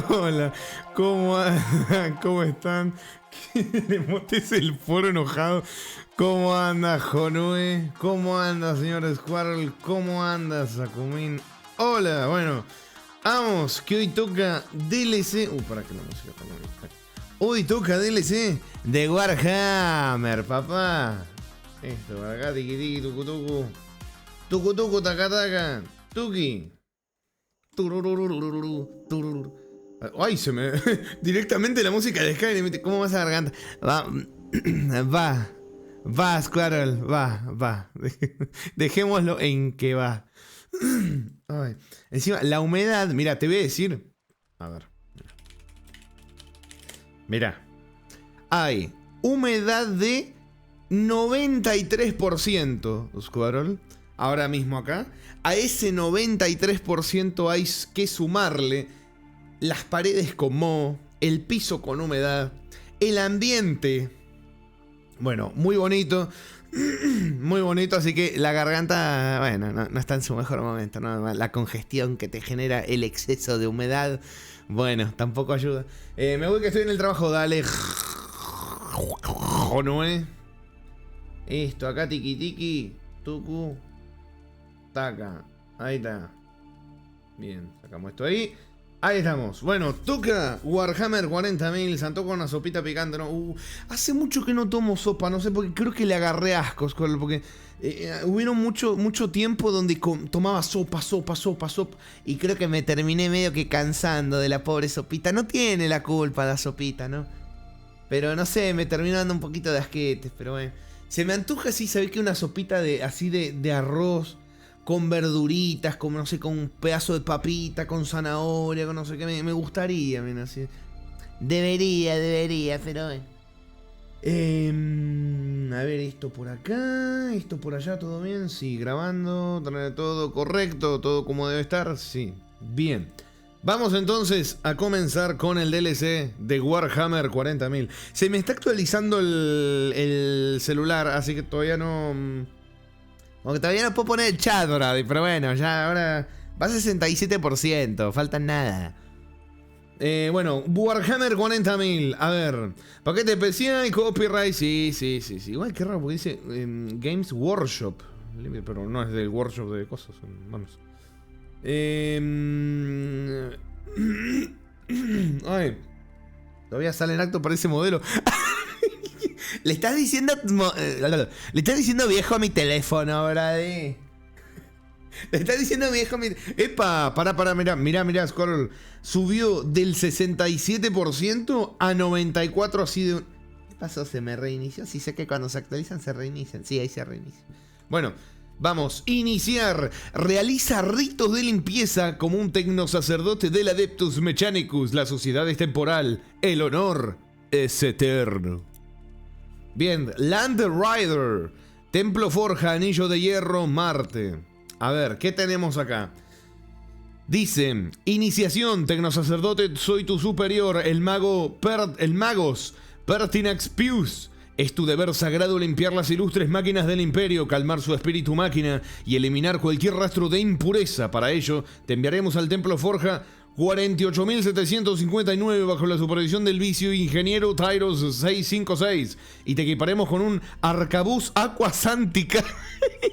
Hola, ¿cómo andan? ¿Cómo están? Le motes el foro enojado. ¿Cómo anda, Jonue? ¿Cómo anda, señor Squirrel? ¿Cómo anda, Sakumin? Hola, bueno, vamos, que hoy toca DLC. Para que la música está muy bien. Hoy toca DLC de Warhammer, papá. Esto, para acá, tiki tiki, tucu tucu. Tucu tucu, taca taca. Tuki. Tururururururu, turururu. Ay, se me. Directamente la música de Skyrim. ¿Cómo vas a la garganta? Va. Va, Squirrel. Va. Dejémoslo en que va. Ay. Encima, la humedad. Mira, te voy a decir. A ver. Mira. Hay humedad de 93%, Squirrel. Ahora mismo acá. A ese 93% hay que sumarle las paredes con moho, el piso con humedad, el ambiente. Bueno, muy bonito. Muy bonito, así que la garganta, bueno, no está en su mejor momento, ¿no? La congestión que te genera el exceso de humedad, bueno, tampoco ayuda. Me voy que estoy en el trabajo, dale. Jonoe. Esto, acá tiki tiki, tucu. Taca, ahí está. Bien, sacamos esto ahí. Ahí estamos. Bueno, toca Warhammer 40.000. Se antoja una sopita picante, ¿no? Hace mucho que no tomo sopa, no sé, porque creo que le agarré asco, porque hubieron mucho tiempo donde tomaba sopa. Y creo que me terminé medio que cansando de la pobre sopita. No tiene la culpa la sopita, ¿no? Pero no sé, me terminó dando un poquito de asquetes, pero bueno. Se me antoja así, ¿sabés qué? Una sopita de arroz con verduritas, como no sé, con un pedazo de papita, con zanahoria, con no sé qué, me gustaría, mira, así. Debería, pero bueno. A ver, esto por acá, esto por allá, ¿todo bien? Sí, grabando, todo correcto, todo como debe estar, sí. Bien. Vamos entonces a comenzar con el DLC de Warhammer 40.000. Se me está actualizando el celular, así que todavía no... Aunque todavía no puedo poner el chat, pero bueno, ya ahora va a 67%, falta nada. Bueno, Warhammer 40.000, a ver, paquete especial, copyright, sí. Igual qué raro porque dice Games Workshop, pero no es del workshop de cosas, vamos. Ay, todavía sale en acto para ese modelo. Le estás diciendo viejo a mi teléfono, Brady. Le estás diciendo viejo a mi... Epa, pará, mirá, Squirrel. Subió del 67% a 94% así de... ¿Qué pasó? ¿Se me reinició? Sí sé que cuando se actualizan se reinician. Sí, ahí se reinicia. Bueno, vamos, iniciar. Realiza ritos de limpieza como un tecnosacerdote del Adeptus Mechanicus. La sociedad es temporal. El honor es eterno. Bien, Land Rider, Templo Forja, Anillo de Hierro, Marte. A ver, ¿qué tenemos acá? Dice, iniciación, tecnosacerdote, soy tu superior, el magos, Pertinax Pius. Es tu deber sagrado limpiar las ilustres máquinas del imperio, calmar su espíritu máquina y eliminar cualquier rastro de impureza. Para ello, te enviaremos al Templo Forja 48.759 bajo la supervisión del vicio ingeniero Tyros 656 y te equiparemos con un arcabuz aquasántica.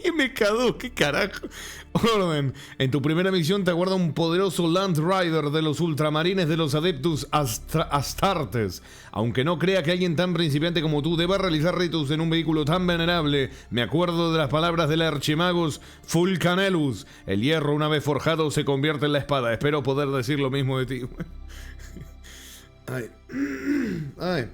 MK2, qué carajo. Orden, en tu primera misión te aguarda un poderoso Land Rider de los ultramarines de los Adeptus Astartes. Aunque no crea que alguien tan principiante como tú deba realizar ritos en un vehículo tan venerable, me acuerdo de las palabras del archimagos Fulcanellus. El hierro una vez forjado se convierte en la espada. Espero poder decir lo mismo de ti. Ay.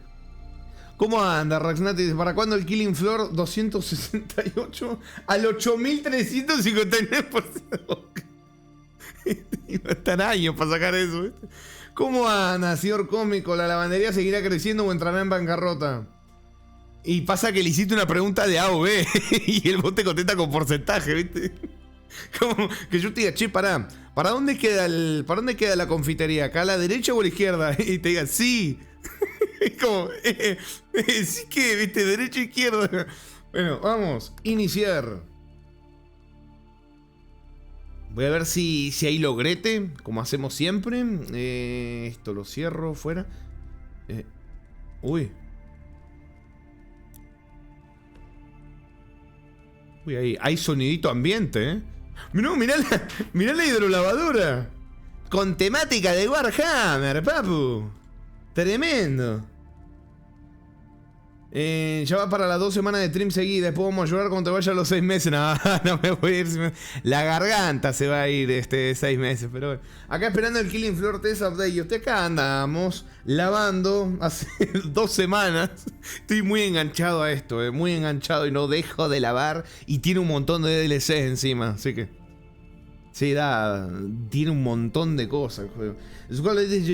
¿Cómo anda, Raxnati? ¿Para cuándo el Killing Floor 268 al 8.359%? Iba a estar años para sacar eso, ¿viste? ¿Cómo anda, señor cómico? ¿La lavandería seguirá creciendo o entrará en bancarrota? Y pasa que le hiciste una pregunta de A o B y el bot te contesta con porcentaje, ¿viste? Como que yo te diga, che, ¿para dónde queda la confitería? ¿Acá a la derecha o a la izquierda? Y te diga, sí. Es como, sí que, viste, derecha, izquierda. Bueno, vamos, iniciar. Voy a ver si hay logrete, como hacemos siempre. Esto lo cierro fuera. Uy. Uy, hay sonidito ambiente, ¿eh? Mirá la hidrolavadora. Con temática de Warhammer, papu. Tremendo. Ya va para las 2 semanas de stream seguidas. Después vamos a llorar cuando te vaya a los 6 meses. No, no me voy a ir. La garganta se va a ir 6 meses. Pero bueno. Acá esperando el Killing Floor Test Update. Y usted acá andamos lavando hace 2 semanas. Estoy muy enganchado a esto. Muy enganchado y no dejo de lavar. Y tiene un montón de DLCs encima. Así que... sí, tiene un montón de cosas el juego.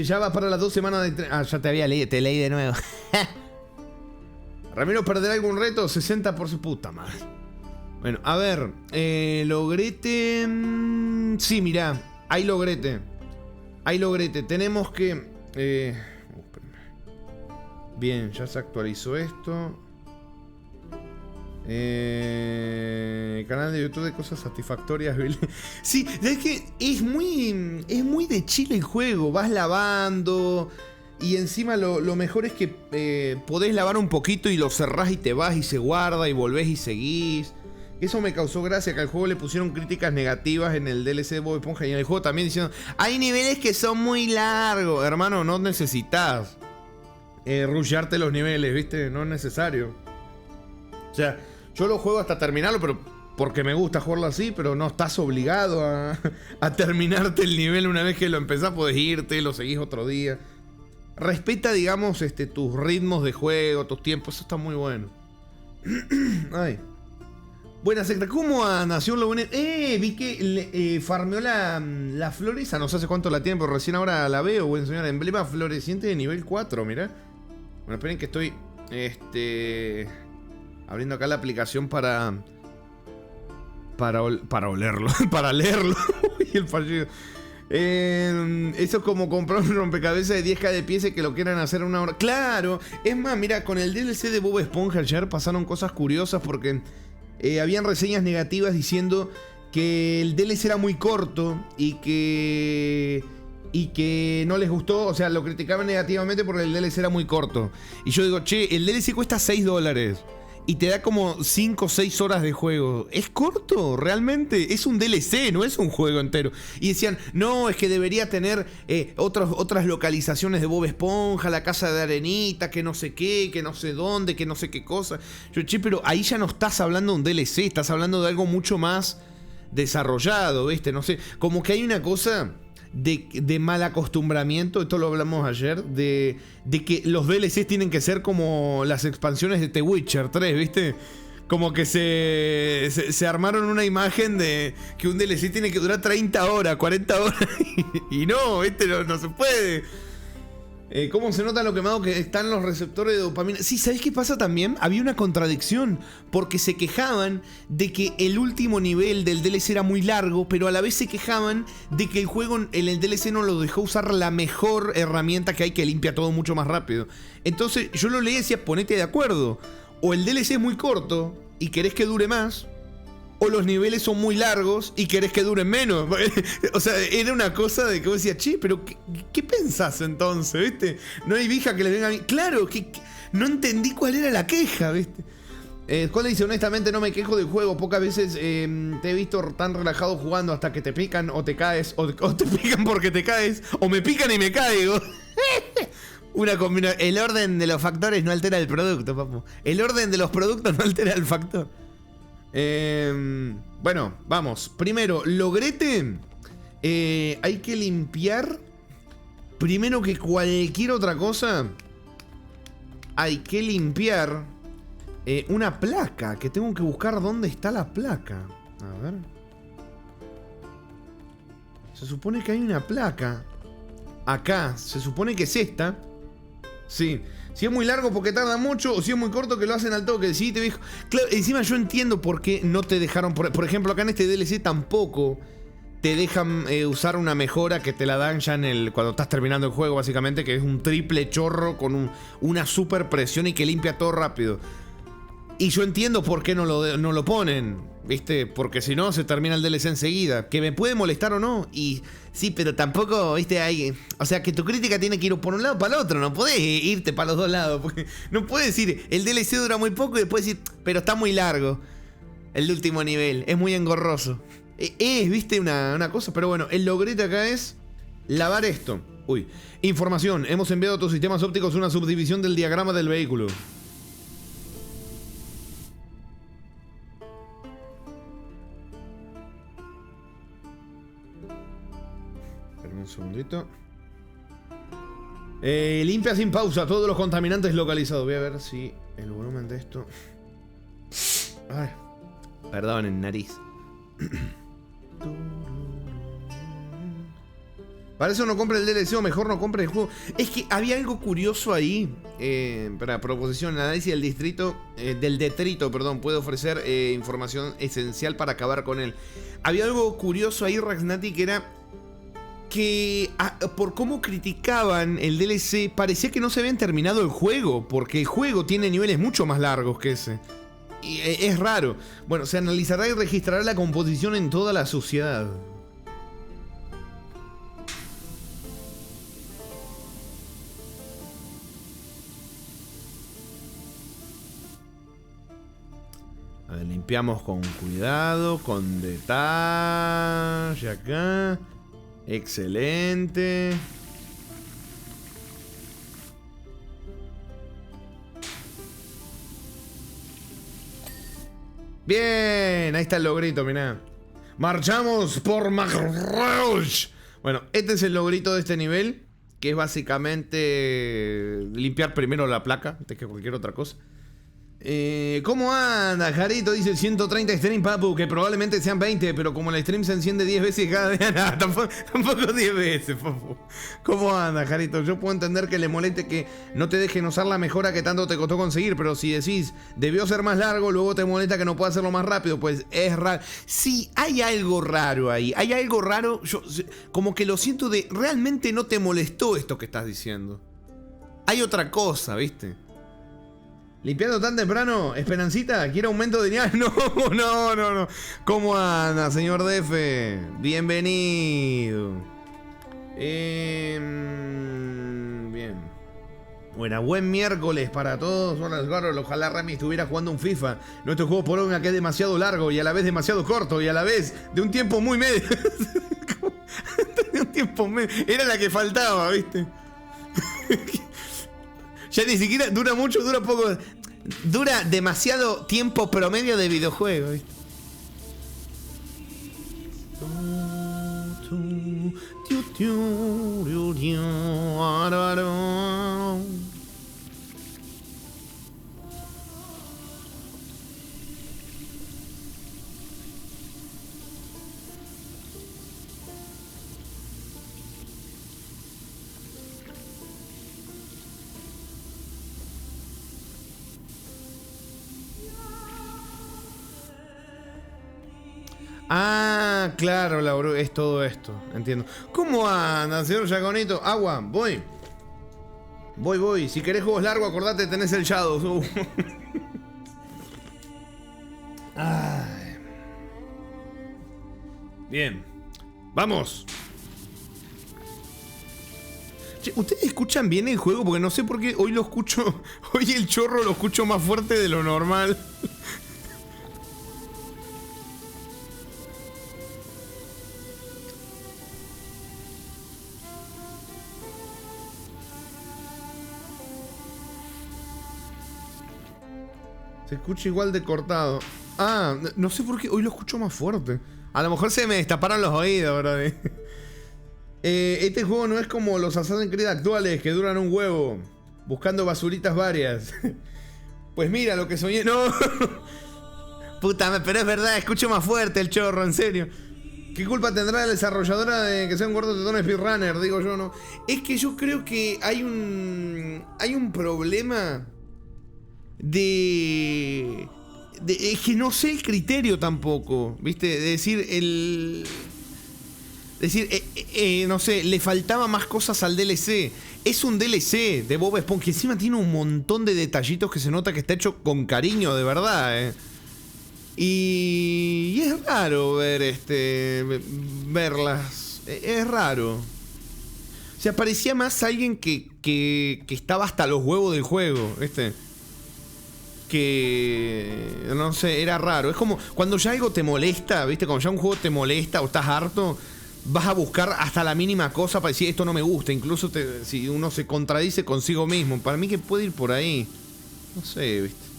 Ya va para las 2 semanas de... ah, ya te había leído. Te leí de nuevo. ¿Ramiro perderá algún reto? 60 por su puta madre. Bueno, a ver. Logrete. Sí, mirá. Hay logrete. Hay logrete. Tenemos que... bien, ya se actualizó esto. Canal de YouTube de cosas satisfactorias. Sí, es que es muy de chile el juego. Vas lavando. Y encima lo mejor es que podés lavar un poquito y lo cerrás y te vas y se guarda y volvés y seguís. Eso me causó gracia, que al juego le pusieron críticas negativas en el DLC de Bob Esponja y en el juego también diciendo: hay niveles que son muy largos. Hermano, no necesitas rushearte los niveles, ¿viste? No es necesario. O sea, yo lo juego hasta terminarlo, pero porque me gusta jugarlo así, pero no estás obligado a terminarte el nivel una vez que lo empezás. Podés irte, lo seguís otro día. Respeta, digamos, tus ritmos de juego, tus tiempos. Eso está muy bueno. Ay. Buena secta. ¿Cómo nació lo bueno? Vi que farmeó la floresa. No sé hace cuánto la tiene, pero recién ahora la veo. Voy a enseñar emblema floreciente de nivel 4, mirá. Bueno, esperen que estoy abriendo acá la aplicación para olerlo. Para leerlo. Y el fallido. Eso es como comprar un rompecabezas de 10k de piezas que lo quieran hacer en una hora. Claro, es más, mira, con el DLC de Bob Esponja ayer pasaron cosas curiosas porque habían reseñas negativas diciendo que el DLC era muy corto y que no les gustó. O sea, lo criticaban negativamente porque el DLC era muy corto. Y yo digo, che, el DLC cuesta $6 y te da como 5 o 6 horas de juego. ¿Es corto? Realmente es un DLC, no es un juego entero. Y decían, no, es que debería tener otras localizaciones de Bob Esponja, la casa de arenita, que no sé qué, que no sé dónde, que no sé qué cosa. Yo, che, pero ahí ya no estás hablando de un DLC, estás hablando de algo mucho más desarrollado, ¿viste? No sé, como que hay una cosa de mal acostumbramiento, esto lo hablamos ayer, de que los DLCs tienen que ser como las expansiones de The Witcher 3, ¿viste? Como que se armaron una imagen de que un DLC tiene que durar 30 horas, 40 horas, y no, ¿viste? No se puede. ¿Cómo se nota lo quemado que están los receptores de dopamina? Sí, ¿sabés qué pasa también? Había una contradicción, porque se quejaban de que el último nivel del DLC era muy largo, pero a la vez se quejaban de que el juego en el DLC no lo dejó usar la mejor herramienta que hay, que limpia todo mucho más rápido. Entonces yo lo leí y decía, ponete de acuerdo. O el DLC es muy corto y querés que dure más, o los niveles son muy largos y querés que duren menos. O sea, era una cosa de que vos decías, che, pero ¿qué pensás entonces, viste? No hay vieja que les venga a mí. Claro, que no entendí cuál era la queja, viste. Cuando dice, honestamente no me quejo del juego. Pocas veces te he visto tan relajado jugando hasta que te pican o te caes. O te pican porque te caes. O me pican y me caigo. Una combinación. El orden de los factores no altera el producto, papu. El orden de los productos no altera el factor. Bueno, vamos. Primero, logrete. Hay que limpiar. Primero que cualquier otra cosa, hay que limpiar una placa. Que tengo que buscar dónde está la placa. A ver. Se supone que hay una placa acá. Se supone que es esta. Sí. Si es muy largo porque tarda mucho, o si es muy corto que lo hacen al toque. Sí, te dijo. Claro, encima yo entiendo por qué no te dejaron. Por ejemplo, acá en este DLC tampoco te dejan usar una mejora que te la dan ya cuando estás terminando el juego, básicamente, que es un triple chorro con una super presión y que limpia todo rápido. Y yo entiendo por qué no lo ponen. ¿viste? Porque si no, se termina el DLC enseguida. Que me puede molestar o no. Y sí, pero tampoco, ¿viste? Hay, o sea, que tu crítica tiene que ir por un lado o para el otro. No podés irte para los dos lados. Porque no puedes decir, el DLC dura muy poco y después decir, pero está muy largo. El último nivel. Es muy engorroso. ¿Viste? Una cosa. Pero bueno, el logrete acá es lavar esto. Uy. Información. Hemos enviado a tus sistemas ópticos una subdivisión del diagrama del vehículo. Un segundito. Limpia sin pausa todos los contaminantes localizados. Voy a ver si el volumen de esto... Ay, perdón, en nariz. Para eso no compre el DLC o mejor no compre el juego. Es que había algo curioso ahí. Para proposición, análisis del distrito, del detrito, perdón, puede ofrecer información esencial para acabar con él. Había algo curioso ahí, Raxnati, que era que por cómo criticaban el DLC, parecía que no se habían terminado el juego, porque el juego tiene niveles mucho más largos que ese. Y es raro. Bueno, se analizará y registrará la composición en toda la sociedad. A ver, limpiamos con cuidado, con detalle acá. Excelente. Bien, ahí está el logrito, mirá. Marchamos por Macrosh. Bueno, este es el logrito de este nivel, que es básicamente limpiar primero la placa antes que cualquier otra cosa. ¿Cómo anda, Jarito? Dice 130 stream, papu, que probablemente sean 20, pero como el stream se enciende 10 veces cada día, nada, tampoco 10 veces, papu. ¿Cómo anda, Jarito? Yo puedo entender que le moleste que no te dejen usar la mejora que tanto te costó conseguir, pero si decís, debió ser más largo, luego te molesta que no pueda hacerlo más rápido, pues es raro. Sí, hay algo raro ahí, hay algo raro, yo como que lo siento de, realmente no te molestó esto que estás diciendo. Hay otra cosa, ¿viste? ¿Limpiando tan temprano? ¿Esperancita? ¿Quiere aumento de nivel? No. ¿Cómo anda, señor Defe? Bienvenido. Bien. Bueno, buen miércoles para todos. Hola, Sgarrol. Ojalá Rami estuviera jugando un FIFA. Nuestro juego por hoy que es demasiado largo y a la vez demasiado corto y a la vez de un tiempo muy medio. De un tiempo medio. Era la que faltaba, ¿viste? Ya ni siquiera dura mucho, dura poco. Dura demasiado tiempo promedio de videojuego, ¿viste? Ah, claro, Lauro, es todo esto. Entiendo. ¿Cómo anda, señor Yaconito? Agua, voy. Voy. Si querés juegos largos, acordate, tenés el Shadows. Ay. Bien. Vamos. Che, ¿ustedes escuchan bien el juego? Porque no sé por qué hoy lo escucho. Hoy el chorro lo escucho más fuerte de lo normal. Se escucha igual de cortado. Ah, no sé por qué hoy lo escucho más fuerte. A lo mejor se me destaparon los oídos, bro. Este juego no es como los Assassin's Creed actuales que duran un huevo, buscando basuritas varias. Pues mira lo que soñé. No. Puta, pero es verdad, escucho más fuerte el chorro, en serio. ¿Qué culpa tendrá la desarrolladora de que sea un gordo tetón speedrunner? Digo yo, no. Es que yo creo que hay un problema es que no sé el criterio tampoco, ¿viste? De decir, no sé, le faltaba más cosas al DLC. Es un DLC de Bob Esponja, que encima tiene un montón de detallitos que se nota que está hecho con cariño, de verdad, Y es raro verlas. Es raro. O sea, parecía más alguien que estaba hasta los huevos del juego, que no sé, era raro. Es como cuando ya algo te molesta, ¿viste? Cuando ya un juego te molesta o estás harto, vas a buscar hasta la mínima cosa para decir esto no me gusta. Incluso si uno se contradice consigo mismo. Para mí que puede ir por ahí. No sé, ¿viste?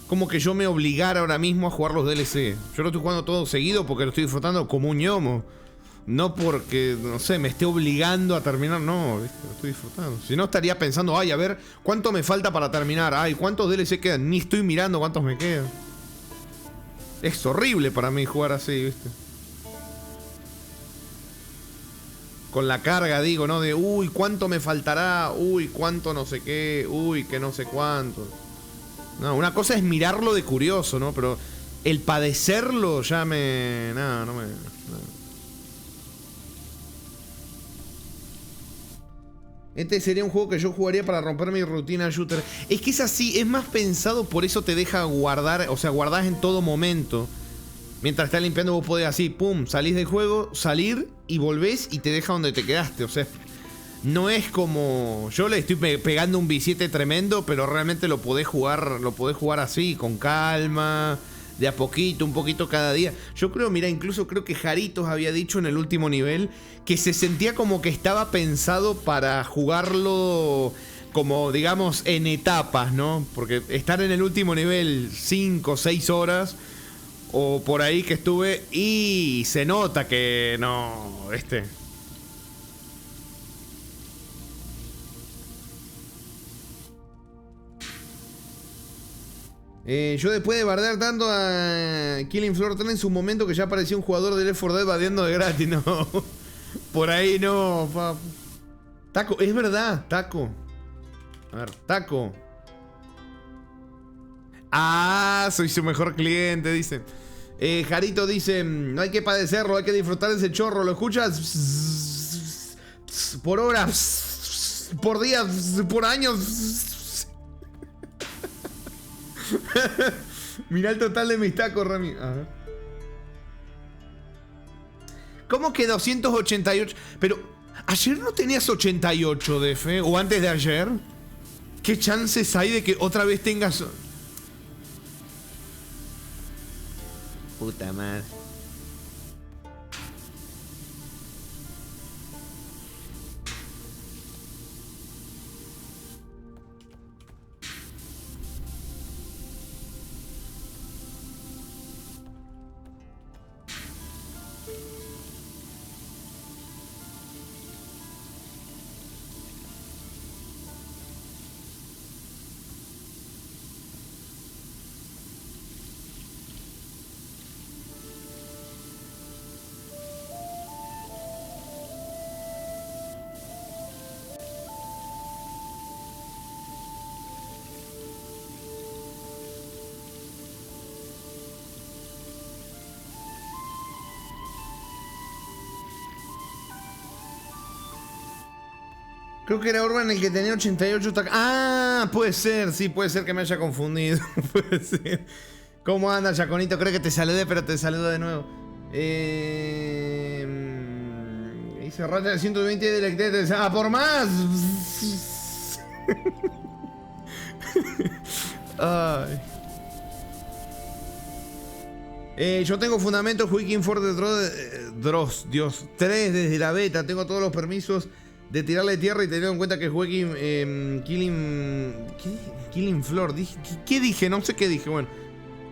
Como que yo me obligara ahora mismo a jugar los DLC. Yo lo estoy jugando todo seguido porque lo estoy disfrutando como un ñomo. No porque, no sé, me esté obligando a terminar. No, ¿viste? Lo estoy disfrutando. Si no, estaría pensando, ay, a ver, ¿cuánto me falta para terminar? Ay, ¿cuántos DLC quedan? Ni estoy mirando cuántos me quedan. Es horrible para mí jugar así, ¿viste? Con la carga, digo, ¿no? De, uy, ¿cuánto me faltará? Uy, ¿cuánto no sé qué? Uy, que no sé cuánto. No, una cosa es mirarlo de curioso, ¿no? Pero el padecerlo ya me... No me... No. Este sería un juego que yo jugaría para romper mi rutina shooter. Es que es así, es más pensado, por eso te deja guardar, o sea, guardás en todo momento. Mientras estás limpiando vos podés así, pum, salís del juego, salir y volvés y te deja donde te quedaste. O sea, no es como... Yo le estoy pegando un B7 tremendo, pero realmente lo podés jugar así, con calma, de a poquito, un poquito cada día. Yo creo, mira, incluso creo que Jaritos había dicho en el último nivel que se sentía como que estaba pensado para jugarlo como, digamos, en etapas, ¿no? Porque estar en el último nivel 5 o 6 horas, o por ahí que estuve, y se nota que no, yo después de bardear tanto a Killing Floor 3 en su momento que ya apareció un jugador de Left 4 Dead badeando de gratis, no. Por ahí no, Taco, es verdad, Taco. A ver, Taco. Ah, soy su mejor cliente, dice. Jarito dice, no hay que padecerlo, hay que disfrutar de ese chorro. ¿Lo escuchas? Por horas, por días, por años. Mirá el total de mis tacos, Rami. Ajá. ¿Cómo que 288? Pero, ¿ayer no tenías 88 de fe? ¿O antes de ayer? ¿Qué chances hay de que otra vez tengas...? Puta madre. Creo que era Orban el que tenía 88 tacos. Ah, puede ser, sí, puede ser que me haya confundido. Puede ser. ¿Cómo anda, Chaconito? Creo que te saludé, pero te saludo de nuevo. Hice racha de 120 de lectores. ¡Ah, por más! Ay. Yo tengo fundamentos Wiki for the Dross, Dios, 3 desde la beta. Tengo todos los permisos de tirarle tierra y teniendo en cuenta que juegue Killing Floor. ¿Qué dije? No sé qué dije. Bueno,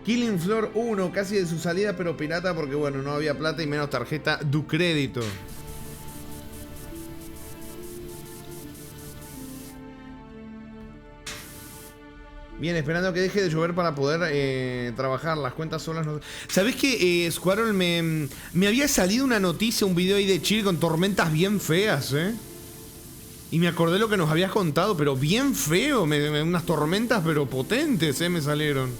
Killing Floor 1, casi de su salida, pero pirata porque, bueno, no había plata y menos tarjeta de crédito. Bien, esperando que deje de llover para poder trabajar. Las cuentas solas no... ¿Sabés que Squirrel me había salido una noticia, un video ahí de Chile con tormentas bien feas, Y me acordé lo que nos habías contado, pero bien feo. Unas tormentas, pero potentes, me salieron.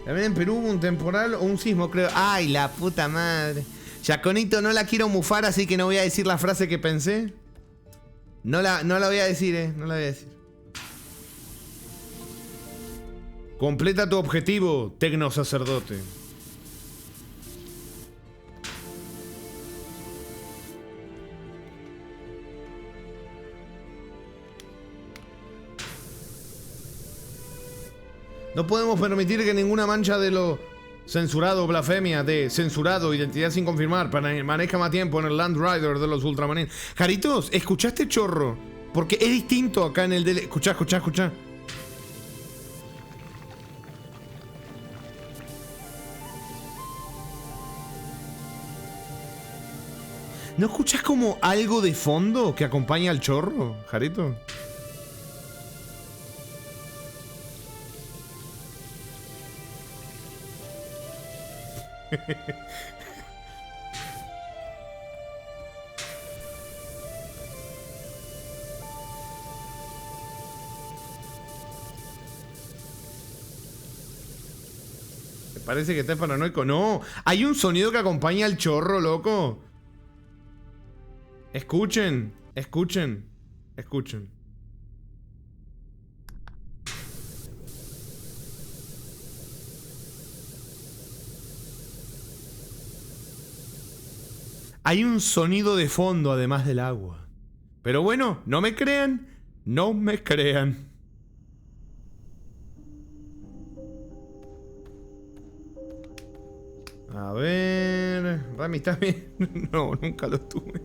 También en Perú hubo un temporal o un sismo, creo. ¡Ay, la puta madre! Yaconito, no la quiero mufar, así que no voy a decir la frase que pensé. No la voy a decir, no la voy a decir. Completa tu objetivo, tecno sacerdote. No podemos permitir que ninguna mancha de lo censurado, blasfemia, de censurado, identidad sin confirmar, permanezca más tiempo en el Land Rider de los Ultramarines. Jaritos, ¿escuchaste chorro? Porque es distinto acá en el del... Escuchá. ¿No escuchás como algo de fondo que acompaña al chorro, Jarito? ¿Te parece que estás paranoico? No, hay un sonido que acompaña al chorro, loco. Escuchen. Hay un sonido de fondo además del agua. Pero bueno, no me crean. A ver... Rami, ¿estás bien? No, nunca lo tuve.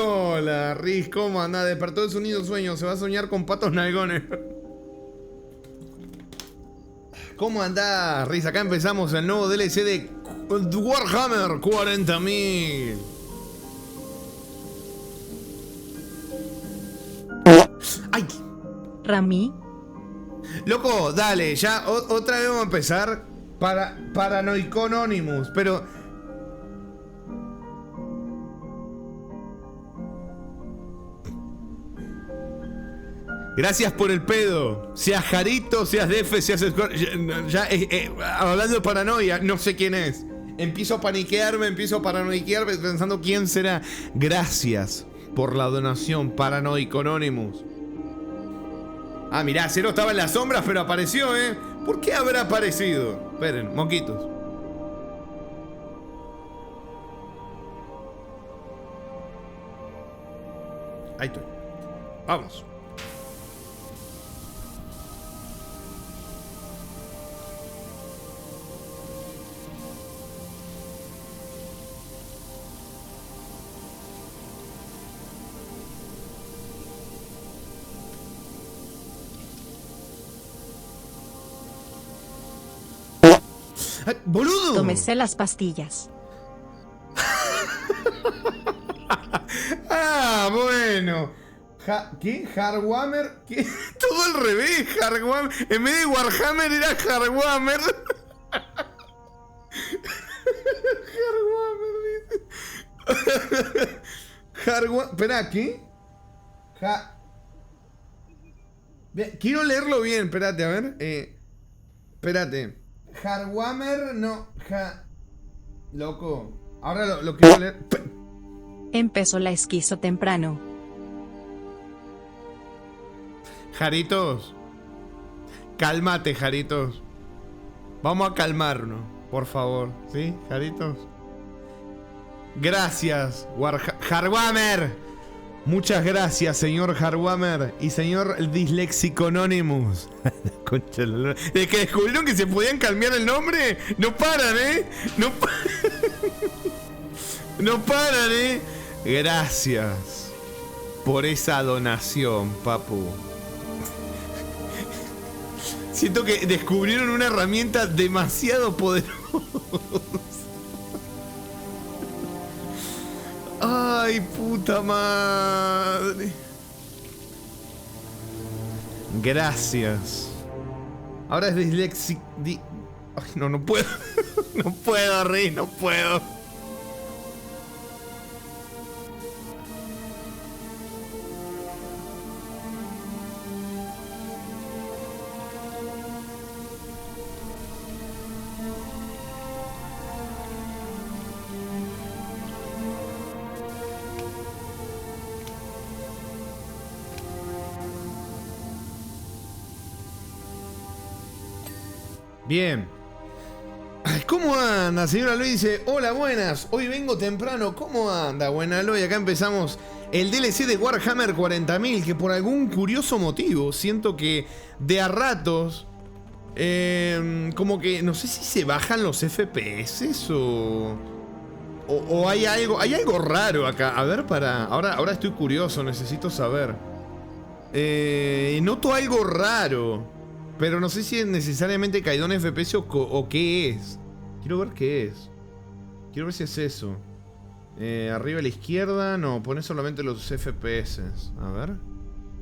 Hola, Riz, ¿cómo andás? Despertó de su nido sueño. Se va a soñar con patos nalgones. ¿Cómo andás, Riz? Acá empezamos el nuevo DLC de Warhammer 40.000. ¡Ay! Rami. Loco, dale, ya otra vez vamos a empezar Paranoicononimus, pero... Gracias por el pedo. Seas Jarito, seas Defe, seas... hablando de paranoia, no sé quién es. Empiezo a paniquearme, empiezo a paranoiquear pensando quién será. Gracias por la donación, Paranoicononimus. Ah, mirá, Cero estaba en las sombras, pero apareció, ¿eh? ¿Por qué habrá aparecido? Esperen, moquitos. Ahí estoy. Vamos. ¡Ay, boludo! Tómese las pastillas. Ah, bueno. ¿Qué? ¿Hardwammer? ¿Qué? Todo al revés, Hardwammer. En vez de Warhammer era Hardwammer. Hardwammer, dice. Espera, ¿qué? Quiero leerlo bien, espérate, a ver. Espérate. Hardwammer, no. Loco. Ahora lo quiero leer. Empezó la esquizo temprano. Jaritos. Cálmate, Jaritos. Vamos a calmarnos, por favor. ¿Sí, Jaritos? Gracias, Hardwammer. Muchas gracias, señor Hardwammer y señor Disléxico Anonymous. Concha, desde que descubrieron que se podían cambiar el nombre, no paran, ¿eh? No paran, ¿eh? Gracias por esa donación, papu. Siento que descubrieron una herramienta demasiado poderosa. Ay, puta madre. Gracias. Ahora es disléxico. Ay, no puedo. No puedo, Riz, no puedo. Bien. Ay, ¿cómo anda, señora Loy? Dice, hola, buenas. Hoy vengo temprano. ¿Cómo anda, buena Loy? Acá empezamos el DLC de Warhammer 40.000, que por algún curioso motivo siento que de a ratos... como que no sé si se bajan los FPS o hay algo raro acá. A ver, ahora estoy curioso, necesito saber. Noto algo raro, pero no sé si es necesariamente caído en FPS o qué es. Quiero ver qué es. Quiero ver si es eso. Arriba a la izquierda, no, pone solamente los FPS. A ver.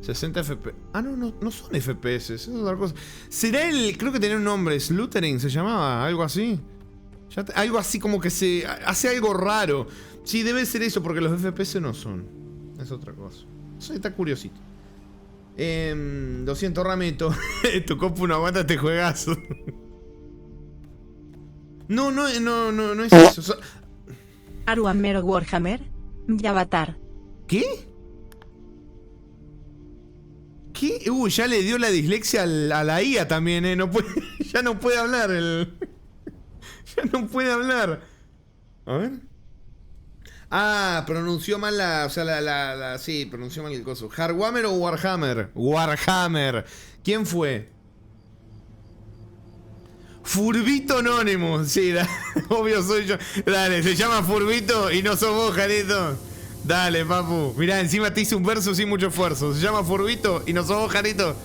60 FPS. Ah, no son FPS, es otra cosa. ¿Será el...? Creo que tenía un nombre, Sluttering se llamaba, algo así. Algo así como que se... hace algo raro. Sí, debe ser eso, porque los FPS no son. Es otra cosa. Eso está curiosito. 200 ramito. Tu compu no aguanta este juegazo. No es eso. Aruamero Warhammer. Yavatar. ¿Qué? ¿Qué? Ya le dio la dislexia a la IA también, no puede, ya no puede hablar ya no puede hablar. A ver. Ah, pronunció mal la... O sea, sí, pronunció mal el coso. ¿Hardwammer o Warhammer? Warhammer. ¿Quién fue? Furbito Anónimo. Sí, obvio soy yo. Dale, se llama Furbito y no sos vos, Jarito. Dale, papu. Mirá, encima te hice un verso sin mucho esfuerzo. Se llama Furbito y no sos vos, Jarito.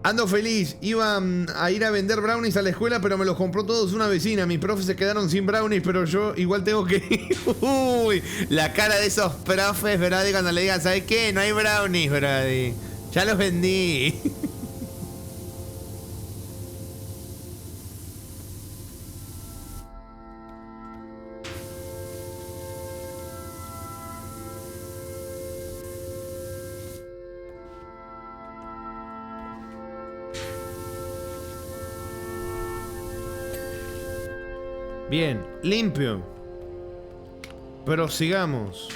Ando feliz. Iba a ir a vender brownies a la escuela, pero me los compró todos una vecina. Mis profes se quedaron sin brownies, pero yo igual tengo que ir. Uy, la cara de esos profes, Brady, cuando le digan, ¿sabes qué? No hay brownies, Brady. Ya los vendí. Bien, limpio. Prosigamos.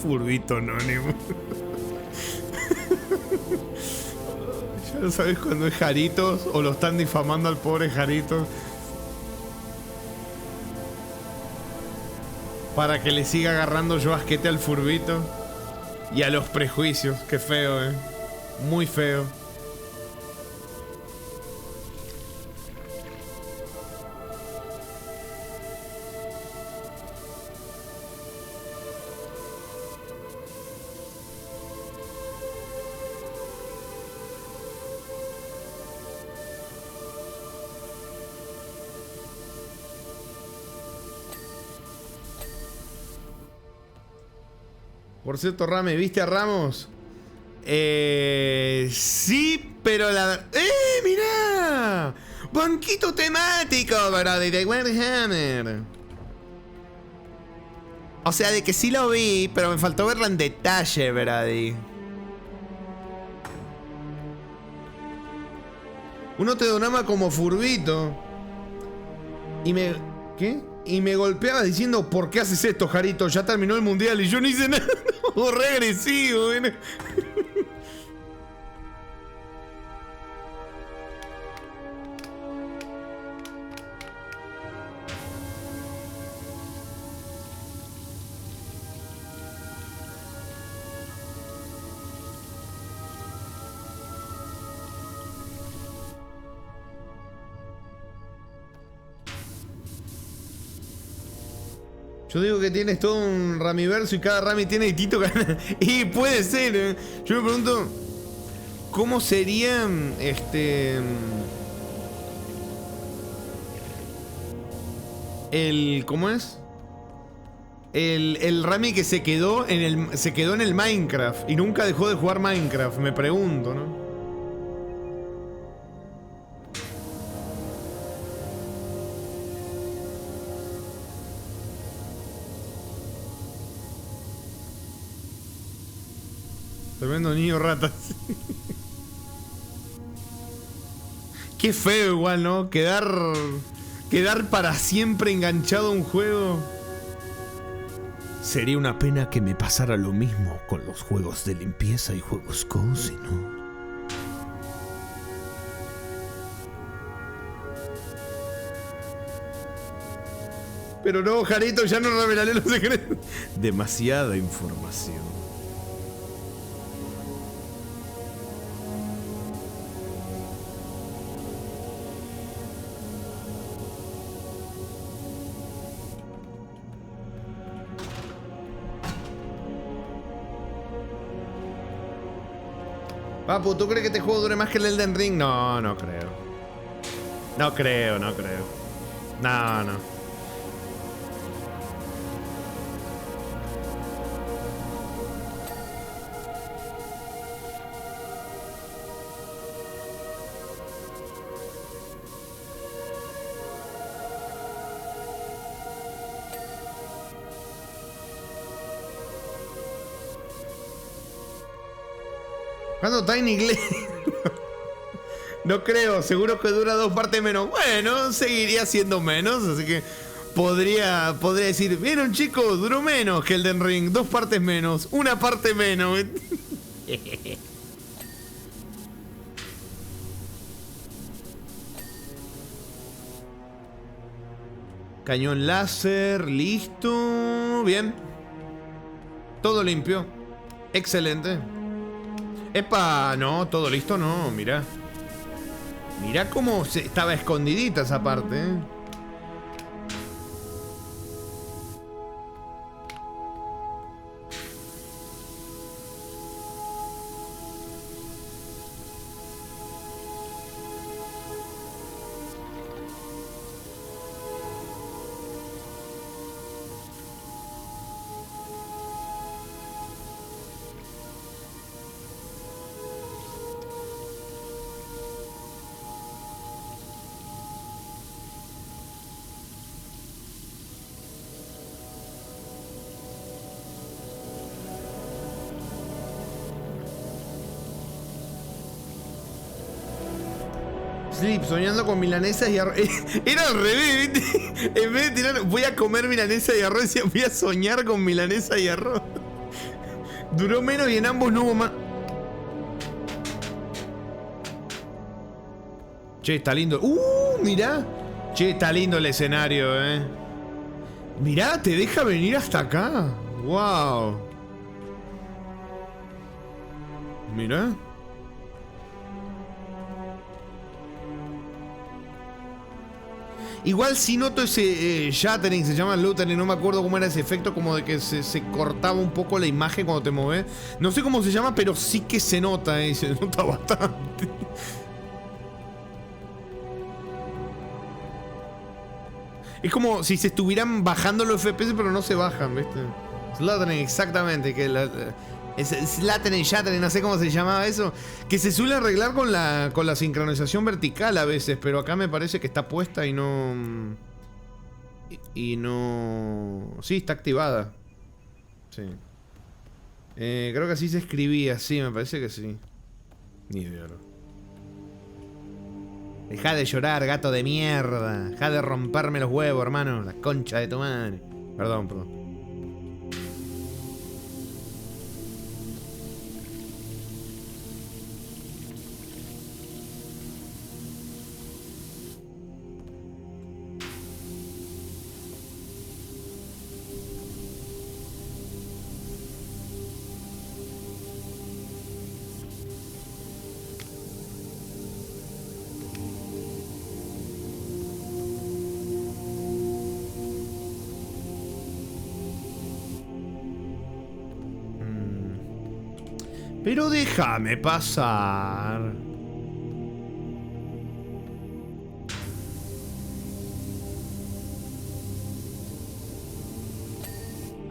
Furbito Anónimo. Ya no sabes cuando es Jaritos o lo están difamando al pobre Jaritos. Para que le siga agarrando yo asquete al Furbito. Y a los prejuicios. Qué feo, muy feo. Por cierto, Rame, ¿viste a Ramos? Sí, pero la... ¡Mirá! Banquito temático, brody, de Warhammer. O sea, de que sí lo vi, pero me faltó verlo en detalle, brody. Uno te donaba como Furbito. Y me... ¿Qué? Y me golpeaba diciendo, ¿por qué haces esto, Jarito? Ya terminó el mundial y yo no hice nada. Re agresivo, Yo digo que tienes todo un Ramiverso y cada Rami tiene distinto canal. Y puede ser, Yo me pregunto, ¿cómo sería ¿cómo es? El Rami que se quedó en el Minecraft y nunca dejó de jugar Minecraft, me pregunto, ¿no? Tremendo niño ratas. Qué feo igual, ¿no? Quedar para siempre enganchado a un juego. Sería una pena que me pasara lo mismo con los juegos de limpieza y juegos cozy, ¿no? Pero no, Jarito, ya no revelaré los secretos. Demasiada información. Papu, ¿tú crees que este juego dure más que el Elden Ring? No, no creo. No creo. No. ¿Cuándo Tiny Glade? No creo, seguro que dura 2 partes menos. Bueno, seguiría siendo menos, así que podría decir, vieron chicos, duró menos que Elden Ring, 2 partes menos, 1 parte menos. Cañón láser, listo, bien. Todo limpio, excelente. Epa, no, todo listo, no, mirá. Mirá cómo estaba escondidita esa parte, ¿eh? Sleep, soñando con milanesas y arroz. Era al revés, ¿viste? En vez de tirar, voy a comer milanesa y arroz, decía, voy a soñar con milanesa y arroz. Duró menos y en ambos no hubo más. Che, está lindo. Mirá. Che, está lindo el escenario, Mirá, te deja venir hasta acá. Wow. Mirá. Igual sí noto ese shattering, se llama lootering, no me acuerdo cómo era ese efecto, como de que se cortaba un poco la imagen cuando te moves. No sé cómo se llama, pero sí que se nota, se nota bastante. Es como si se estuvieran bajando los FPS, pero no se bajan, ¿viste? Slattering, exactamente, que es Slattering, shattering, no sé cómo se llamaba eso. Que se suele arreglar con la sincronización vertical a veces, pero acá me parece que está puesta y no... Sí, está activada. Sí. Creo que así se escribía, sí, me parece que sí. Ni idea. Deja de llorar, gato de mierda. Deja de romperme los huevos, hermano. La concha de tu madre. Perdón. Pero déjame pasar.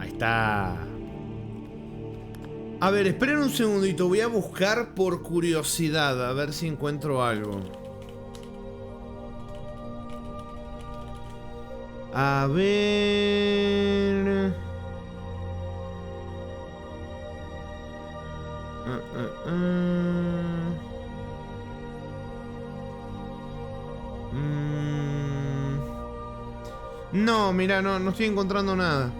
Ahí está. A ver, esperen un segundito. Voy a buscar por curiosidad. A ver si encuentro algo. A ver... No, mira, no estoy encontrando nada.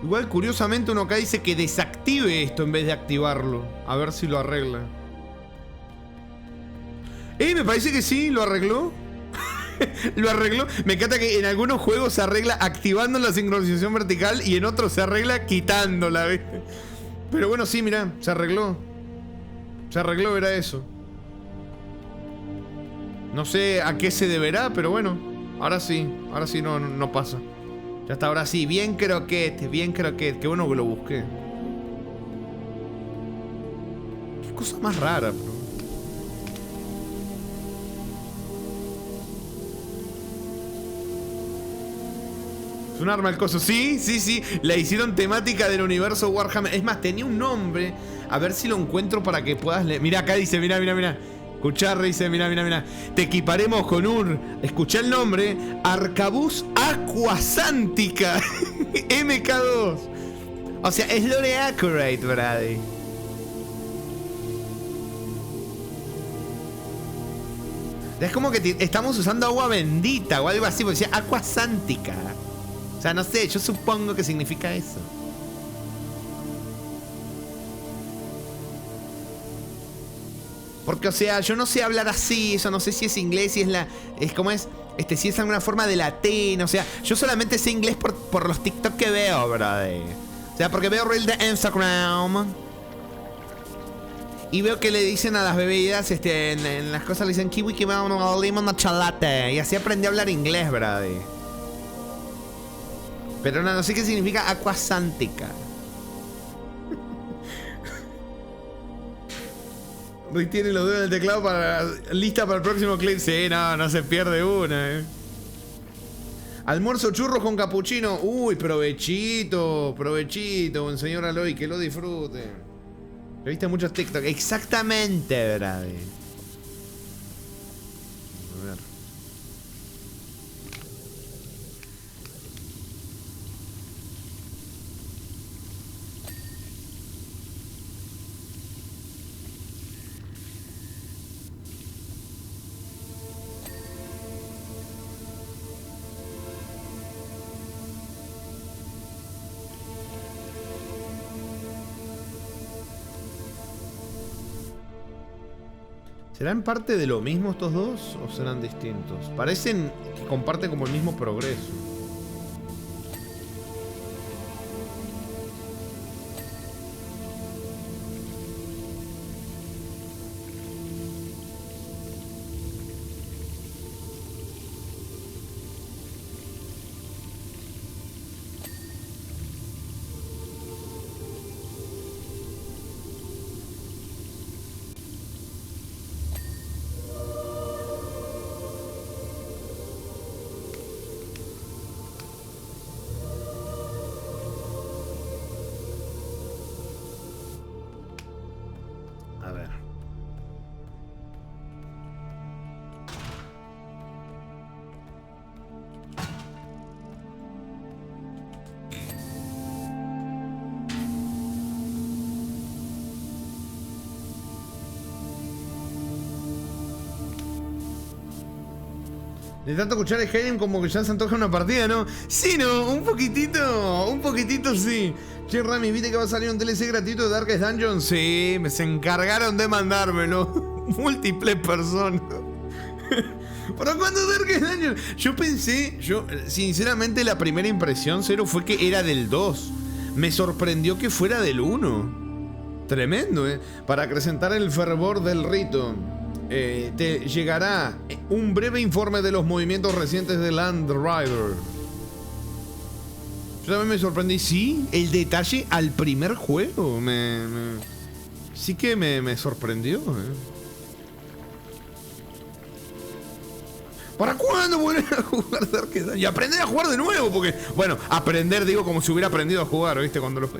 Igual, curiosamente, uno acá dice que desactive esto en vez de activarlo. A ver si lo arregla. Me parece que sí, lo arregló. Lo arregló. Me encanta que en algunos juegos se arregla activando la sincronización vertical y en otros se arregla quitándola, ¿viste? Pero bueno, sí, mirá, se arregló. Se arregló, era eso. No sé a qué se deberá, pero bueno. Ahora sí no pasa. Ya está, ahora sí, bien croquete, bien croquete. Qué bueno que lo busqué. Qué cosa más rara, bro. Es un arma el coso. Sí. La hicieron temática del universo Warhammer. Es más, tenía un nombre. A ver si lo encuentro para que puedas leer. Mirá, acá dice, mirá. Escuchá, dice, mirá. Te equiparemos con un... Escuchá el nombre. Arcabuz Aquasántica. MK2. O sea, es lore accurate, Brady. Es como que estamos usando agua bendita o algo así. Porque decía Aquasántica. O sea, no sé, yo supongo que significa eso. Porque, o sea, yo no sé hablar así, eso no sé si es inglés, si es la... Es como es, si es alguna forma de latín, o sea, yo solamente sé inglés por los TikTok que veo, brother. O sea, porque veo reel de Instagram. Y veo que le dicen a las bebidas, en las cosas le dicen kiwi, limon, chalate. Y así aprendí a hablar inglés, brother. Pero no sé qué significa aquasántica. Rick tiene los dedos en el teclado lista para el próximo clip. Sí, no se pierde una, Almuerzo churros con capuchino. Uy, provechito, buen señor Aloy, que lo disfrute. ¿Le viste muchos TikTok? Exactamente, brady. A ver. ¿Serán parte de lo mismo estos dos o serán distintos? Parecen que comparten como el mismo progreso. A ver. De tanto escuchar el Skyrim como que ya se antoja una partida, ¿no? Sí, ¿no? Un poquitito sí. Che, Rami, ¿viste que va a salir un DLC gratuito de Darkest Dungeon? Sí, se encargaron de mandármelo. Múltiples personas. ¿Para cuándo Darkest Dungeon? Sinceramente, la primera impresión, Cero, fue que era del 2. Me sorprendió que fuera del 1. Tremendo, ¿eh? Para acrecentar el fervor del rito. Te llegará un breve informe de los movimientos recientes de Land Rider. Yo también me sorprendí. Sí, el detalle al primer juego sí que me sorprendió, ¿Para cuándo volver a jugar Darkest Dungeon? Y aprender a jugar de nuevo, porque... Bueno, aprender, digo, como si hubiera aprendido a jugar, ¿viste? Cuando lo...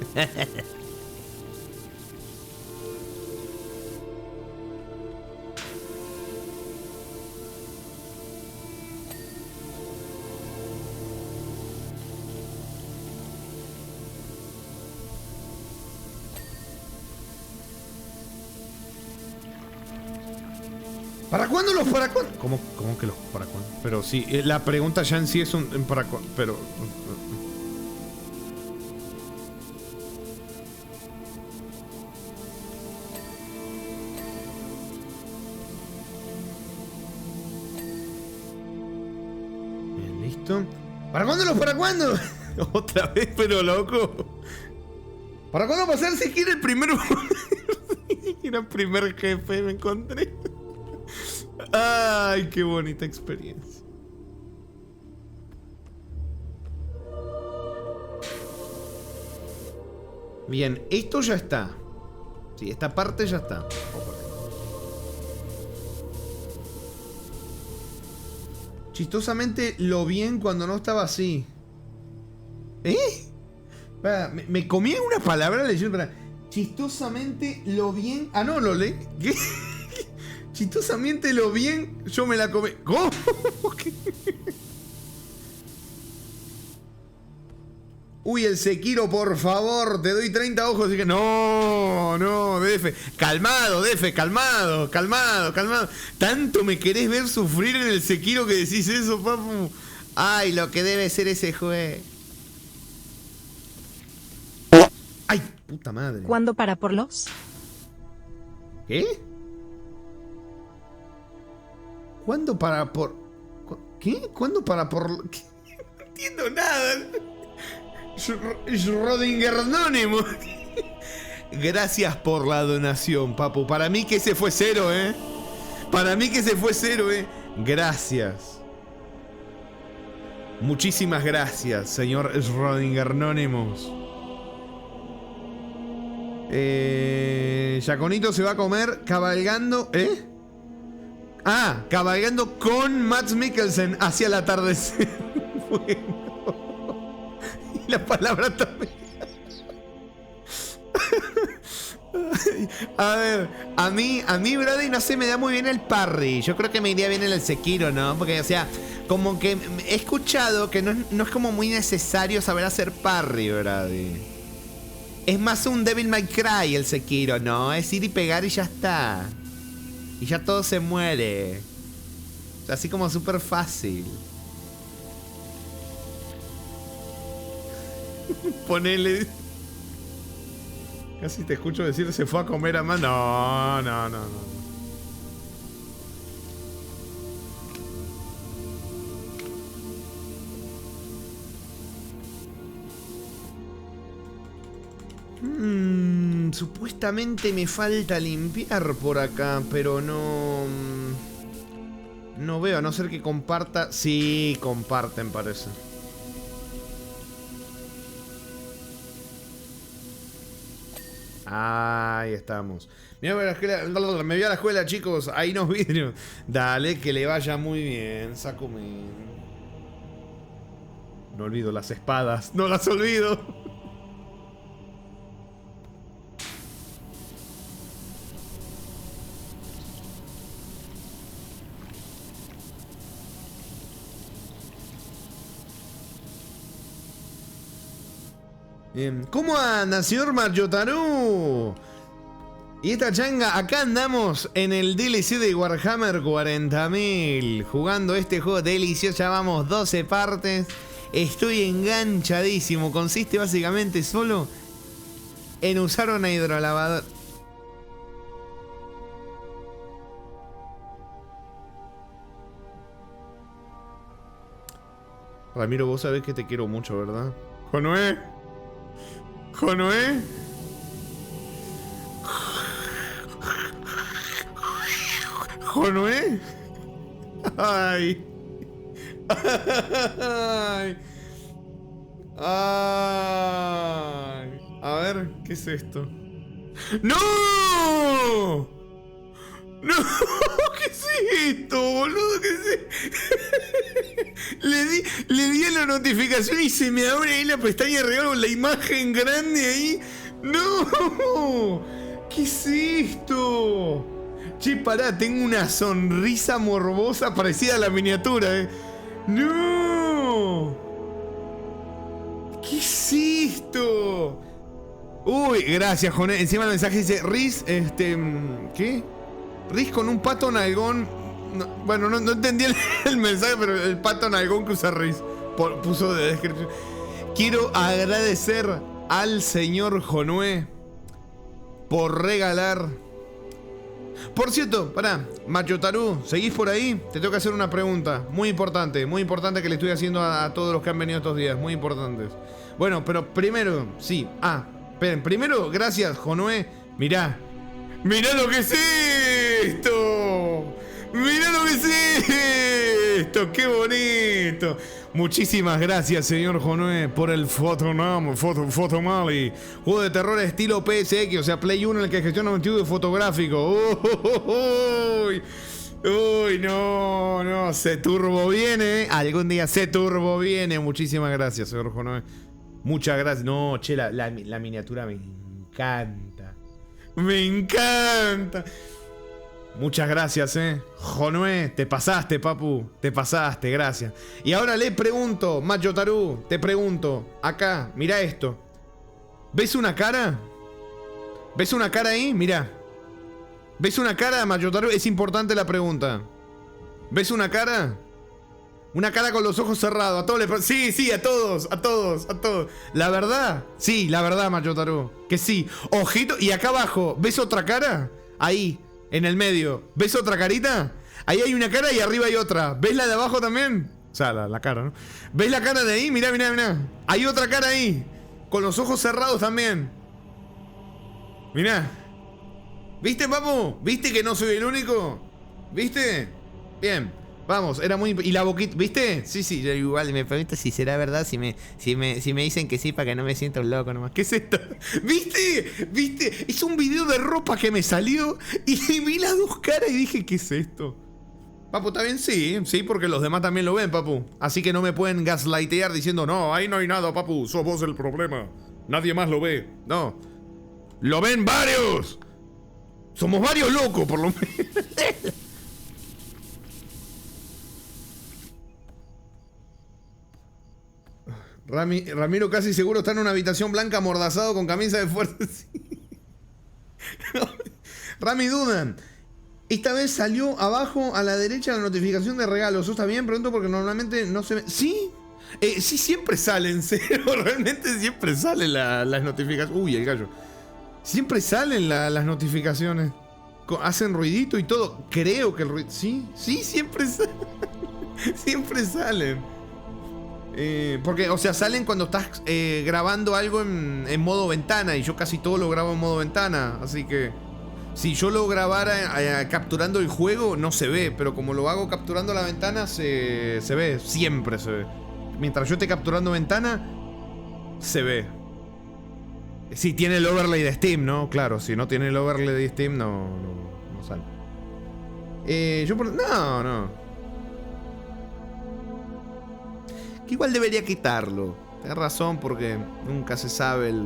¿Para cuándo los para cuándo? ¿Cómo que los para cuándo? Pero sí, la pregunta ya en sí es un para cuándo, pero... Bien, listo. ¿Para cuándo los para cuándo? Otra vez, pero loco. ¿Para cuándo pasar si quiere el primero? Ni siquiera el primer jefe me encontré. Ay, qué bonita experiencia. Bien, esto ya está. Sí, esta parte ya está. Chistosamente lo bien cuando no estaba así. ¿Eh? Me comí una palabra leyendo. Chistosamente lo bien. Ah, no, lo leí. ¿Qué? Chistosamente lo bien. Yo me la comí. ¿Cómo? ¿Qué? Uy, el Sekiro, por favor. Te doy 30 ojos. Así que no, DF. Calmado, DF, calmado. Tanto me querés ver sufrir en el Sekiro que decís eso, papu. Ay, lo que debe ser ese juego. ¡Ay, puta madre! ¿Cuándo para por los? ¿Qué? ¿Cuándo para por...? ¿Qué? ¿Cuándo para por...? ¿Qué? No entiendo nada. Schrödinger anónimo. Gracias por la donación, papu. Para mí que ese fue cero, ¿eh? Gracias. Muchísimas gracias, señor Schrödinger Anonymous. Yaconito se va a comer cabalgando. Ah, cabalgando con Mads Mikkelsen hacia el atardecer. Bueno. Y la palabra también. A ver, a mí, Brady, no sé, me da muy bien el parry. Yo creo que me iría bien en el Sekiro, ¿no? Porque, o sea, como que he escuchado que no es como muy necesario saber hacer parry, Brady. Es más un Devil May Cry el Sekiro, ¿no? Es ir y pegar y ya está. Y ya todo se muere. O sea, así como súper fácil. Ponele... Casi te escucho decir se fue a comer a más. No. Supuestamente me falta limpiar por acá, pero no veo, a no ser que comparta. Sí, comparten, parece. Ahí estamos. Me voy a la escuela, chicos. Ahí nos vidrios. Dale, que le vaya muy bien. Sakumi. No olvido las espadas. No las olvido. ¿Cómo anda, señor Marjotaru? Y esta changa, acá andamos en el DLC de Warhammer 40.000, jugando este juego delicioso. Ya vamos 12 partes. Estoy enganchadísimo. Consiste básicamente solo en usar una hidrolavadora. Ramiro, vos sabés que te quiero mucho, ¿verdad? ¿Jonoé? ¿Jonoé? ¿Jonoé? Ay. Ay. Ay. A ver, ¿qué es esto? ¡No! ¡No! ¿Qué es esto, boludo? ¿Qué es esto? Le di a la notificación y se me abre ahí la pestaña real con la imagen grande ahí. ¡No! ¿Qué es esto? Che, pará, tengo una sonrisa morbosa parecida a la miniatura, ¡No! ¿Qué es esto? Uy, gracias, Joné. Encima el mensaje dice, Riz, ¿qué? Riz con un pato nalgón. No, bueno, no entendí el mensaje, pero el pato nalgón que usa Riz puso de descripción. Quiero agradecer al señor Jonué por regalar. Por cierto, pará, Machotarú, ¿seguís por ahí? Te tengo que hacer una pregunta muy importante que le estoy haciendo a todos los que han venido estos días, muy importantes. Bueno, pero primero, sí, esperen, primero, gracias, Jonué. Mirá lo que es esto. Mirá lo que es esto, qué bonito. Muchísimas gracias, señor Jonué, por el Photomali. Juego de terror estilo PSX, o sea, Play 1 en el que gestiona un estudio fotográfico. Uy, no, se turbo viene. Algún día se turbo viene. Muchísimas gracias, señor Jonué. Muchas gracias. No, che, la miniatura me encanta. Me encanta. Muchas gracias, Jonué, te pasaste, papu. Te pasaste, gracias. Y ahora le pregunto, Machotarú, te pregunto. Acá, mira esto. ¿Ves una cara? ¿Ves una cara ahí? Mirá. ¿Ves una cara, Machotarú? Es importante la pregunta. ¿Ves una cara? Una cara con los ojos cerrados. A todos sí, a todos. ¿La verdad? Sí, la verdad, Machotarú. Que sí. Ojito. Y acá abajo, ¿ves otra cara? Ahí. En el medio, ¿ves otra carita? Ahí hay una cara y arriba hay otra. ¿Ves la de abajo también? O sea, la cara, ¿no? ¿Ves la cara de ahí? Mirá. Hay otra cara ahí. Con los ojos cerrados también. Mirá. ¿Viste, papu? ¿Viste que no soy el único? ¿Viste? Bien. Vamos, era muy... Y la boquita, ¿viste? Sí, yo igual me pregunto si será verdad, si me dicen que sí, para que no me sienta un loco nomás. ¿Qué es esto? ¿Viste? Es un video de ropa que me salió y vi las dos caras y dije, ¿qué es esto? Papu, ¿está bien? Sí, porque los demás también lo ven, papu. Así que no me pueden gaslightear diciendo, no, ahí no hay nada, papu, sos vos el problema. Nadie más lo ve. No. ¡Lo ven varios! Somos varios locos, por lo menos. Ramiro casi seguro está en una habitación blanca amordazado con camisa de fuerza. Rami dudan. Esta vez salió abajo a la derecha la notificación de regalos. ¿Eso está bien? Pregunto porque normalmente no se ve. ¿Sí? Sí, siempre salen, ¿serio? Realmente siempre salen las notificaciones. Uy, el gallo. Siempre salen las notificaciones. Hacen ruidito y todo. Creo que el ruido... Sí, siempre salen. Siempre salen. Porque, o sea, salen cuando estás grabando algo en modo ventana. Y yo casi todo lo grabo en modo ventana. Así que si yo lo grabara capturando el juego, no se ve. Pero como lo hago capturando la ventana, se ve. Siempre se ve. Mientras yo esté capturando ventana, se ve. Si tiene el overlay de Steam, ¿no? Claro, si no tiene el overlay de Steam, no sale. No. Que igual debería quitarlo. Tenés razón, porque nunca se sabe el...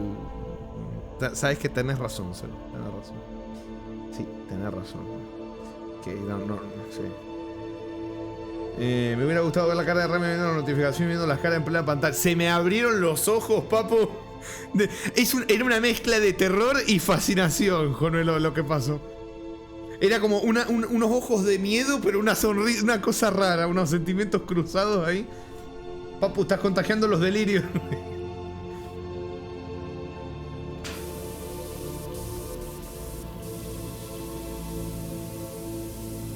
Sabes que tenés razón, Celo. Tenés razón. Sí, tenés razón. Que no sé. Me hubiera gustado ver la cara de Rami viendo la notificación y viendo las caras en plena pantalla. Se me abrieron los ojos, papu. Era una mezcla de terror y fascinación, Jonué, lo que pasó. Era como unos ojos de miedo, pero una sonrisa, una cosa rara, unos sentimientos cruzados ahí. Papu, estás contagiando los delirios.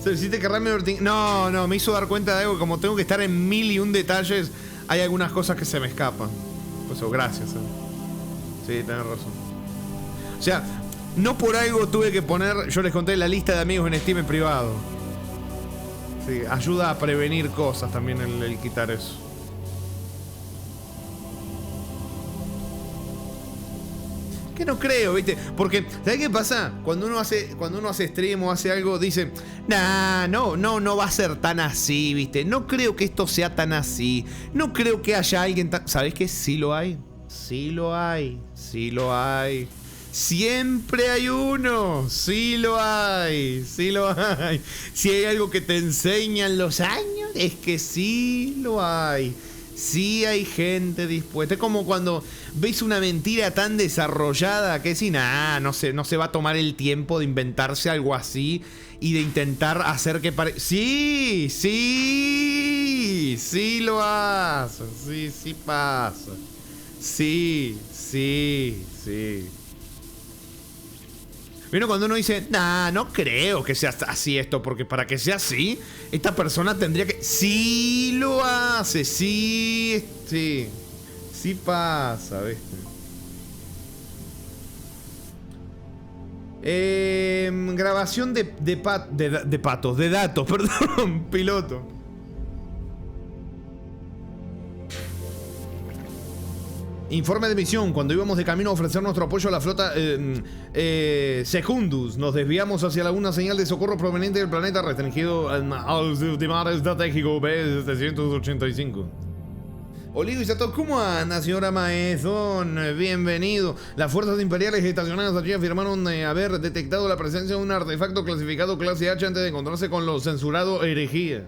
¿Se deciste que Rami No, me hizo dar cuenta de algo. Como tengo que estar en 1001 detalles, hay algunas cosas que se me escapan. Por eso, gracias. Sí, tenés razón. O sea, no por algo tuve que poner... Yo les conté la lista de amigos en Steam en privado. Sí, ayuda a prevenir cosas también el quitar eso. Que no creo, ¿viste? Porque, ¿sabes qué pasa? Cuando uno hace stream o hace algo, dice, no va a ser tan así, ¿viste? No creo que esto sea tan así. No creo que haya alguien tan... ¿Sabes qué? Sí lo hay. Sí lo hay. Siempre hay uno. Sí lo hay. Si hay algo que te enseñan los años, es que sí lo hay. Sí hay gente dispuesta. Es como cuando ves una mentira tan desarrollada que si nah, no se va a tomar el tiempo de inventarse algo así y de intentar hacer que parezca. Sí, sí, sí lo hace. Sí, sí pasa. Sí, sí, sí. Pero cuando uno dice, nah, no creo que sea así esto, porque para que sea así, esta persona tendría que... Sí lo hace, sí, sí, sí pasa, ¿viste? Grabación de datos, perdón, piloto. Informe de misión. Cuando íbamos de camino a ofrecer nuestro apoyo a la flota Secundus, nos desviamos hacia una señal de socorro proveniente del planeta restringido al sistema estratégico B-785. Olivo y Sato, ¿cómo anda, señora Maezón? Bienvenido. Las fuerzas imperiales estacionadas allí afirmaron haber detectado la presencia de un artefacto clasificado clase H antes de encontrarse con lo censurado herejía.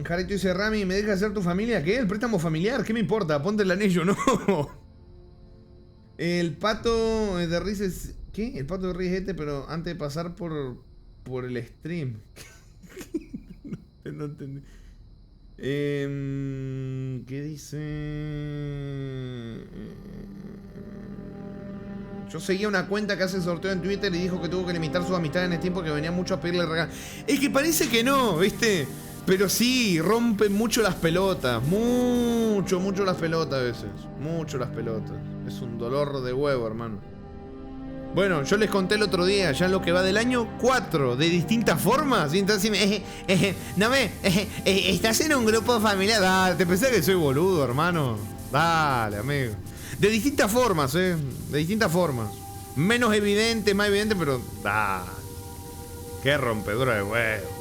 Jarito dice, Rami, ¿me dejas ser tu familia? ¿Qué? ¿El préstamo familiar? ¿Qué me importa? Ponte el anillo, ¿no? El pato de Riz ¿qué? El pato de Riz pero antes de pasar por el stream. No entendí. ¿Qué dice? Yo seguía una cuenta que hace sorteo en Twitter y dijo que tuvo que limitar sus amistades en Steam porque venía mucho a pedirle regalos. Es que parece que no, ¿viste? Pero sí, rompen mucho las pelotas. Mucho las pelotas a veces. Mucho las pelotas. Es un dolor de huevo, hermano. Bueno, yo les conté el otro día, ya en lo que va del año, 4, de distintas formas. Y entonces estás en un grupo familiar. Dale, te pensás que soy boludo, hermano. Dale, amigo. De distintas formas, de distintas formas. Menos evidente, más evidente, pero dale. Qué rompedora de huevo.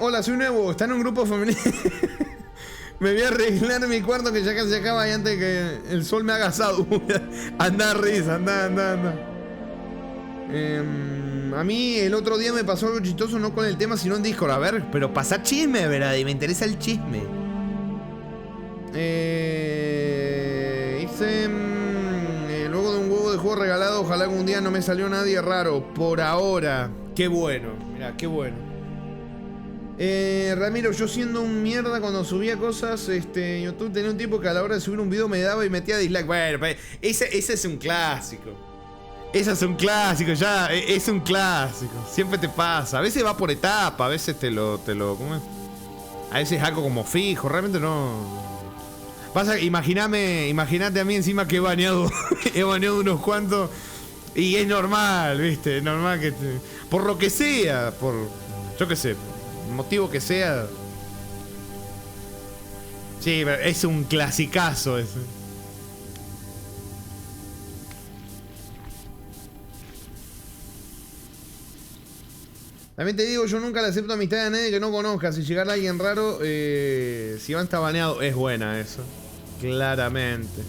Hola, soy nuevo. Está en un grupo familiar. Me voy a arreglar mi cuarto que ya casi se acaba y antes que el sol me haga asado. Anda, risa, anda. A mí el otro día me pasó algo chistoso, no con el tema, sino en Discord. A ver, pero pasa chisme, ¿verdad? Y me interesa el chisme. Luego de un huevo de juego regalado, ojalá algún día no me salió nadie raro. Por ahora. Qué bueno, mira, qué bueno. Ramiro, yo siendo un mierda cuando subía cosas, YouTube tenía un tipo que a la hora de subir un video me daba y metía dislike. Bueno, ese es un clásico. Ese es un clásico, ya, es un clásico. Siempre te pasa. A veces va por etapa, a veces te lo ¿cómo es? A veces es algo como fijo, realmente no. Imagínate a mí encima que he baneado unos cuantos. Y es normal, ¿viste? Es normal que por lo que sea, por yo qué sé, motivo que sea. Sí, es un clasicazo ese. También te digo, yo nunca le acepto amistad a nadie que no conozca. Si llegara alguien raro, si Iván está baneado, es buena eso. Claramente.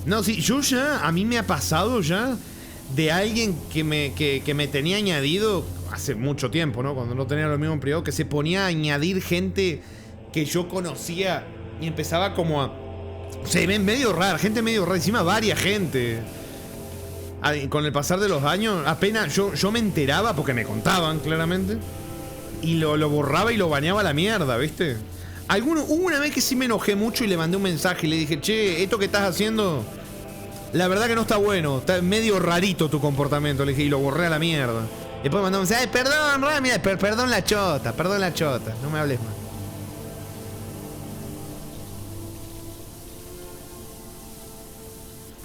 No, sí, yo ya, a mí me ha pasado ya de alguien que me tenía añadido hace mucho tiempo, ¿no? Cuando no tenía lo mismo en privado, que se ponía a añadir gente que yo conocía y empezaba como a... Se ven medio rara, gente medio rara, encima varias gente. Con el pasar de los años, apenas yo me enteraba porque me contaban claramente y lo borraba y lo baneaba a la mierda, ¿viste? Hubo una vez que sí me enojé mucho y le mandé un mensaje y le dije, che, esto que estás haciendo, la verdad que no está bueno, está medio rarito tu comportamiento, le dije, y lo borré a la mierda. Después me mandó un mensaje, perdón, Rami, perdón la chota, no me hables más.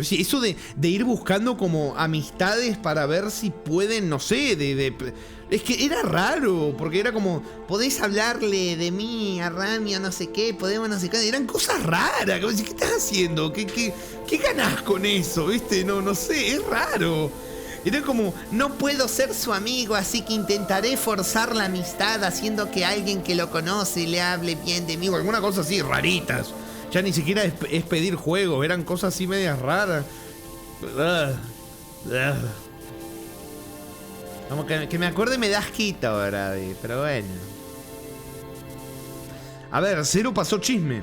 Sí, eso de ir buscando como amistades para ver si pueden, no sé, es que era raro, porque era como, podés hablarle de mí a Rami, a no sé qué, podemos no sé qué, eran cosas raras, como, ¿qué estás haciendo? ¿Qué ganás con eso? ¿Viste? No sé, es raro. Era como, no puedo ser su amigo, así que intentaré forzar la amistad haciendo que alguien que lo conoce le hable bien de mí. O alguna cosa así, raritas. Ya ni siquiera es pedir juegos, eran cosas así medias raras. Como que me acuerde me da asquito, ¿verdad? Pero bueno. A ver, Cero pasó chisme.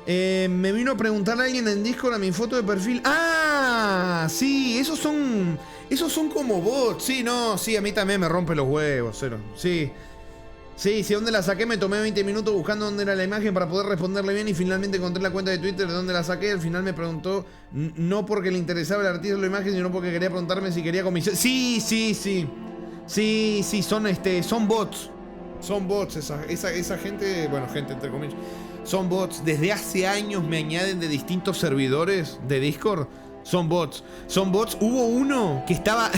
Me vino a preguntar a alguien en Discord a mi foto de perfil. ¡Ah! Sí, esos son como bots. Sí, no, sí, a mí también me rompe los huevos, Cero. Sí. Sí, ¿dónde la saqué? Me tomé 20 minutos buscando dónde era la imagen para poder responderle bien y finalmente encontré la cuenta de Twitter de dónde la saqué. Al final me preguntó, no porque le interesaba el artista o la imagen, sino porque quería preguntarme si quería comisión. Sí, son bots. Son bots, esa gente, bueno, gente entre comillas. Son bots. Desde hace años me añaden de distintos servidores de Discord. Son bots. Hubo uno que estaba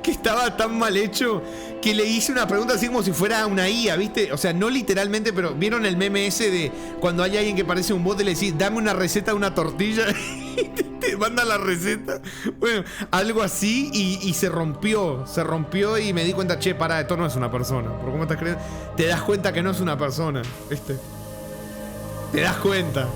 que estaba tan mal hecho que le hice una pregunta así como si fuera una IA, ¿viste? O sea, no literalmente, pero ¿vieron el meme ese de cuando hay alguien que parece un bot y le decís, dame una receta de una tortilla? Y te manda la receta. Bueno, algo así y se rompió y me di cuenta, che, pará, esto no es una persona. ¿Por cómo estás creyendo? Te das cuenta que no es una persona, ¿viste? Te das cuenta.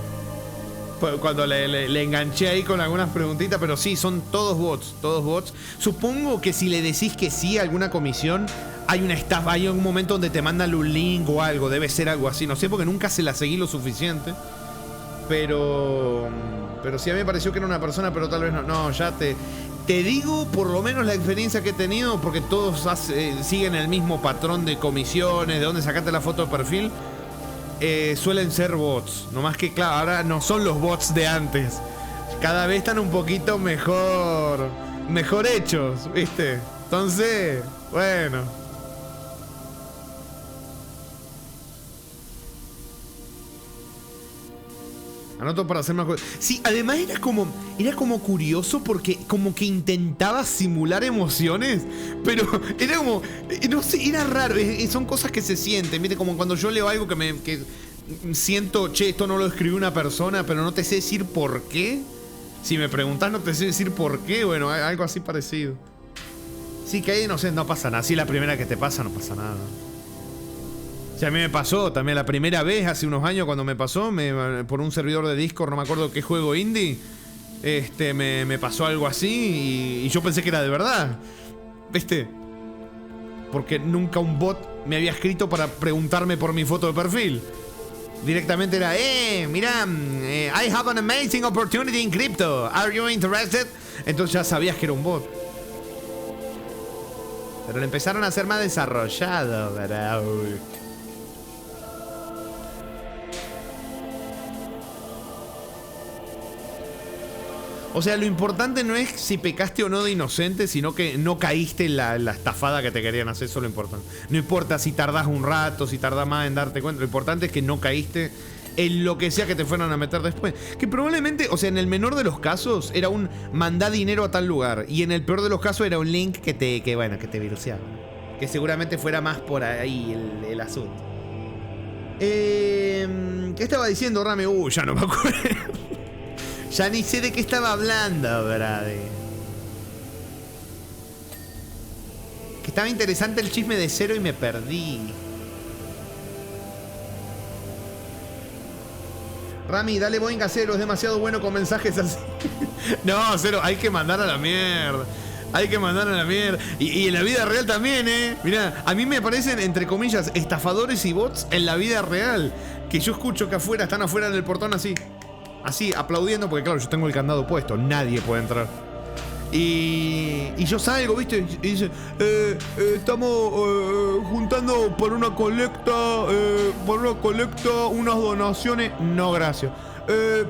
Cuando le enganché ahí con algunas preguntitas, pero sí, son todos bots. Supongo que si le decís que sí a alguna comisión, hay una estafa, hay un momento donde te mandan un link o algo, debe ser algo así, no sé, porque nunca se la seguí lo suficiente. Pero sí, a mí me pareció que era una persona, pero tal vez no. No, ya te digo por lo menos la experiencia que he tenido, porque todos siguen el mismo patrón de comisiones, de dónde sacaste la foto de perfil. Suelen ser bots, nomás que claro, ahora no son los bots de antes. Cada vez están un poquito mejor hechos, ¿viste? Entonces, bueno. Anoto para hacer más cosas. Sí, además era como curioso porque como que intentaba simular emociones, pero era como, no sé, era raro. Son cosas que se sienten, ¿viste? Como cuando yo leo algo que siento, che, esto no lo escribió una persona, pero no te sé decir por qué. Si me preguntas, no te sé decir por qué. Bueno, algo así parecido. Sí, que ahí no sé, no pasa nada. Si la primera que te pasa, no pasa nada. O sea, a mí me pasó también la primera vez, hace unos años cuando me pasó, por un servidor de Discord, no me acuerdo qué juego indie, me pasó algo así y yo pensé que era de verdad, ¿viste? Porque nunca un bot me había escrito para preguntarme por mi foto de perfil. Directamente era, mira, I have an amazing opportunity in crypto, are you interested? Entonces ya sabías que era un bot. Pero lo empezaron a hacer más desarrollado, ¿verdad? O sea, lo importante no es si pecaste o no de inocente, sino que no caíste en la estafada que te querían hacer. Eso es lo importante. No importa si tardás un rato, si tardás más en darte cuenta. Lo importante es que no caíste en lo que sea que te fueran a meter después. Que probablemente, o sea, en el menor de los casos era un mandá dinero a tal lugar. Y en el peor de los casos era un link que te viruseaba. Que seguramente fuera más por ahí el asunto. ¿Qué estaba diciendo, Rame? Ya no me acuerdo. Ya ni sé de qué estaba hablando, brade. Que estaba interesante el chisme de Cero y me perdí. Rami, dale boing a Cero, es demasiado bueno con mensajes así. No, Cero, hay que mandar a la mierda. Hay que mandar a la mierda. Y en la vida real también, Mirá, a mí me parecen, entre comillas, estafadores y bots en la vida real. Que yo escucho que están afuera en el portón así. Así, aplaudiendo, porque claro, yo tengo el candado puesto, nadie puede entrar. Y yo salgo, ¿viste? Y dice, estamos juntando por una colecta, unas donaciones. No, gracias.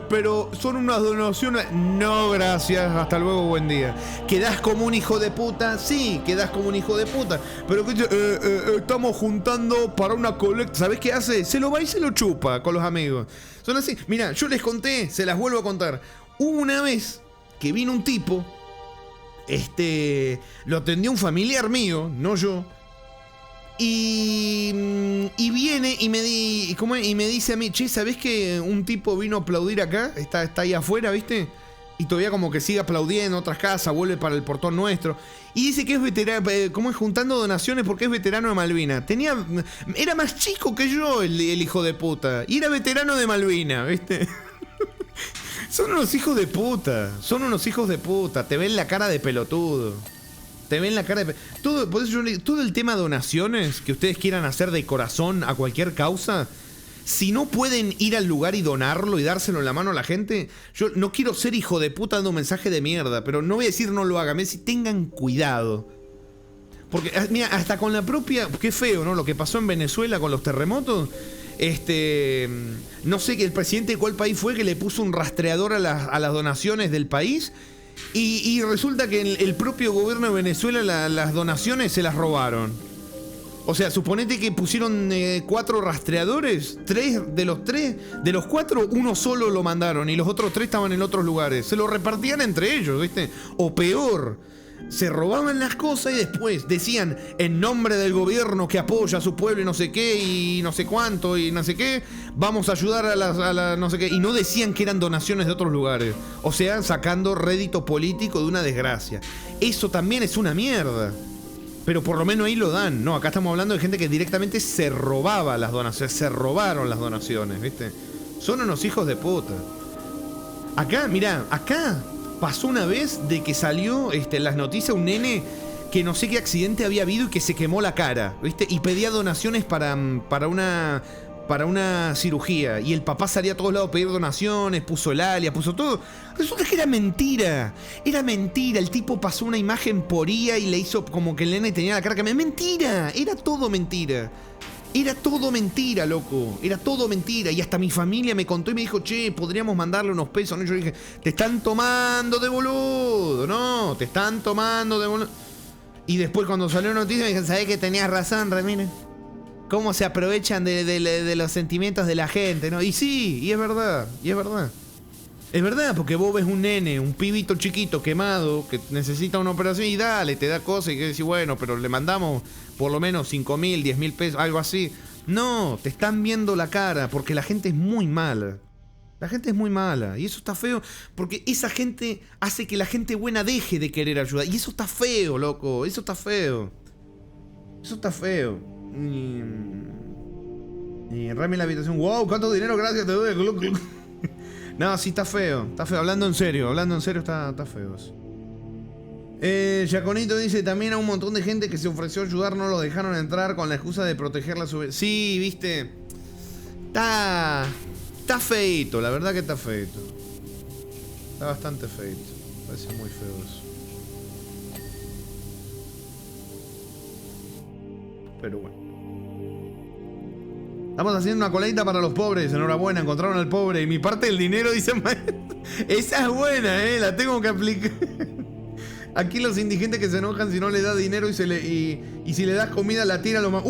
Pero son unas donaciones. No, gracias. Hasta luego, buen día. ¿Quedás como un hijo de puta? Sí, quedás como un hijo de puta. Pero estamos juntando para una colecta. ¿Sabés qué hace? Se lo va y se lo chupa con los amigos. Son así. Mirá, yo les conté, se las vuelvo a contar. Hubo una vez que vino un tipo. Lo atendió un familiar mío, no yo. Y viene y me dice a mí, che, ¿sabés que un tipo vino a aplaudir acá? Está ahí afuera, ¿viste? Y todavía como que sigue aplaudiendo otras casas, vuelve para el portón nuestro. Y dice que es veterano, como es juntando donaciones porque es veterano de Malvinas. Era más chico que yo el hijo de puta. Y era veterano de Malvinas, ¿viste? Son unos hijos de puta. Son unos hijos de puta. Te ven la cara de pelotudo. Te ven la cara de... Por eso todo el tema de donaciones que ustedes quieran hacer de corazón a cualquier causa... Si no pueden ir al lugar y donarlo y dárselo en la mano a la gente, yo no quiero ser hijo de puta dando un mensaje de mierda, pero no voy a decir no lo hagan, me voy a decir tengan cuidado. Porque, mira, hasta con la propia... Qué feo, ¿no? Lo que pasó en Venezuela con los terremotos. No sé que el presidente de cuál país fue que le puso un rastreador a las donaciones del país. Y resulta que el propio gobierno de Venezuela las donaciones se las robaron. O sea, suponete que pusieron 4 rastreadores, de los 4, uno solo lo mandaron y los otros 3 estaban en otros lugares. Se lo repartían entre ellos, ¿viste? O peor, se robaban las cosas y después decían, en nombre del gobierno que apoya a su pueblo y no sé qué, y no sé cuánto, y no sé qué, vamos a ayudar a la no sé qué. Y no decían que eran donaciones de otros lugares. O sea, sacando rédito político de una desgracia. Eso también es una mierda. Pero por lo menos ahí lo dan. No, acá estamos hablando de gente que directamente se robaba las donaciones. Se robaron las donaciones, ¿viste? Son unos hijos de puta. Acá, mirá, acá pasó una vez de que salió en las noticias un nene que no sé qué accidente había habido y que se quemó la cara, ¿viste? Y pedía donaciones para una cirugía. Y el papá salía a todos lados a pedir donaciones, puso el alias, puso todo. Resulta que era mentira. Era mentira. El tipo pasó una imagen por IA y le hizo como que el nene tenía la cara que... ¡Mentira! Era todo mentira. Era todo mentira, loco. Era todo mentira. Y hasta mi familia me contó y me dijo, che, podríamos mandarle unos pesos, ¿no? Yo dije, te están tomando de boludo. No, te están tomando de boludo. Y después cuando salió la noticia me dijeron, ¿sabés que tenías razón, Ramírez? Cómo se aprovechan de los sentimientos de la gente, ¿no? Y sí, y es verdad, Es verdad, porque vos ves un nene, un pibito chiquito quemado que necesita una operación y dale, te da cosas y que decís, bueno, pero le mandamos por lo menos 5.000, 10.000 pesos, algo así. No, te están viendo la cara porque la gente es muy mala. La gente es muy mala y eso está feo porque esa gente hace que la gente buena deje de querer ayudar. Y eso está feo, loco, eso está feo. Eso está feo. Y Rami en la habitación, wow, cuánto dinero, gracias, te doy. No, sí, está feo, hablando en serio está feo eso. Yaconito dice, también a un montón de gente que se ofreció a ayudar no lo dejaron entrar con la excusa de proteger la subida. Sí, viste, está feito, la verdad que está feito. Está bastante feito, parece muy feo eso. Pero bueno. Estamos haciendo una colecta para los pobres, enhorabuena, encontraron al pobre. Y mi parte del dinero, dice, esa es buena, la tengo que aplicar. Aquí los indigentes que se enojan si no le das dinero y si le das comida la tira lo más...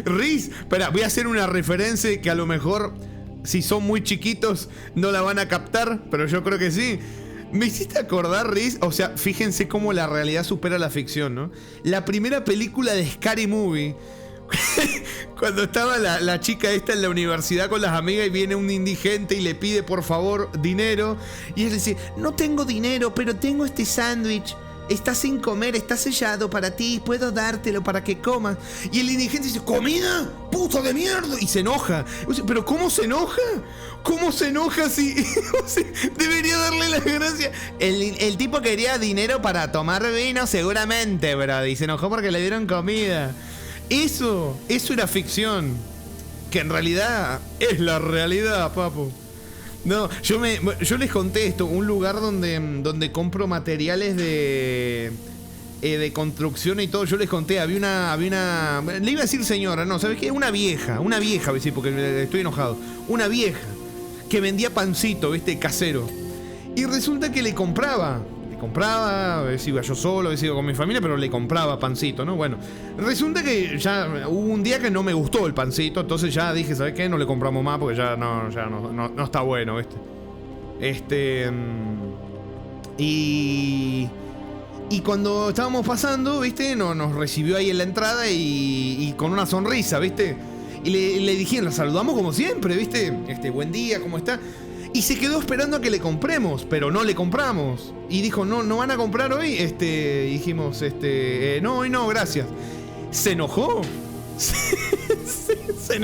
Riz, espera, voy a hacer una referencia que a lo mejor, si son muy chiquitos, no la van a captar, pero yo creo que sí. Me hiciste acordar, Riz, o sea, fíjense cómo la realidad supera la ficción, ¿no? La primera película de Scary Movie... Cuando estaba la chica esta en la universidad con las amigas y viene un indigente y le pide por favor dinero y él dice, no tengo dinero, pero tengo este sándwich, está sin comer, está sellado para ti, puedo dártelo para que comas. Y el indigente dice, ¿comida? ¡Puta de mierda! Y se enoja. ¿Pero cómo se enoja? ¿Cómo se enoja si debería darle las gracias? El tipo quería dinero para tomar vino seguramente, bro, y se enojó porque le dieron comida. Eso era ficción. Que en realidad es la realidad, papu. No, yo les conté esto. Un lugar donde compro materiales de construcción y todo. Yo les conté, había una le iba a decir señora, no, ¿sabes qué? Una vieja, sí, porque estoy enojado. Una vieja que vendía pancito, ¿viste? Casero. Y resulta que le compraba, a ver si iba yo solo, a ver si iba con mi familia, pero le compraba pancito, ¿no? Bueno, resulta que ya hubo un día que no me gustó el pancito, entonces ya dije, ¿sabes qué? No le compramos más porque ya no está bueno, ¿viste? Y cuando estábamos pasando, ¿viste? Nos recibió ahí en la entrada y con una sonrisa, ¿viste? Y le dijeron, la saludamos como siempre, ¿viste? Buen día, ¿cómo está? Y se quedó esperando a que le compremos, pero no le compramos. Y dijo, no van a comprar hoy. Y dijimos, no, hoy no, gracias. Se enojó. Se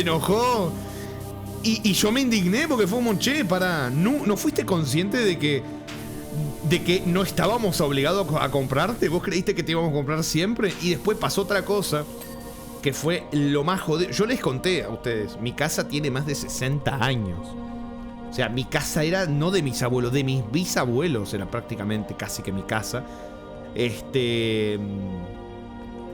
enojó. Y yo me indigné porque fue como, che, pará, ¿no fuiste consciente de que no estábamos obligados a comprarte? ¿Vos creíste que te íbamos a comprar siempre? Y después pasó otra cosa que fue lo más jodido. Yo les conté a ustedes, mi casa tiene más de 60 años. O sea, mi casa era no de mis abuelos, de mis bisabuelos era prácticamente casi que mi casa.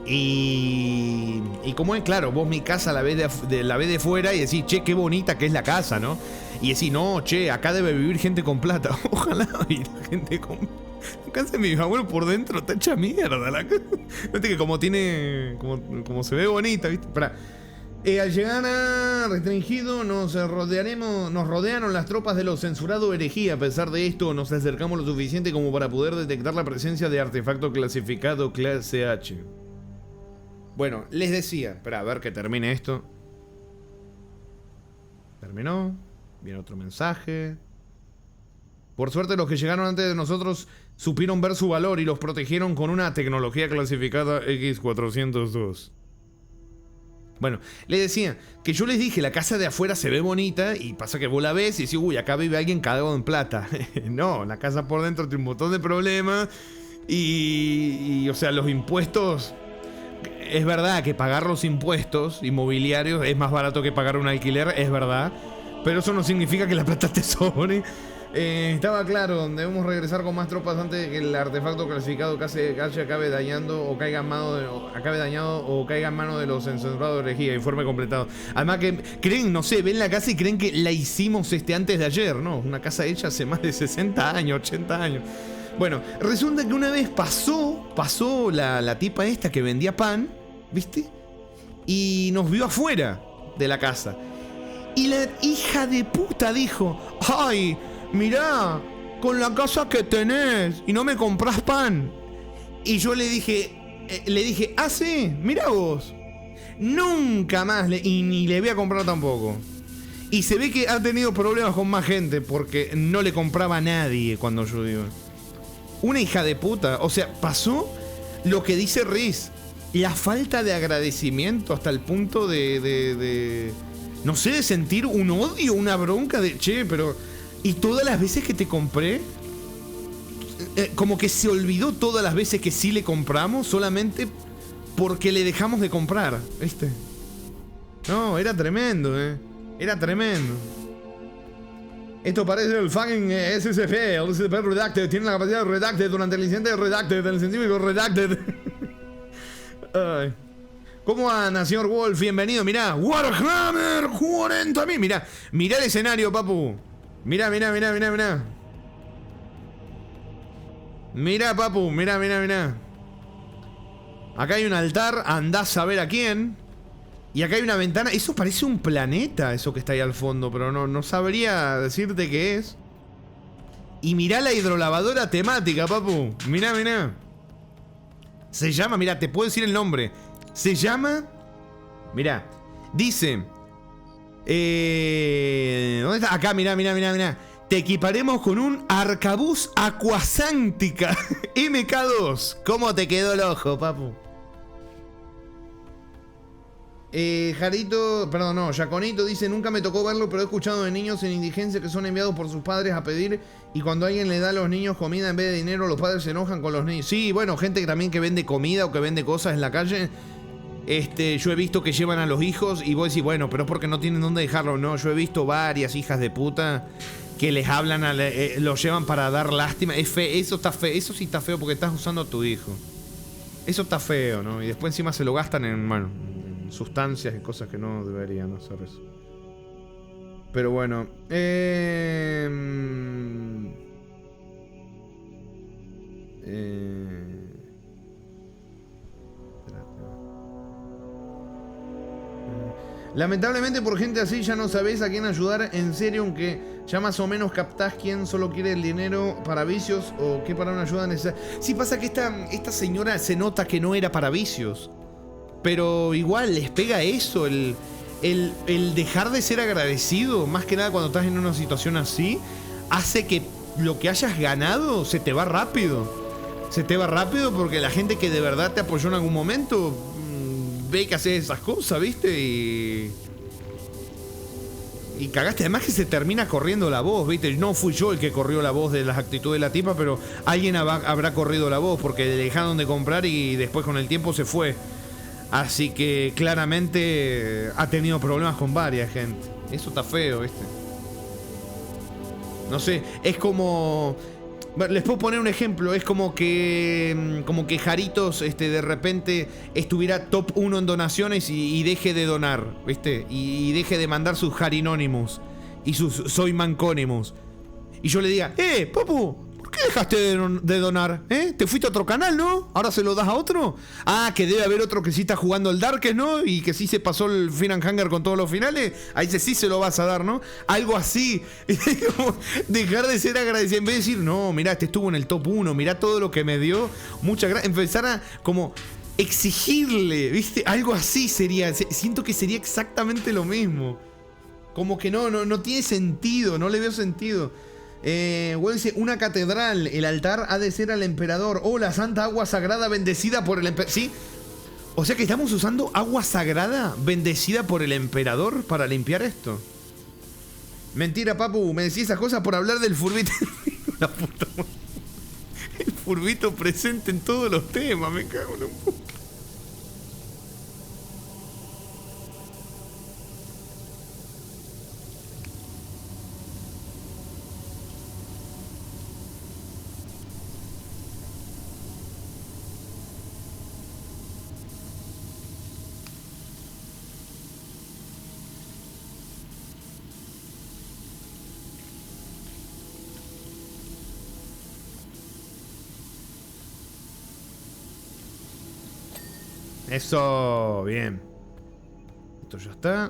Y como es, claro, vos mi casa la ves de fuera y decís, che, qué bonita que es la casa, ¿no? Y decís, no, che, acá debe vivir gente con plata. Ojalá y la gente con... La casa de mi abuelo por dentro está hecha mierda. La casa. Viste que como tiene... Como se ve bonita, ¿viste? Al llegar a Restringido nos rodearon las tropas de los censurados herejía. A pesar de esto, nos acercamos lo suficiente como para poder detectar la presencia de artefacto clasificado clase H. Bueno, les decía, espera, a ver que termine esto. Terminó. Viene otro mensaje. Por suerte los que llegaron antes de nosotros supieron ver su valor y los protegieron con una tecnología clasificada X402. Bueno, les decía que yo les dije, la casa de afuera se ve bonita y pasa que vos la ves y decís, uy, acá vive alguien cagado en plata. No, la casa por dentro tiene un montón de problemas y o sea, los impuestos... Es verdad que pagar los impuestos inmobiliarios es más barato que pagar un alquiler, es verdad. Pero eso no significa que la plata te sobre. Estaba claro, debemos regresar con más tropas antes de que el artefacto clasificado acabe dañando o caiga en mano de los censurados de herejía. Informe completado. Además que creen, no sé, ven la casa y creen que la hicimos antes de ayer, ¿no? Una casa hecha hace más de 60 años, 80 años. Bueno, resulta que una vez pasó la tipa esta que vendía pan, ¿viste? Y nos vio afuera de la casa. Y la hija de puta dijo, ¡ay, mirá, con la casa que tenés y no me comprás pan! Y yo le dije, ah, sí, mirá vos. Nunca más, y ni le voy a comprar tampoco. Y se ve que ha tenido problemas con más gente porque no le compraba a nadie cuando yo digo. Una hija de puta. O sea, pasó lo que dice Riz. La falta de agradecimiento hasta el punto de no sé, de sentir un odio, una bronca de, che, pero... Y todas las veces que te compré, como que se olvidó todas las veces que sí le compramos, solamente porque le dejamos de comprar, ¿viste? No, era tremendo, Era tremendo. Esto parece el fucking SCP, el SCP Redacted. Tiene la capacidad de Redacted durante el incidente de Redacted, el científico Redacted. Ay. ¿Cómo anda, señor Wolf? Bienvenido, mirá. Warhammer 40.000. Mirá el escenario, papu. Mirá. Mirá, papu, mirá. Acá hay un altar, andás a ver a quién. Y acá hay una ventana. Eso parece un planeta, eso que está ahí al fondo, pero no sabría decirte qué es. Y mirá la hidrolavadora temática, papu. Mirá. Se llama, mirá, te puedo decir el nombre. Se llama... Mirá, dice... ¿dónde está? Acá, mirá. Te equiparemos con un arcabuz Aquasántica MK2. ¿Cómo te quedó el ojo, papu? Yaconito dice, nunca me tocó verlo, pero he escuchado de niños en indigencia que son enviados por sus padres a pedir, y cuando alguien le da a los niños comida en vez de dinero, los padres se enojan con los niños. Sí, bueno, gente que también que vende comida o que vende cosas en la calle. Yo he visto que llevan a los hijos y vos decís, bueno, pero es porque no tienen dónde dejarlo. No, yo he visto varias hijas de puta que les hablan, los llevan para dar lástima. Es feo, eso está feo, eso sí está feo porque estás usando a tu hijo. Eso está feo, ¿no? Y después encima se lo gastan en sustancias y cosas que no deberían hacer eso. Pero bueno. Lamentablemente por gente así ya no sabéis a quién ayudar en serio, aunque ya más o menos captás quién solo quiere el dinero para vicios o qué para una ayuda necesaria. Sí, pasa que esta señora se nota que no era para vicios, pero igual les pega eso, el dejar de ser agradecido, más que nada cuando estás en una situación así, hace que lo que hayas ganado se te va rápido. Se te va rápido porque la gente que de verdad te apoyó en algún momento ve que haces esas cosas, ¿viste? Y cagaste. Además que se termina corriendo la voz, ¿viste? No fui yo el que corrió la voz de las actitudes de la tipa, pero alguien habrá corrido la voz porque le dejaron de comprar y después con el tiempo se fue. Así que claramente ha tenido problemas con varias gente. Eso está feo, ¿viste? No sé, es como... Les puedo poner un ejemplo. Es como que Jaritos de repente estuviera top 1 en donaciones y deje de donar, ¿viste? Y deje de mandar sus Jarinónimos y sus Soy Mancónimos. Y yo le diga, Papu, ¿por qué dejaste de donar? ¿Te fuiste a otro canal, no? ¿Ahora se lo das a otro? Ah, que debe haber otro que sí está jugando el Darkest, ¿no? Y que sí se pasó el Final Hunger con todos los finales. Ahí sí se lo vas a dar, ¿no? Algo así. Como dejar de ser agradecido. En vez de decir, no, mirá, este estuvo en el top 1, mirá todo lo que me dio. Muchas gracias. Empezar a como exigirle, ¿viste? Algo así sería. Siento que sería exactamente lo mismo. Como que no tiene sentido, no le veo sentido. Bueno, dice, una catedral, el altar ha de ser al emperador. Oh, la santa agua sagrada bendecida por el emperador. ¿Sí? O sea que estamos usando agua sagrada bendecida por el emperador para limpiar esto. Mentira, papu, me decís esas cosas por hablar del furbito. La puta madre. El furbito presente en todos los temas, me cago en un poco. Eso, bien. Esto ya está.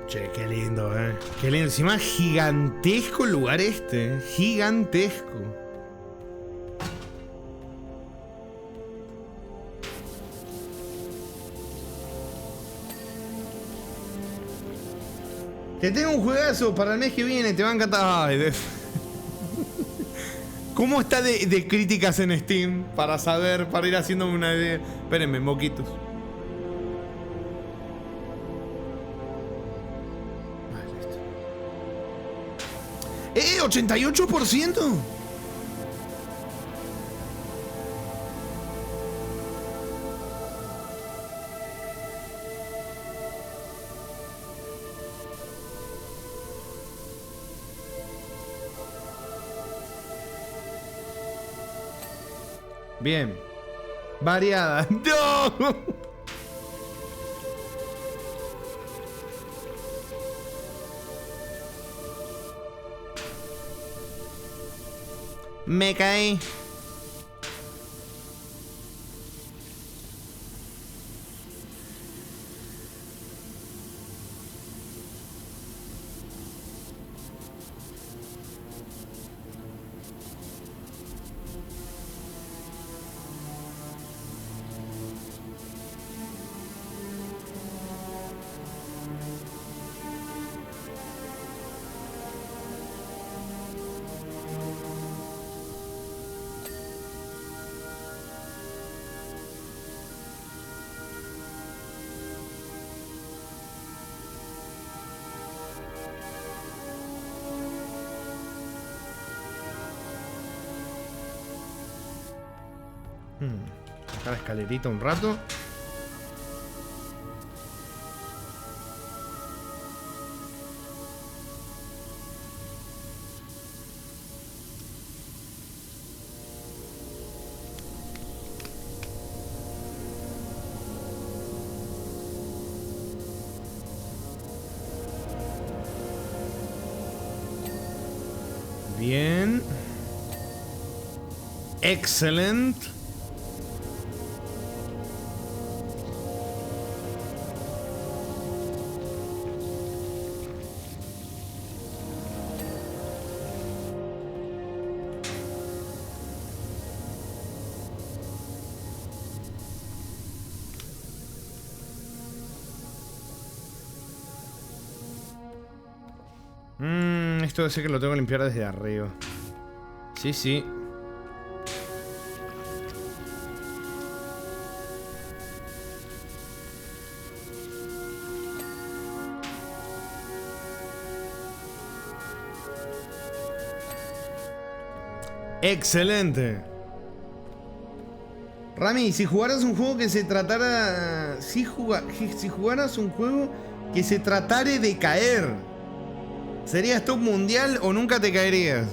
Che, qué lindo, Qué lindo. Encima gigantesco el lugar este, gigantesco. Te tengo un juegazo para el mes que viene, te va a encantar. Ay, ¿cómo está de críticas en Steam? Para saber, para ir haciéndome una idea. Espérenme, moquitos. 88%. Bien. Variada. ¡No! Me caí. Acá la escalerita un rato. Bien. Excellent. Esto debe ser que lo tengo que limpiar desde arriba. Sí, sí. Excelente. Rami, si jugaras un juego que se tratara... Si jugaras un juego que se tratare de caer, ¿serías top mundial o nunca te caerías?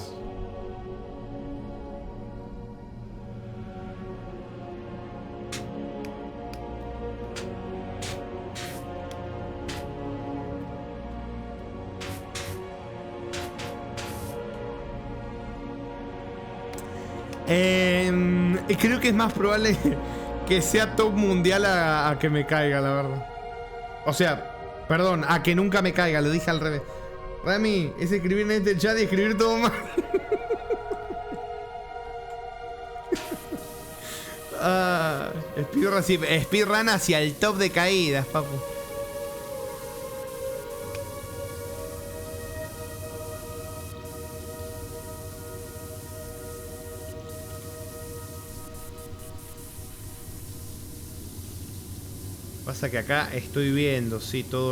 Creo que es más probable que sea top mundial a que me caiga, la verdad. O sea, perdón, a que nunca me caiga, lo dije al revés. Rami, es escribir en este chat y escribir todo mal. Speedrun hacia el top de caídas, papu. Pasa que acá estoy viendo, sí, todo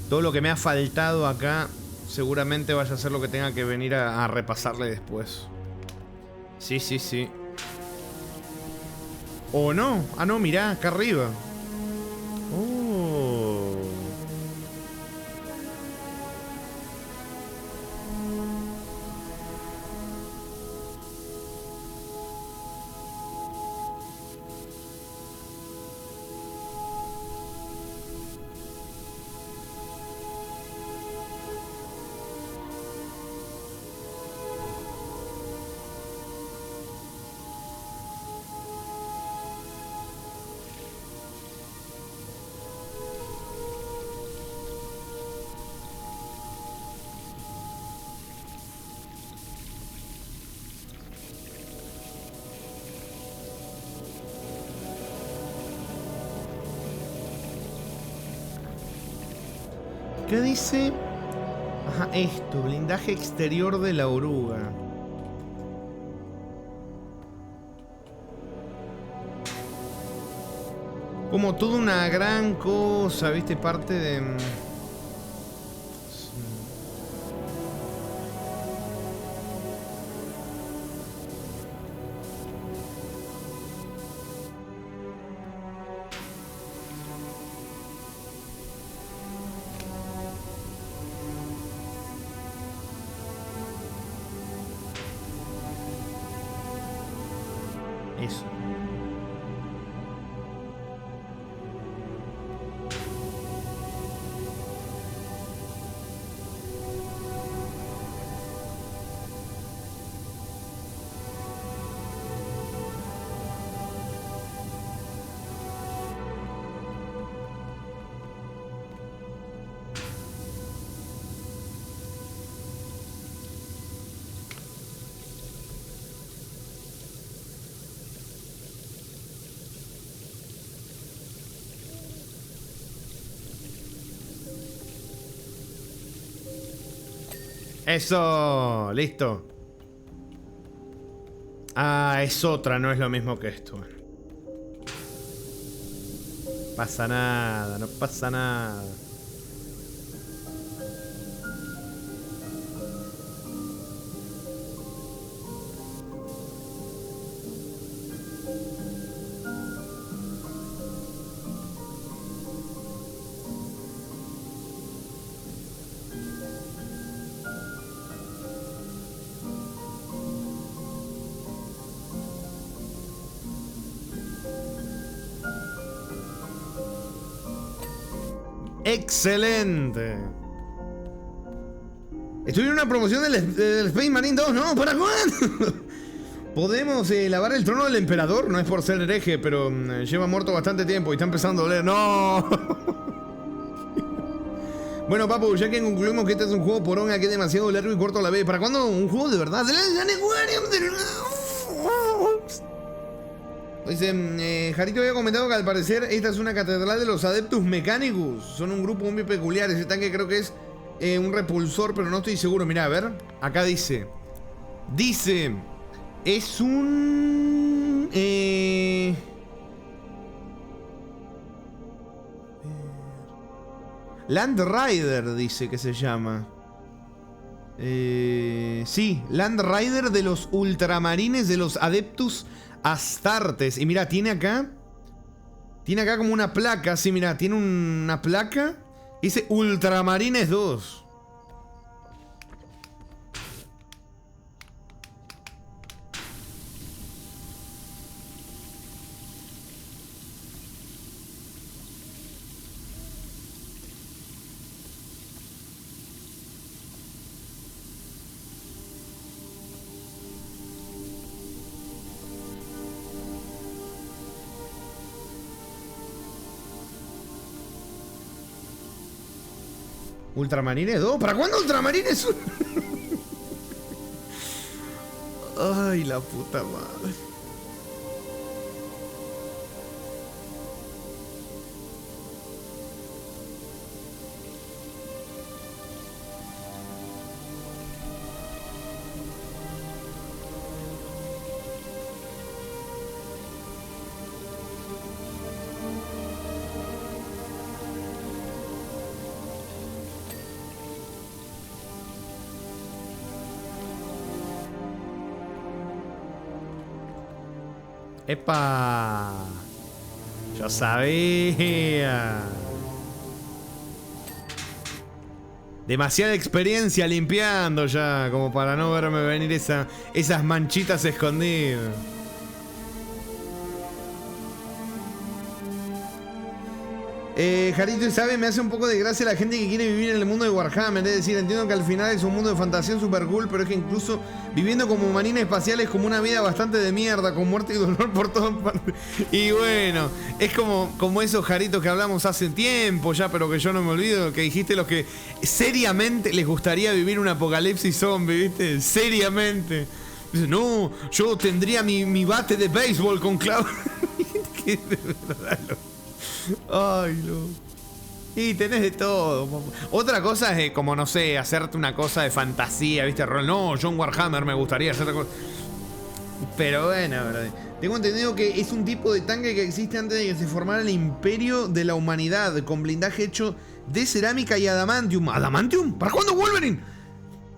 lo que me ha faltado acá. Seguramente vaya a ser lo que tenga que venir a repasarle después. Sí, sí, sí. ¿O no? Ah, no, mirá, acá arriba. Oh. ¿Qué dice? Ajá, esto, blindaje exterior de la oruga. Como toda una gran cosa, ¿viste? Parte de... Eso. Eso, listo. Ah, es otra, no es lo mismo que esto. Pasa nada, no pasa nada. Excelente. Estoy en una promoción del Space Marine 2, ¿no? ¿Para cuándo? Podemos lavar el trono del emperador. No es por ser hereje, pero lleva muerto bastante tiempo y está empezando a doler. ¡No! Bueno, papu, ya que concluimos que este es un juego poronga que es demasiado largo y corto a la vez. ¿Para cuándo un juego de verdad? Dice, Jarito había comentado que al parecer esta es una catedral de los Adeptus Mechanicus. Son un grupo muy peculiar. Ese tanque creo que es un repulsor, pero no estoy seguro. Mirá, a ver. Acá dice. Es un... Land Rider dice que se llama. Sí, Land Rider de los ultramarines de los Adeptus Astartes. Y mira, tiene acá como una placa. Sí, mira, tiene una placa. Dice Ultramarines 2. ¿Ultramarines 2? ¿Para cuándo Ultramarines 1? Ay, la puta madre. ¡Epa! Yo sabía. Demasiada experiencia limpiando ya, como para no verme venir esas manchitas escondidas. Jarito, ¿sabe? Me hace un poco de gracia la gente que quiere vivir en el mundo de Warhammer. Es decir, entiendo que al final es un mundo de fantasía super cool, pero es que incluso viviendo como marines espaciales es como una vida bastante de mierda, con muerte y dolor por todas partes. Y bueno, es como esos Jaritos que hablamos hace tiempo ya, pero que yo no me olvido, que dijiste los que seriamente les gustaría vivir un apocalipsis zombie, ¿viste? Seriamente. Dice, no, yo tendría mi bate de béisbol con clavo. Que de verdad, ay, no. Y tenés de todo. Otra cosa es como, no sé, hacerte una cosa de fantasía, ¿viste? No, John Warhammer me gustaría hacer otra cosa. Pero bueno, ¿verdad? Tengo entendido que es un tipo de tanque que existe antes de que se formara el imperio de la humanidad, con blindaje hecho de cerámica y adamantium. ¿Adamantium? ¿Para cuándo Wolverine?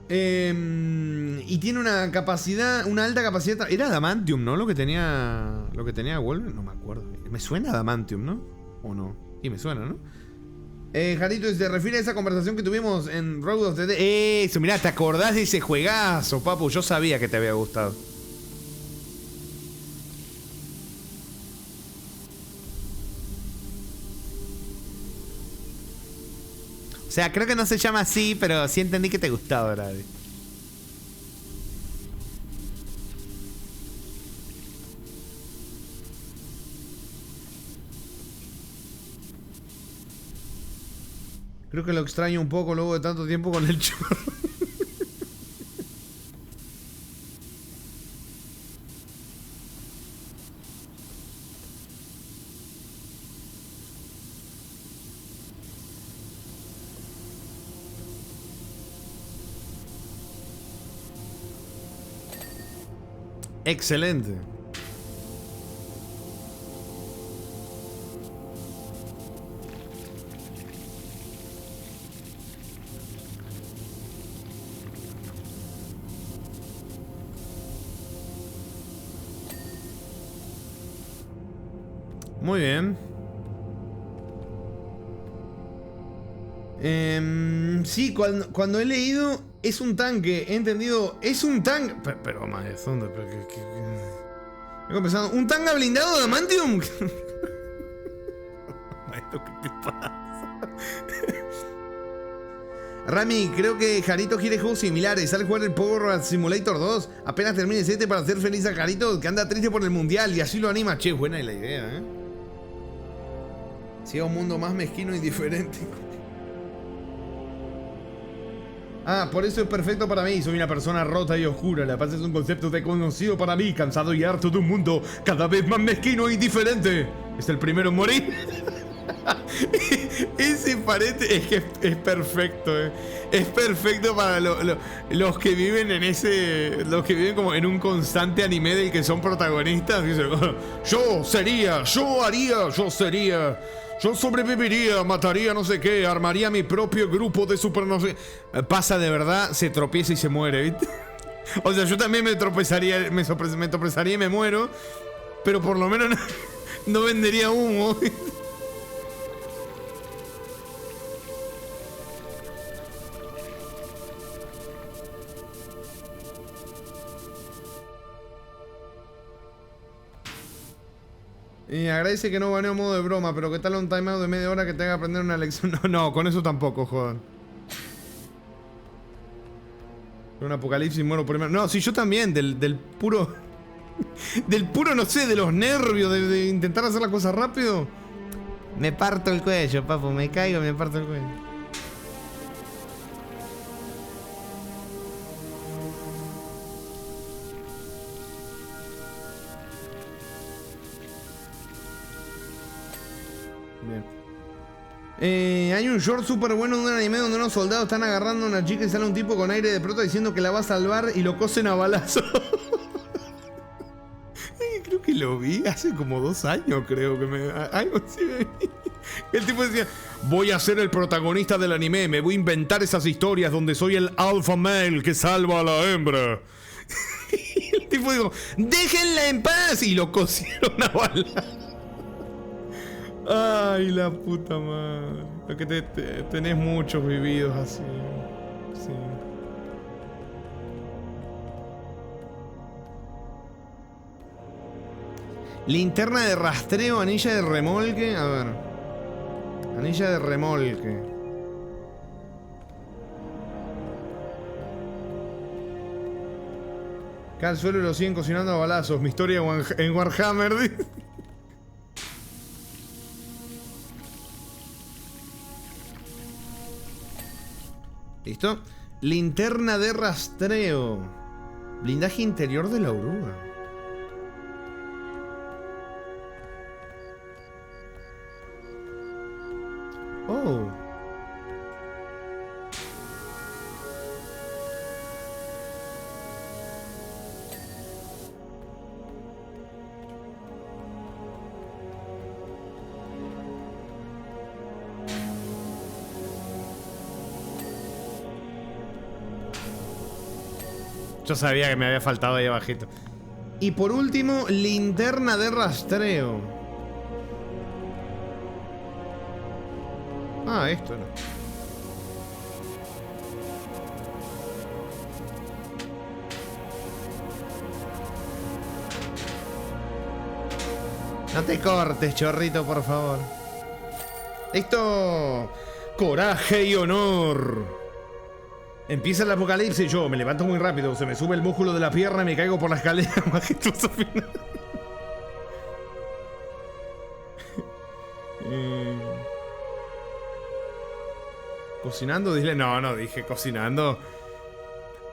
Y tiene una capacidad, una alta capacidad. Era adamantium, ¿no? Lo que tenía Wolverine, no me acuerdo. Me suena adamantium, ¿no? ¿O no? Sí, me suena, ¿no? Jarito, se refiere a esa conversación que tuvimos en Road of the Dead. Eso, mirá, ¿te acordás de ese juegazo, papu? Yo sabía que te había gustado. O sea, creo que no se llama así, pero sí entendí que te gustaba, ¿verdad? Creo que lo extraño un poco luego de tanto tiempo con el chorro. Excelente. Muy bien. Sí, cuando he leído es un tanque, he entendido, es un tanque. Pero más de fondo, pero Vengo pensando, ¿un tanque blindado de adamantium? ¿Esto qué te pasa? Rami, creo que Jarito quiere juegos similares. Sale a jugar el Power Simulator 2. Apenas termine 7 para hacer feliz a Jarito, que anda triste por el mundial. Y así lo anima. Che, buena la idea, ¿eh? Sea un mundo más mezquino y diferente. Ah, por eso es perfecto para mí. Soy una persona rota y oscura. La paz es un concepto desconocido para mí. Cansado y harto de un mundo cada vez más mezquino y diferente. ¿Es el primero en morir? Ese parete es que es perfecto, es perfecto para los que viven en ese, los que viven como en un constante anime del que son protagonistas. Dicen, yo sería, yo haría, yo sería, yo sobreviviría, mataría no sé qué, armaría mi propio grupo de super no sé. Pasa de verdad, se tropieza y se muere, ¿viste? O sea, yo también me tropezaría, me tropezaría y me muero, pero por lo menos no vendería humo, ¿viste? Y agradece que no baneo modo de broma, pero ¿qué tal un timeout de media hora que tenga que aprender una lección? No, con eso tampoco, joder. Un apocalipsis muero primero. No, sí, yo también, del puro... Del puro, no sé, de los nervios, de intentar hacer la cosa rápido. Me parto el cuello, papu, me caigo y me parto el cuello. Bien. Hay un short súper bueno de un anime donde unos soldados están agarrando a una chica y sale un tipo con aire de prota diciendo que la va a salvar y lo cosen a balazo. Creo que lo vi hace como 2 años, creo que me... Algo así me vi. El tipo decía, voy a ser el protagonista del anime, me voy a inventar esas historias donde soy el alpha male que salva a la hembra. Y el tipo dijo, déjenla en paz, y lo cosieron a bala. Ay, la puta madre. Lo que tenés muchos vividos así. Sí. Linterna de rastreo, anilla de remolque. A ver. Anilla de remolque. Acá al suelo y lo siguen cocinando a balazos. Mi historia en Warhammer. ¿Listo? Linterna de rastreo. Blindaje interior de la oruga. Oh. Yo sabía que me había faltado ahí abajito. Y por último, linterna de rastreo. Ah, esto no. No te cortes, chorrito, por favor. Esto... Coraje y honor. Empieza el apocalipsis, yo me levanto muy rápido, se me sube el músculo de la pierna y me caigo por la escalera majestuosa final. ¿Cocinando? Dile, no, dije cocinando.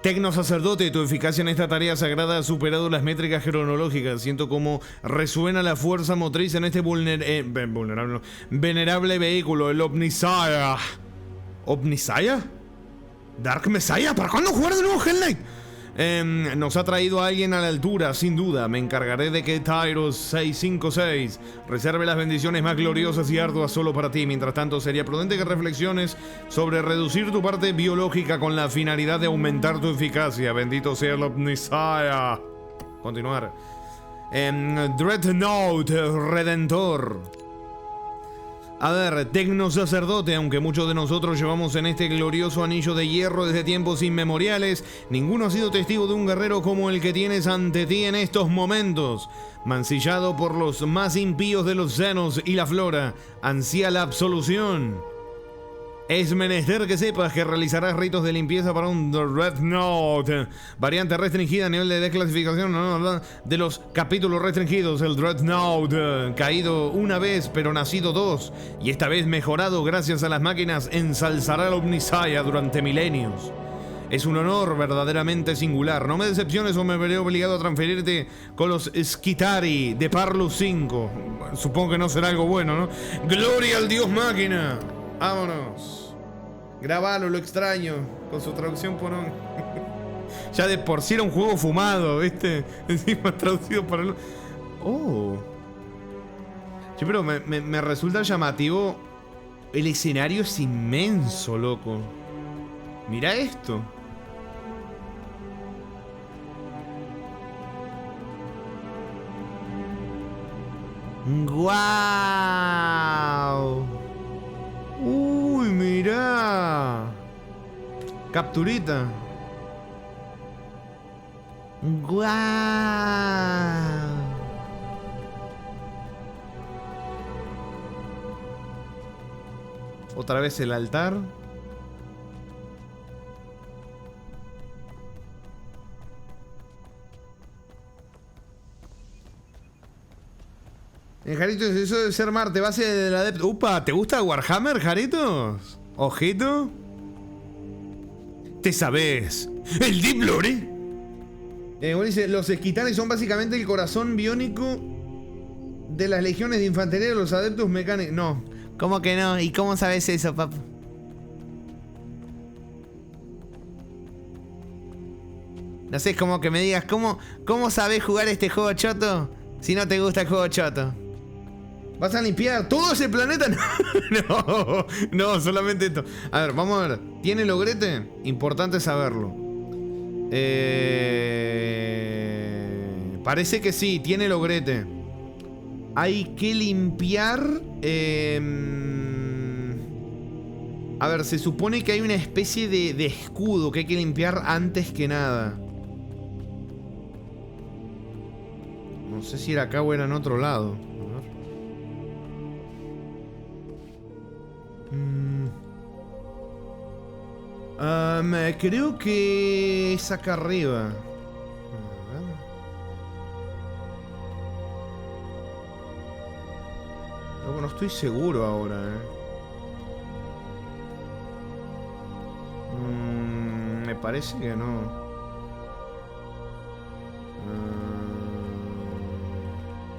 Tecno sacerdote, tu eficacia en esta tarea sagrada ha superado las métricas cronológicas. Siento como resuena la fuerza motriz en este venerable vehículo, el Omnisaya. ¿Omnisaya? Dark Messiah, ¿para cuándo jugar de nuevo Hell Knight? Nos ha traído a alguien a la altura, sin duda. Me encargaré de que Tyros 656 reserve las bendiciones más gloriosas y arduas solo para ti. Mientras tanto, sería prudente que reflexiones sobre reducir tu parte biológica con la finalidad de aumentar tu eficacia. Bendito sea el Omnisaya. Continuar. Dreadnought Redentor. A ver, Tecno sacerdote, aunque muchos de nosotros llevamos en este glorioso anillo de hierro desde tiempos inmemoriales, ninguno ha sido testigo de un guerrero como el que tienes ante ti en estos momentos. Mancillado por los más impíos de los senos y la flora, ansía la absolución. Es menester que sepas que realizarás ritos de limpieza para un Dreadnought. Variante restringida a nivel de desclasificación de los capítulos restringidos. El Dreadnought, caído una vez pero nacido dos. Y esta vez mejorado gracias a las máquinas, ensalzará la Omnisaya durante milenios. Es un honor verdaderamente singular. No me decepciones o me veré obligado a transferirte con los Skitari de Parlus 5. Supongo que no será algo bueno, ¿no? ¡Gloria al dios máquina! Vámonos. Grabalo, lo extraño. Con su traducción por un... Ya de por sí era un juego fumado, ¿viste? Encima traducido para el... Oh. Che, pero me resulta llamativo. El escenario es inmenso, loco. Mira esto. ¡Guau! ¡Uy, mirá! Capturita. ¡Guau! Otra vez el altar. Jaritos, eso debe ser Marte, base del adepto. Upa, ¿te gusta Warhammer, Jaritos? Ojito. ¿Te sabes el Deep Lore? Bueno, dice, los esquitanes son básicamente el corazón biónico de las legiones de infantería de los adeptos mecánicos. No. ¿Cómo que no? ¿Y cómo sabes eso, papá? No sé, es como que me digas, ¿cómo sabes jugar este juego choto si no te gusta el juego choto? ¿Vas a limpiar todo ese planeta? No, solamente esto. A ver, vamos a ver. ¿Tiene logrete? Importante saberlo. Parece que sí, tiene logrete. Hay que limpiar... A ver, se supone que hay una especie de escudo que hay que limpiar antes que nada. No sé si era acá o era en otro lado. Creo que es acá arriba. No estoy seguro ahora, me parece que no.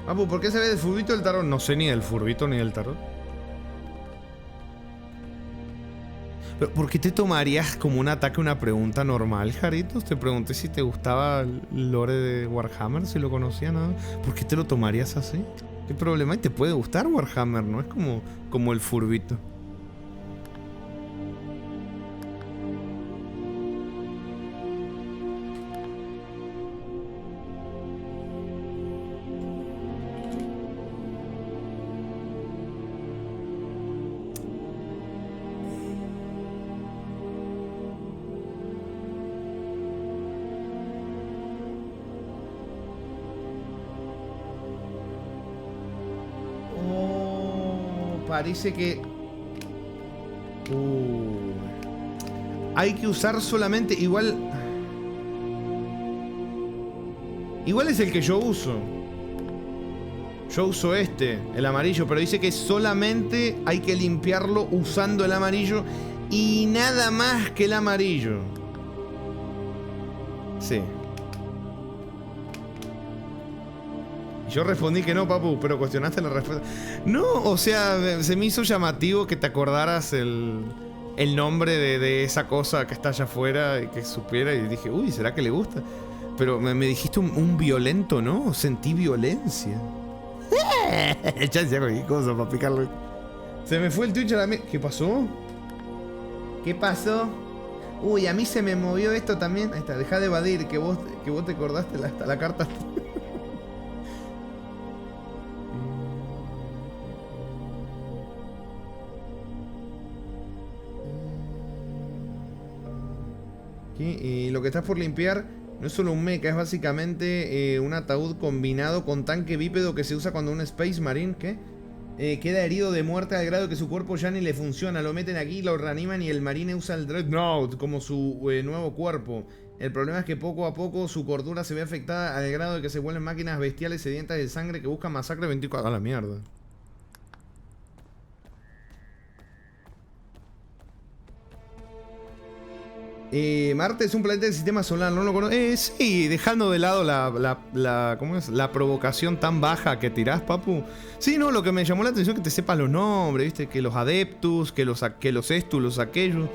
Pues ¿por qué se ve del furbito del tarot? No sé ni del furbito ni del tarot. ¿Pero por qué te tomarías como un ataque una pregunta normal, Jaritos? Te pregunté si te gustaba el lore de Warhammer, si lo conocía, nada. ¿Por qué te lo tomarías así? ¿Qué problema hay? Te puede gustar Warhammer, ¿no? Es como el furbito. Parece que... hay que usar solamente... Igual es el que yo uso. Yo uso este, el amarillo, pero dice que solamente hay que limpiarlo usando el amarillo y nada más que el amarillo. Sí. Yo respondí que no, papu, pero cuestionaste la respuesta. No, o sea, se me hizo llamativo que te acordaras el nombre de esa cosa que está allá afuera y que supiera. Y dije, uy, ¿será que le gusta? Pero me dijiste un violento, ¿no? Sentí violencia. Ya decía cualquier cosa para picarlo. Se me fue el Twitch a la mierda. ¿Qué pasó? ¿Qué pasó? Uy, a mí se me movió esto también. Ahí está, deja de evadir, que vos te acordaste hasta la carta. Y lo que estás por limpiar no es solo un mecha, es básicamente un ataúd combinado con tanque bípedo que se usa cuando un Space Marine... ¿Qué? Queda herido de muerte al grado que su cuerpo ya ni le funciona. Lo meten aquí, lo reaniman y el marine usa el Dreadnought como su nuevo cuerpo. El problema es que poco a poco su cordura se ve afectada al grado de que se vuelven máquinas bestiales sedientas de sangre que buscan masacre 24... ¡A la mierda! Marte es un planeta del sistema solar, ¿no lo conozco? Sí, dejando de lado ¿cómo es? La provocación tan baja que tirás, papu. Sí, no, lo que me llamó la atención es que te sepas los nombres, ¿viste? Que los adeptus, que los estos, los aquellos.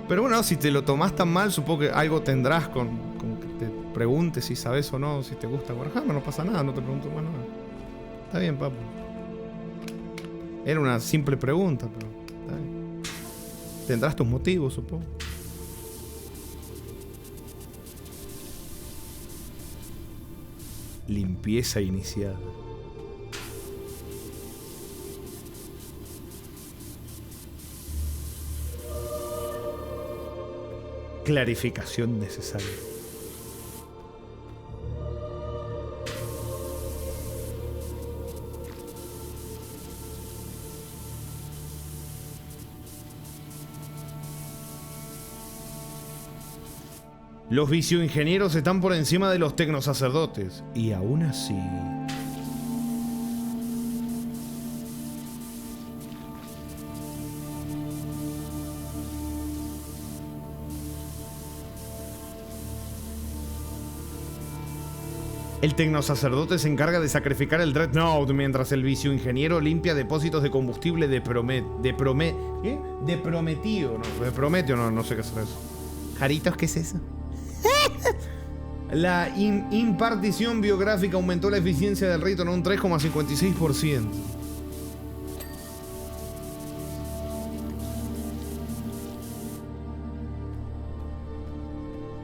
Pero bueno, si te lo tomás tan mal, supongo que algo tendrás con que te preguntes si sabes o no, si te gusta Warhammer, no pasa nada, no te pregunto más nada. Está bien, papu. Era una simple pregunta, pero está bien. Tendrás tus motivos, supongo. Limpieza iniciada. Clarificación necesaria. Los vicioingenieros están por encima de los tecnosacerdotes. Y aún así... El tecnosacerdote se encarga de sacrificar el Dreadnought mientras el vicioingeniero limpia depósitos de combustible de Prometeo. No sé qué es eso. Jaritos, ¿qué es eso? La impartición biográfica aumentó la eficiencia del rito en un 3,56%.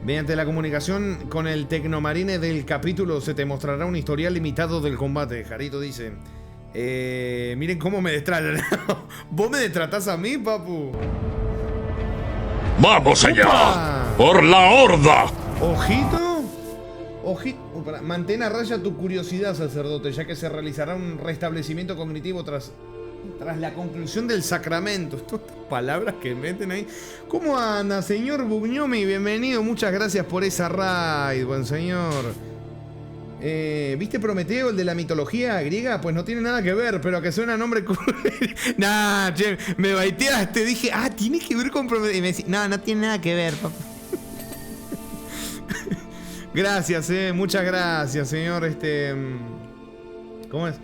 Mediante la comunicación con el tecnomarine del capítulo se te mostrará un historial limitado del combate. Jarito dice: miren cómo me destratan. ¿Vos me destratás a mí, papu? ¡Vamos allá! ¡Por la horda! Ojito. Mantén a raya tu curiosidad, sacerdote, ya que se realizará un restablecimiento cognitivo tras la conclusión del sacramento. Estas palabras que meten ahí. ¿Cómo anda, señor Bugnomi? Bienvenido, muchas gracias por esa raid, buen señor. ¿Viste Prometeo, el de la mitología griega? Pues no tiene nada que ver, pero a que suena nombre cool. Nah, che, me baiteaste. Dije, tiene que ver con Prometeo. Y me decís, no tiene nada que ver, papá. Gracias, muchas gracias, señor, ¿cómo es?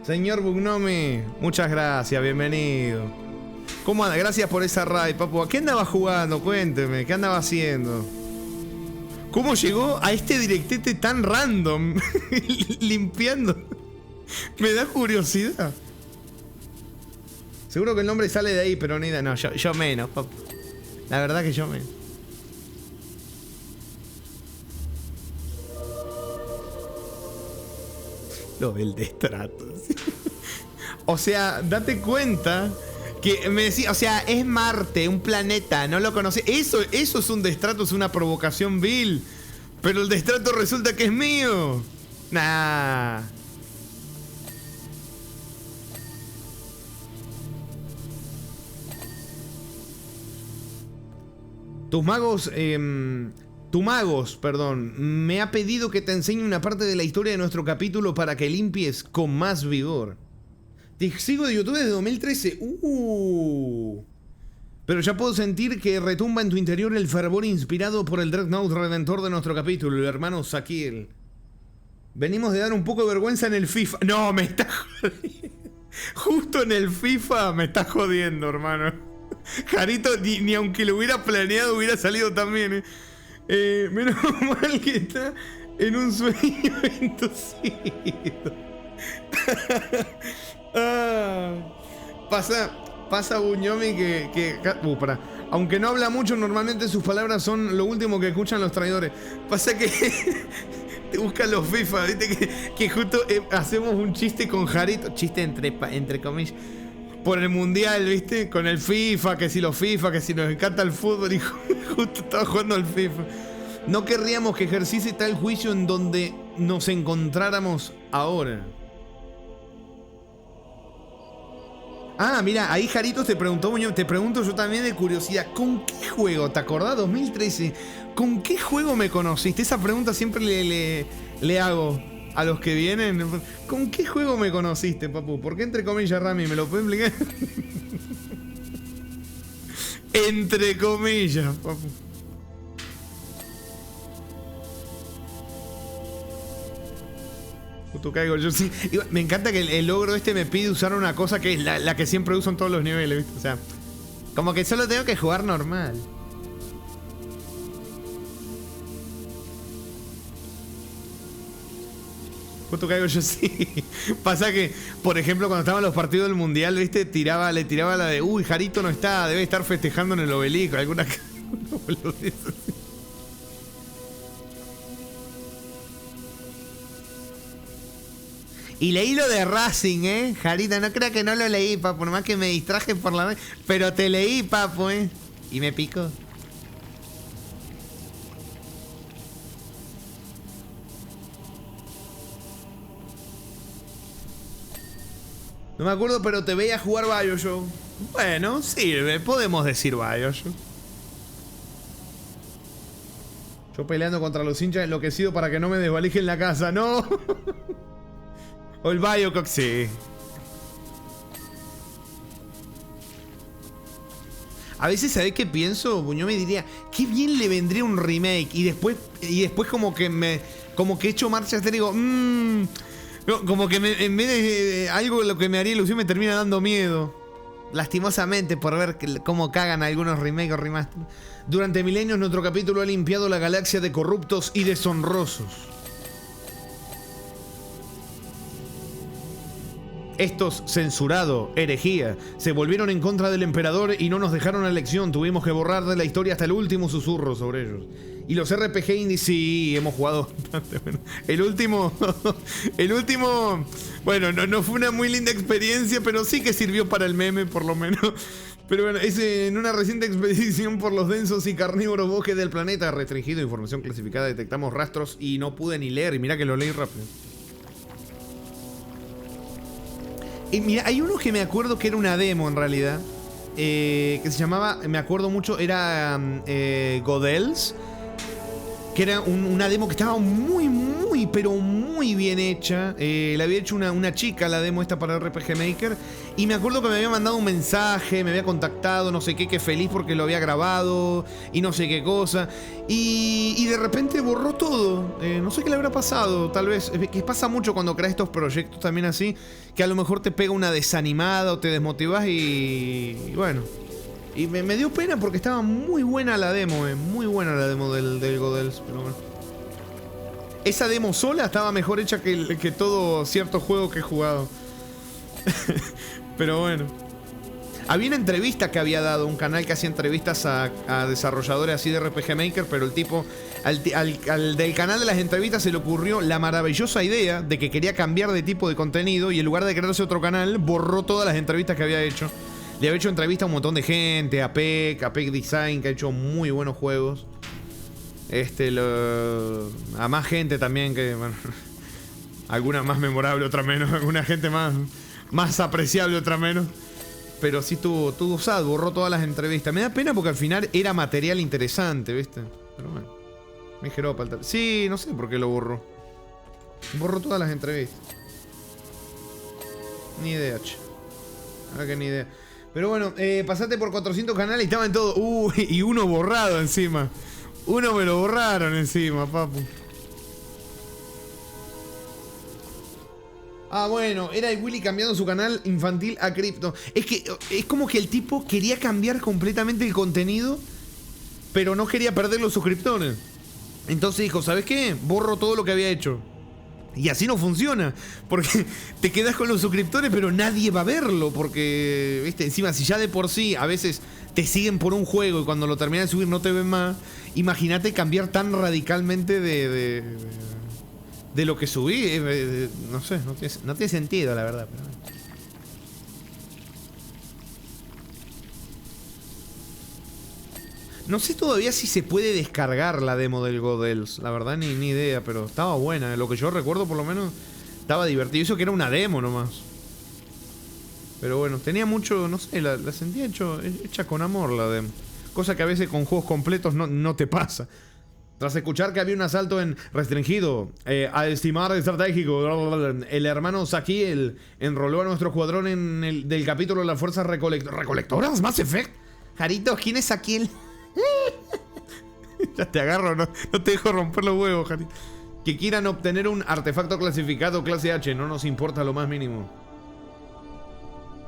Señor Bugnomi, muchas gracias, bienvenido. ¿Cómo anda? Gracias por esa raid, papu. ¿A qué andaba jugando? Cuénteme, ¿qué andaba haciendo? ¿Cómo llegó a este directete tan random? Limpiando. Me da curiosidad. Seguro que el nombre sale de ahí, pero ni idea. No, yo menos, papu. La verdad que yo menos. Lo del destrato. O sea, date cuenta que me decía, o sea, es Marte, un planeta, no lo conoce. Eso es un destrato, es una provocación vil. Pero el destrato resulta que es mío. Nah. Tu magos, me ha pedido que te enseñe una parte de la historia de nuestro capítulo para que limpies con más vigor. Te sigo de YouTube desde 2013. Pero ya puedo sentir que retumba en tu interior el fervor inspirado por el Dreadnought redentor de nuestro capítulo, el hermano Saquiel. Venimos de dar un poco de vergüenza en el FIFA. No, me está jodiendo. Justo en el FIFA me está jodiendo, hermano. Jarito, ni aunque lo hubiera planeado, hubiera salido también, menos mal que está en un sueño inducido. Pasa Buñomi que aunque no habla mucho, normalmente sus palabras son lo último que escuchan los traidores. Pasa que te buscan los FIFA, viste que justo hacemos un chiste con Jarito, chiste entre comillas, por el mundial, viste, con el FIFA, que si los FIFA, que si nos encanta el fútbol, y justo estaba jugando al FIFA. No querríamos que ejerciese tal juicio en donde nos encontráramos ahora. Ah, mira, ahí Jarito te preguntó, Muñoz, te pregunto yo también de curiosidad, ¿con qué juego, te acordás, 2013? ¿Con qué juego me conociste? Esa pregunta siempre le hago a los que vienen. ¿Con qué juego me conociste, papu? ¿Por qué entre comillas, Rami? ¿Me lo puedes explicar? Entre comillas, papu. Justo caigo yo, sí. Me encanta que el logro este me pide usar una cosa que es la que siempre uso en todos los niveles, ¿viste? O sea, como que solo tengo que jugar normal. Justo caigo yo, sí. Pasa que, por ejemplo, cuando estaban los partidos del mundial, ¿viste? Le tiraba la de, uy, Jarito no está, debe estar festejando en el obelisco, alguna boludez así. Y leí lo de Racing, Jarita, no creo que no lo leí, papu, nomás que me distraje por la vez. Pero te leí, papu, y me picó. No me acuerdo, pero te veía jugar BioShock. Bueno, sirve, podemos decir BioShock. Yo peleando contra los hinchas enloquecidos para que no me desvalijen la casa, no. O el BioShock, sí. A veces, ¿sabés qué pienso? Yo me diría, qué bien le vendría un remake. Y después como que echo marcha atrás y digo, no, como que en vez de algo lo que me haría ilusión me termina dando miedo. Lastimosamente, por ver cómo cagan algunos remakes o remaster. Durante milenios nuestro capítulo ha limpiado la galaxia de corruptos y deshonrosos. Estos, censurado, herejía, se volvieron en contra del emperador y no nos dejaron elección. Tuvimos que borrar de la historia hasta el último susurro sobre ellos. Y los RPG indies, sí, hemos jugado bastante. Bueno, el último, bueno, no fue una muy linda experiencia, pero sí que sirvió para el meme, por lo menos. Pero bueno, en una reciente expedición por los densos y carnívoros bosques del planeta restringido, información clasificada, detectamos rastros y no pude ni leer. Y mira que lo leí rápido. Y mira, hay uno que me acuerdo que era una demo en realidad, que se llamaba, me acuerdo mucho, era Godels, que era una demo que estaba muy, pero muy bien hecha. La había hecho una chica la demo esta para RPG Maker. Y me acuerdo que me había mandado un mensaje, me había contactado, no sé qué, que feliz porque lo había grabado y no sé qué cosa. Y de repente borró todo. No sé qué le habrá pasado, tal vez. Que pasa mucho cuando creas estos proyectos también así, que a lo mejor te pega una desanimada o te desmotivas y bueno. Y me dio pena porque estaba muy buena la demo, muy buena la demo del Godels, pero bueno. Esa demo sola estaba mejor hecha que todo cierto juego que he jugado. Pero bueno. Había una entrevista que había dado un canal que hacía entrevistas a desarrolladores así de RPG Maker, pero el tipo, al del canal de las entrevistas se le ocurrió la maravillosa idea de que quería cambiar de tipo de contenido y en lugar de crearse otro canal, borró todas las entrevistas que había hecho. Le había hecho entrevistas a un montón de gente, a Peck Design, que ha hecho muy buenos juegos. A más gente también, que bueno, alguna más memorable, otra menos, alguna gente más apreciable, otra menos. Pero sí tuvo usado, borró todas las entrevistas. Me da pena porque al final era material interesante, ¿viste? Pero bueno, me dijeron falta. Sí, no sé por qué lo borró. Borró todas las entrevistas. Ni idea, che. Ahora que ni idea. Pero bueno, pasaste por 400 canales y estaban todos. Y uno borrado encima. Uno me lo borraron encima, papu. Ah, bueno, era el Willy cambiando su canal infantil a cripto. Es como que el tipo quería cambiar completamente el contenido, pero no quería perder los suscriptores. Entonces dijo, ¿sabes qué? Borro todo lo que había hecho. Y así no funciona, porque te quedas con los suscriptores, pero nadie va a verlo, porque, viste, encima si ya de por sí a veces te siguen por un juego y cuando lo terminas de subir no te ven más, imagínate cambiar tan radicalmente de lo que subí, no sé, no tiene sentido la verdad. Pero... No sé todavía si se puede descargar la demo del Godels, la verdad ni idea, pero estaba buena. Lo que yo recuerdo por lo menos estaba divertido. Eso que era una demo nomás. Pero bueno, tenía mucho, no sé, la sentía hecha con amor la demo. Cosa que a veces con juegos completos no te pasa. Tras escuchar que había un asalto en restringido, a estimar estratégico, el hermano Saquiel enroló a nuestro escuadrón en el del capítulo de las fuerzas recolectoras. Mass Effect. Jaritos, ¿quién es Saquiel? Ya te agarro, no te dejo romper los huevos, Jarito. Que quieran obtener un artefacto clasificado clase H, no nos importa lo más mínimo.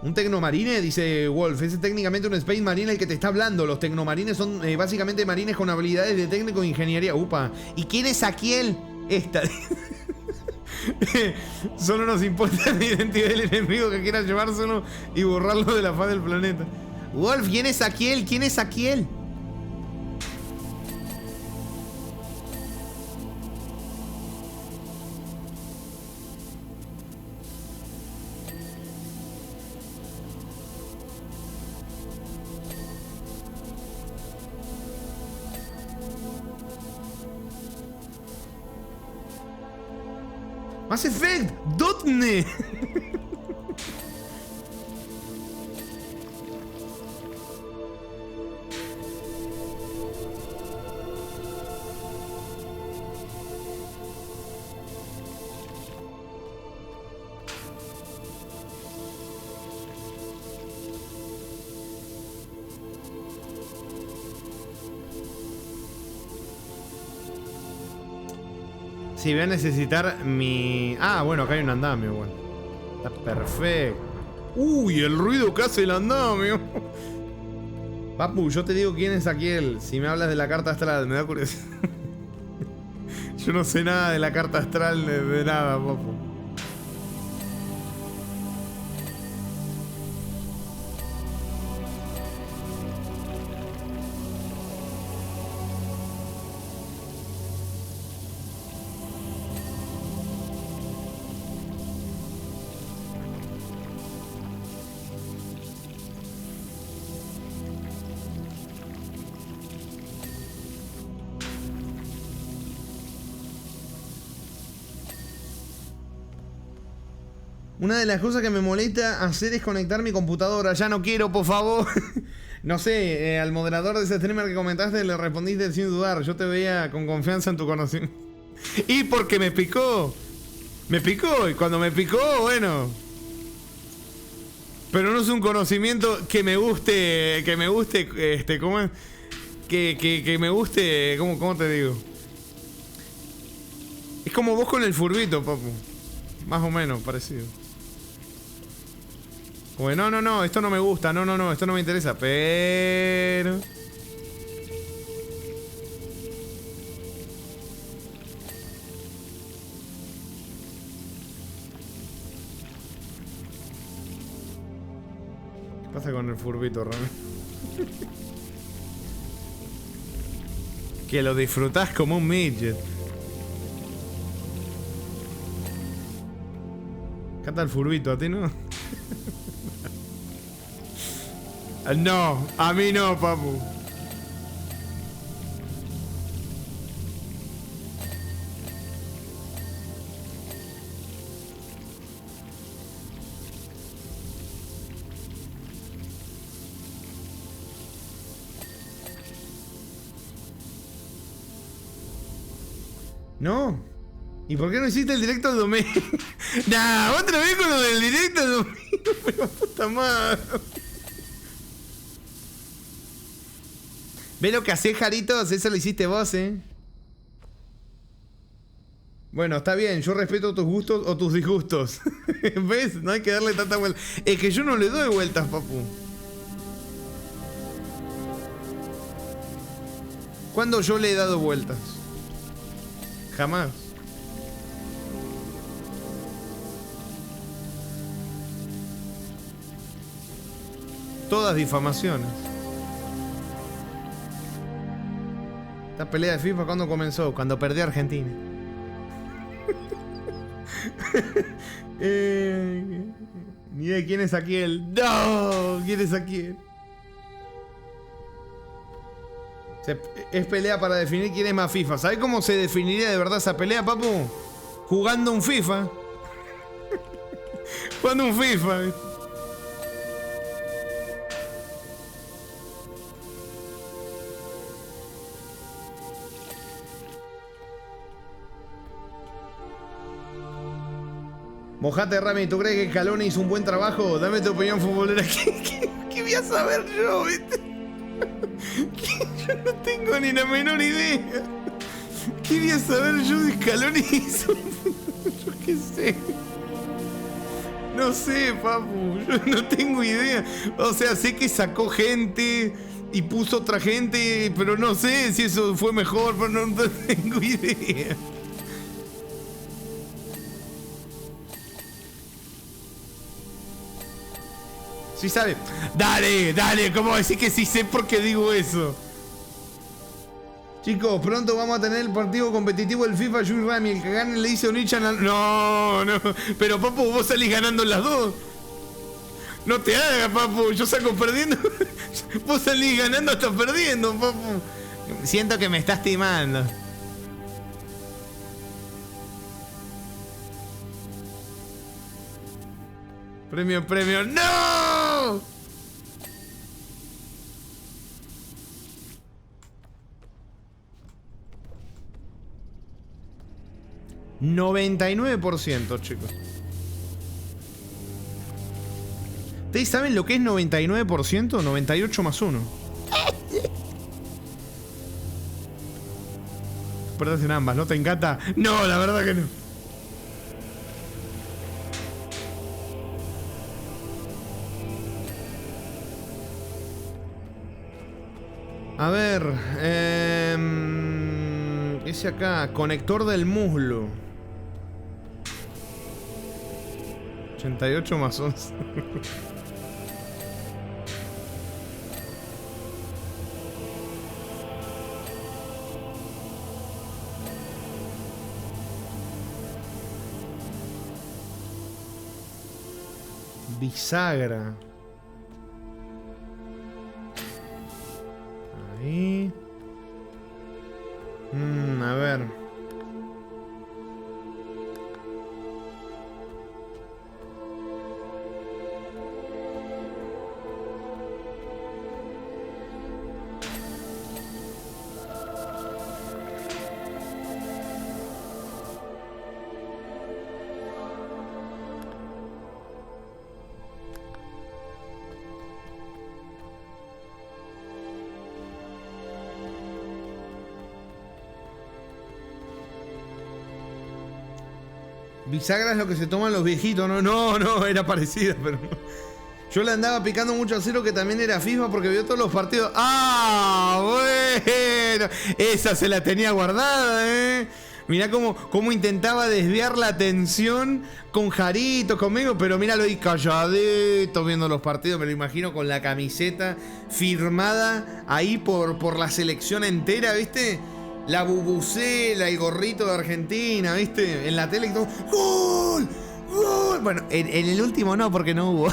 Un tecnomarine, dice Wolf, es técnicamente un Space Marine el que te está hablando. Los tecnomarines son básicamente marines con habilidades de técnico e ingeniería. Upa. ¿Y quién es Saquiel? Esta. Solo nos importa la identidad del enemigo que quiera llevárselo y borrarlo de la faz del planeta. Wolf, ¿quién es Saquiel? ¿Quién es Saquiel? Mass Effect, Dotne. Sí, voy a necesitar mi... Ah, bueno, acá hay un andamio, bueno. Está perfecto. Uy, el ruido que hace el andamio. Papu, yo te digo quién es Saquiel. Si me hablas de la carta astral, me da curiosidad. Yo no sé nada de la carta astral, de nada, papu. Una de las cosas que me molesta hacer es conectar mi computadora. Ya no quiero, por favor. No sé, al moderador de ese streamer que comentaste le respondiste sin dudar. Yo te veía con confianza en tu conocimiento. Y porque me picó. Me picó. Y cuando me picó, bueno. Pero no es un conocimiento que me guste. Que me guste. ¿Cómo es? Que me guste. ¿Cómo te digo? Es como vos con el furbito, papu. Más o menos, parecido. Bueno, no, esto no me gusta, no, esto no me interesa, pero... ¿Qué pasa con el furbito, realmente? Que lo disfrutás como un midget. Canta el furbito, ¿a ti no? No, a mí no, papu. No. ¿Y por qué no hiciste el directo el domingo? Nah, otra vez con lo del directo el domingo. Pero puta madre. ¿Ves lo que hacés, Jaritos? Eso lo hiciste vos, Bueno, está bien, yo respeto tus gustos o tus disgustos. ¿Ves? No hay que darle tanta vuelta. Es que yo no le doy vueltas, papu. ¿Cuándo yo le he dado vueltas? Jamás. Todas difamaciones. Esta pelea de FIFA, ¿cuándo comenzó? Cuando perdió Argentina. Ni de quién es Saquiel. ¡No! ¿Quién es Saquiel? Es pelea para definir quién es más FIFA. ¿Sabes cómo se definiría de verdad esa pelea, papu? Jugando un FIFA. Jugando un FIFA. Mojate, Rami, ¿tú crees que Scaloni hizo un buen trabajo? Dame tu opinión futbolera. ¿Qué voy a saber yo, viste? Yo no tengo ni la menor idea. ¿Qué voy a saber yo de Scaloni? Yo qué sé. No sé, papu. Yo no tengo idea. O sea, sé que sacó gente y puso otra gente, pero no sé si eso fue mejor, pero no tengo idea. ¿Sí sabe? Dale, dale, ¿cómo decir que sí sé por qué digo eso? Chicos, pronto vamos a tener el partido competitivo del FIFA. Yo y Rami, el que gane le dice a Onichan al... No, no, pero papu, vos salís ganando en las dos. No te hagas, papu, yo saco perdiendo. Vos salís ganando hasta perdiendo, papu. Siento que me estás timando. Premio, premio. ¡No! $99%, chicos. ¿Ustedes saben lo que es 99%? 98 más 1. Perdés en ambas, ¿no te encanta? No, la verdad que no. A ver, ¿qué dice acá? Conector del muslo. 88 más 11. Bisagra. Ahí. A ver. Bisagra es lo que se toman los viejitos, ¿no? No, era parecida, pero no. Yo le andaba picando mucho a Cero, que también era FIFA, porque vio todos los partidos. ¡Ah, bueno! Esa se la tenía guardada, ¿eh? Mirá cómo intentaba desviar la atención con Jarito, conmigo, pero míralo ahí calladito viendo los partidos. Me lo imagino con la camiseta firmada ahí por la selección entera, ¿viste? La bubucela, el gorrito de Argentina, ¿viste? En la tele y todo. ¡Gol! ¡Gol! Bueno, en el último no, porque no hubo.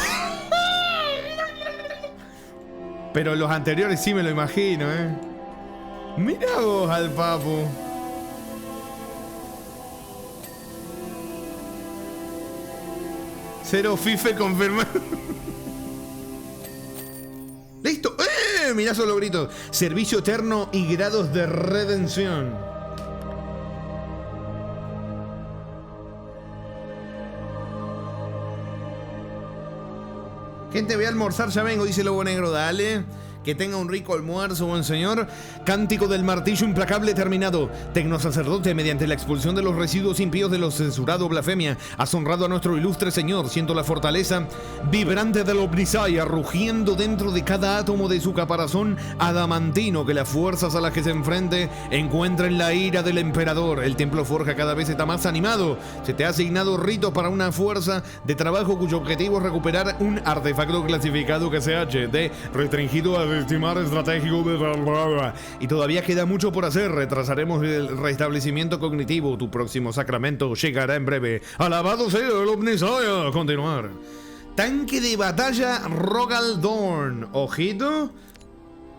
Pero los anteriores sí me lo imagino, ¿eh? Mirá vos al papu. Cero FIFA confirmado. ¡Listo! Mirá solo gritos. Servicio eterno y grados de redención. Gente, voy a almorzar, ya vengo, dice Lobo Negro. Dale. Que tenga un rico almuerzo, buen señor. Cántico del martillo implacable terminado. Tecnosacerdote, mediante la expulsión de los residuos impíos de lo censurado blasfemia, has honrado a nuestro ilustre señor. Siento la fortaleza vibrante del Omnisaya rugiendo dentro de cada átomo de su caparazón adamantino, que las fuerzas a las que se enfrente encuentren la ira del emperador. El templo forja cada vez está más animado. Se te ha asignado rito para una fuerza de trabajo cuyo objetivo es recuperar un artefacto clasificado que sea HD, restringido a estimar estratégico, y todavía queda mucho por hacer. Retrasaremos el restablecimiento cognitivo. Tu próximo sacramento llegará en breve. Alabado sea el Omnisaya. Continuar. Tanque de batalla Rogal Dorn. Ojito.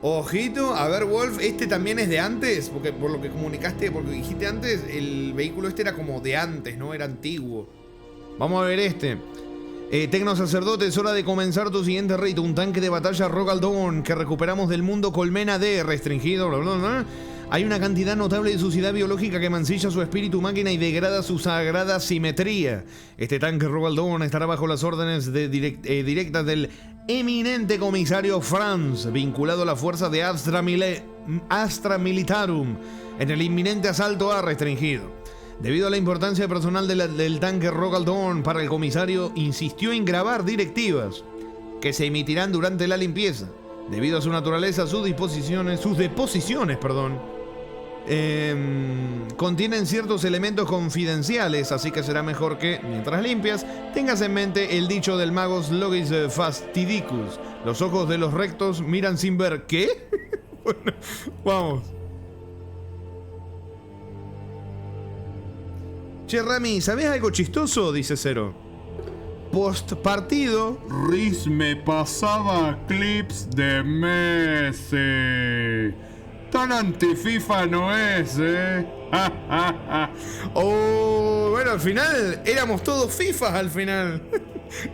Ojito. A ver, Wolf, este también es de antes, porque por lo que comunicaste, porque dijiste antes, el vehículo este era como de antes, ¿no? Era antiguo. Vamos a ver este. Tecnosacerdote, es hora de comenzar tu siguiente rito. Un tanque de batalla Rogal Dawn que recuperamos del mundo Colmena D, restringido, bla, bla, bla. Hay una cantidad notable de suciedad biológica que mancilla su espíritu máquina y degrada su sagrada simetría. Este tanque Rogal Dorn estará bajo las órdenes directas del eminente comisario Franz, vinculado a la fuerza de Astra Militarum, en el inminente asalto a restringido. Debido a la importancia personal del tanque Rogal Dorn para el comisario, insistió en grabar directivas que se emitirán durante la limpieza. Debido a su naturaleza, sus deposiciones, contienen ciertos elementos confidenciales, así que será mejor que, mientras limpias, tengas en mente el dicho del mago Logis Fastidicus: los ojos de los rectos miran sin ver. ¿Qué? Bueno, vamos. Che, Rami, ¿sabés algo chistoso? Dice Cero. Post partido, Riz me pasaba clips de Messi. Tan anti-FIFA no es, Oh, bueno, al final éramos todos FIFAs al final.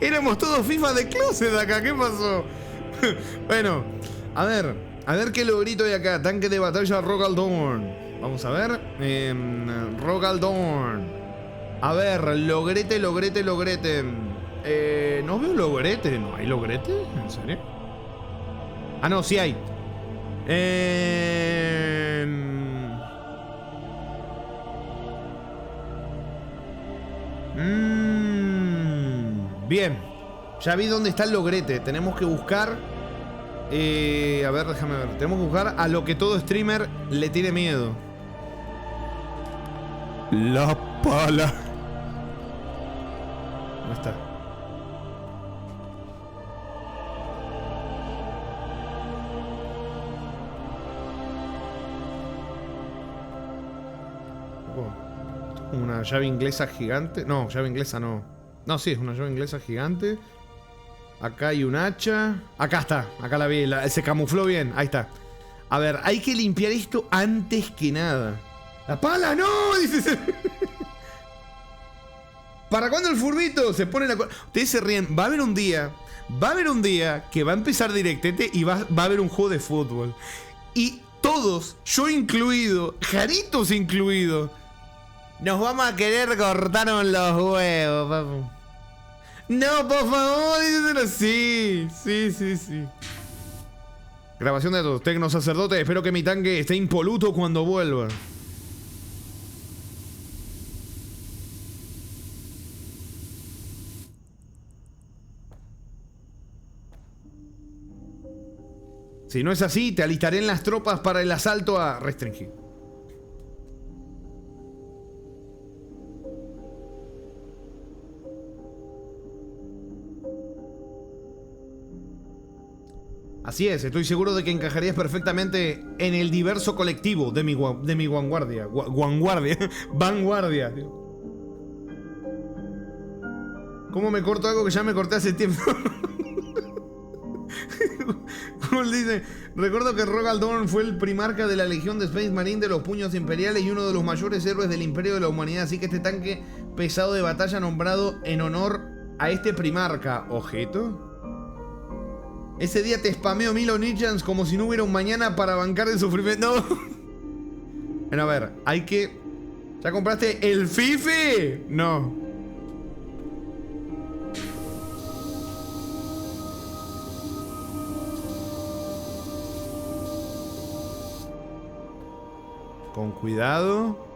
Éramos todos FIFA de closet acá, ¿qué pasó? Bueno, a ver qué logrito hay acá. Tanque de batalla Rogal Dorn. Vamos a ver. Rogal Dorn. A ver, logrete. No veo logrete. ¿No hay logrete? ¿En serio? Ah, no, sí hay. Bien. Ya vi dónde está el logrete. Tenemos que buscar. A ver, déjame ver. Tenemos que buscar a lo que todo streamer le tiene miedo. La pala. ¿Dónde está? Una llave inglesa gigante. No, llave inglesa no. No, sí, es una llave inglesa gigante. Acá hay un hacha. Acá está, acá la vi. Se camufló bien, ahí está. A ver, hay que limpiar esto antes que nada. ¡La pala, no! Dice. ¿Para cuándo el furbito? Se pone la... Ustedes se ríen. Va a haber un día que va a empezar Directete y va a haber un juego de fútbol. Y todos, yo incluido, Jaritos incluido, nos vamos a querer cortarnos los huevos, papu. No, por favor, díselo. Sí. Grabación de datos. Tecno sacerdote. Espero que mi tanque esté impoluto cuando vuelva. Si no es así, te alistaré en las tropas para el asalto a restringir. Así es, estoy seguro de que encajarías perfectamente en el diverso colectivo de mi vanguardia. Vanguardia. ¿Cómo me corto algo que ya me corté hace tiempo? Dice, recuerdo que Rogal Dorn fue el primarca de la Legión de Space Marine de los Puños Imperiales y uno de los mayores héroes del Imperio de la Humanidad, así que este tanque pesado de batalla nombrado en honor a este primarca. ¿Objeto? Ese día te spameo 1000 Onichans como si no hubiera un mañana para bancar el sufrimiento. No. Bueno, a ver, hay que... ¿Ya compraste el FIFI? No. Con cuidado.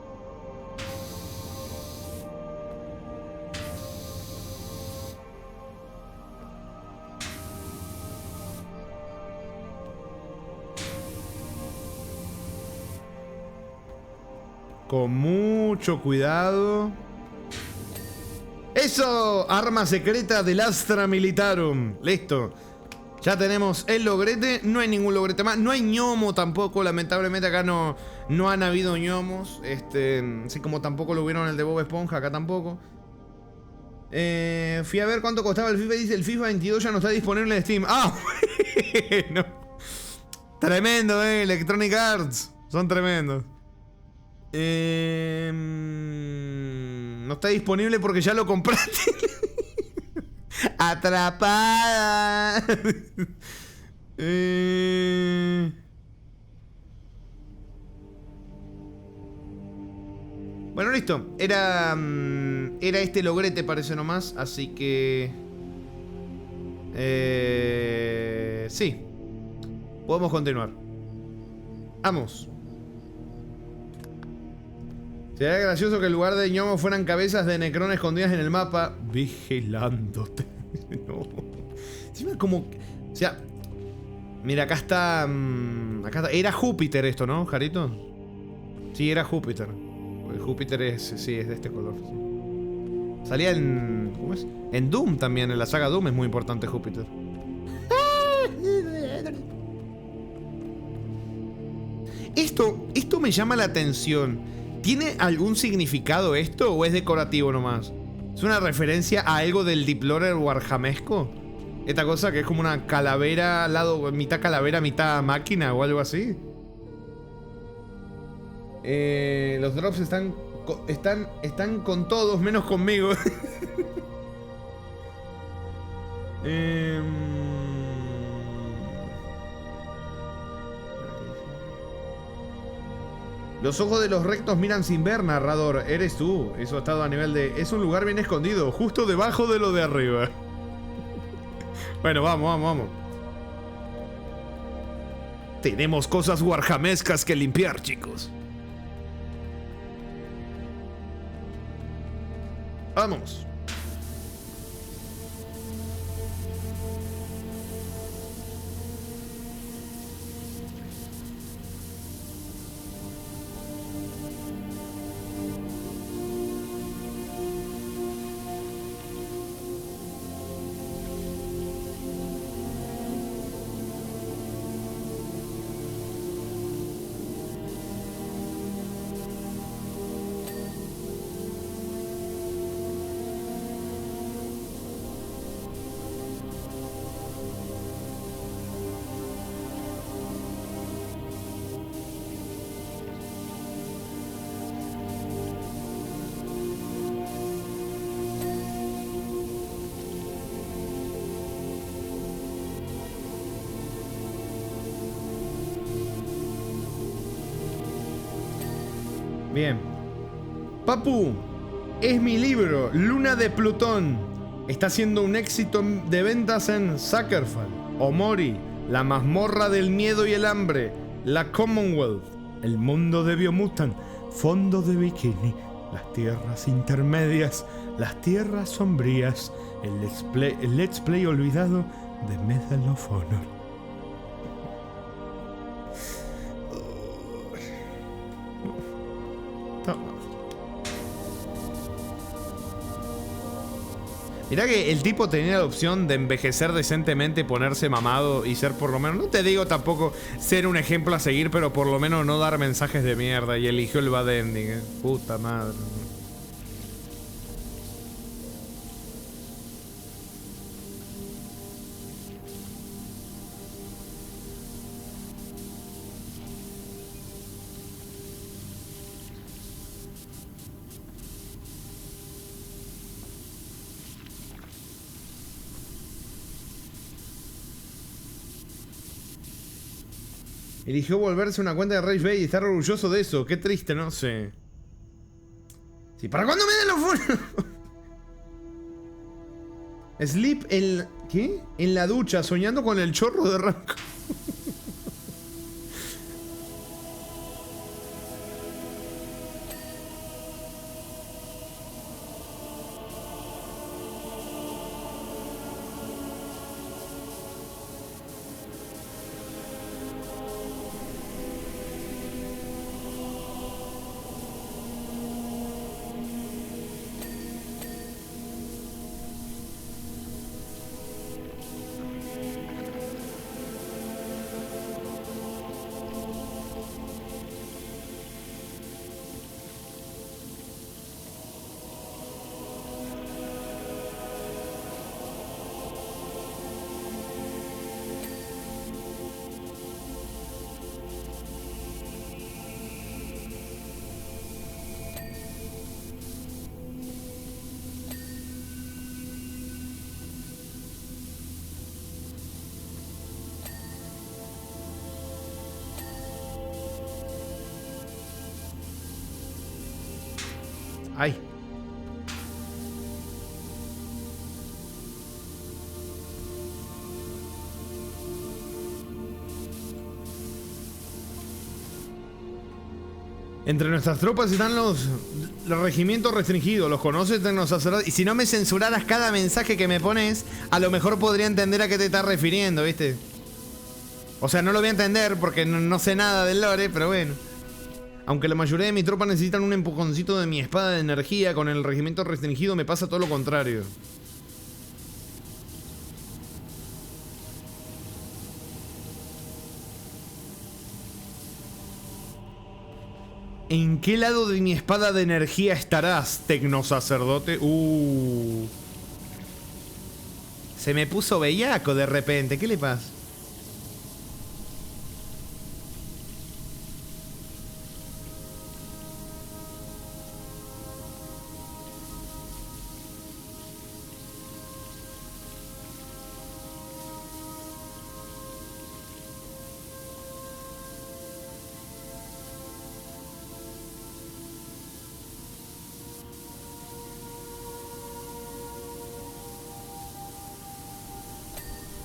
Con mucho cuidado. ¡Eso! Arma secreta del Astra Militarum. Listo. Ya tenemos el logrete. No hay ningún logrete más. No hay ñomo tampoco. Lamentablemente acá no han habido ñomos. Así como tampoco lo hubieron en el de Bob Esponja. Acá tampoco. Fui a ver cuánto costaba el FIFA. Dice el FIFA 22 ya no está disponible en Steam. ¡Ah! Bueno. Tremendo, Electronic Arts. Son tremendos. No está disponible porque ya lo compraste. Atrapada. Bueno, listo. Era este logrete, parece nomás. Así que... sí. Podemos continuar. Vamos. Sería gracioso que en lugar de gnomos fueran cabezas de Necron escondidas en el mapa. Vigilándote. No. Encima como... O sea... Mira, acá está... acá está... Era Júpiter esto, ¿no, Jarito? Sí, era Júpiter. Porque Júpiter es... Sí, es de este color. Sí. Salía en... ¿Cómo es? En Doom también. En la saga Doom es muy importante Júpiter. Esto me llama la atención. ¿Tiene algún significado esto o es decorativo nomás? ¿Es una referencia a algo del Deplorer warhamesco? Esta cosa que es como una calavera al lado, mitad calavera, mitad máquina o algo así. Los drops están con todos, menos conmigo. Los ojos de los rectos miran sin ver, narrador. Eres tú. Eso ha estado a nivel de... Es un lugar bien escondido, justo debajo de lo de arriba. Bueno, vamos. Tenemos cosas warhamescas que limpiar, chicos. Vamos. Bien. Papu, es mi libro, Luna de Plutón. Está siendo un éxito de ventas en Zuckerfall, Omori, la mazmorra del miedo y el hambre, la Commonwealth, el mundo de Biomutant, fondo de bikini, las tierras intermedias, las tierras sombrías, el Let's Play olvidado de Medal of Honor. Mirá que el tipo tenía la opción de envejecer decentemente, ponerse mamado y ser por lo menos... No te digo tampoco ser un ejemplo a seguir, pero por lo menos no dar mensajes de mierda. Y eligió el bad ending, Puta madre. Eligió volverse una cuenta de Rage Bay y estar orgulloso de eso. Qué triste, no sé. Sí, ¿para cuándo me den los fondos? Sleep en... ¿Qué? En la ducha, soñando con el chorro de Ranco. Ay. Entre nuestras tropas están los regimientos restringidos. ¿Los conoces, Tecnosacerdote? Y si no me censuraras cada mensaje que me pones, a lo mejor podría entender a qué te estás refiriendo, ¿viste? O sea, no lo voy a entender porque no sé nada del lore, pero bueno. Aunque la mayoría de mis tropas necesitan un empujoncito de mi espada de energía, con el regimiento restringido me pasa todo lo contrario. ¿En qué lado de mi espada de energía estarás, Tecnosacerdote? Se me puso bellaco de repente. ¿Qué le pasa?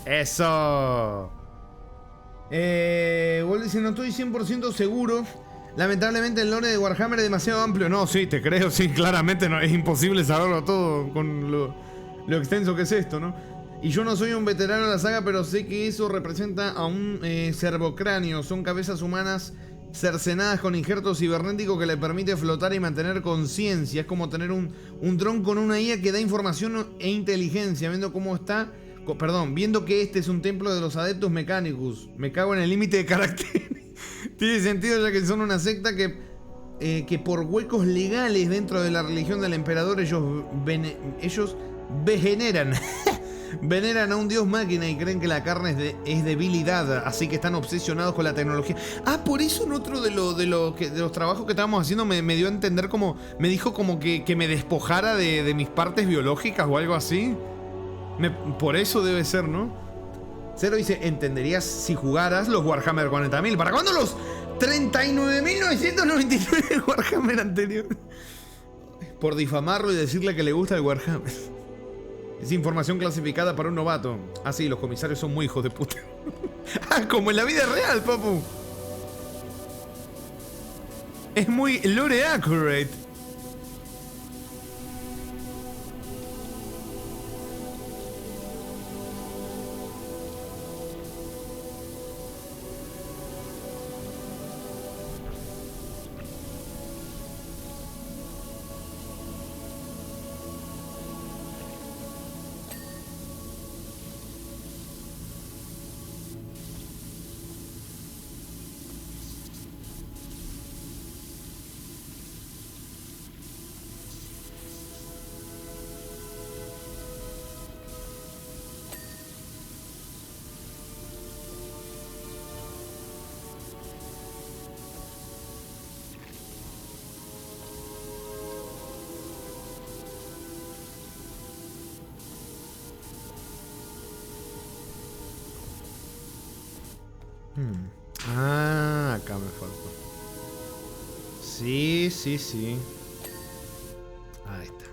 ¡Eso! Walt dice, no estoy 100% seguro. Lamentablemente el lore de Warhammer es demasiado amplio. No, sí, te creo, sí, claramente no, es imposible saberlo todo con lo extenso que es esto, ¿no? Y yo no soy un veterano de la saga, pero sé que eso representa a un cervocráneo. Son cabezas humanas cercenadas con injertos cibernéticos que le permite flotar y mantener conciencia. Es como tener un dron con una IA que da información e inteligencia, viendo cómo está... Viendo que este es un templo de los adeptos mecánicos. Me cago en el límite de carácter. Tiene sentido ya que son una secta que por huecos legales dentro de la religión del emperador ellos veneran veneran a un dios máquina y creen que la carne es debilidad, así que están obsesionados con la tecnología. Ah, por eso en otro de los trabajos que estábamos haciendo me dio a entender como... Me dijo como que me despojara de mis partes biológicas o algo así. Por eso debe ser, ¿no? Cero dice, entenderías si jugaras los Warhammer 40.000. ¿Para cuándo los 39.999 Warhammer anterior? Por difamarlo y decirle que le gusta el Warhammer. Es información clasificada para un novato. Ah, sí, los comisarios son muy hijos de puta. Ah, como en la vida real, papu. Es muy lore accurate. Ah, acá me faltó. Sí, sí, sí. Ahí está.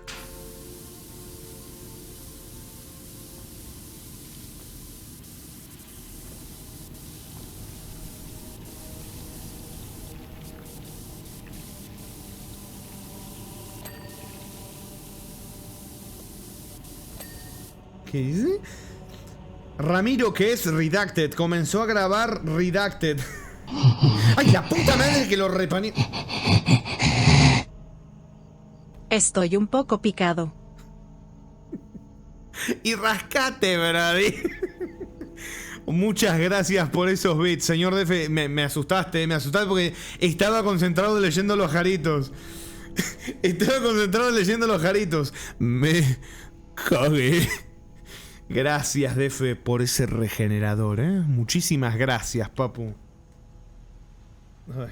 ¿Qué dice? Ramiro, que es Redacted, comenzó a grabar Redacted. ¡Ay, la puta madre que lo repané! Estoy un poco picado. Y rascate, Brady. Muchas gracias por esos bits, señor DF. Me asustaste porque estaba concentrado leyendo los jaritos. Estaba concentrado leyendo los jaritos. Me cagué. Gracias, DF, por ese regenerador, ¿eh? Muchísimas gracias, papu. Ay,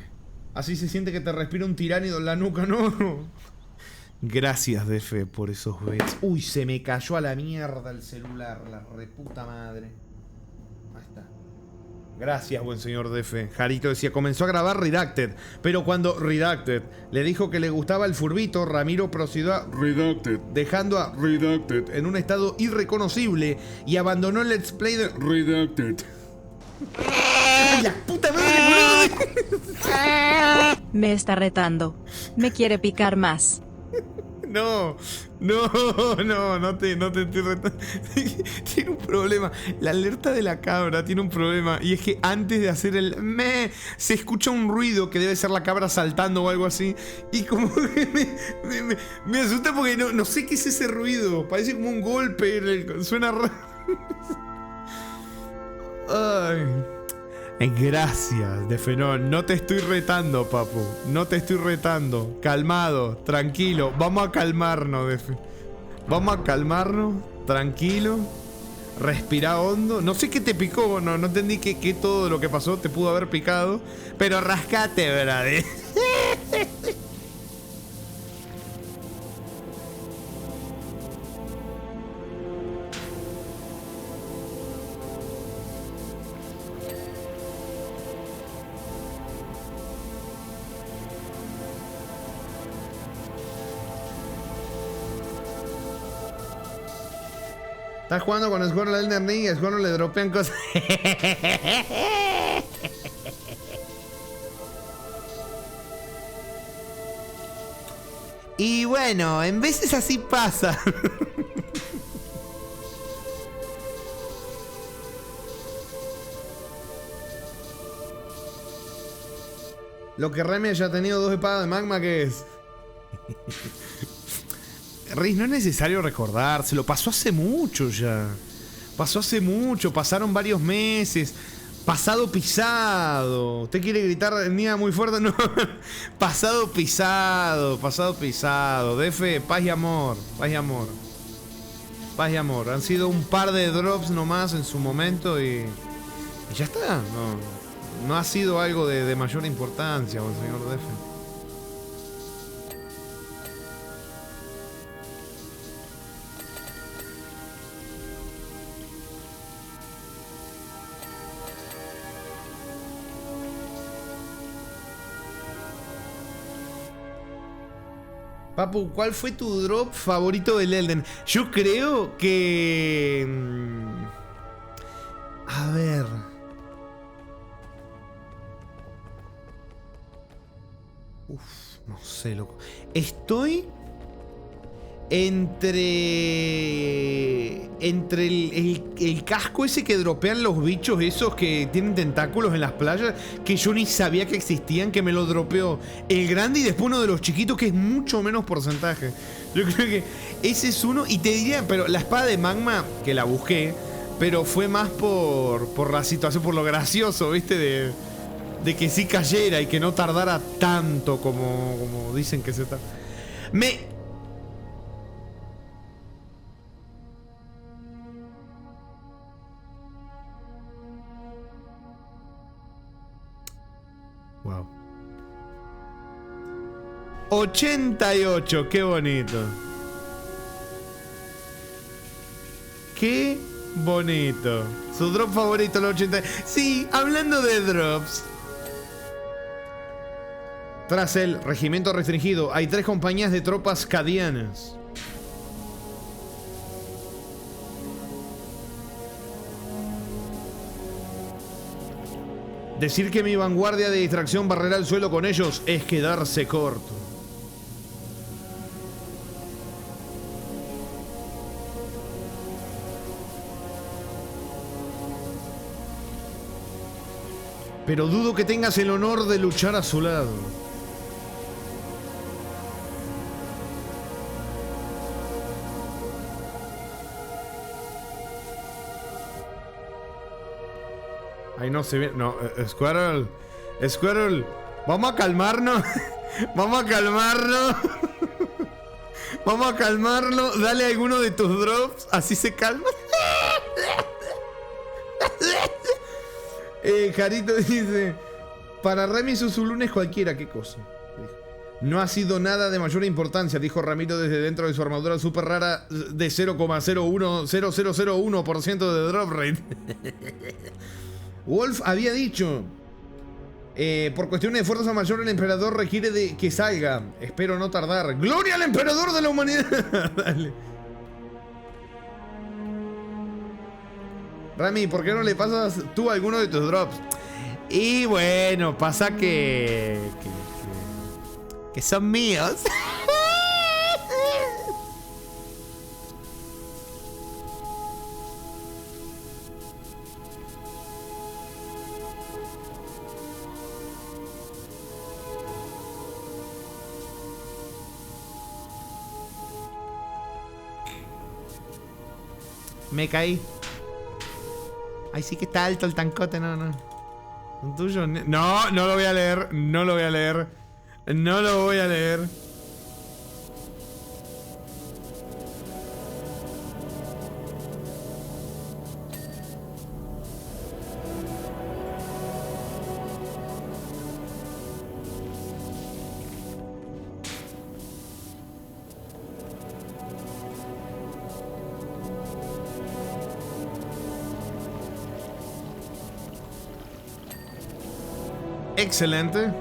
así se siente que te respira un tiránido en la nuca, ¿no? Gracias, DF, por esos bits. Uy, se me cayó a la mierda el celular, la reputa madre. Ahí está. Gracias, buen señor Defe. Jarito decía, comenzó a grabar Redacted, pero cuando Redacted le dijo que le gustaba el furbito, Ramiro procedió a Redacted. dejando a Redacted. en un estado irreconocible y abandonó el Let's Play de... Redacted. ¡Ay, la puta madre, boludo! Me está retando. Me quiere picar más. No te estoy retando. Tiene un problema. La alerta de la cabra tiene un problema. Y es que antes de hacer el me, se escucha un ruido que debe ser la cabra saltando o algo así. Y como que me asusta porque no sé qué es ese ruido. Parece como un golpe. Suena raro. Ay. Gracias, Defenol. No te estoy retando, papu. No te estoy retando. Calmado, tranquilo. Vamos a calmarnos, Defe. Vamos a calmarnos, tranquilo. Respira hondo. No sé qué te picó, no entendí qué todo lo que pasó te pudo haber picado. Pero rascate, ¿verdad? Estás jugando con Squirrel Elden Ring y a Squirrel le dropean cosas. Y bueno, en veces así pasa. Lo que Remy haya tenido 2 espadas de magma, ¿qué es? Riz, no es necesario recordárselo. Pasó hace mucho ya. Pasó hace mucho. Pasaron varios meses. Pasado pisado. ¿Usted quiere gritar Nia muy fuerte? No. Pasado pisado. Pasado pisado. Defe, paz y amor. Paz y amor. Paz y amor. Han sido un par de drops nomás en su momento y ya está. No ha sido algo de mayor importancia, señor Defe. Papu, ¿cuál fue tu drop favorito del Elden? Yo creo que... A ver... Uf, no sé, loco. Estoy... Entre el casco ese que dropean los bichos esos que tienen tentáculos en las playas, que yo ni sabía que existían, que me lo dropeó el grande y después uno de los chiquitos que es mucho menos porcentaje. Yo creo que ese es uno. Y te diría, pero la espada de magma, que la busqué, pero fue más por la situación, por lo gracioso, ¿viste? De que sí cayera y que no tardara tanto como dicen que se tarda. Wow. 88, qué bonito. Qué bonito. Su drop favorito, el 80. Sí, hablando de drops. Tras el regimiento restringido, hay 3 compañías de tropas cadianas. Decir que mi vanguardia de distracción barrerá el suelo con ellos es quedarse corto. Pero dudo que tengas el honor de luchar a su lado. Ay, no se ve. No, Squirrel. Squirrel. Vamos a calmarnos. Vamos a calmarnos. Vamos a calmarlo. Dale a alguno de tus drops. Así se calma. Jarito dice: para Remy su lunes cualquiera. ¿Qué cosa? No ha sido nada de mayor importancia, dijo Ramiro desde dentro de su armadura super rara de 0,0100001% de drop rate. Wolf había dicho... por cuestiones de fuerza mayor, el emperador requiere de que salga. Espero no tardar. ¡Gloria al emperador de la humanidad! Dale. Rami, ¿por qué no le pasas tú alguno de tus drops? Y bueno, pasa que son míos. Me caí. Ay, sí que está alto el tancote, no. ¿Un tuyo? No, no lo voy a leer. No lo voy a leer. No lo voy a leer. Excelente.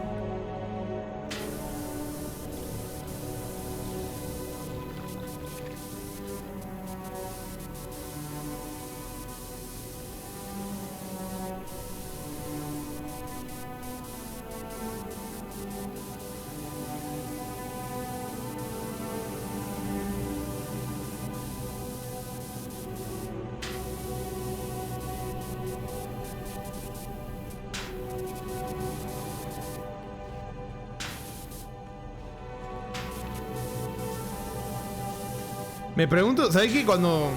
Me pregunto, ¿sabés qué? Cuando...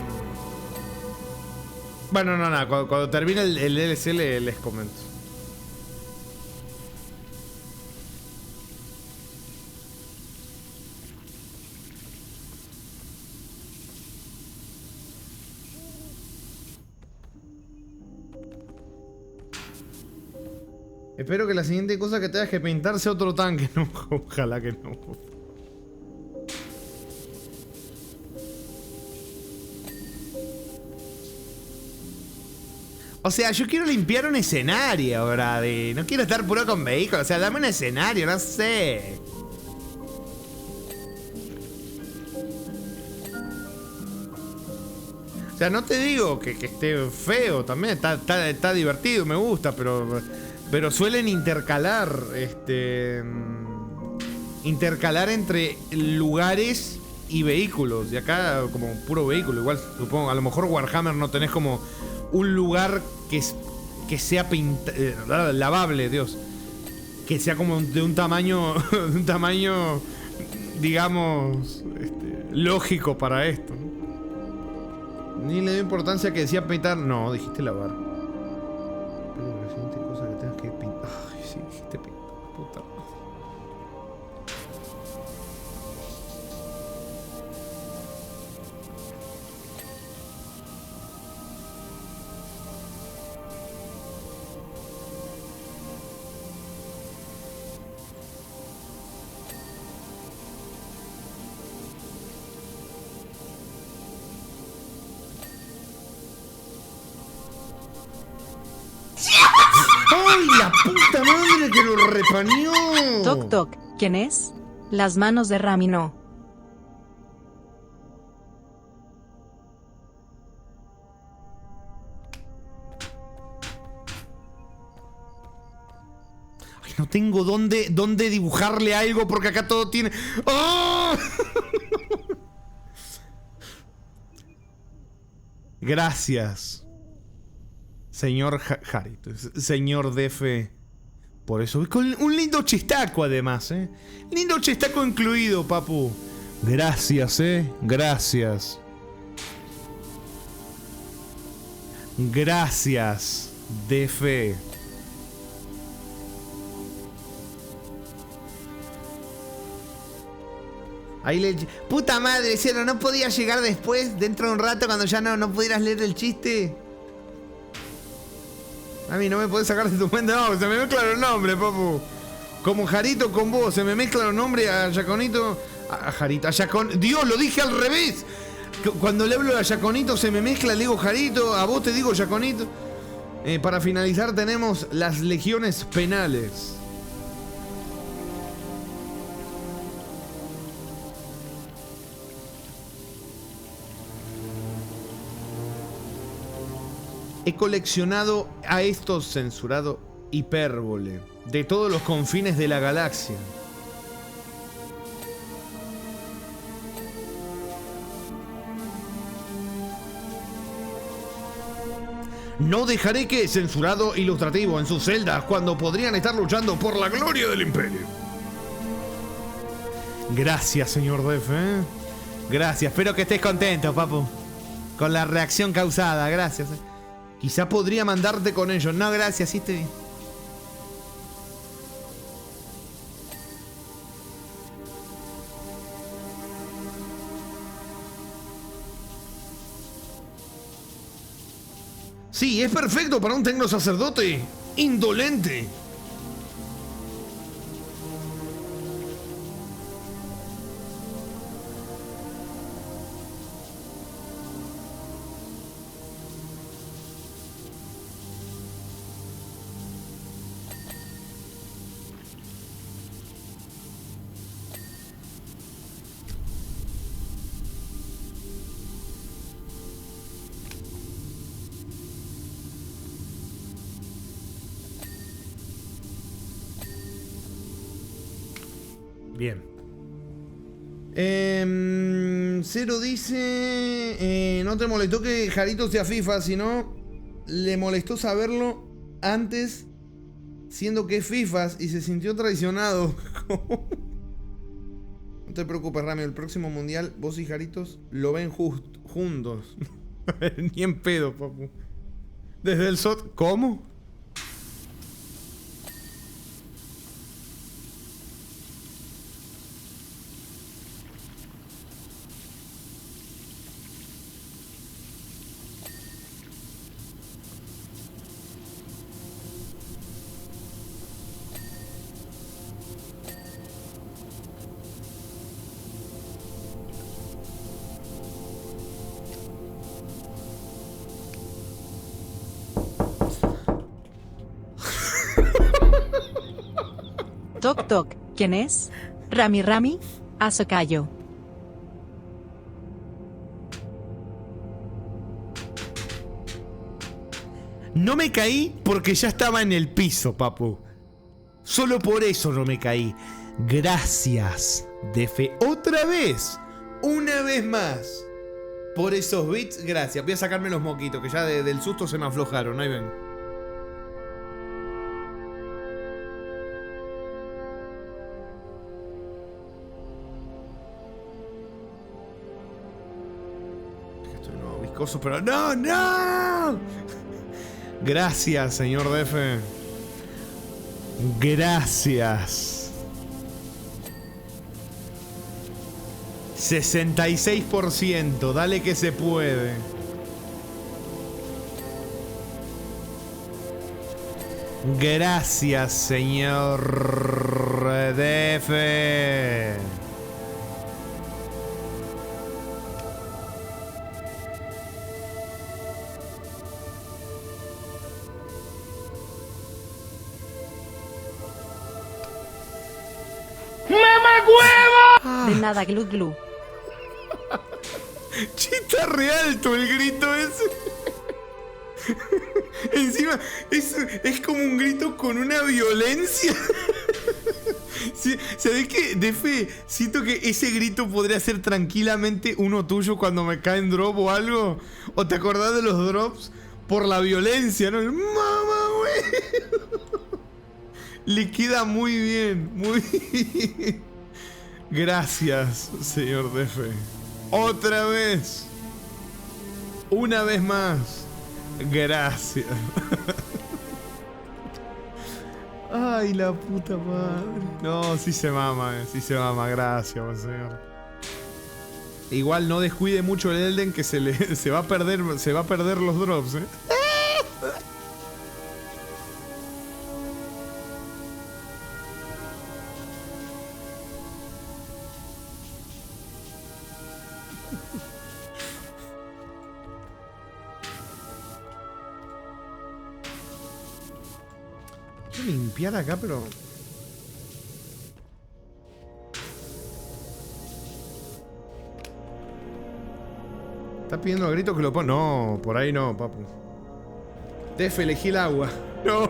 Bueno, no, cuando termine el DLC les comento. Espero que la siguiente cosa que tengas que pintar sea otro tanque. No, ojalá que no. O sea, yo quiero limpiar un escenario, brady. No quiero estar puro con vehículos. O sea, dame un escenario, no sé. O sea, no te digo que esté feo. También está divertido, me gusta, pero suelen intercalar, intercalar entre lugares y vehículos. Y acá como puro vehículo. Igual, supongo, a lo mejor Warhammer no tenés como un lugar que sea lavable, Dios. Que sea como de un tamaño, digamos, lógico para esto, ¿no? Ni le dio importancia que decía pintar. No, dijiste lavar. Pero la siguiente cosa que tengas que pintar. Ay, sí, dijiste pintar. Puta. ¡Ay, la puta madre que lo repañó! Toc toc, ¿quién es? Las manos de Rami no. Ay, no tengo dónde dibujarle algo porque acá todo tiene... ¡Oh! Gracias, señor Harito, señor DF. Por eso, con un lindo chistaco además, lindo chistaco incluido, papu. Gracias, gracias. Gracias, DF. Ahí le... Puta madre, Cero, ¿no podías llegar después, dentro de un rato, cuando ya no pudieras leer el chiste? A mí no me podés sacar de tu mente. No, se me mezclan los nombres, papu. Como Jarito con vos, se me mezclan los nombres a Yaconito. A Jarito, a Yacon... Dios, lo dije al revés. Cuando le hablo a Yaconito se me mezcla, le digo Jarito. A vos te digo Yaconito. Para finalizar tenemos las legiones penales. He coleccionado a estos censurado hipérbole de todos los confines de la galaxia. No dejaré que censurado ilustrativo en sus celdas cuando podrían estar luchando por la gloria del imperio. Gracias, señor Def, ¿eh? Gracias, espero que estés contento, papu. Con la reacción causada, gracias. Quizá podría mandarte con ellos. No, gracias, sí estoy bien. Sí, es perfecto para un tecno sacerdote indolente. Bien. Cero dice... no te molestó que Jarito sea FIFA, sino le molestó saberlo antes, siendo que es FIFA y se sintió traicionado. No te preocupes, Rami, el próximo mundial vos y Jaritos lo ven juntos. Ni en pedo, papu. Desde el SOT... ¿Cómo? Toc toc, ¿quién es? Rami, Azocayo. No me caí porque ya estaba en el piso, papu. Solo por eso no me caí. Gracias, Defe. Otra vez. Una vez más. Por esos bits, gracias. Voy a sacarme los moquitos, que ya del susto se me aflojaron. Ahí ven. Estoy nuevo viscoso, pero ¡no, no! Gracias, señor Defe. Gracias. 66%. Dale que se puede. Gracias, señor Defe. De nada, glu glu. Chita re alto el grito ese. Encima es como un grito con una violencia. Sí, ¿sabés qué? Defe, siento que ese grito podría ser tranquilamente uno tuyo cuando me cae en drop o algo. ¿O te acordás de los drops? Por la violencia, ¿no? ¡Mamá, güey! Le queda muy bien, muy bien. Gracias, señor Defe. Otra vez. Una vez más. Gracias. Ay, la puta madre. No, sí se mama, sí se mama. Gracias, señor. Igual no descuide mucho el Elden, que se va a perder los drops, ¿eh? Voy a limpiar acá, pero... Está pidiendo a gritos que lo ponga. No, por ahí no, papu. Tef, elegí el agua. No.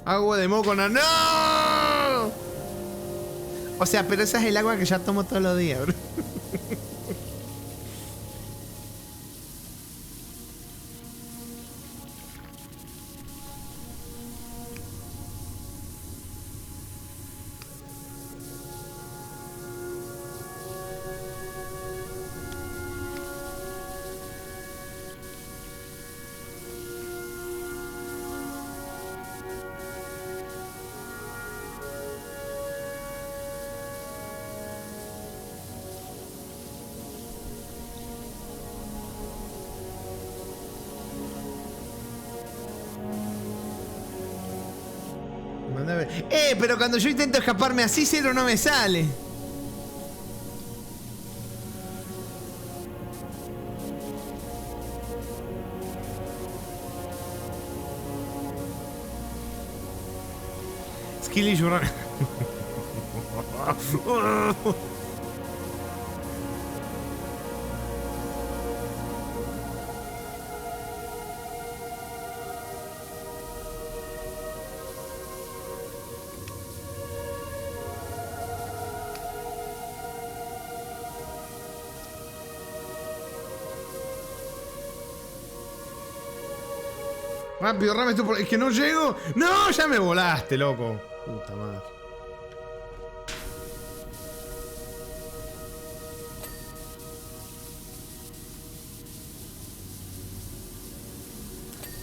Agua de moco, no. O sea, pero esa es el agua que ya tomo todos los días, bro. Pero cuando yo intento escaparme así, cero no me sale. Skilly Joran. Rápido, Rame, es que no llego. No, ya me volaste, loco. Puta madre.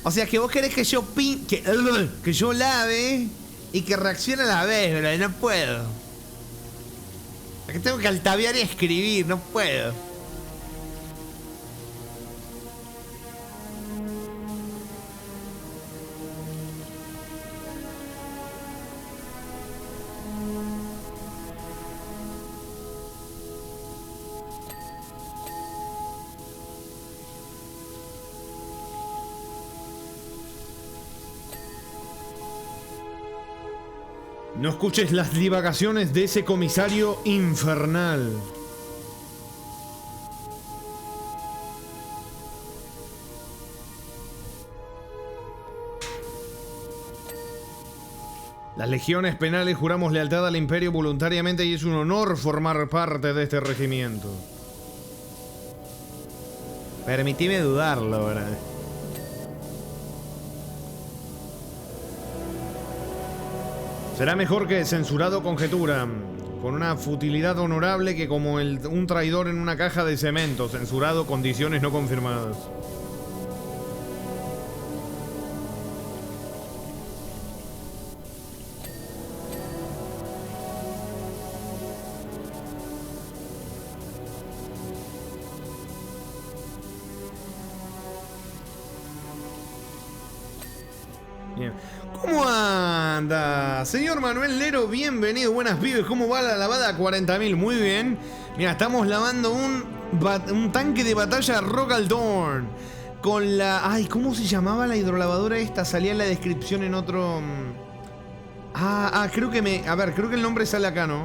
O sea, que vos querés que yo que yo lave y que reaccione a la vez, pero no puedo. Es que tengo que altavear y escribir, no puedo. No escuches las divagaciones de ese comisario infernal. Las legiones penales juramos lealtad al imperio voluntariamente y es un honor formar parte de este regimiento. Permitime dudarlo, ¿verdad? Será mejor que censurado conjetura, con una futilidad honorable que como un traidor en una caja de cemento, censurado condiciones no confirmadas. Bien. ¿Cómo anda? Señor Manuel Lero, bienvenido, buenas pibes. ¿Cómo va la lavada a 40.000? Muy bien. Mira, estamos lavando un tanque de batalla Rogaldorn. Con la... Ay, ¿cómo se llamaba la hidrolavadora esta? Salía en la descripción en otro... creo que me... A ver, creo que el nombre sale acá, ¿no?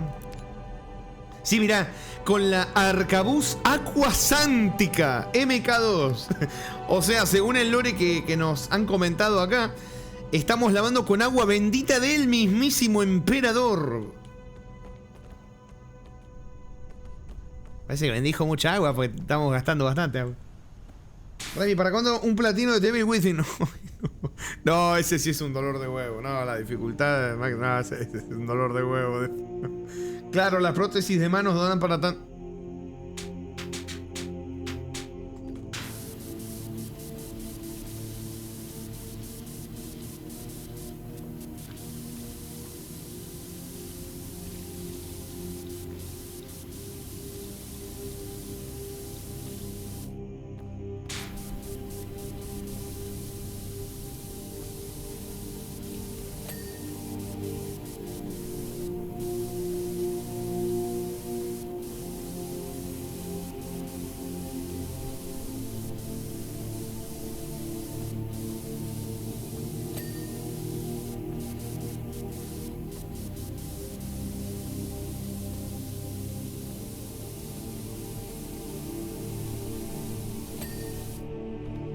Sí, mirá. Con la Arcabuz Aquasántica MK2. O sea, según el lore que nos han comentado acá, estamos lavando con agua bendita del mismísimo emperador. Parece que bendijo mucha agua porque estamos gastando bastante agua. Remy, ¿para cuándo un platino de TV Wi-Fi? No, ese sí es un dolor de huevo. No, la dificultad... No, ese es un dolor de huevo. Claro, las prótesis de manos no dan para tan...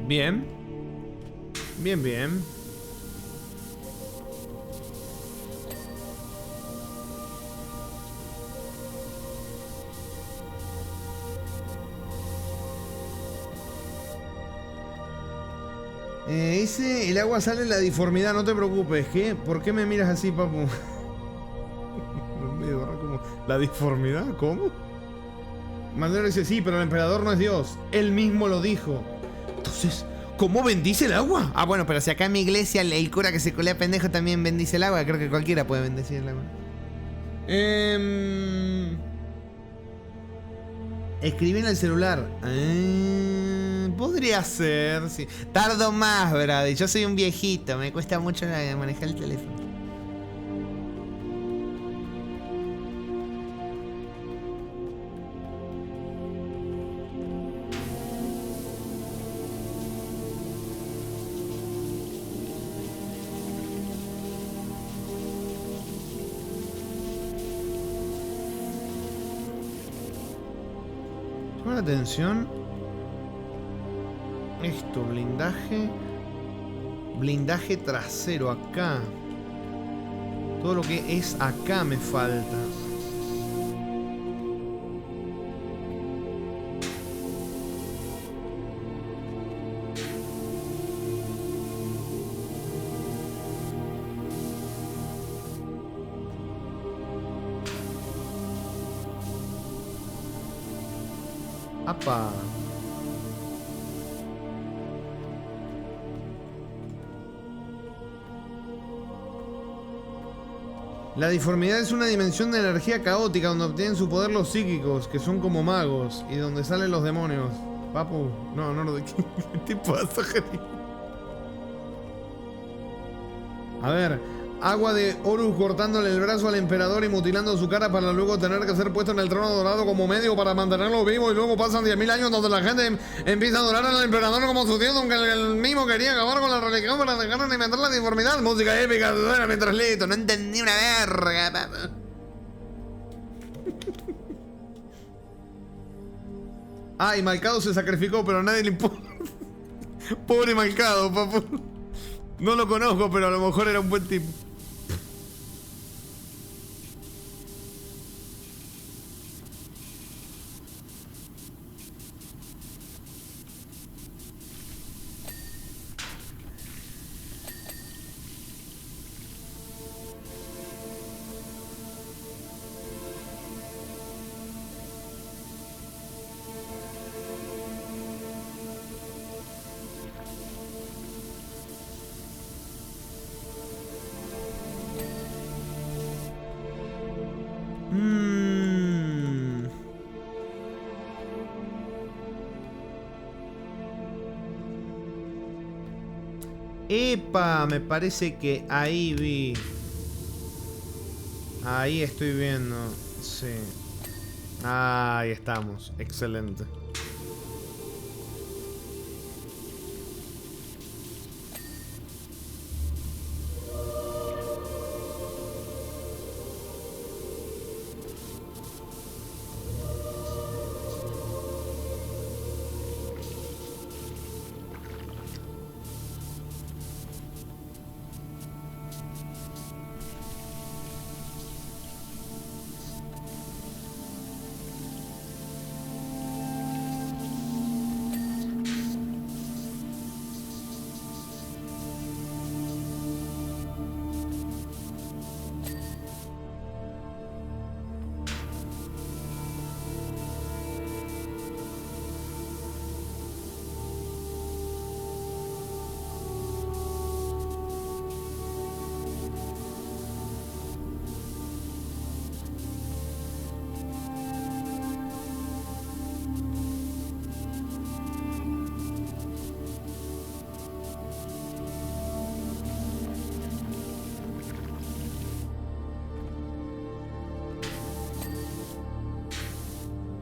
Bien. Bien, bien. El agua sale en la diformidad, no te preocupes. ¿Qué? ¿Por qué me miras así, papu? Medio raro, como, ¿la diformidad? ¿Cómo? Mandero dice, sí, pero el emperador no es Dios. Él mismo lo dijo. Entonces, ¿cómo bendice el agua? Ah, bueno, pero si acá en mi iglesia el cura que se colea pendejo también bendice el agua, creo que cualquiera puede bendecir el agua. Escribí en el celular. Podría ser, sí. Tardo más, Brady. Yo soy un viejito, me cuesta mucho manejar el teléfono. Llama la atención esto, blindaje trasero acá. Todo lo que es acá me falta. ¡Apa! La diformidad es una dimensión de energía caótica donde obtienen su poder los psíquicos, que son como magos, y donde salen los demonios. Papu, no lo de ¿qué te pasa, Jerry? A ver, agua de Horus cortándole el brazo al emperador y mutilando su cara para luego tener que ser puesto en el trono dorado como medio para mantenerlo vivo, y luego pasan 10.000 años donde la gente empieza a adorar al emperador como su dios, aunque él mismo quería acabar con la religión para dejar de inventar la diformidad. Música épica, suena mientras leo. No entendí una verga, papá. Ah, y Malcado se sacrificó, pero a nadie le importa. Pobre Malcado, papu. No lo conozco, pero a lo mejor era un buen tipo. Epa, me parece que ahí vi. Ahí estoy viendo. Sí. Ahí estamos. Excelente.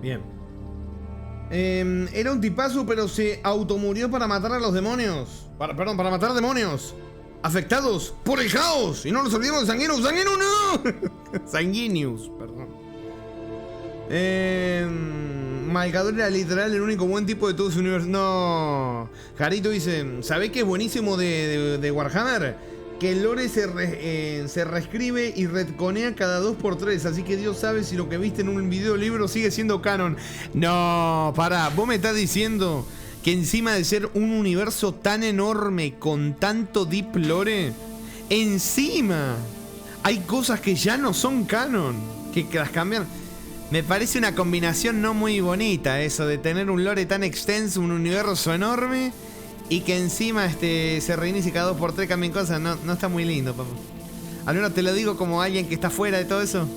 Bien. Era un tipazo, pero se automurió para matar a los demonios. Perdón, para matar demonios afectados por el caos. Y no nos olvidemos de Sanguinius. ¡Sanguinius, no! Sanguinius, perdón. Malcador era literal el único buen tipo de todo su universo. No. Jarito dice, ¿sabés qué es buenísimo de Warhammer? Que el lore se reescribe y retconea cada 2x3. Así que Dios sabe si lo que viste en un videolibro sigue siendo canon. No, pará. Vos me estás diciendo que encima de ser un universo tan enorme con tanto deep lore, encima hay cosas que ya no son canon, que las cambian. Me parece una combinación no muy bonita eso de tener un lore tan extenso, un universo enorme y que encima se reinicie cada 2x3, cambien cosas. No está muy lindo, papá. Al menos te lo digo como alguien que está fuera de todo eso,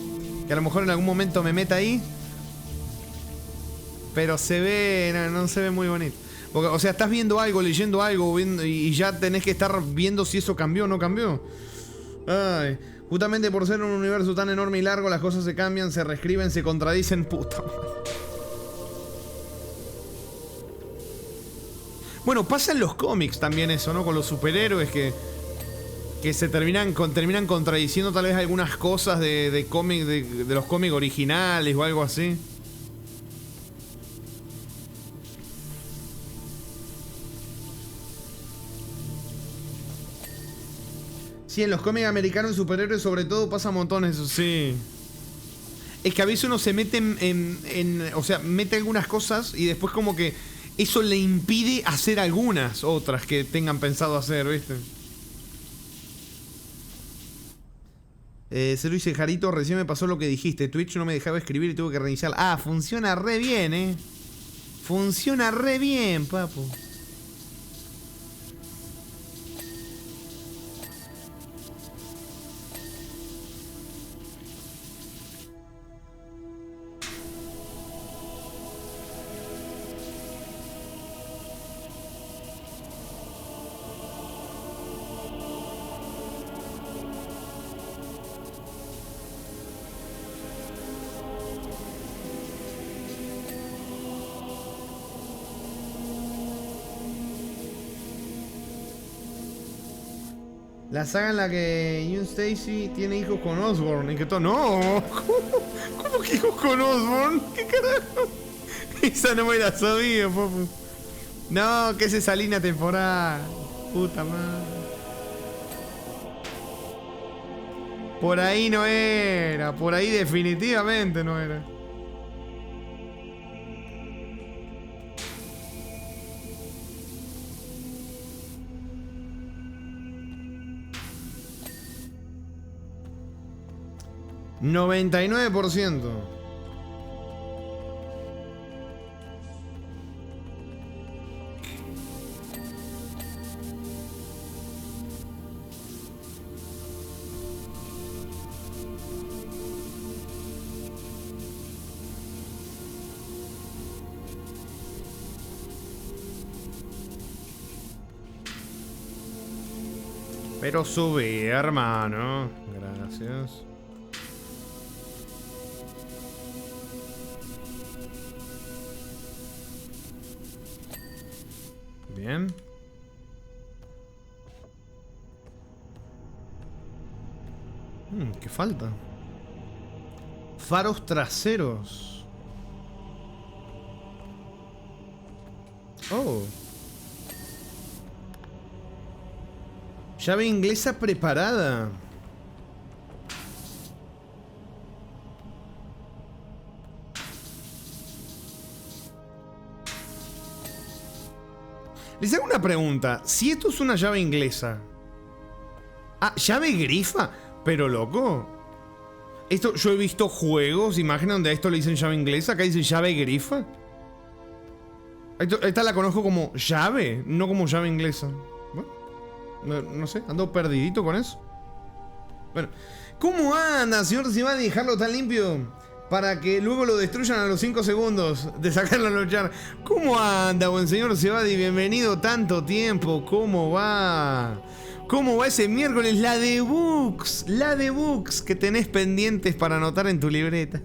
que a lo mejor en algún momento me meta ahí, pero se ve, no se ve muy bonito. Porque, o sea, estás viendo algo, leyendo algo y ya tenés que estar viendo si eso cambió o no cambió. Ay, justamente por ser un universo tan enorme y largo, las cosas se cambian, se reescriben, se contradicen. Puta madre. Bueno, pasa en los cómics también eso, ¿no? Con los superhéroes que se terminan contradiciendo tal vez algunas cosas de cómics, de los cómics originales o algo así. Sí, en los cómics americanos superhéroes sobre todo pasa montones, eso sí. Es que a veces uno se mete o sea, mete algunas cosas y después como que eso le impide hacer algunas otras que tengan pensado hacer, ¿viste? Se lo dice Jarito, recién me pasó lo que dijiste. Twitch no me dejaba escribir y tuve que reiniciar. Ah, funciona re bien, funciona re bien, papu. La saga en la que Yoon Stacy tiene hijos con Osborn y que todo. ¡No! ¿Cómo que hijos con Osborn? ¿Qué carajo? Esa no me la sabía, papu. No, que es esa línea temporal. Puta madre. Por ahí no era. Por ahí definitivamente no era. $99%. Pero subí, hermano. Gracias. Bien. ¿Qué falta? Faros traseros. Oh. Llave inglesa preparada. Les hago una pregunta. Si esto es una llave inglesa. Ah, llave grifa. Pero loco. Esto, yo he visto juegos, imágenes donde a esto le dicen llave inglesa. Acá dice llave grifa. Esta la conozco como llave, no como llave inglesa. Bueno, no sé, ando perdidito con eso. Bueno, ¿cómo anda, señor? Si va a dejarlo tan limpio para que luego lo destruyan a los 5 segundos de sacarlo a luchar. ¿Cómo anda, buen señor Cebadi? Bienvenido tanto tiempo. ¿Cómo va? ¿Cómo va ese miércoles? La de books que tenés pendientes para anotar en tu libreta.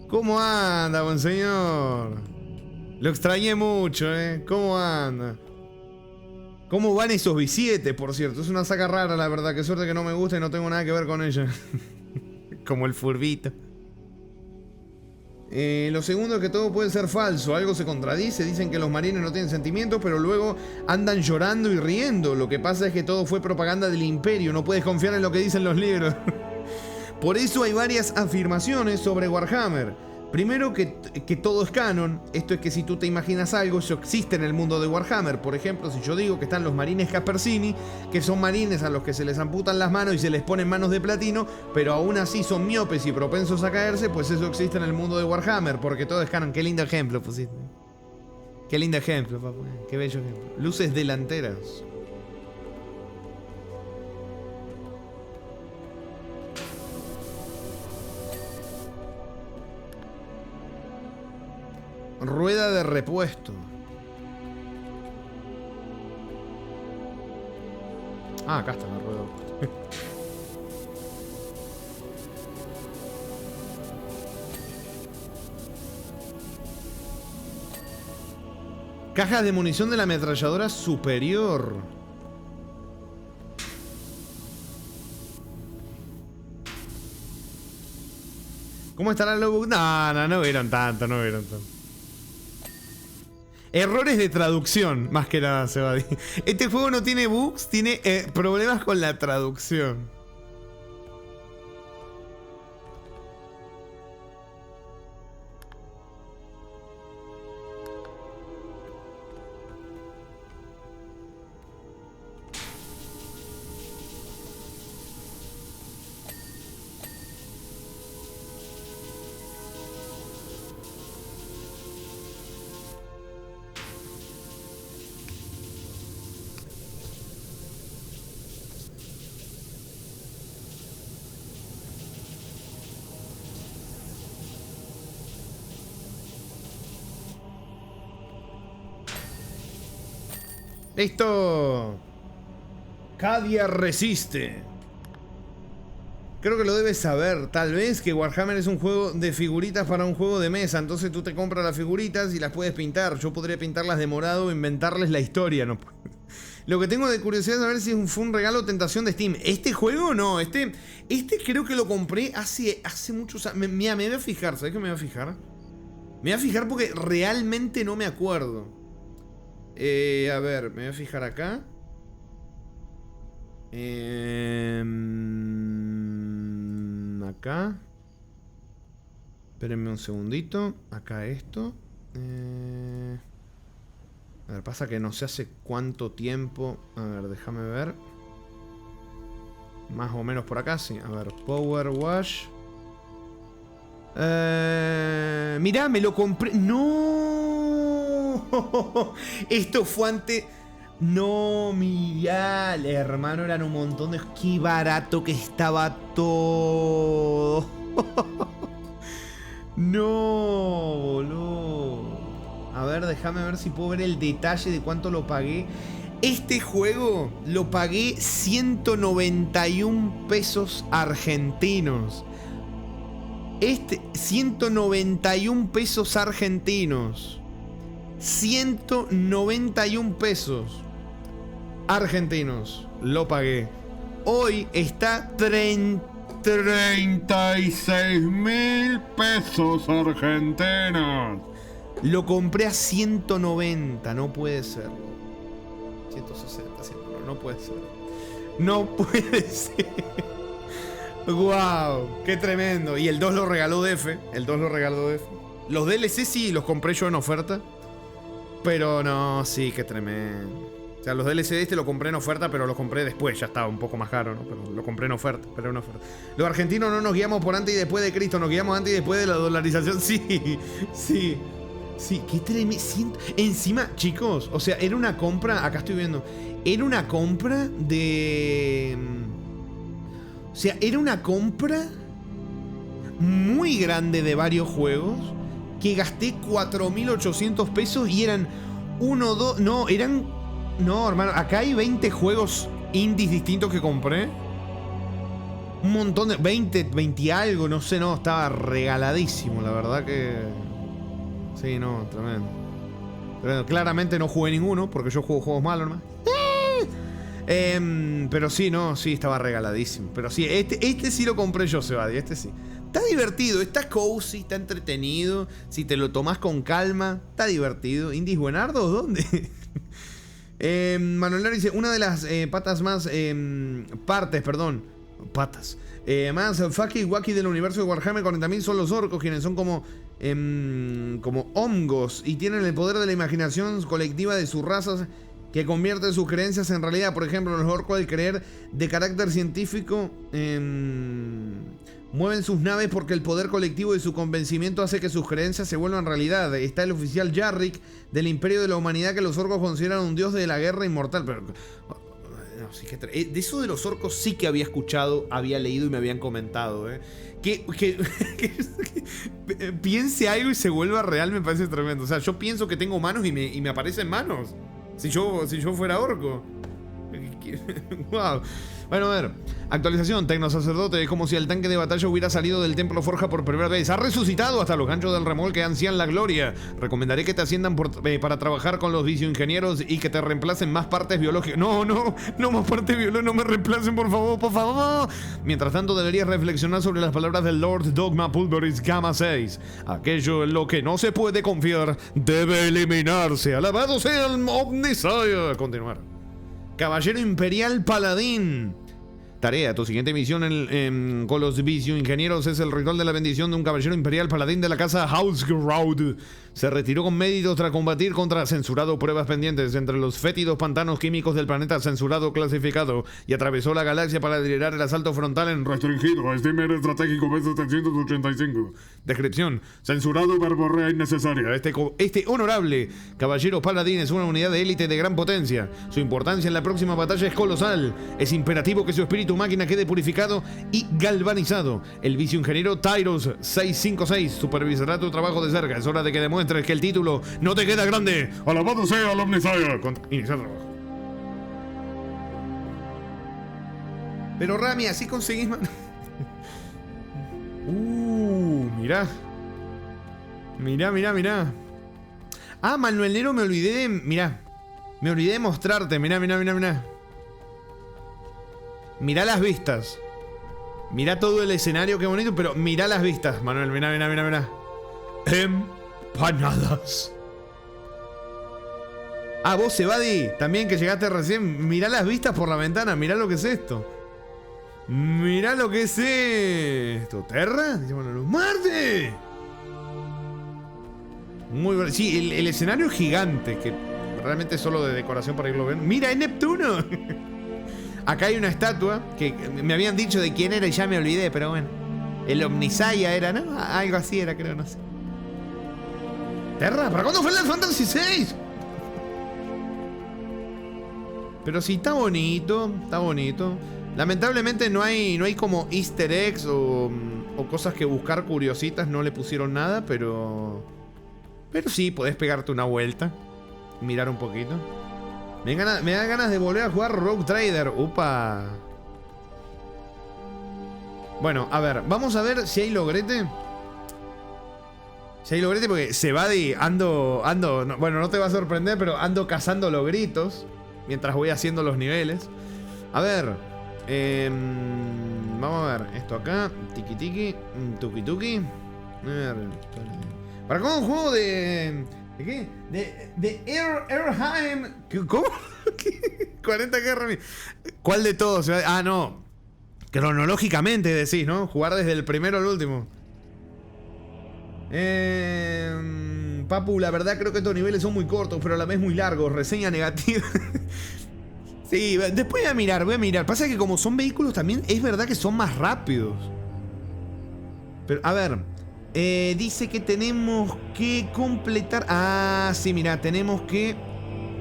¿Cómo anda, buen señor? Lo extrañé mucho, ¿Cómo anda? ¿Cómo van esos B7, por cierto? Es una saga rara, la verdad. Qué suerte que no me gusta y no tengo nada que ver con ella. Como el furbito. Lo segundo es que todo puede ser falso, algo se contradice, dicen que los marines no tienen sentimientos, pero luego andan llorando y riendo. Lo que pasa es que todo fue propaganda del imperio, no puedes confiar en lo que dicen los libros. Por eso hay varias afirmaciones sobre Warhammer. Primero, que todo es canon. Esto es que si tú te imaginas algo, eso existe en el mundo de Warhammer. Por ejemplo, si yo digo que están los marines Caspersini, que son marines a los que se les amputan las manos y se les ponen manos de platino, pero aún así son miopes y propensos a caerse, pues eso existe en el mundo de Warhammer, porque todo es canon. Qué lindo ejemplo pusiste. Qué lindo ejemplo, papá. Qué bello ejemplo. Luces delanteras. Rueda de repuesto. Ah, acá está la rueda de repuesto. Cajas de munición de la ametralladora superior. ¿Cómo estará el lobo? No vieron tanto, no vieron tanto. Errores de traducción, más que nada, Sebadi. Este juego no tiene bugs, tiene problemas con la traducción. ¡Listo! Cadia resiste. Creo que lo debes saber, tal vez, que Warhammer es un juego de figuritas para un juego de mesa. Entonces tú te compras las figuritas y las puedes pintar. Yo podría pintarlas de morado e inventarles la historia, ¿no? Lo que tengo de curiosidad es saber si fue un regalo o tentación de Steam. ¿Este juego no? Este creo que lo compré hace muchos años. Me voy a fijar, ¿sabes qué me voy a fijar? Me voy a fijar porque realmente no me acuerdo. A ver, me voy a fijar acá. Acá. Espérenme un segundito. Acá esto. A ver, pasa que no sé hace cuánto tiempo. A ver, déjame ver. Más o menos por acá, sí. A ver, Power Wash. Mirá, me lo compré. ¡No! Esto fue antes. No, mirá, hermano, eran un montón de... ¡Qué barato que estaba todo! No, boludo. A ver, déjame ver si puedo ver el detalle de cuánto lo pagué. Este juego lo pagué 191 pesos argentinos. 191 pesos argentinos. 191 pesos argentinos. Lo pagué. Hoy está 36.000 pesos argentinos. Lo compré a 190. No puede ser. 160, 190. No puede ser. No puede ser. Wow, qué tremendo. Y el 2 lo regaló DF. El 2 lo regaló DF. Los DLC sí los compré yo en oferta. Pero no, sí, qué tremendo. O sea, los DLC de este lo compré en oferta, pero los compré después. Ya estaba un poco más caro, ¿no? Pero lo compré en oferta, pero en oferta. Los argentinos no nos guiamos por antes y después de Cristo. Nos guiamos antes y después de la dolarización. Sí, sí. Sí, qué tremendo. Encima, chicos, o sea, era una compra. Acá estoy viendo. Era una compra de... O sea, era una compra muy grande de varios juegos que gasté 4.800 pesos y eran 1, 2... No, eran... No, hermano, acá hay 20 juegos indies distintos que compré. Un montón de... 20 y algo, no sé, no, estaba regaladísimo, la verdad que... Sí, no, tremendo. Claramente no jugué ninguno, porque yo juego juegos malos nomás. Pero sí, no, sí, estaba regaladísimo. Pero sí, este sí lo compré yo, Sebadi, este sí. Está divertido, está cozy, está entretenido. Si te lo tomás con calma, está divertido. ¿Indies buenardos? ¿Dónde? Manuel dice, una de las patas más... patas. Más fucky wacky del universo de Warhammer 40.000 son los orcos, quienes son como hongos y tienen el poder de la imaginación colectiva de sus razas que convierte sus creencias en realidad. Por ejemplo, los orcos, al creer de carácter científico, mueven sus naves porque el poder colectivo de su convencimiento hace que sus creencias se vuelvan realidad. Está el oficial Yarrick del Imperio de la Humanidad, que los orcos consideran un dios de la guerra inmortal. Pero no, sí que de eso de los orcos sí que había escuchado, había leído y me habían comentado. Que piense algo y se vuelva real me parece tremendo. O sea, yo pienso que tengo manos y me aparecen manos. Si yo fuera orco. Wow. Bueno, a ver. Actualización. Tecnosacerdote. Es como si el tanque de batalla hubiera salido del templo Forja por primera vez. Ha resucitado hasta los ganchos del remolque. Ansían la gloria. Recomendaré que te asciendan para trabajar con los visioingenieros y que te reemplacen más partes biológicas. No más partes biológicas. No me reemplacen, por favor, por favor. Mientras tanto, deberías reflexionar sobre las palabras del Lord Dogma Pulveris Gamma 6. Aquello en lo que no se puede confiar debe eliminarse. Alabado sea el Omnisaya. Continuar. Caballero Imperial Paladín. Tarea, tu siguiente misión con los visioingenieros es el ritual de la bendición de un caballero imperial paladín de la casa Hausgraud. Se retiró con méritos tras combatir contra censurado pruebas pendientes entre los fétidos pantanos químicos del planeta censurado clasificado y atravesó la galaxia para liderar el asalto frontal en Restringido, Steamer estratégico B785. Descripción. Censurado, verborrea innecesaria. Este honorable caballero paladín es una unidad de élite de gran potencia. Su importancia en la próxima batalla es colosal. Es imperativo que su espíritu máquina quede purificado y galvanizado. El viceingeniero Tyros 656 supervisará tu trabajo de cerca. Es hora de que demuestres que el título no te queda grande. Alabado sea el Omnisaya. Iniciar trabajo. Pero Rami, así conseguís mirá. Mirá. Ah, Manuelero, me olvidé de mostrarte. Mirá. Mirá las vistas. Mirá todo el escenario, qué bonito. Pero mirá las vistas, Manuel. Mirá. Empanadas. Ah, vos, Sebadi, también que llegaste recién. Mirá las vistas por la ventana. Mirá lo que es esto. ¿Terra? Bueno, luz Marte. Muy bueno. Sí, el escenario es gigante. Que realmente es solo de decoración para irlo viendo. Mira, es Neptuno. Acá hay una estatua que me habían dicho de quién era y ya me olvidé, pero bueno. El Omnisaya era, ¿no? Algo así era, creo, no sé. Terra, ¿para cuándo fue el Fantasy VI? Pero sí, está bonito. Lamentablemente no hay como easter eggs o cosas que buscar curiositas. No le pusieron nada, pero sí, podés pegarte una vuelta. Mirar un poquito. Me da ganas de volver a jugar Rogue Trader. Upa. Bueno, a ver, vamos a ver si hay logrete. Porque Sebadi ando bueno, no te va a sorprender, pero ando cazando logritos mientras voy haciendo los niveles. A ver, vamos a ver esto acá. Tiki, tuki. A ver, para cómo un juego ¿de qué? De Erheim. ¿Cómo? 40 guerras. ¿Cuál de todos? Ah, no. Cronológicamente decís, ¿no? Jugar desde el primero al último. Papu, la verdad creo que estos niveles son muy cortos, pero a la vez muy largos. Reseña negativa. Sí, después voy a mirar. Pasa que como son vehículos también, es verdad que son más rápidos. Pero, a ver. Dice que tenemos que completar... Ah, sí, mira, tenemos que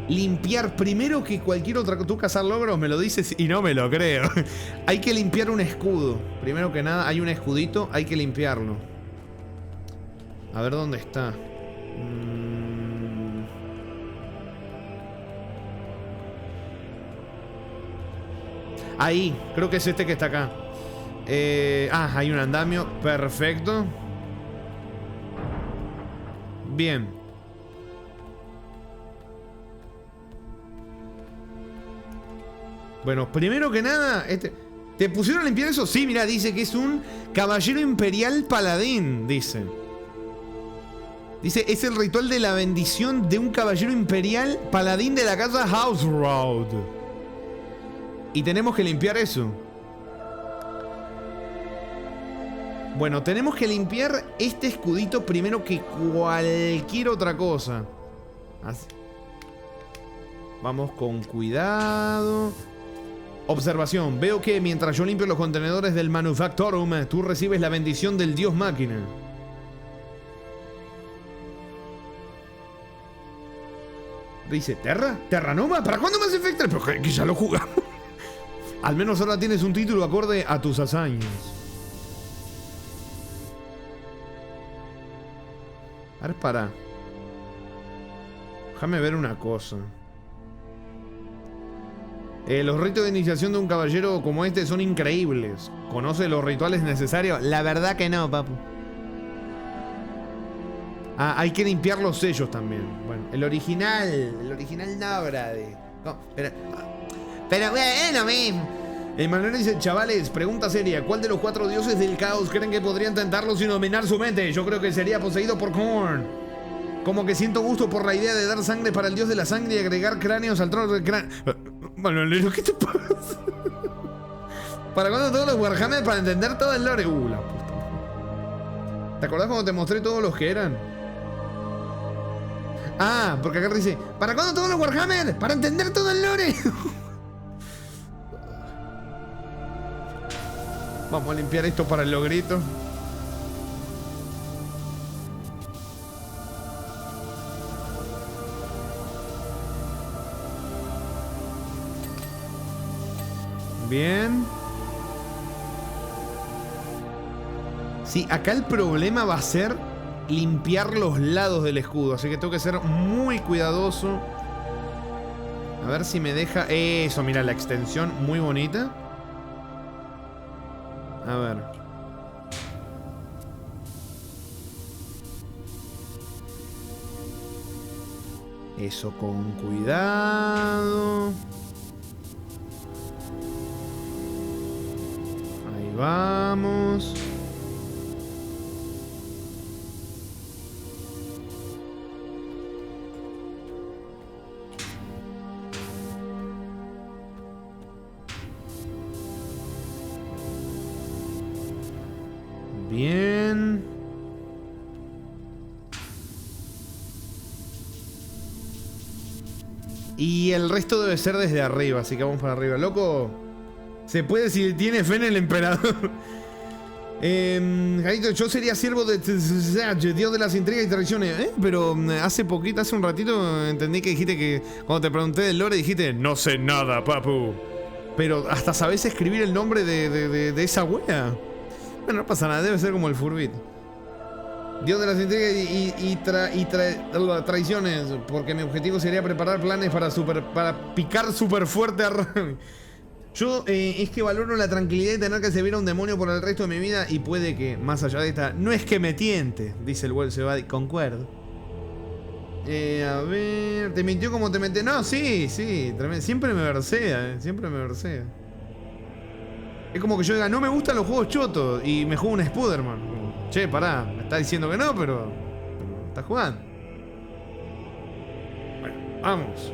limpiar primero que cualquier otra... Tú cazar logros, me lo dices y no me lo creo. Hay que limpiar un escudo. Primero que nada, hay un escudito, hay que limpiarlo. A ver dónde está. Ahí, creo que es este que está acá. Hay un andamio. Perfecto. Bien. Bueno, primero que nada, ¿Te pusieron a limpiar eso? Sí, mira, dice que es un caballero imperial paladín, dice. Dice, es el ritual de la bendición de un caballero imperial paladín de la casa House Road. Y tenemos que limpiar eso. Bueno, tenemos que limpiar este escudito primero que cualquier otra cosa. Así. Vamos con cuidado. Observación. Veo que mientras yo limpio los contenedores del Manufactorum, tú recibes la bendición del dios máquina. Dice, ¿Terra? ¿Terranova? ¿Para cuándo Mass Effect 3? Pero que ya lo jugamos. Al menos ahora tienes un título acorde a tus hazañas. A ver, para. Déjame ver una cosa. Los ritos de iniciación de un caballero como este son increíbles. ¿Conoce los rituales necesarios? La verdad que no, papu. Ah, hay que limpiar los sellos también. Bueno, el original no, brade. No, pero bueno, mismo. Manuel dice, chavales, pregunta seria. ¿Cuál de los 4 dioses del caos creen que podrían tentarlo sin dominar su mente? Yo creo que sería poseído por Korn. Como que siento gusto por la idea de dar sangre para el dios de la sangre y agregar cráneos al trono del cráneo. Manuel, ¿qué te pasa? ¿Para cuándo todos los Warhammer para entender todo el lore? La puta. ¿Te acordás cuando te mostré todos los que eran? Ah, porque acá dice, ¿para cuándo todos los Warhammer? Para entender todo el lore. Vamos a limpiar esto para el logrito. Bien. Sí, acá el problema va a ser limpiar los lados del escudo. Así que tengo que ser muy cuidadoso. A ver si me deja... Eso, mira, la extensión muy bonita. A ver. Eso con cuidado. Ahí vamos. Bien. Y el resto debe ser desde arriba, así que vamos para arriba. Loco, se puede si tiene fe en el emperador. Jarito, yo sería siervo de Dios de las intrigas y traiciones. Pero hace un ratito entendí que dijiste que cuando te pregunté del lore dijiste, no sé nada, papu. Pero hasta sabés escribir el nombre de esa wea. Bueno, no pasa nada, debe ser como el Furbit. Dios de las intrigas y traiciones, porque mi objetivo sería preparar planes para picar súper fuerte a Rami. Yo es que valoro la tranquilidad de tener que servir a un demonio por el resto de mi vida y puede que, más allá de esta, no es que me tiente, dice el Well Sebadi, concuerdo. A ver, ¿te mintió como te menté? No, sí, tremendo. Siempre me versea, siempre me versea. Es como que yo diga, no me gustan los juegos chotos y me juego un Spider-Man. Che, pará, me está diciendo que no, pero está jugando. Bueno, vamos.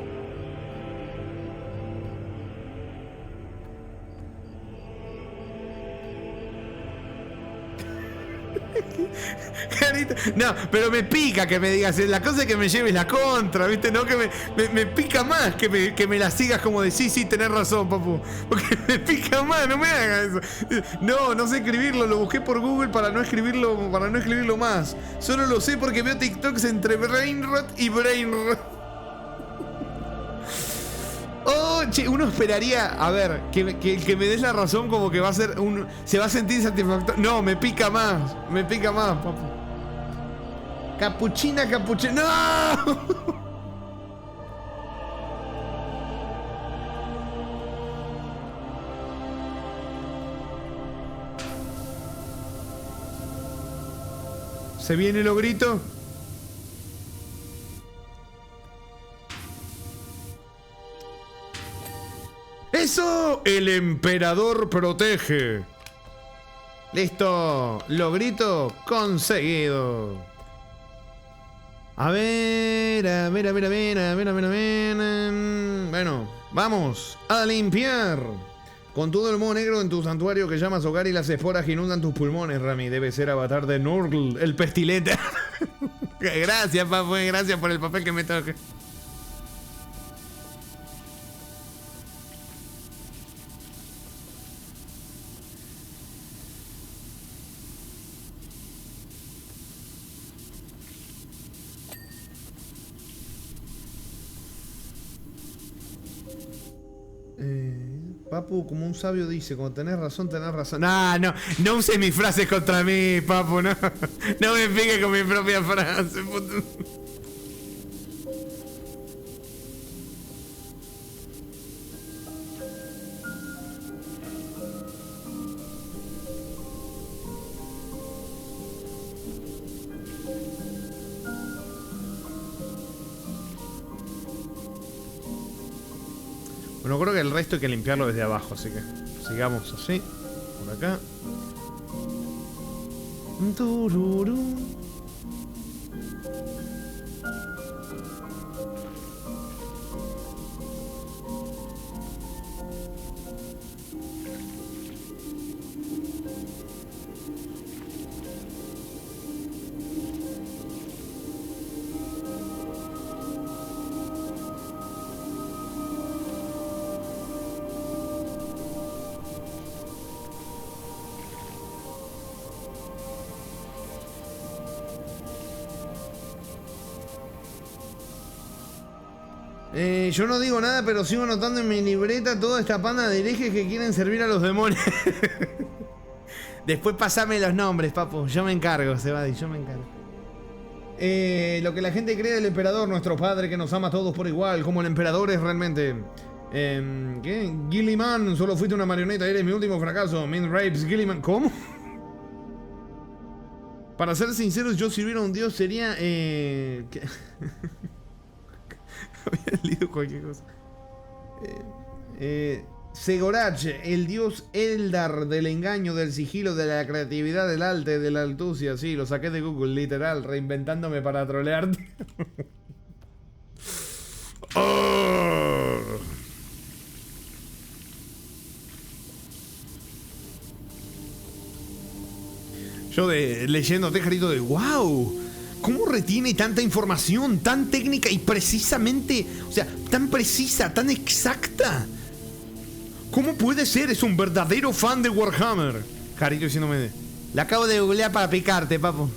No, pero me pica que me digas, la cosa es que me lleves la contra, ¿viste? No, que me pica más que me la sigas como de sí, tenés razón, papu. Porque me pica más, no me hagas eso. No sé escribirlo, lo busqué por Google para no escribirlo más. Solo lo sé porque veo TikToks entre Brainrot y Brainrot. Oh, che, uno esperaría, a ver, que me des la razón como que va a ser se va a sentir satisfactorio. No, me pica más, papu. Capuchina, ¡no! ¿Se viene el ogrito? Permiso, el emperador protege. Listo, logrito conseguido. A ver. Bueno, vamos a limpiar con todo el moho negro en tu santuario que llamas hogar y las esporas que inundan tus pulmones, Rami. Debe ser avatar de Nurgle, el pestilente. Gracias, papu, gracias por el papel que me toca. Papu, como un sabio dice, cuando tenés razón, tenés razón. No uses mis frases contra mí, papu, no. No me piques con mi propia frase, puto. Bueno, creo que el resto hay que limpiarlo desde abajo, así que sigamos así. Por acá. Tururú. Yo no digo nada, pero sigo anotando en mi libreta toda esta panda de herejes que quieren servir a los demonios. Después pasame los nombres, papu. Yo me encargo, Sebadi, yo me encargo. Lo que la gente cree del emperador, nuestro padre que nos ama a todos por igual, como el emperador es realmente... ¿Qué? Gilliman, solo fuiste una marioneta, eres mi último fracaso. Min Rapes, Gilliman... ¿Cómo? Para ser sinceros, yo si hubiera un dios sería... Había leído cualquier cosa. Segorach, el dios Eldar del engaño, del sigilo, de la creatividad, del arte, de la astucia. Sí, lo saqué de Google, literal, reinventándome para trolearte. Oh. Yo leyéndote, Jarito, de wow. ¿Cómo retiene tanta información tan técnica y precisamente, o sea, tan precisa, tan exacta? ¿Cómo puede ser? Es un verdadero fan de Warhammer. Jarito diciéndome, la acabo de googlear para picarte, papu.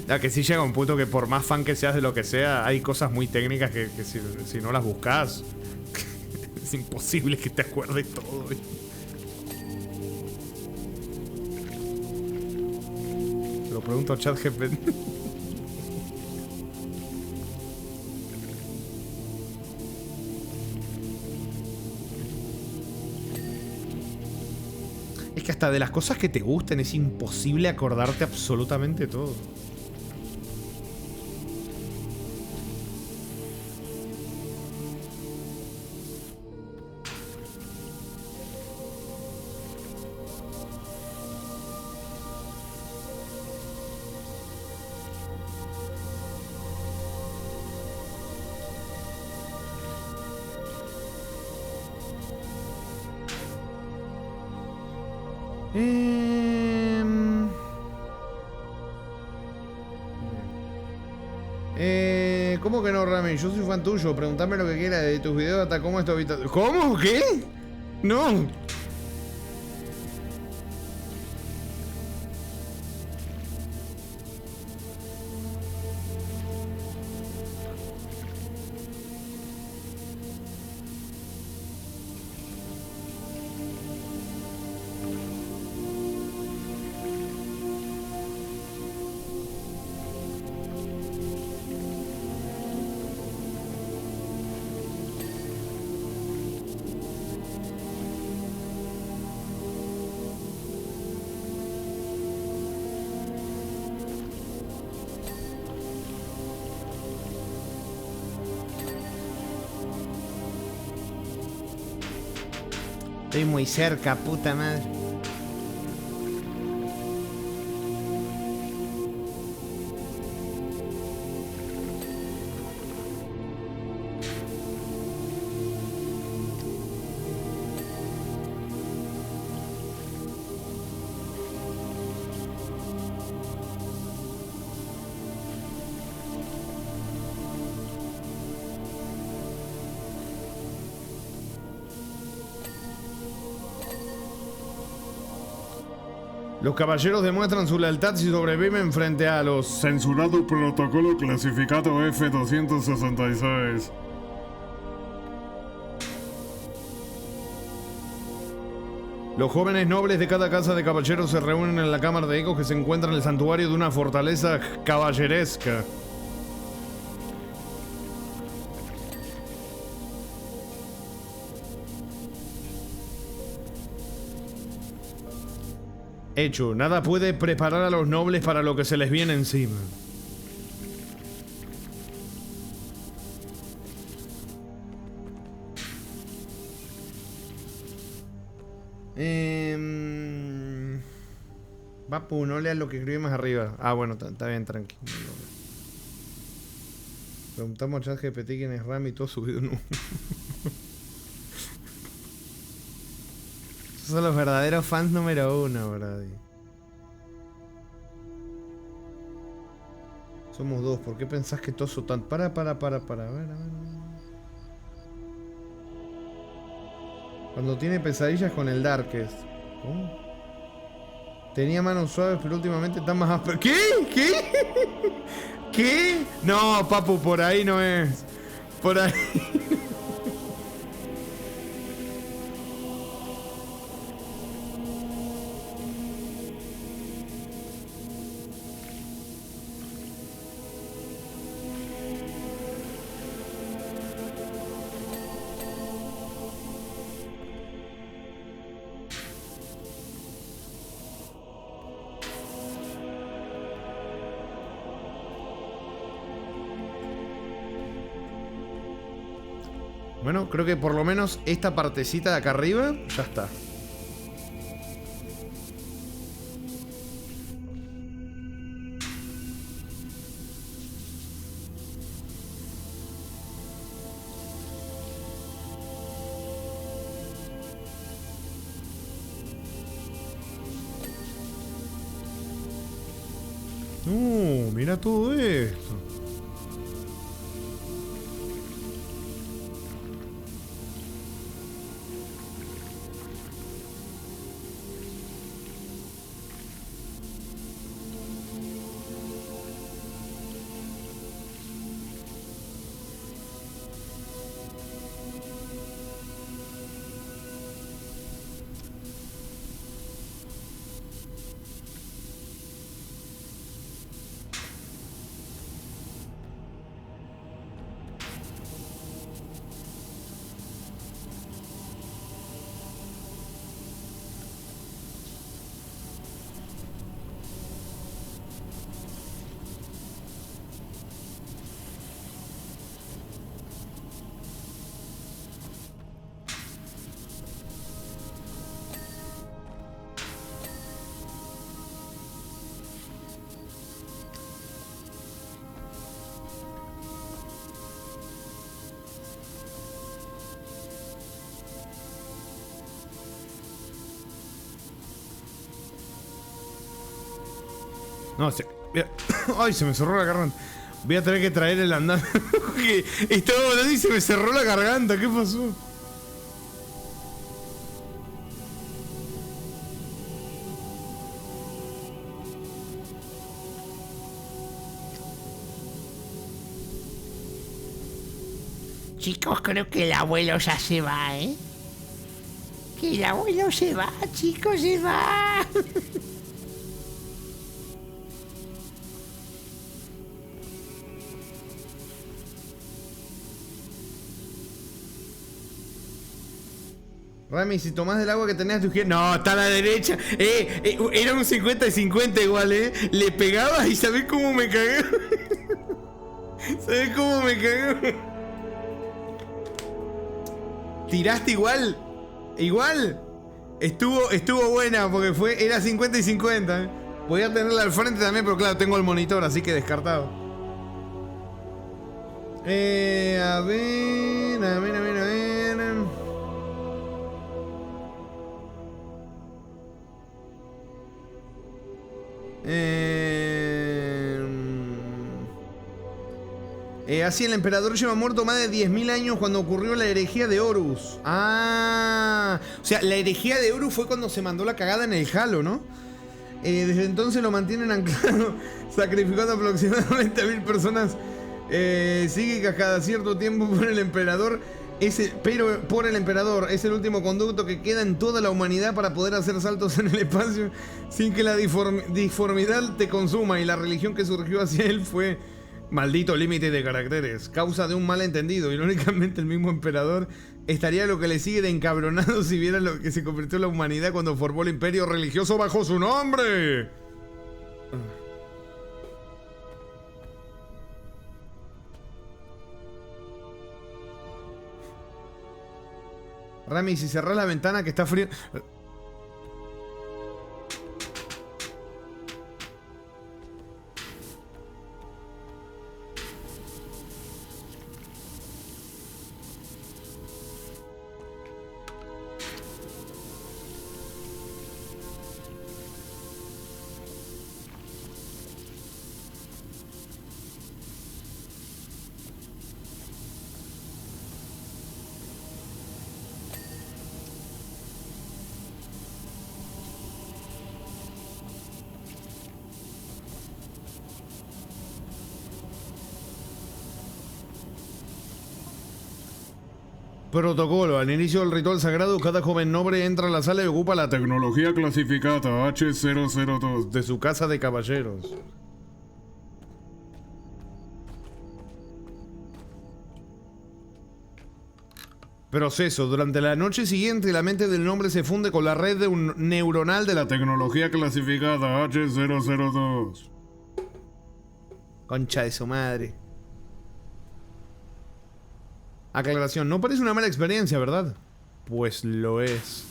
Ya que sí llega un punto que por más fan que seas de lo que sea, hay cosas muy técnicas que si no las buscas, es imposible que te acuerdes todo. Lo pregunto a ChatGPT. Es que hasta de las cosas que te gusten es imposible acordarte absolutamente todo. ¿Cómo que no, Rami? Yo soy fan tuyo. Preguntame lo que quieras de tus videos hasta cómo es tu habitación. ¿Cómo? ¿Qué? No. Estoy muy cerca, puta madre. Los caballeros demuestran su lealtad si sobreviven frente a los... Censurado protocolo clasificado F-266. Los jóvenes nobles de cada casa de caballeros se reúnen en la cámara de ecos que se encuentra en el santuario de una fortaleza caballeresca. Hecho, nada puede preparar a los nobles para lo que se les viene encima. Papu, no leas lo que escribí más arriba. Ah, bueno, está bien, tranquilo. Preguntamos a ChatGPT quién es Ram y todo subido no. Esos son los verdaderos fans número uno, brody. Somos dos, ¿por qué pensás que todos son tan... Para. A ver. Cuando tiene pesadillas con el Darkest. ¿Cómo? Tenía manos suaves, pero últimamente están más ásperas. ¿Qué? ¿Qué? No, papu, por ahí no es. Por ahí. Bueno, creo que por lo menos esta partecita de acá arriba ya está. Mira todo esto. No, ay, se me cerró la garganta. Voy a tener que traer el andamio. Estaba volando y se me cerró la garganta. ¿Qué pasó? Chicos, creo que el abuelo ya se va, ¿eh? Que el abuelo se va, chicos, se va. Rami, si tomás del agua que tenías tu izquierda... No, está a la derecha. Era un 50 y 50 igual, Le pegabas y ¿sabés cómo me cagué? ¿Sabés cómo me cagué? Tiraste igual Igual, estuvo buena porque era 50 y 50. Podía tenerla al frente también, pero claro, tengo el monitor, así que descartado. A ver. Así el emperador lleva muerto más de 10.000 años cuando ocurrió la herejía de Horus. Ah, o sea, la herejía de Horus fue cuando se mandó la cagada en el Halo, ¿no? Desde entonces lo mantienen anclado, sacrificando aproximadamente a 1.000 personas psíquicas cada cierto tiempo por el emperador. Pero por el emperador es el último conducto que queda en toda la humanidad para poder hacer saltos en el espacio sin que la disformidad te consuma, y la religión que surgió hacia él fue maldito límite de caracteres, causa de un malentendido. Irónicamente el mismo emperador estaría lo que le sigue de encabronado si viera lo que se convirtió la humanidad cuando formó el imperio religioso bajo su nombre. Rami, si cerrás la ventana que está frío. Protocolo. Al inicio del ritual sagrado, cada joven noble entra a la sala y ocupa la tecnología clasificada H002 de su casa de caballeros. Proceso. Durante la noche siguiente, la mente del nombre se funde con la red neuronal de la tecnología clasificada H002. Concha de su madre. Aclaración, no parece una mala experiencia, ¿verdad? Pues lo es.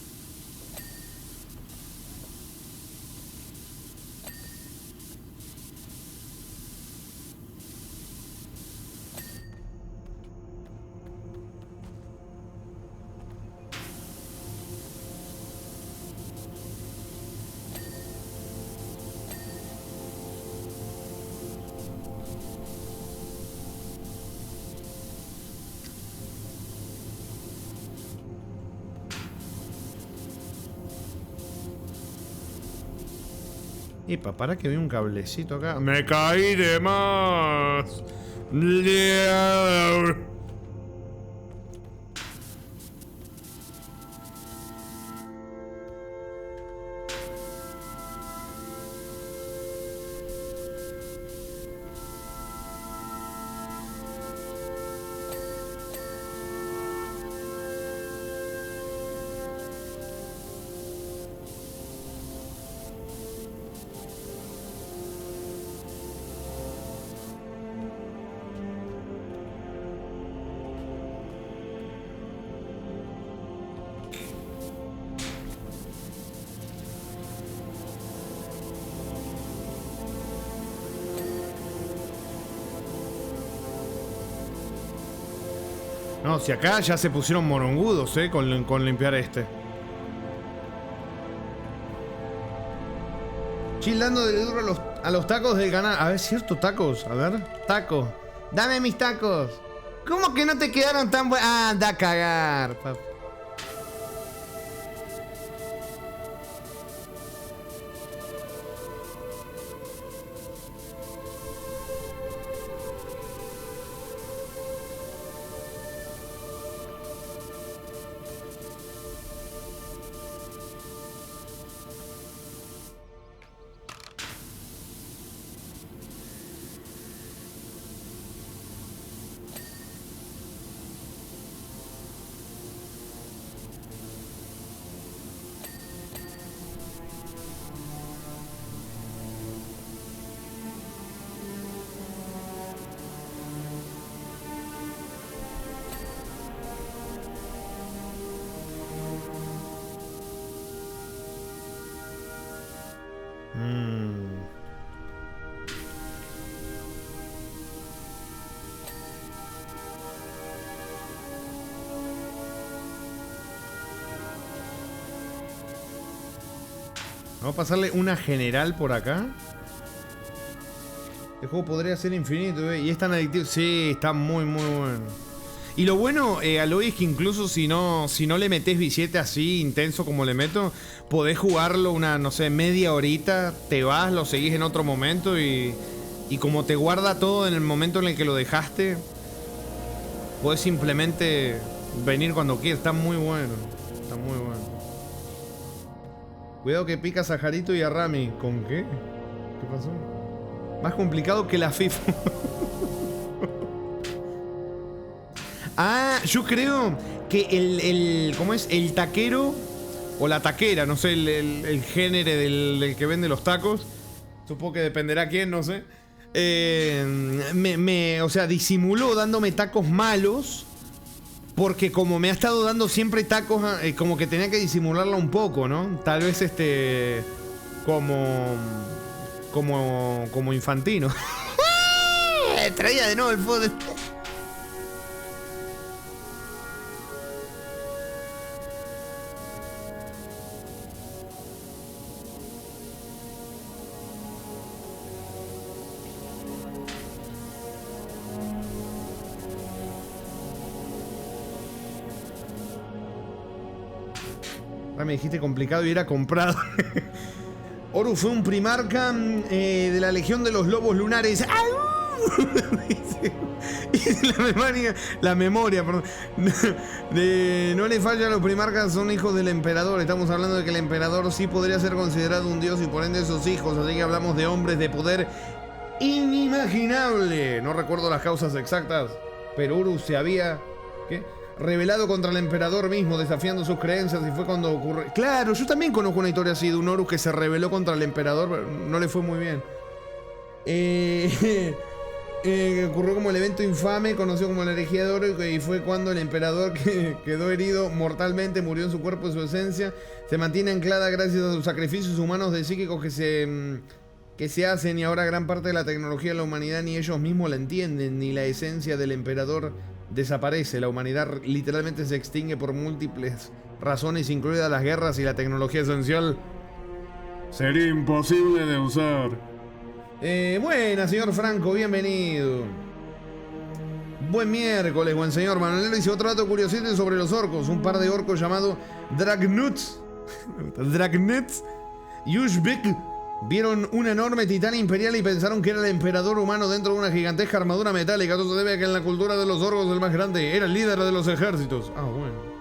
Epa, para que vea un cablecito acá. ¡Me caí de más! No, si acá ya se pusieron morongudos, con limpiar este. Chill dándole duro a los tacos del canal. A ver, cierto, tacos. A ver, tacos. Dame mis tacos. ¿Cómo que no te quedaron tan buenos? Ah, anda a cagar, papá. Vamos a pasarle una general por acá. El juego podría ser infinito, y es tan adictivo. Sí, está muy bueno. Y lo bueno, Aloy, es que incluso si no le metés billete así intenso como le meto, podés jugarlo una, no sé, media horita, te vas, lo seguís en otro momento y como te guarda todo en el momento en el que lo dejaste, podés simplemente venir cuando quieras. Está muy bueno. Está muy bueno. Cuidado que picas a Jarito y a Rami. ¿Con qué? ¿Qué pasó? Más complicado que la FIFA. Ah, yo creo que ¿cómo es? El taquero o la taquera, no sé, el género del que vende los tacos. Supongo que dependerá quién, no sé. O sea, disimuló dándome tacos malos. Porque como me ha estado dando siempre tacos, como que tenía que disimularla un poco, ¿no? Tal vez como Infantino. Traía de nuevo el fútbol. Me dijiste complicado y era comprado. Horus fue un primarca de la Legión de los Lobos Lunares. La memoria, perdón. No le falla a los primarcas, son hijos del emperador. Estamos hablando de que el emperador sí podría ser considerado un dios y por ende sus hijos. Así que hablamos de hombres de poder inimaginable. No recuerdo las causas exactas, pero Horus se había... ¿Qué? Revelado contra el emperador mismo, desafiando sus creencias, y fue cuando ocurrió... Claro, yo también conozco una historia así de un Horus que se rebeló contra el emperador, pero no le fue muy bien. Ocurrió como el evento infame, conocido como la herejía de Horus, y fue cuando el emperador que quedó herido mortalmente, murió en su cuerpo y su esencia, se mantiene anclada gracias a sus sacrificios humanos de psíquicos que se hacen, y ahora gran parte de la tecnología de la humanidad ni ellos mismos la entienden, ni la esencia del emperador desaparece. La humanidad literalmente se extingue por múltiples razones, incluidas las guerras y la tecnología esencial. Sería imposible de usar. Buena, señor Franco, bienvenido. Buen miércoles, buen señor Manuel. Dice otro dato curiosito sobre los orcos. Un par de orcos llamados Dragnuts y Ushbek vieron un enorme titán imperial y pensaron que era el emperador humano dentro de una gigantesca armadura metálica. Esto se debe a que en la cultura de los orcos el más grande era el líder de los ejércitos. Ah, bueno.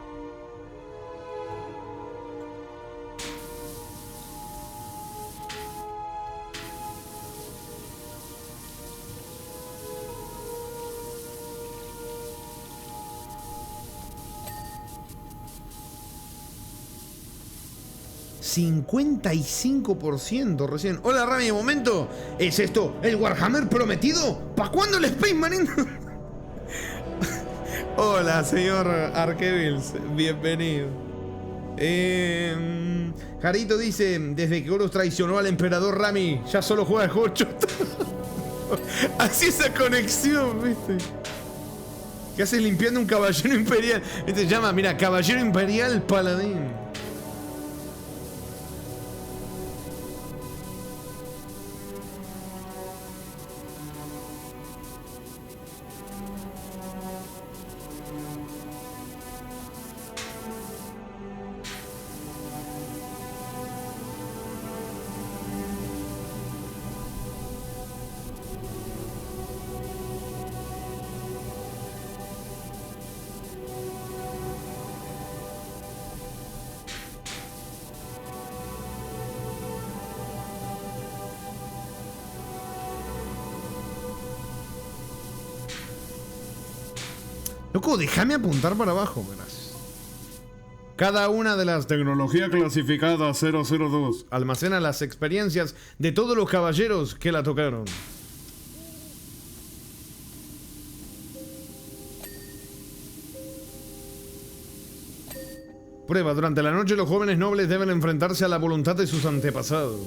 55% recién. Hola, Rami, de momento. ¿Es esto el Warhammer prometido? ¿Para cuándo el Space Marine? Hola, señor Arkevils. Bienvenido. Jarito dice, desde que Horus traicionó al emperador Rami, ya solo juega el juego choto. Así esa conexión, ¿viste? ¿Qué haces limpiando un caballero imperial? Este se llama, mira, caballero imperial paladín. Loco, déjame apuntar para abajo, gracias. Cada una de las Tecnología clasificada 002 almacena las experiencias de todos los caballeros que la tocaron. Prueba, durante la noche los jóvenes nobles deben enfrentarse a la voluntad de sus antepasados.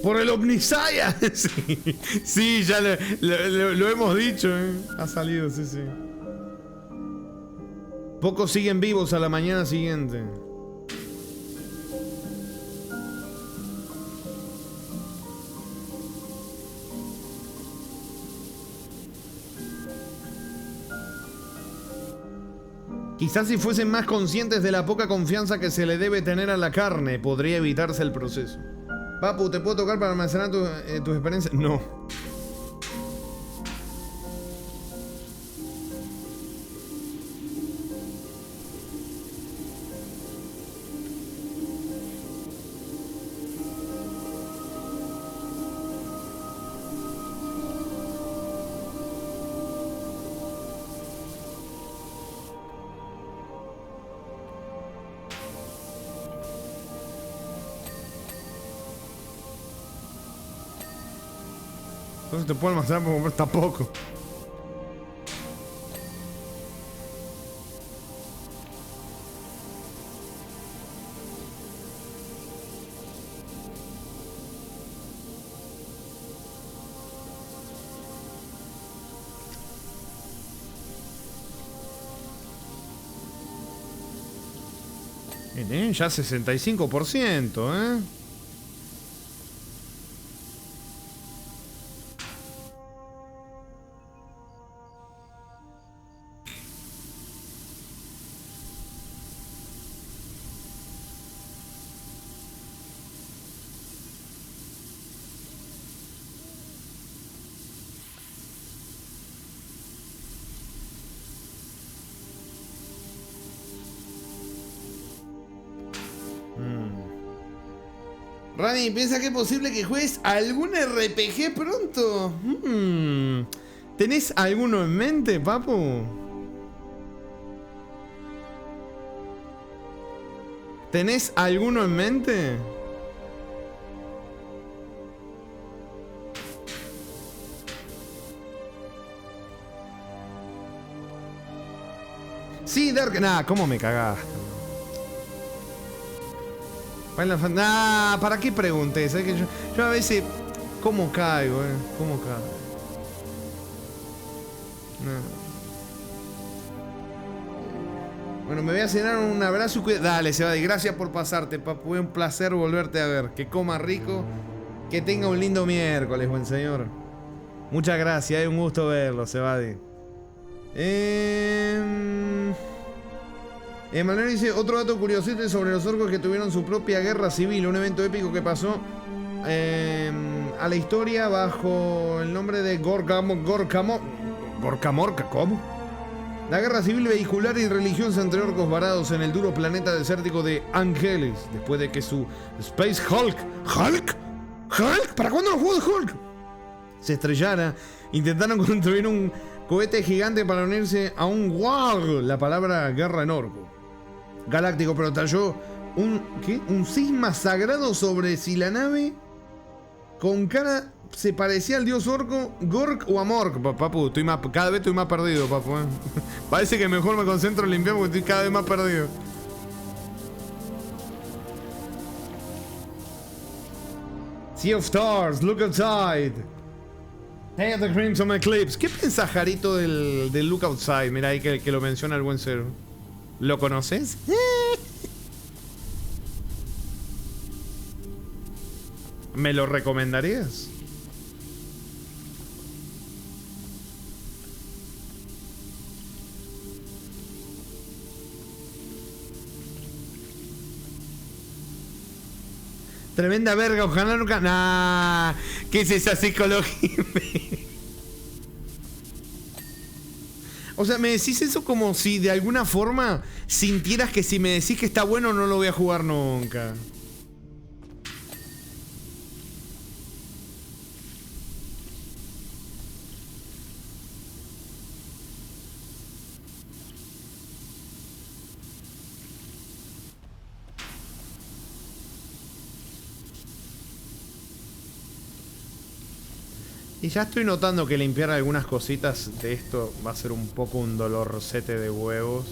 Por el Omnisaya. Sí, sí, ya lo hemos dicho, ¿eh? Ha salido, sí, sí. Pocos siguen vivos a la mañana siguiente. Quizás si fuesen más conscientes de la poca confianza que se le debe tener a la carne, podría evitarse el proceso. Papu, ¿te puedo tocar para almacenar tus experiencias? No. Entonces te puedo almacenar por comprar tampoco. Ya 65%, ¿eh? Rani, ¿piensa que es posible que juegues algún RPG pronto? ¿Tenés alguno en mente, papu? ¿Tenés alguno en mente? Sí, Dark... Nah, ¿cómo me cagaste? Nah, ¿para qué pregunté? ¿Sabes que yo a veces... ¿Cómo caigo, ¿Cómo caigo? No. Bueno, me voy a cenar, un abrazo y cuidado. Dale, Sebadi, gracias por pasarte, papu. Fue un placer volverte a ver. Que coma rico. Que tenga un lindo miércoles, buen señor. Muchas gracias, un gusto verlo, Sebadi. Manuel dice, otro dato curiosito sobre los orcos que tuvieron su propia guerra civil, un evento épico que pasó a la historia bajo el nombre de Gorkamorka, ¿cómo? La guerra civil vehicular y religiosa entre orcos varados en el duro planeta desértico de Angeles, después de que su Space Hulk, ¿para cuándo los juegos de Hulk? Se estrellara, intentaron construir un cohete gigante para unirse a un WARG, la palabra guerra en orco galáctico, pero talló un cisma sagrado sobre si la nave con cara se parecía al dios orco Gork o Amork. Papu, cada vez estoy más perdido, papu, Parece que mejor me concentro en limpiar porque estoy cada vez más perdido. Sea of Stars, look outside. Day of the Crimson Eclipse. ¿Qué piensas, Jarito, del Look Outside? Mira ahí que lo menciona el buen cero. ¿Lo conoces? ¿Me lo recomendarías? Tremenda verga, ojalá nunca... Nah, ¿qué es esa psicología? O sea, me decís eso como si de alguna forma sintieras que si me decís que está bueno no lo voy a jugar nunca. Y ya estoy notando que limpiar algunas cositas de esto va a ser un poco un dolorcete de huevos.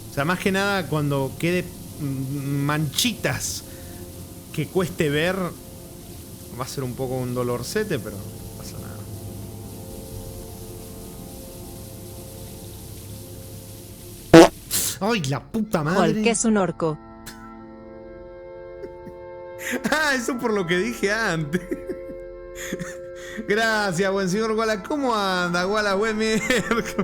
O sea, más que nada cuando quede manchitas que cueste ver, va a ser un poco un dolorcete, pero no pasa nada. ¡Ay, la puta madre! Hulk es un orco. Ah, eso por lo que dije antes. Gracias, buen señor Walla. ¿Cómo anda, Walla? Buen miércoles.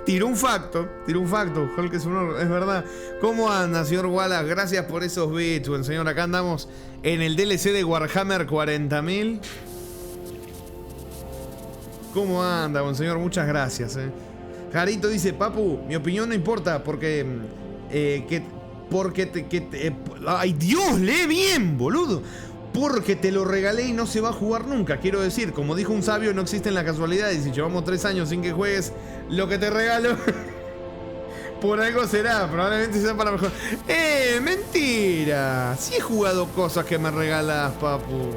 Tiró un facto, Hulk es un honor, es verdad. ¿Cómo anda, señor Walla? Gracias por esos bits, buen señor. Acá andamos en el DLC de Warhammer 40.000. ¿Cómo anda, buen señor? Muchas gracias, Jarito dice, Papu, mi opinión no importa porque... ¡ay, Dios! ¡Lee bien, boludo! Porque te lo regalé y no se va a jugar nunca. Quiero decir, como dijo un sabio, no existen las casualidades. Y si llevamos 3 años sin que juegues lo que te regalo, por algo será. Probablemente sea para mejor. Mentira. Sí he jugado cosas que me regalas, papu.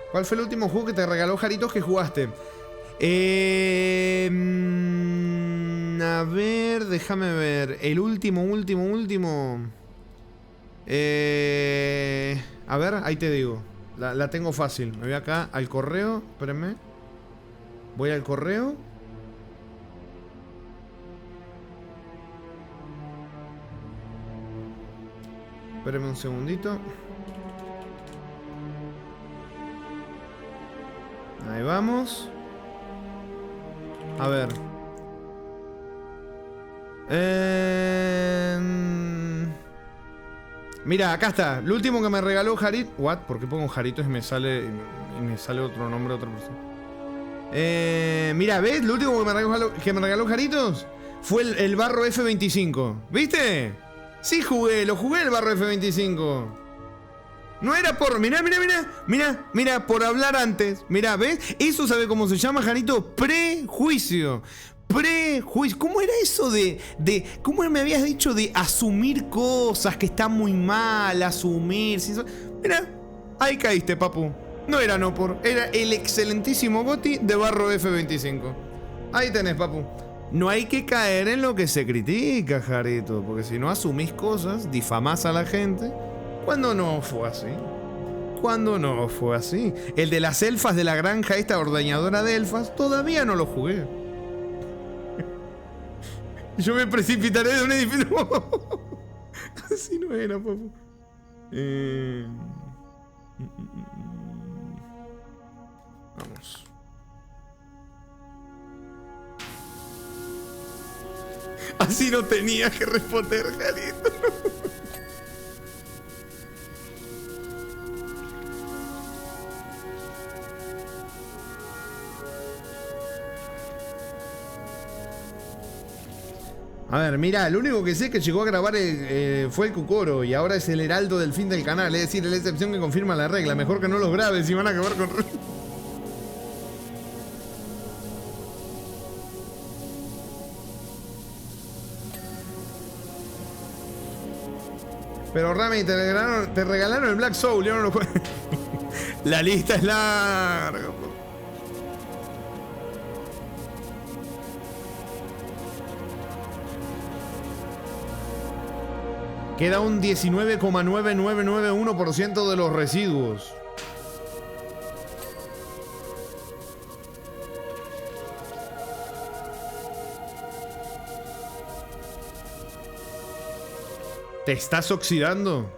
¿Cuál fue el último juego que te regaló Jaritos que jugaste? A ver, déjame ver. El último. A ver, ahí te digo. La tengo fácil. Me voy acá al correo. Espérenme. Voy al correo. Espérenme un segundito. Ahí vamos. A ver. Mira, acá está. Lo último que me regaló Jarit. ¿What? ¿Por qué pongo Jaritos y me sale otro nombre de otra persona? Mira, ¿ves? Lo último que me regaló Jaritos fue el barro F25. ¿Viste? Sí lo jugué el barro F25. No era por... Mirá, por hablar antes. Mirá, ¿ves? Eso, ¿sabe cómo se llama, Janito? Prejuicio. ¿Cómo era eso de cómo me habías dicho de asumir cosas que están muy mal, asumir? Mirá, ahí caíste, papu. No era no por... Era el excelentísimo Goti de barro F25. Ahí tenés, papu. No hay que caer en lo que se critica, Jarito, porque si no asumís cosas, difamás a la gente... ¿Cuándo no fue así? El de las elfas de la granja, esta ordeñadora de elfas, todavía no lo jugué. Yo me precipitaré de un edificio. Así no era, papu. Vamos. Así no tenía que responder, Jarito. A ver, mira, lo único que sé es que llegó a grabar fue el Cucoro y ahora es el heraldo del fin del canal, es decir, es la excepción que confirma la regla. Mejor que no los grabes y van a acabar con... Pero Rami, te regalaron el Black Soul, yo no lo juego. La lista es larga. Queda un 19,9991% de los residuos. ¿Te estás oxidando?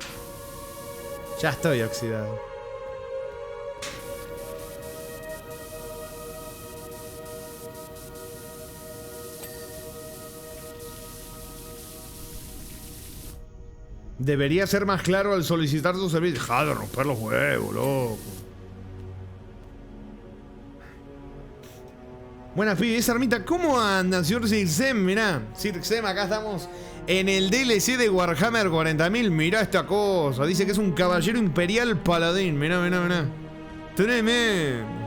Ya estoy oxidado. Debería ser más claro al solicitar tu servicio. Deja de romper los huevos, loco. Buenas, pibes, Armita. ¿Cómo andan, señor Sirxem? Mirá, Sirxem, acá estamos en el DLC de Warhammer 40.000. Mirá esta cosa. Dice que es un caballero imperial paladín. Mirá. Tremendo.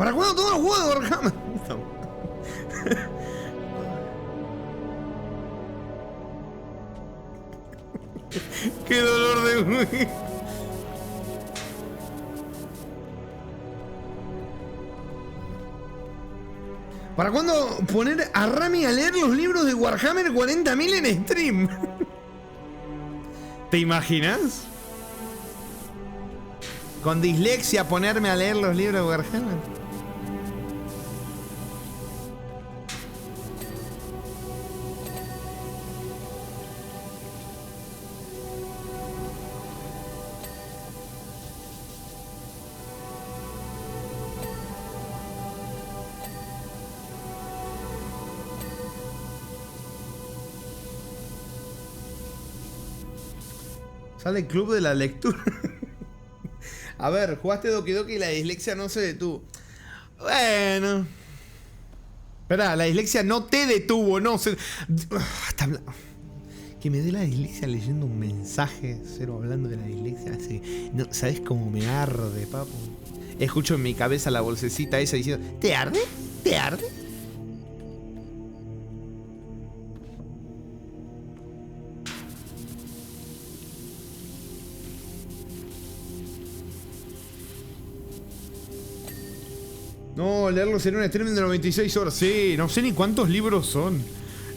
¿Para cuándo todos los juegos de Warhammer? Qué dolor de... ¿Para cuándo poner a Rami a leer los libros de Warhammer 40.000 en stream? ¿Te imaginas? Con dislexia ponerme a leer los libros de Warhammer. Sale el club de la lectura. A ver, jugaste Doki Doki y la dislexia no se detuvo. Bueno. Espera, la dislexia no te detuvo, no se... Que me dé la dislexia leyendo un mensaje, cero hablando de la dislexia. No, ¿sabes cómo me arde, papu? Escucho en mi cabeza la bolsecita esa diciendo, ¿te arde? ¿Te arde? No, leerlos en un streaming de 96 horas. Sí, no sé ni cuántos libros son.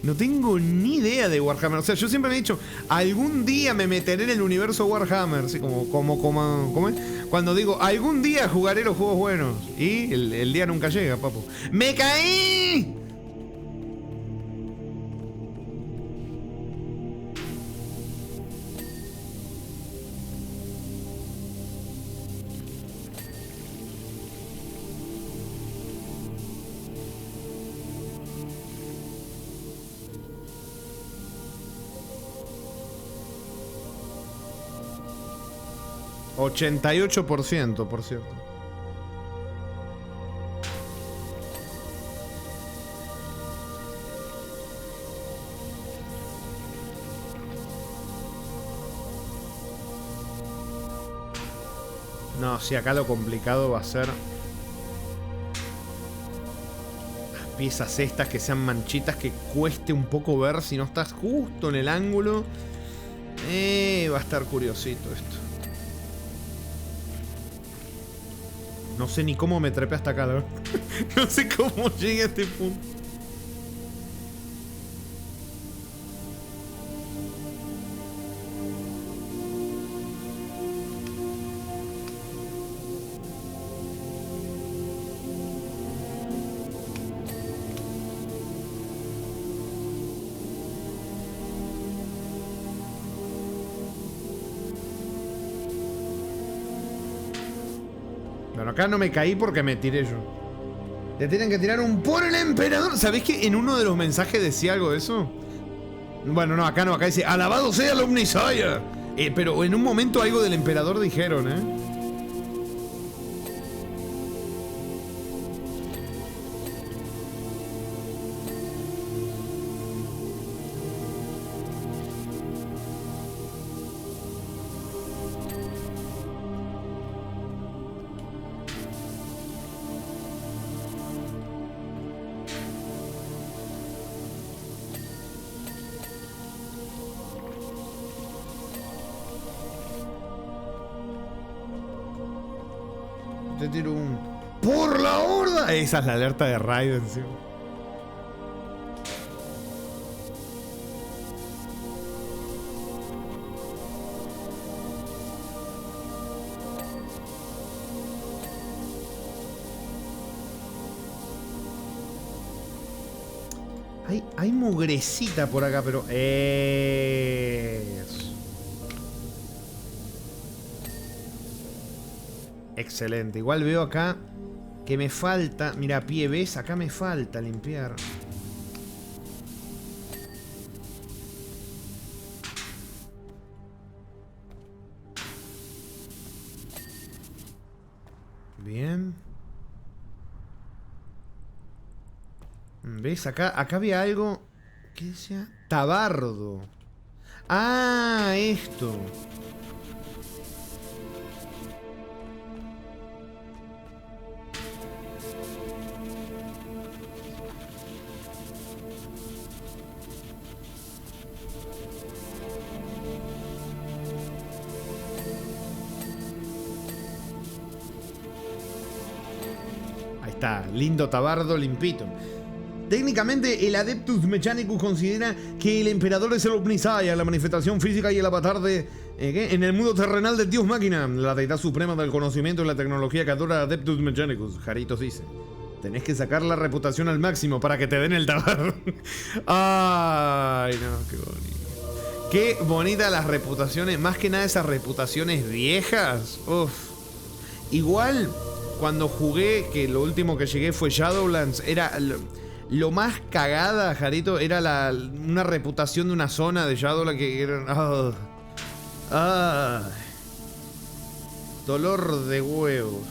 No tengo ni idea de Warhammer. O sea, yo siempre me he dicho, algún día me meteré en el universo Warhammer. Así ¿cómo es? Cuando digo, algún día jugaré los juegos buenos. Y el día nunca llega, papu. ¡Me caí! ...88%, por cierto. No, si acá lo complicado va a ser... las piezas estas que sean manchitas, que cueste un poco ver si no estás justo en el ángulo. Va a estar curiosito esto. No sé ni cómo me trepé hasta acá, la verdad. No sé cómo llegué a este punto. Bueno, acá no me caí porque me tiré yo. Te tienen que tirar un por el emperador. ¿Sabés que en uno de los mensajes decía algo de eso? Bueno, no, acá no, acá dice alabado sea el Omnisaya. Pero en un momento algo del emperador dijeron, ¿eh? Te tiro un... ¡por la horda! Esa es la alerta de Raiden, sí. Hay mugrecita por acá, pero... Eso. Excelente. Igual veo acá que me falta... Mira, pie, ¿ves? Acá me falta limpiar. Bien. ¿Ves? Acá había algo... ¿Qué decía? Tabardo. Ah, esto. Ahí está, lindo tabardo, limpito. Técnicamente, el Adeptus Mechanicus considera que el emperador es el Omnisaya, la manifestación física y el avatar de... en el mundo terrenal del Dios Máquina, la deidad suprema del conocimiento y la tecnología que adora Adeptus Mechanicus. Jaritos dice. Tenés que sacar la reputación al máximo para que te den el tabardo. Ay, no, qué bonito. Qué bonitas las reputaciones, más que nada esas reputaciones viejas. Uf. Igual, cuando jugué, que lo último que llegué fue Shadowlands, era... Lo más cagada, Jarito, era una reputación de una zona de Shadowlands que era... dolor de huevos.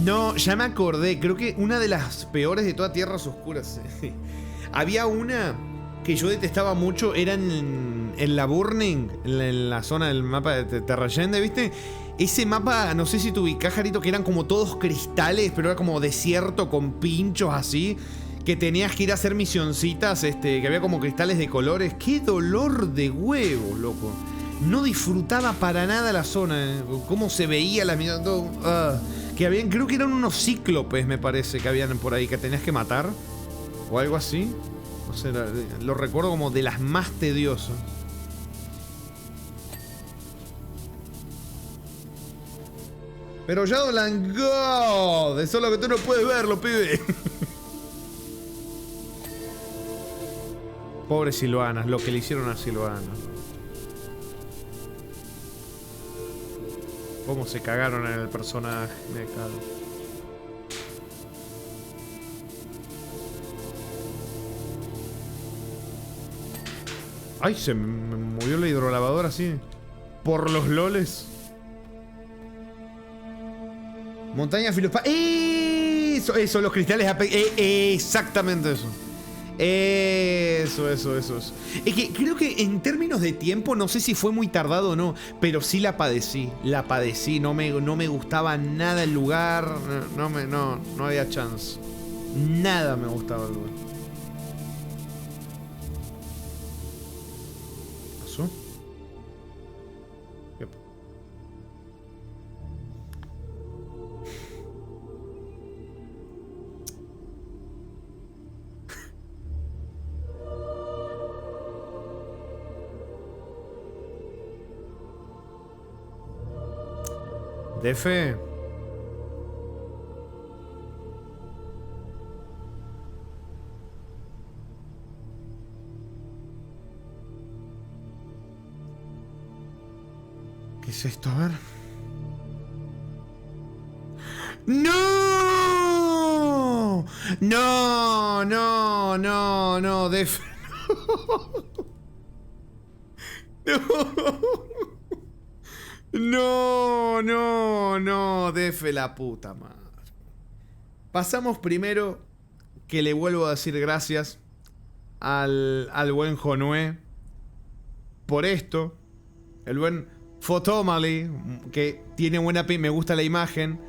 No, ya me acordé. Creo que una de las peores de todas Tierras Oscuras. Había una que yo detestaba mucho. Era en la Burning, en la zona del mapa de Terrayende, ¿viste? Ese mapa, no sé si te ubicás, Jarito, que eran como todos cristales, pero era como desierto con pinchos así. Que tenías que ir a hacer misioncitas, que había como cristales de colores. ¡Qué dolor de huevos, loco! No disfrutaba para nada la zona, cómo se veía la misión, todo... Que habían, creo que eran unos cíclopes, me parece, que habían por ahí, que tenías que matar. O algo así. No sé, lo recuerdo como de las más tediosas. Pero Shadowlands God, eso es lo que tú no puedes verlo, pibe. Pobre Sylvanas, lo que le hicieron a Sylvanas. Cómo se cagaron en el personaje, me cago. Ay, se me movió la hidrolavadora así. Por los loles. Montaña Filospa. Eso, los cristales. Exactamente eso. Eso. Es que creo que en términos de tiempo, no sé si fue muy tardado o no, pero sí la padecí. No me gustaba nada el lugar. No había chance. Nada me gustaba el lugar. ¿Pasó? ¿Qué? De fe. ¿Qué es esto? A ver. ¡No! No, de fe. No, Defe la puta madre. Pasamos primero que le vuelvo a decir gracias al buen Jonué por esto. El buen Fotomali, que tiene buena me gusta la imagen.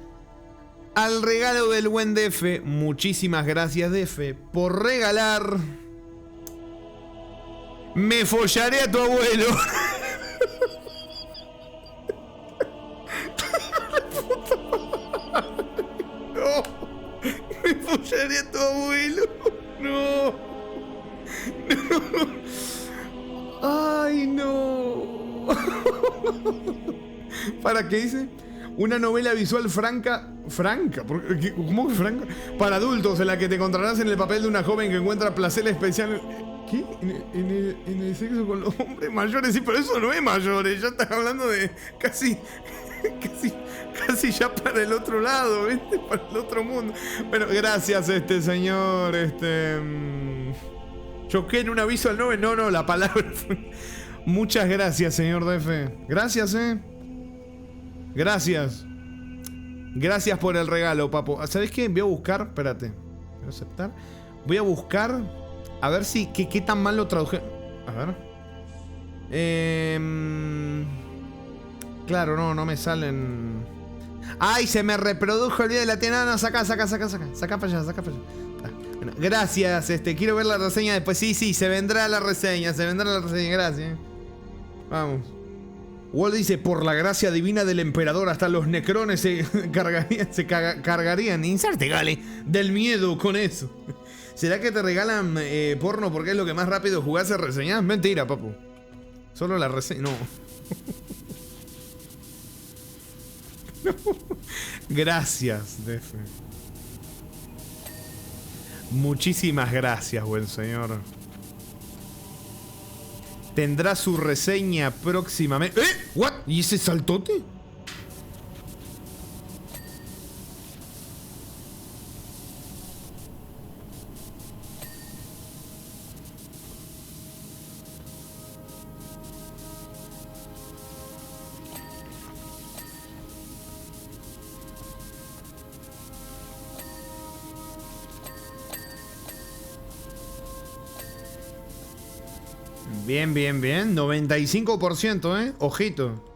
Al regalo del buen Defe, muchísimas gracias, Defe, por regalar. Me follaré a tu abuelo. No, me follaré a tu abuelo. No. Ay, no. ¿Para qué dice? Una novela visual franca. ¿Cómo que franca? Para adultos, en la que te encontrarás en el papel de una joven que encuentra placer especial. ¿Qué? ¿En el sexo con los hombres mayores? Sí, pero eso no es mayores. Ya estás hablando de casi ya para el otro lado, ¿viste? Para el otro mundo. Bueno, gracias, señor. Choqué en un aviso al 9. No, la palabra. Muchas gracias, señor DF. Gracias, Gracias. Gracias por el regalo, papo. ¿Sabes qué? Voy a buscar. Espérate. Voy a aceptar. Voy a buscar. A ver si. ¿Qué tan mal lo traduje? A ver. Claro, no me salen. ¡Ay! Se me reprodujo el video de la tienda. No, saca para allá. Bueno, gracias, quiero ver la reseña después. Sí, se vendrá la reseña, gracias. Vamos. Walt dice, por la gracia divina del emperador, hasta los necrones se cargarían. Inserte, Gale, del miedo con eso. ¿Será que te regalan porno porque es lo que más rápido jugás a reseñar? Mentira, papu. Solo la reseña. No. No. Gracias, Defe. Muchísimas gracias, buen señor. Tendrá su reseña próximamente. ¿What? ¿Y ese saltote? Bien, bien, bien. 95%, Ojito.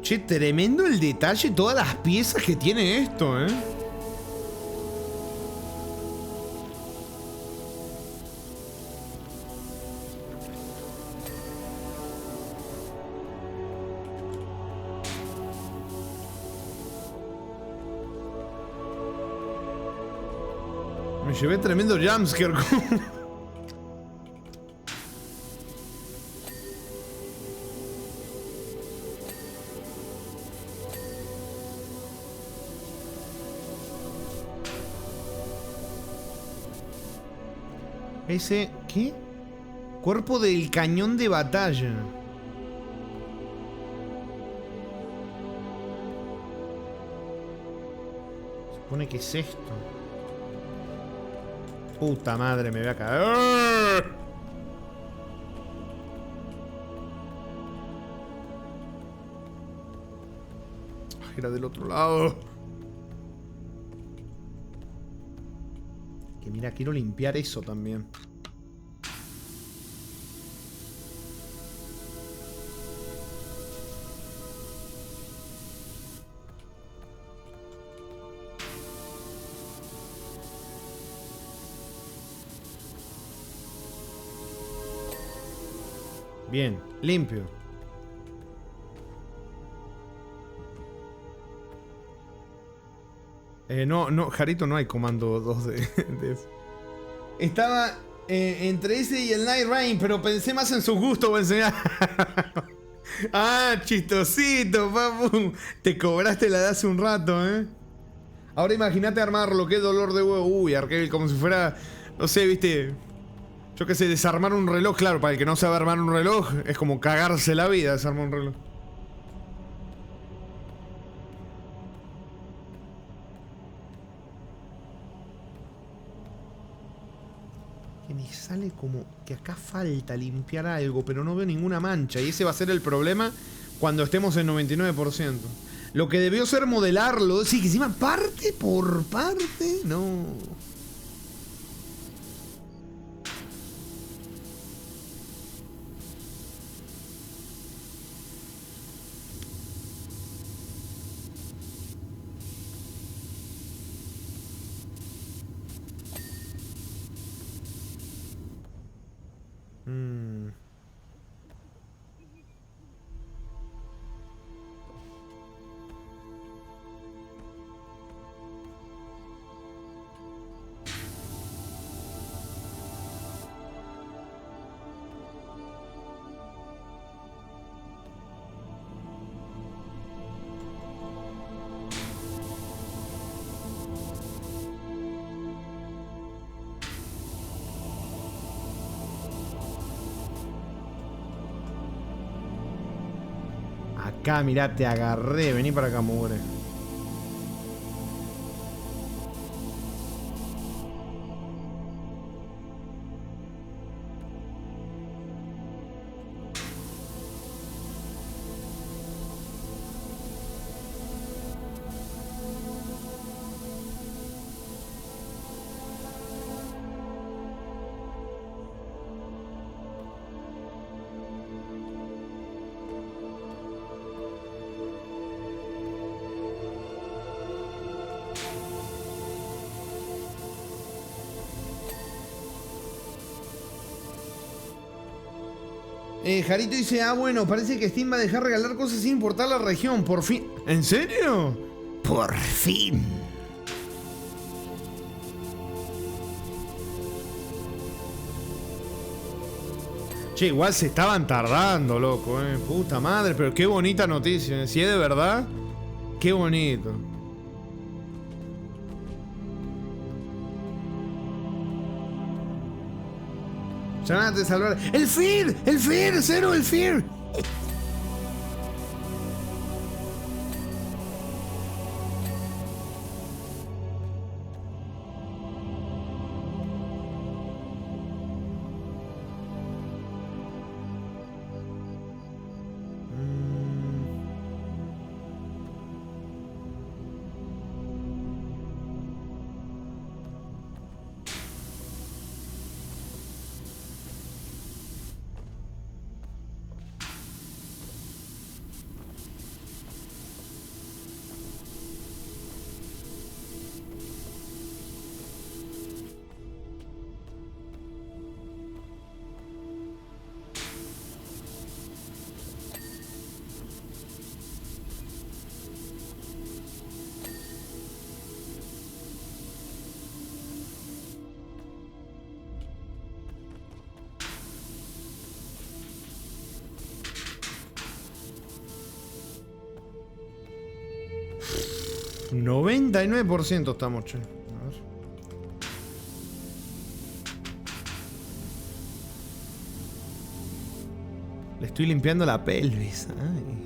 Che, tremendo el detalle, todas las piezas que tiene esto, Me llevé tremendo jumpscare. Ese... ¿qué? Cuerpo del cañón de batalla. Se supone que es esto. Puta madre, me voy a caer. Era del otro lado. Que mira, quiero limpiar eso también. Bien, limpio. No, Jarito, no hay comando 2 de eso. Estaba entre ese y el Night Rain, pero pensé más en su gusto, buen señor. Ah, chistosito, papu. Te cobraste la de hace un rato, Ahora imagínate armarlo, qué dolor de huevo. Uy, Arkel, como si fuera, no sé, viste... Yo qué sé, desarmar un reloj, claro, para el que no sabe armar un reloj, es como cagarse la vida desarmar un reloj. Que me sale como que acá falta limpiar algo, pero no veo ninguna mancha. Y ese va a ser el problema cuando estemos en 99%. Lo que debió ser modelarlo, sí, que encima parte por parte, no... acá, mirá, te agarré. Vení para acá, mugre. Jarito dice, ah bueno, parece que Steam va a dejar regalar cosas sin importar la región, por fin. ¿En serio? Por fin. Che, igual se estaban tardando, loco, puta madre, pero qué bonita noticia, si es de verdad, qué bonito. Ya nada te salvar. ¡El Fear! ¡El Fear! ¡Cero, el Fear! %99% estamos, che. A ver. Le estoy limpiando la pelvis. Ay.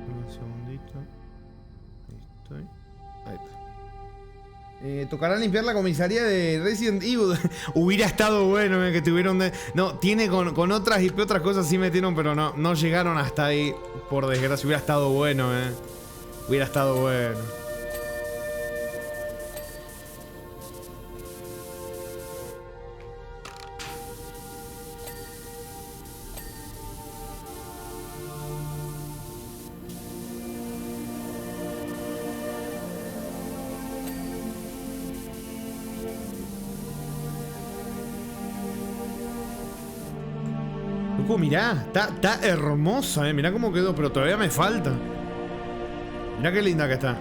Un segundito. Ahí estoy. Ahí está. Tocará limpiar la comisaría de Resident Evil. Hubiera estado bueno que tuvieron de... No, tiene con otras y otras cosas sí metieron, pero no llegaron hasta ahí. Por desgracia, hubiera estado bueno, Hubiera estado bueno. Loco, mirá, está hermosa, mirá cómo quedó, pero todavía me falta. Mirá qué linda que está.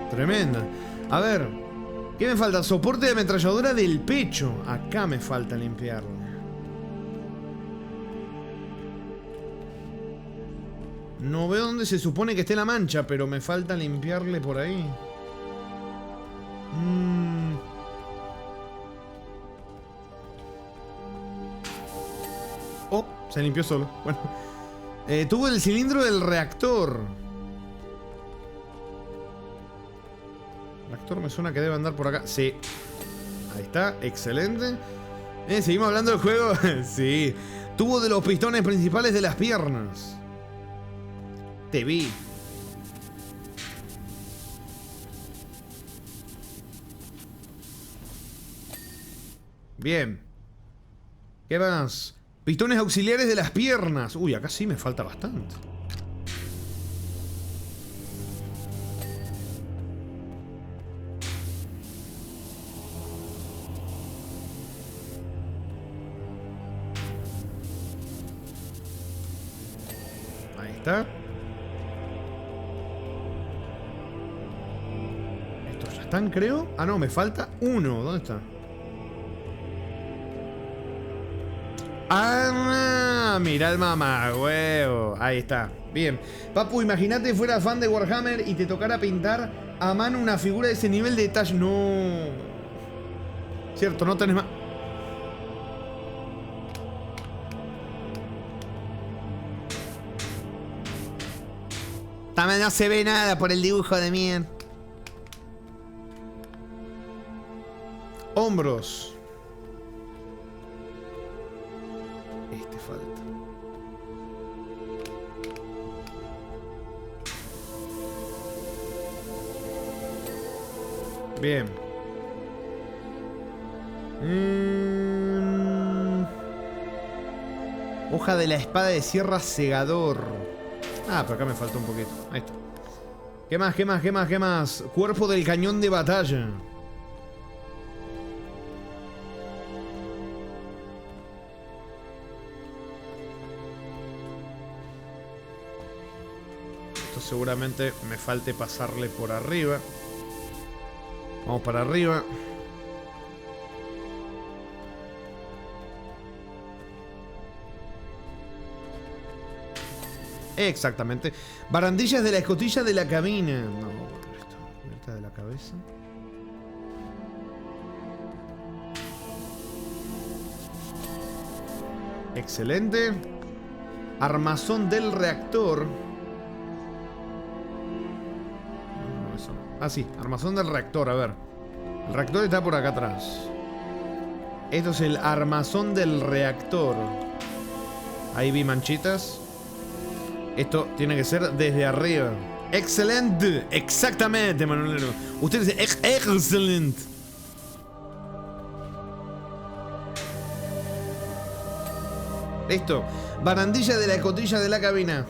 Tremenda. A ver, ¿qué me falta? Soporte de ametralladora del pecho. Acá me falta limpiarlo. No veo dónde se supone que esté la mancha, pero me falta limpiarle por ahí. Se limpió solo. Bueno. Tuvo el cilindro del reactor. El reactor me suena que debe andar por acá. Sí. Ahí está, excelente. Seguimos hablando del juego. Sí. Tubo de los pistones principales de las piernas. Te vi. Bien. ¿Qué más? Pistones auxiliares de las piernas. Uy, acá sí me falta bastante. Ahí está. Estos ya están, creo. Ah, no, me falta uno. ¿Dónde está? Ah, mira el mamá, huevo. Ahí está. Bien. Papu, imagínate fuera fan de Warhammer y te tocara pintar a mano una figura de ese nivel de detalle. No. Cierto, no tenés más. También no se ve nada por el dibujo de mierda. Hombros. Este falta. Bien. Hoja de la espada de sierra segador. Ah, pero acá me falta un poquito. Ahí está. ¿Qué más? ¿Qué más? ¿Qué más? ¿Qué más? Cuerpo del cañón de batalla. Esto seguramente me falte pasarle por arriba. Vamos para arriba. Exactamente. Barandillas de la escotilla de la cabina. No, esto. Cubierta de la cabeza. Excelente. Armazón del reactor. No, eso no. Ah, sí. Armazón del reactor. A ver. El reactor está por acá atrás. Esto es el armazón del reactor. Ahí vi manchitas. Esto tiene que ser desde arriba. Excelente. Exactamente, Manuelero. Usted dice excelente. Listo. Barandilla de la escotilla de la cabina.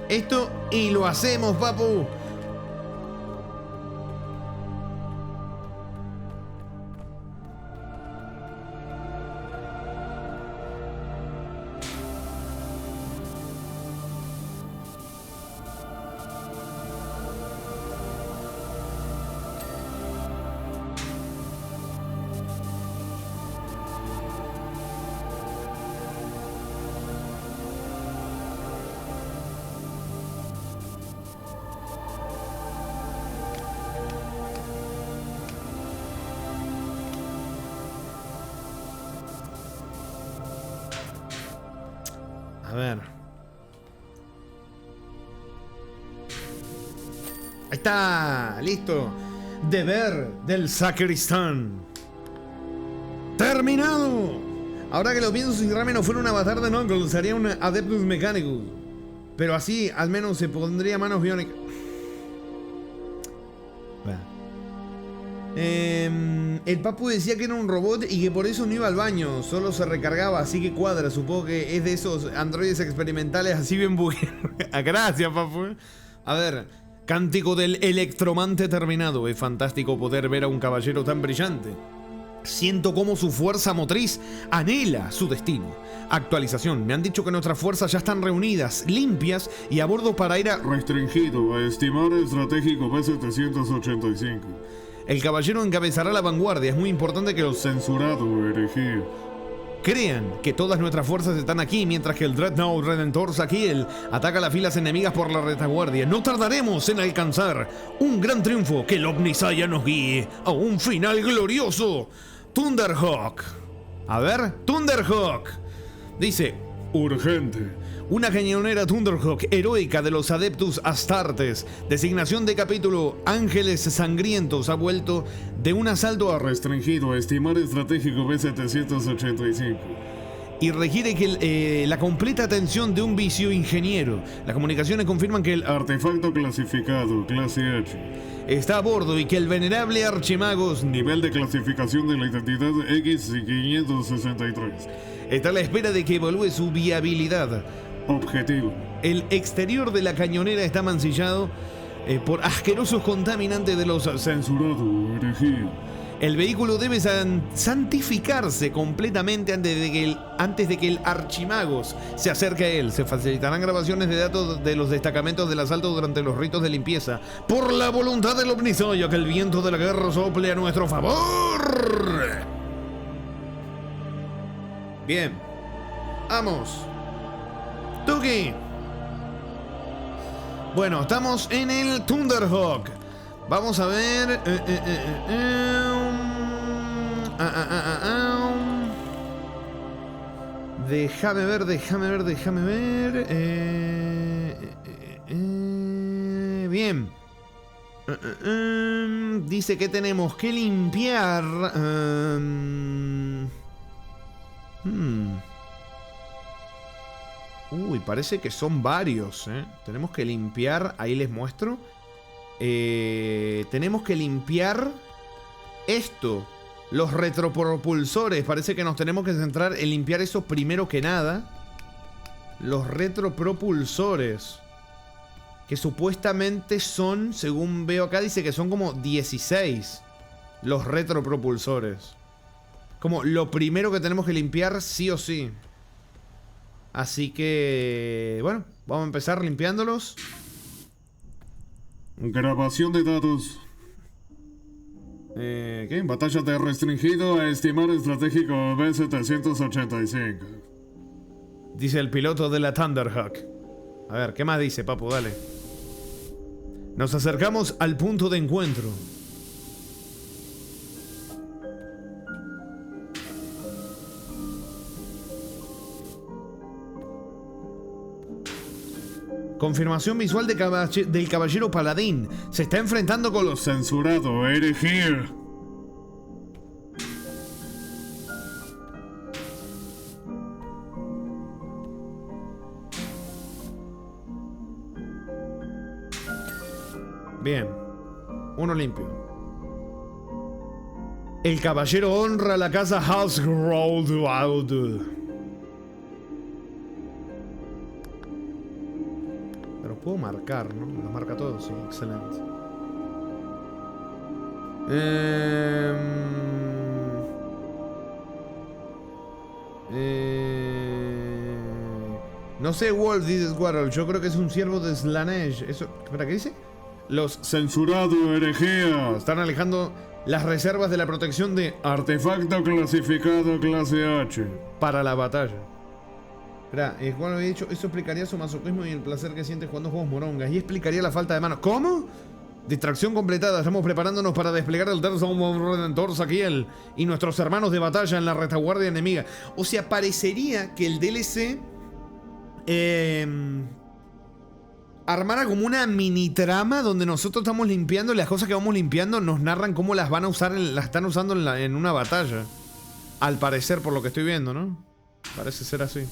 Esto y lo hacemos, papu. A ver. Ahí está. Listo. Deber del sacristán. ¡Terminado! Ahora que lo pienso, si Rame no fuera un avatar de Knuckles, sería un Adeptus Mechanicus. Pero así, al menos se pondría manos biónicas. Bueno. El Papu decía que era un robot y que por eso no iba al baño, solo se recargaba, así que cuadra. Supongo que es de esos androides experimentales así bien bugueados. Gracias, Papu. A ver, cántico del electromante terminado. Es fantástico poder ver a un caballero tan brillante. Siento cómo su fuerza motriz anhela su destino. Actualización. Me han dicho que nuestras fuerzas ya están reunidas, limpias y a bordo para ir a... Restringido a estimar estratégico B785. El caballero encabezará la vanguardia. Es muy importante que los... Censurado, herejía. Crean que todas nuestras fuerzas están aquí, mientras que el Dreadnought Redentor Zakiel ataca las filas enemigas por la retaguardia. No tardaremos en alcanzar un gran triunfo, que el Omnisaya nos guíe a un final glorioso. Thunderhawk. A ver, Thunderhawk. Dice, urgente. Una cañonera Thunderhawk heroica de los Adeptus Astartes. Designación de capítulo: Ángeles Sangrientos ha vuelto de un asalto a Restringido, estimar estratégico B785. y requiere que la completa atención de un vicio ingeniero. Las comunicaciones confirman que el Artefacto clasificado, clase H. está a bordo y que el venerable Archimagos Nivel de clasificación de la identidad X563. está a la espera de que evalúe su viabilidad. Objetivo. El exterior de la cañonera está mancillado por asquerosos contaminantes de los... Censurado, herejía. El vehículo debe santificarse completamente antes de que el Archimagos se acerque a él. Se facilitarán grabaciones de datos de los destacamentos del asalto durante los ritos de limpieza. Por la voluntad del Omnisoya, que el viento de la guerra sople a nuestro favor. Bien. Vamos. Tuki. Bueno, estamos en el Thunderhawk. Vamos a ver. Déjame ver. Bien. Dice que tenemos que limpiar. Uy, parece que son varios, ¿eh? Tenemos que limpiar. Ahí les muestro. Tenemos que limpiar esto. Los retropropulsores. Parece que nos tenemos que centrar en limpiar eso primero que nada. Los retropropulsores. Que supuestamente son, según veo acá, dice que son como 16. Los retropropulsores. Como lo primero que tenemos que limpiar sí o sí. Así que... bueno, vamos a empezar limpiándolos. Grabación de datos. ¿Qué? Batalla de restringido a estimar estratégico B785. Dice el piloto de la Thunderhawk. A ver, ¿qué más dice, papu? Dale. Nos acercamos al punto de encuentro. Confirmación visual de del caballero paladín. Se está enfrentando con los... Censurado, herejía. Bien. Uno limpio. El caballero honra la casa Halsgrove. Pero puedo marcar, ¿no? Lo marca todo, sí, excelente. No sé, Wolf, dice Squirrel. Yo creo que es un siervo de Slanesh. Eso, ¿para qué dice? Los Censurado, herejía. están alejando las reservas de la protección de Artefacto clasificado clase H. para la batalla. Espera, Juan había dicho, eso explicaría su masoquismo y el placer que siente jugando juegos morongas. Y explicaría la falta de manos. ¿Cómo? Distracción completada. Estamos preparándonos para desplegar el tercer Redentor Saquiel y nuestros hermanos de batalla en la retaguardia enemiga. O sea, parecería que el DLC armara como una mini trama donde nosotros estamos limpiando y las cosas que vamos limpiando nos narran cómo las van a usar, las están usando en una batalla. Al parecer, por lo que estoy viendo, ¿no? Parece ser así.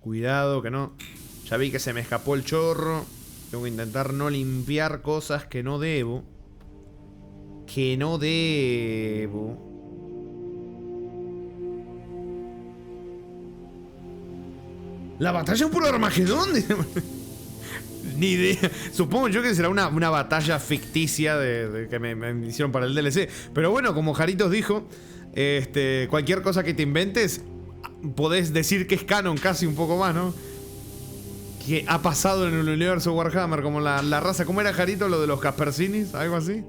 Cuidado que no. Ya vi que se me escapó el chorro. Tengo que intentar no limpiar cosas que no debo. Que no debo. La batalla por Armagedón. Ni idea. Supongo yo que será una batalla ficticia que me hicieron para el DLC. Pero bueno, como Jaritos dijo, cualquier cosa que te inventes, podés decir que es canon casi un poco más, ¿no? Que ha pasado en el universo Warhammer, como la raza. ¿Cómo era, Jarito, lo de los Kaspersinis? ¿Algo así?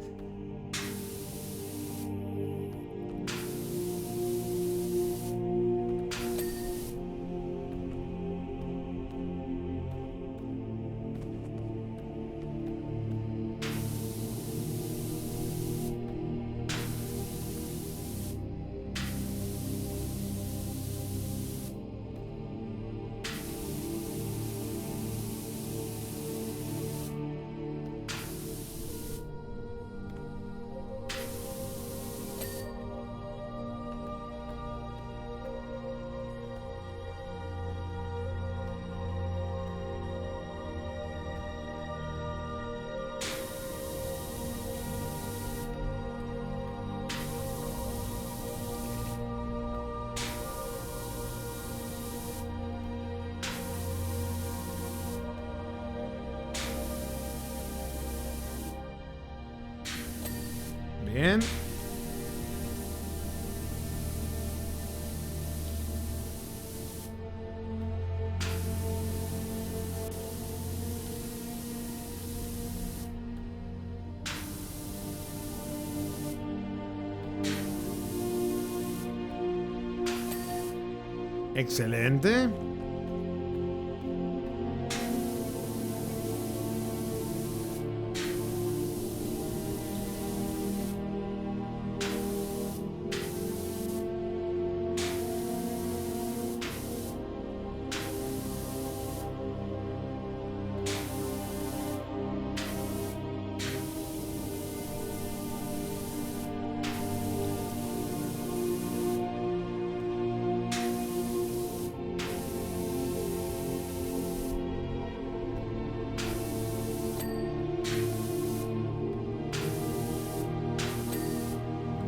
Bien. Excelente.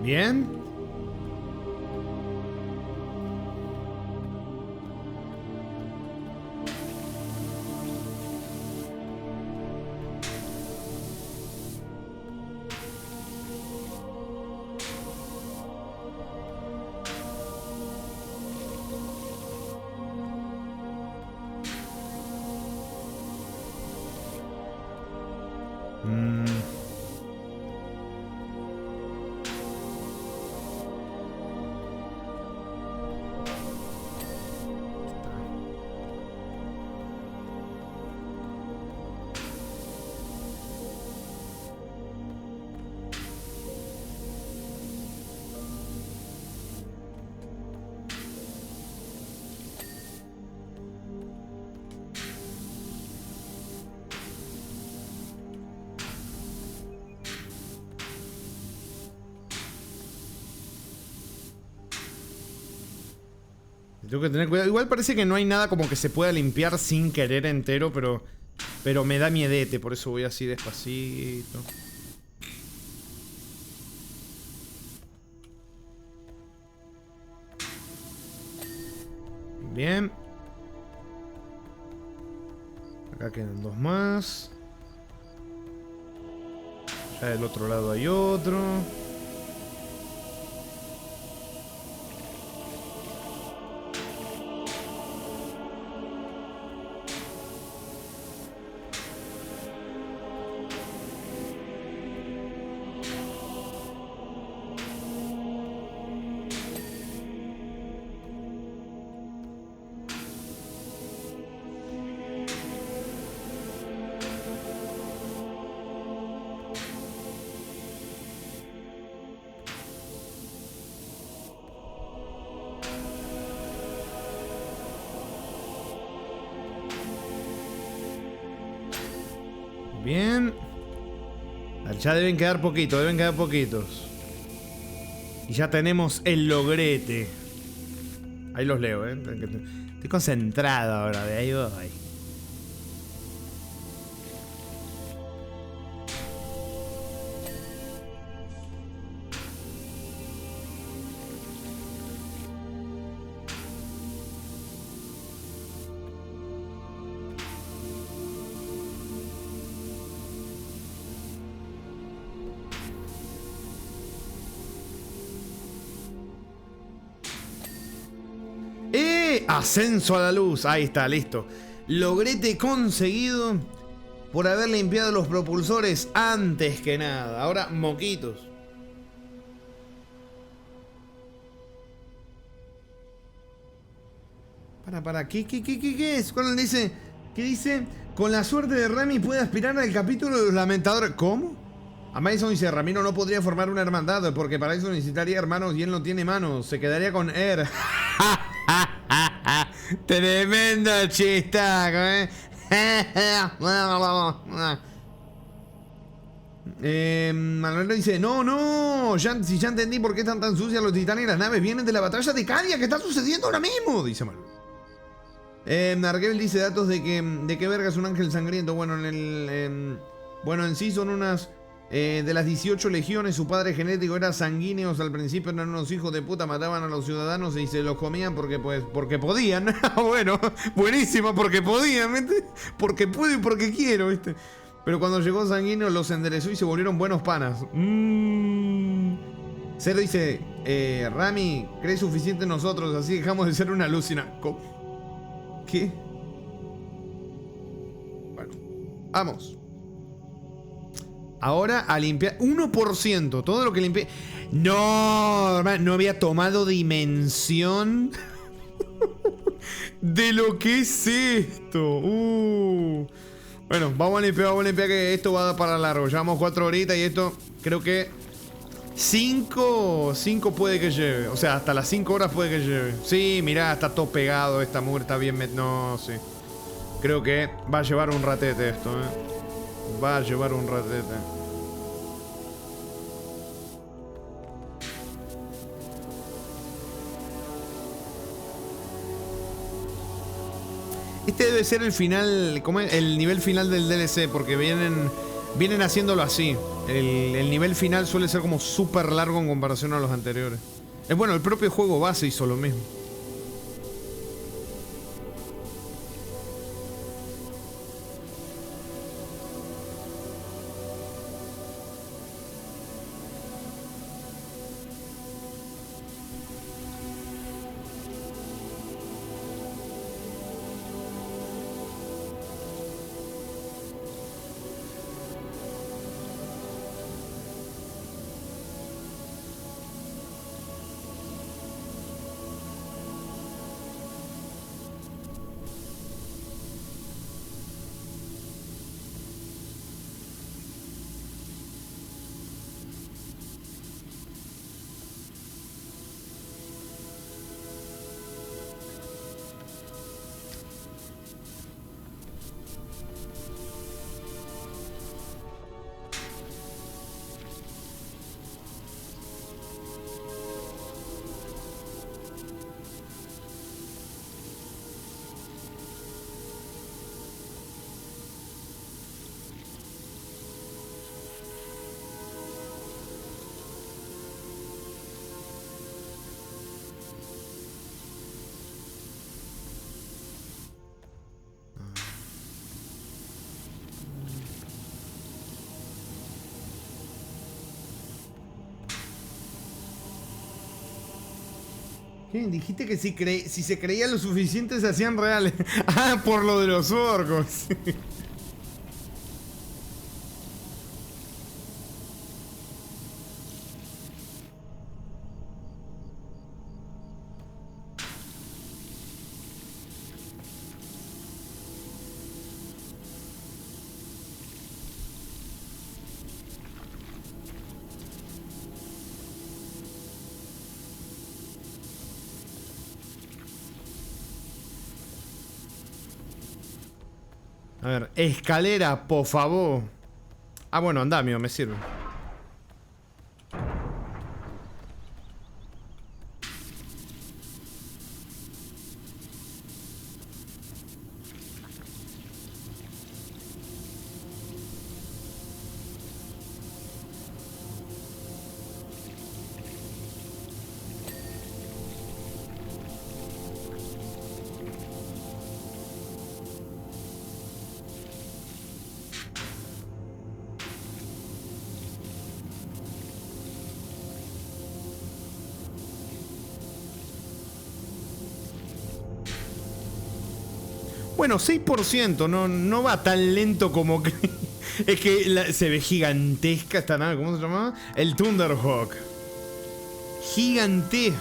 Bien. Tengo que tener cuidado. Igual parece que no hay nada como que se pueda limpiar sin querer entero, pero me da miedete, por eso voy así despacito. Bien. Acá quedan dos más. Ya del otro lado hay otro. Bien. Ya deben quedar poquitos, deben quedar poquitos. Y ya tenemos el logrete. Ahí los leo, Estoy concentrado ahora, de ahí voy. Ascenso a la luz. Ahí está, listo. Logrete conseguido por haber limpiado los propulsores antes que nada. Ahora, moquitos. ¿Qué es? ¿Cuál dice? ¿Qué dice? Con la suerte de Remy puede aspirar al capítulo de los lamentadores. ¿Cómo? A Mason dice, Ramiro no podría formar una hermandad porque para eso necesitaría hermanos y él no tiene manos. Se quedaría con Er. Tremendo chistaco, Manuel dice, no, si ya entendí por qué están tan sucias los titanes y las naves vienen de la batalla de Cadia que está sucediendo ahora mismo, dice Manuel. Nargebel dice datos de que verga es un ángel sangriento. Bueno, en sí son unas de las 18 legiones. Su padre genético era sanguíneos. Al principio eran unos hijos de puta, mataban a los ciudadanos y se los comían porque podían. Bueno, buenísimo, porque podían, ¿viste? Porque puedo y porque quiero, ¿viste? Pero cuando llegó sanguíneo los enderezó y se volvieron buenos panas. Cero dice, Rami, cree suficiente en nosotros, así dejamos de ser una alucina. ¿Qué? Bueno, vamos. Ahora a limpiar 1%, todo lo que limpié. No, hermano, no había tomado dimensión de lo que es esto. Bueno, vamos a limpiar que esto va a dar para largo. Llevamos 4 horitas y esto creo que 5 puede que lleve. O sea, hasta las 5 horas puede que lleve. Sí, mirá, está todo pegado. Esta mugre está bien... No, sí. Creo que va a llevar un ratete esto, Va a llevar un ratete. Este debe ser el final, ¿cómo es? El nivel final del DLC, porque vienen haciéndolo así. El nivel final suele ser como súper largo en comparación a los anteriores. Es bueno, el propio juego base hizo lo mismo. ¿Qué? Dijiste que si se creía lo suficiente se hacían reales. Ah, por lo de los orcos. A ver, escalera, por favor. Ah, bueno, andamio, me sirve. Bueno, 6%, no va tan lento como que... Es que se ve gigantesca esta nave, ¿cómo se llamaba? El Thunderhawk. Gigantesco.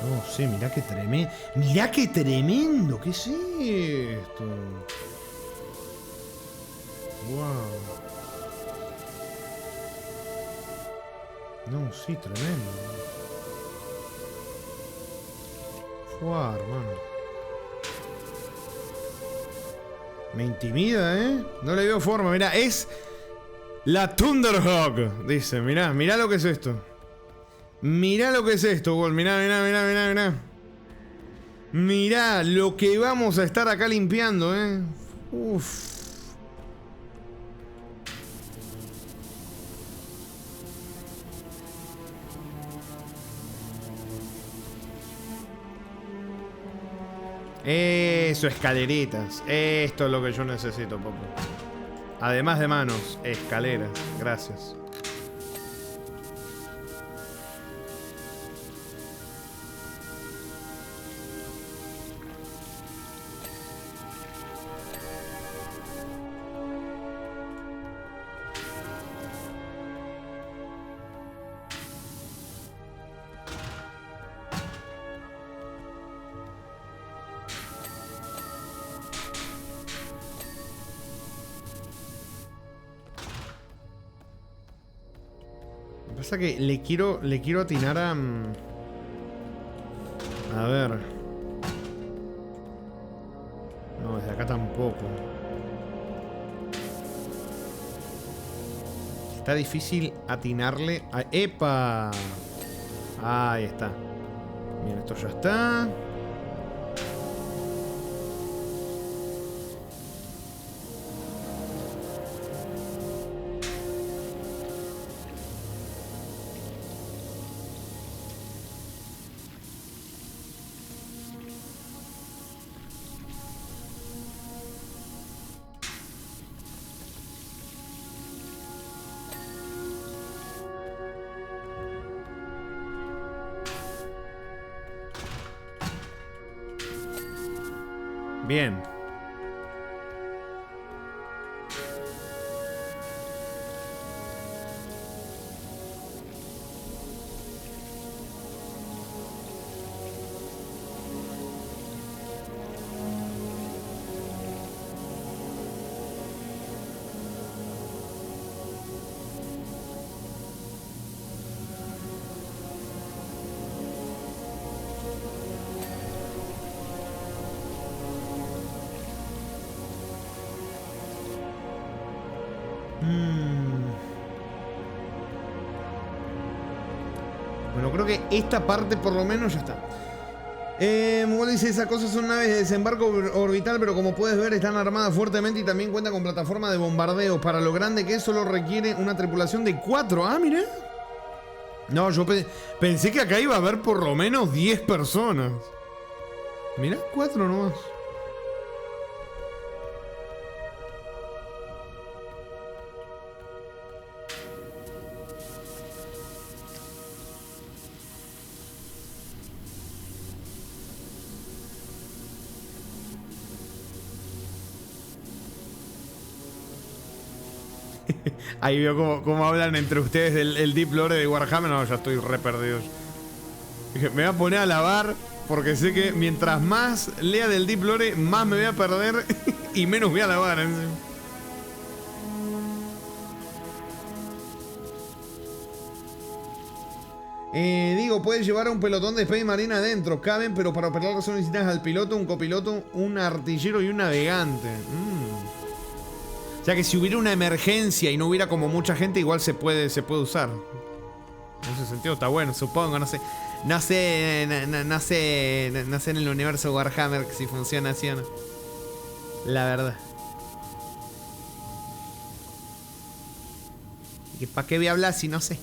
No sé, mirá qué tremendo. Mirá qué tremendo. ¿Qué es esto? Wow. No, sí, tremendo. Fua, hermano. Me intimida, ¿eh? No le veo forma. Mirá, es la Thunderhawk. Dice, mirá, mirá lo que es esto. Mirá lo que es esto, Wall. Mirá, mirá, mirá, mirá, mirá. Mirá lo que vamos a estar acá limpiando, ¿eh? Uff. Eso, escaleritas. Esto es lo que yo necesito, papu. Además de manos, escaleras. Gracias. Pasa que le quiero atinar a... A ver. No, desde acá tampoco. Está difícil atinarle a... ¡Epa! Ahí está. Bien, esto ya está. Bien. Bueno, creo que esta parte por lo menos ya está. Mogol dice, esas cosas son naves de desembarco orbital, pero como puedes ver están armadas fuertemente y también cuentan con plataforma de bombardeo. Para lo grande que es, solo requiere una tripulación de 4. Ah, mira. No, yo pensé que acá iba a haber por lo menos 10 personas. Mirá, 4 nomás. Ahí veo cómo hablan entre ustedes del Deep Lore de Warhammer. No, ya estoy re perdido. Dije, me voy a poner a lavar porque sé que mientras más lea del Deep Lore, más me voy a perder y menos voy a lavar. Digo, puedes llevar a un pelotón de Space Marine adentro. Caben, pero para operarlo solo necesitas al piloto, un copiloto, un artillero y un navegante. O sea que si hubiera una emergencia y no hubiera como mucha gente, igual se puede usar. En ese sentido está bueno, supongo, no sé. No sé en el universo Warhammer si funciona así o no. La verdad. ¿Y para qué voy a hablar si no sé?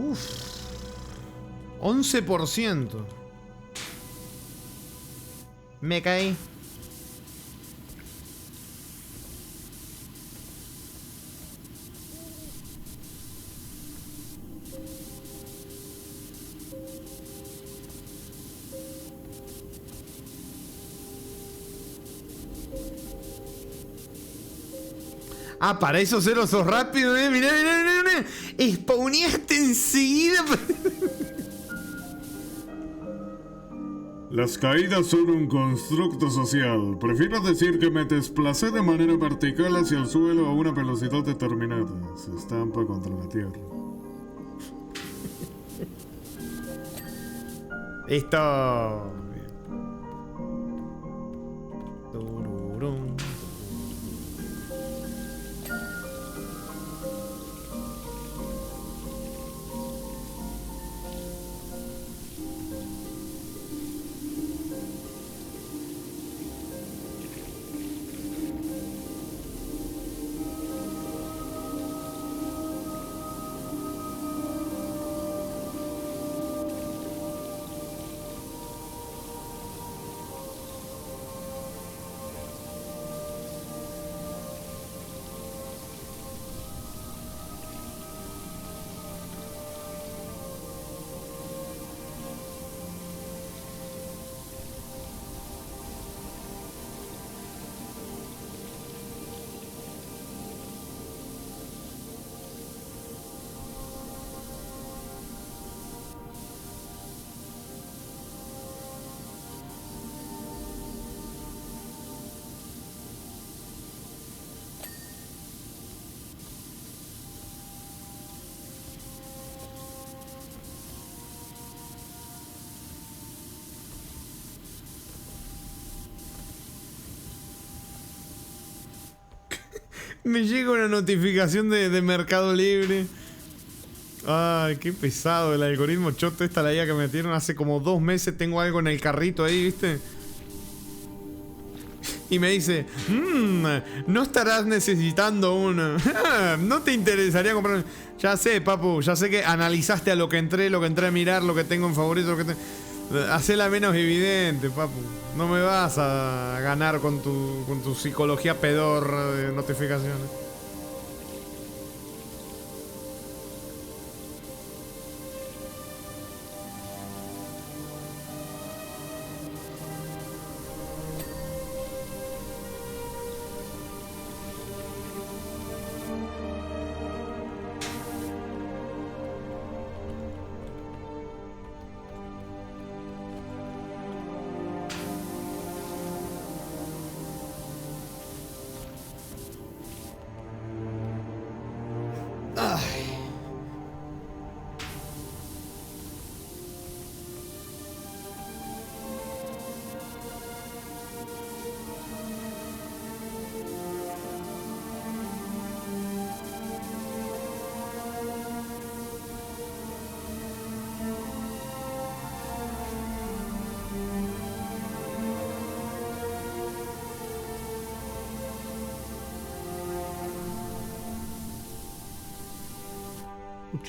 Uf. 11%. Me caí. Ah, para eso cero sos rápido, mirá. Spawneaste enseguida. Las caídas son un constructo social. Prefiero decir que me desplacé de manera vertical hacia el suelo a una velocidad determinada. Se estampa contra la tierra. Esto. Tururum. Me llega una notificación de Mercado Libre. Ay, qué pesado el algoritmo choto esta la idea que me metieron hace como 2 meses. Tengo algo en el carrito ahí, ¿viste? Y me dice, no estarás necesitando una. ¿No te interesaría comprar? Ya sé, papu, ya sé que analizaste a lo que entré a mirar, lo que tengo en favorito, hacela menos evidente, papu. No me vas a ganar con tu psicología pedorra de notificaciones.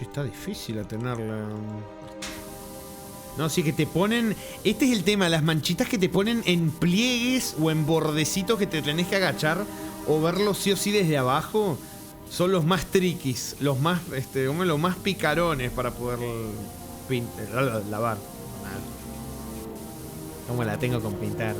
Está difícil a tenerla. No, sí que te ponen. Este es el tema, las manchitas que te ponen en pliegues o en bordecitos que te tenés que agachar o verlos sí o sí desde abajo. Son los más triquis, los más, los más picarones para poder lavar. Como la tengo con pintar.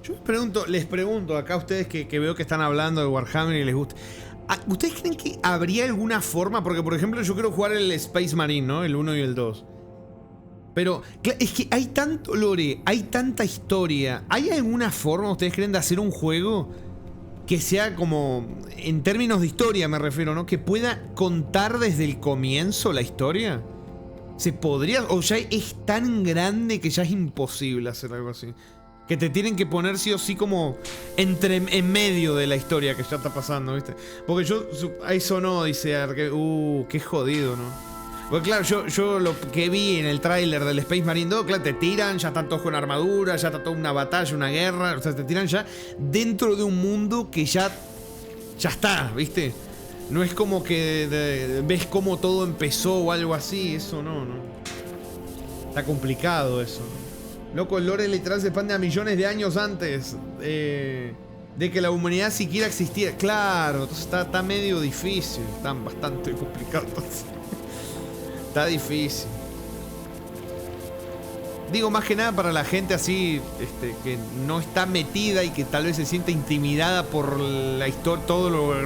Yo les pregunto acá a ustedes que veo que están hablando de Warhammer y les gusta. ¿Ustedes creen que habría alguna forma? Porque, por ejemplo, yo quiero jugar el Space Marine, ¿no? El 1 y el 2. Pero es que hay tanto lore, hay tanta historia. ¿Hay alguna forma, ustedes creen, de hacer un juego que sea como, en términos de historia me refiero, ¿no? Que pueda contar desde el comienzo la historia? ¿Se podría? ¿O ya es tan grande que ya es imposible hacer algo así? Que te tienen que poner sí o sí como en medio de la historia que ya está pasando, ¿viste? Porque ahí sonó, dice Arque, qué jodido, ¿no? Porque claro, yo lo que vi en el tráiler del Space Marine 2, claro, te tiran, ya están todos con armadura, ya está toda una batalla, una guerra, o sea, te tiran ya dentro de un mundo que ya está, ¿viste? No es como que ves cómo todo empezó o algo así, eso no. Está complicado eso, ¿no? Loco, el lore literal se expande a millones de años antes de que la humanidad siquiera existiera. Claro, entonces está medio difícil. Está bastante complicado entonces. Está difícil. Digo, más que nada para la gente así que no está metida y que tal vez se siente intimidada por la historia, todo lo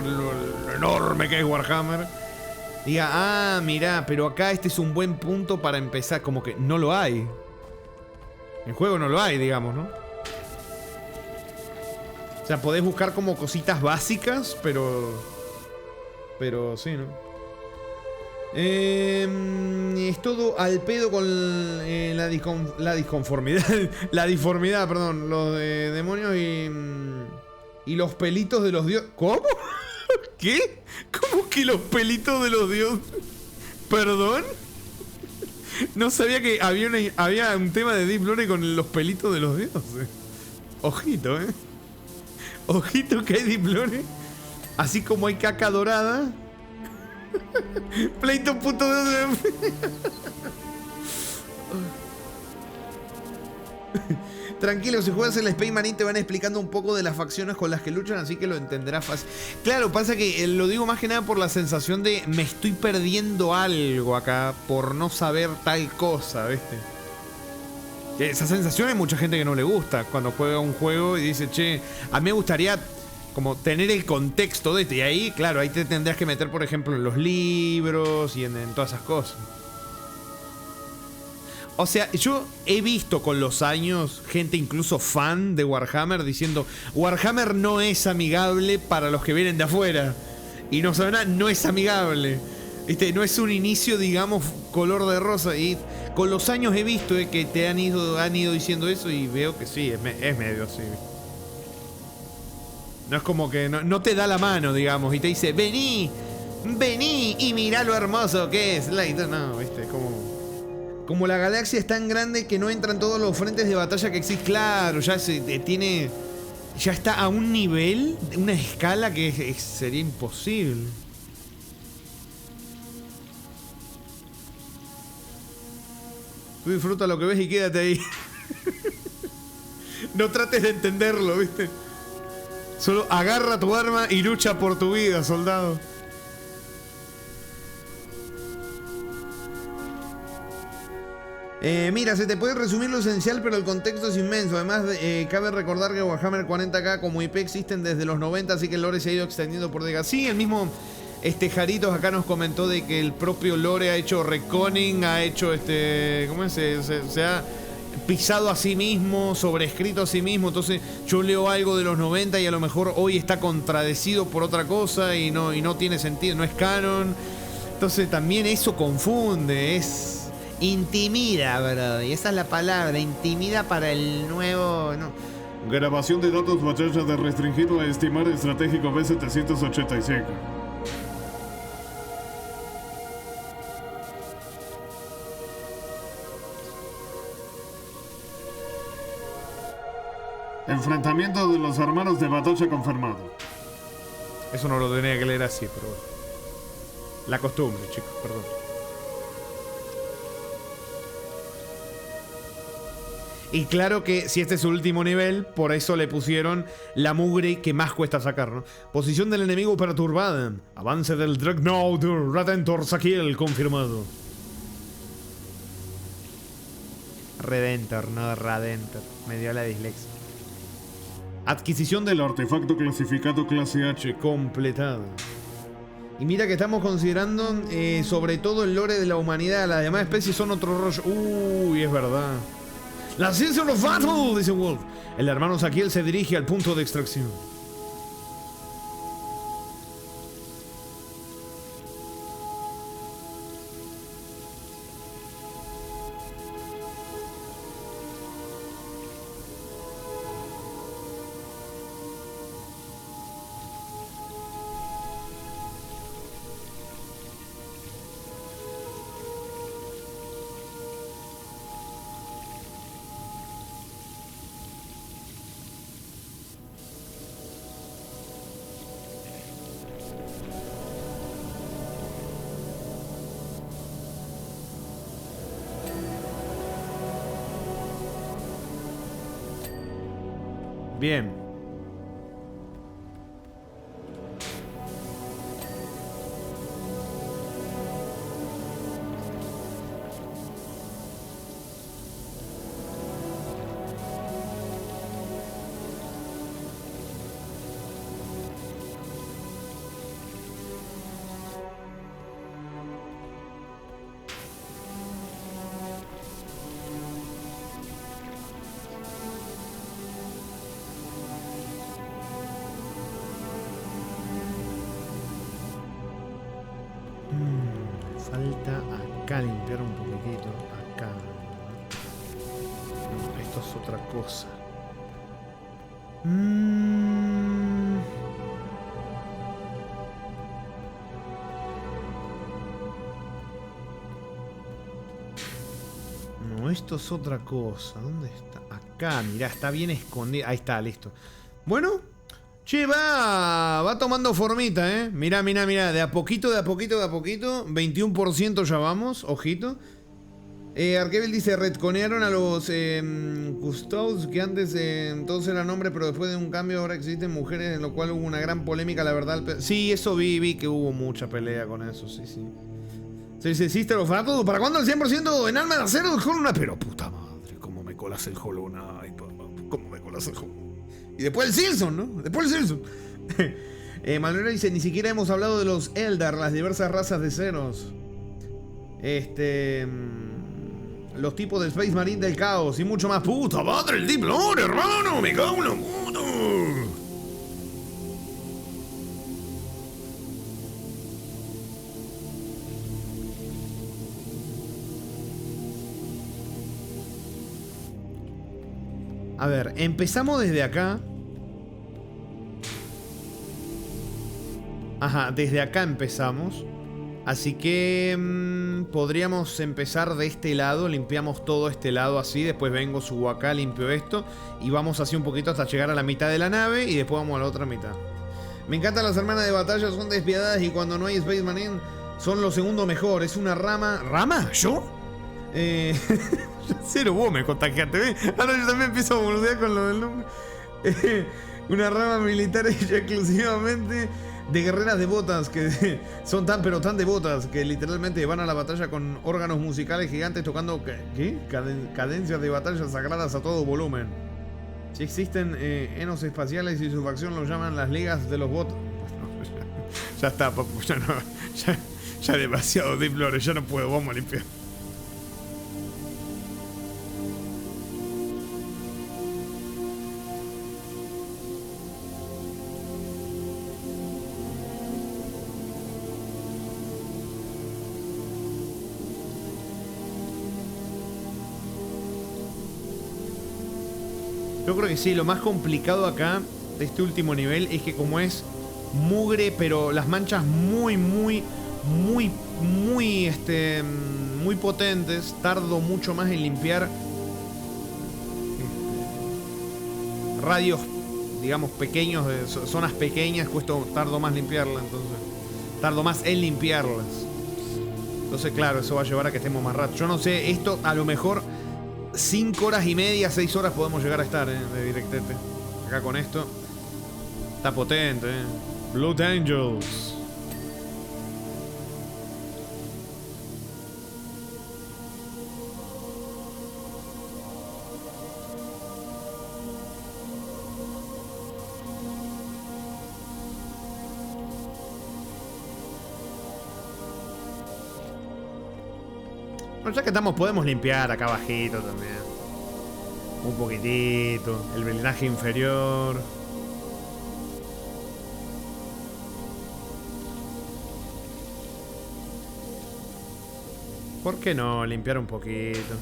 enorme que es Warhammer. Diga, mirá, pero acá este es un buen punto para empezar. Como que no lo hay. En juego no lo hay, digamos, ¿no? O sea, podés buscar como cositas básicas, pero sí, ¿no? Es todo al pedo con la disconformidad. La disformidad, perdón. Los demonios y los pelitos de los dioses. ¿Cómo? ¿Qué? ¿Cómo que los pelitos de los dioses? ¿Perdón? No sabía que había un tema de Deep Lore con los pelitos de los dioses. Ojito, Ojito que hay Deep Lore. Así como hay caca dorada. Pleito puto de... Tranquilo, si juegas el Space Marine te van explicando un poco de las facciones con las que luchan, así que lo entenderás fácil. Claro, pasa que lo digo más que nada por la sensación de me estoy perdiendo algo acá por no saber tal cosa, ¿viste? Esa sensación hay mucha gente que no le gusta cuando juega un juego y dice, che, a mí me gustaría como tener el contexto de y ahí, claro, ahí te tendrías que meter, por ejemplo, en los libros y en todas esas cosas. O sea, yo he visto con los años gente incluso fan de Warhammer diciendo Warhammer no es amigable para los que vienen de afuera. Y no saben nada, no es amigable. ¿Viste? No es un inicio, digamos, color de rosa. Y con los años he visto que te han ido diciendo eso y veo que sí, es medio así. No es como que no te da la mano, digamos, y te dice, vení y mirá lo hermoso que es. No, ¿viste? Como la galaxia es tan grande que no entran todos los frentes de batalla que existen. Claro, ya ya está a un nivel, una escala que sería imposible. Tú disfruta lo que ves y quédate ahí. No trates de entenderlo, ¿viste? Solo agarra tu arma y lucha por tu vida, soldado. Mira, se te puede resumir lo esencial, pero el contexto es inmenso. Además, cabe recordar que Warhammer 40K como IP existen desde los 90, así que el lore se ha ido extendiendo por décadas. Sí, el mismo Jaritos acá nos comentó de que el propio lore ha hecho retconning, ha hecho ¿cómo es? Se ha pisado a sí mismo, sobreescrito a sí mismo. Entonces yo leo algo de los 90 y a lo mejor hoy está contradecido por otra cosa y no tiene sentido, no es canon. Entonces también eso confunde, intimida, bro. Y esa es la palabra, intimida para el nuevo... No. Grabación de datos batalla de restringido a estimar estratégico B785. Enfrentamiento de los hermanos de batalla confirmado. Eso no lo tenía que leer así, pero bueno. La costumbre, chicos, perdón. Y claro que si este es su último nivel, por eso le pusieron la mugre que más cuesta sacar, ¿no? Posición del enemigo perturbada. Avance del Dreadnought Redentor Sakiel confirmado. Redentor, no Radentor. Me dio la dislexia. Adquisición El del artefacto clasificado clase H. completado. Y mira que estamos considerando sobre todo el lore de la humanidad. Las demás especies son otro rollo. Uy, es verdad. La ciencia of battle, dice Wolf. El hermano Saquiel se dirige al punto de extracción. Bien. Falta acá limpiar un poquitito. Acá. No, esto es otra cosa. No, esto es otra cosa. ¿Dónde está? Acá, mirá, está bien escondido. Ahí está, listo. Bueno. Che, va tomando formita, ¿eh? Mirá, mirá, mirá. De a poquito, de a poquito, de a poquito. 21% ya vamos, ojito. Arkevel dice, retconearon a los Custodes, que antes todos eran hombres, pero después de un cambio ahora existen mujeres, en lo cual hubo una gran polémica, la verdad. Sí, eso vi que hubo mucha pelea con eso, sí, sí. Se dice, Sister of Battle, ¿para cuándo el 100% en alma de acero de Hollow Knight? Pero puta madre, ¿cómo me colas el Hollow Knight? ¿Cómo me colas el Hollow Knight? Y después el Silson, ¿no? Después el Silson. Manuel dice, ni siquiera hemos hablado de los Eldar, las diversas razas de Ceros. Los tipos del Space Marine del Caos y mucho más. ¡Puta madre, el Deep Lore, hermano! ¡Me cago en la puta! A ver, empezamos desde acá. Ajá, desde acá empezamos. Así que podríamos empezar de este lado. Limpiamos todo este lado así. Después vengo, subo acá, limpio esto. Y vamos así un poquito hasta llegar a la mitad de la nave. Y después vamos a la otra mitad. Me encantan las hermanas de batalla, son despiadadas. Y cuando no hay Space Marine, son lo segundo mejor. Es una rama... ¿Rama? ¿Yo? Cero, vos me contagiaste, ¿ves? Ahora yo también empiezo a boludear con lo del nombre. Una rama militar hecha exclusivamente de guerreras devotas que son tan pero tan devotas que literalmente van a la batalla con órganos musicales gigantes tocando ¿qué? Cadencias de batalla sagradas a todo volumen. Si existen enos espaciales y su facción los llaman las ligas de los bots. Ya está, papu, ya no, ya demasiado Deep Lore, ya no puedo, vamos a limpiar. Yo creo que sí, lo más complicado acá de este último nivel es que como es mugre, pero las manchas muy potentes, tardo mucho más en limpiar radios, digamos, pequeños, de zonas pequeñas, tardo más limpiarlas, entonces tardo más en limpiarlas. Entonces, claro, eso va a llevar a que estemos más rato. Yo no sé, esto a lo mejor 5 horas y media, 6 horas podemos llegar a estar, de directete. Acá con esto. Está potente, Blood Angels. Bueno, ya que estamos, podemos limpiar acá abajito también. Un poquitito. El blindaje inferior. ¿Por qué no limpiar un poquito?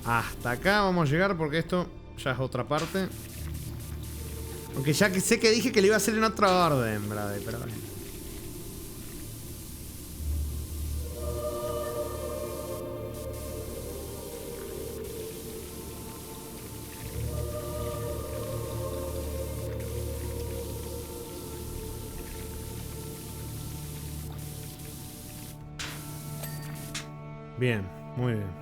Hasta acá vamos a llegar porque esto ya es otra parte. Aunque ya que sé que dije que le iba a hacer en otra orden, brother, pero bueno. Bien, muy bien.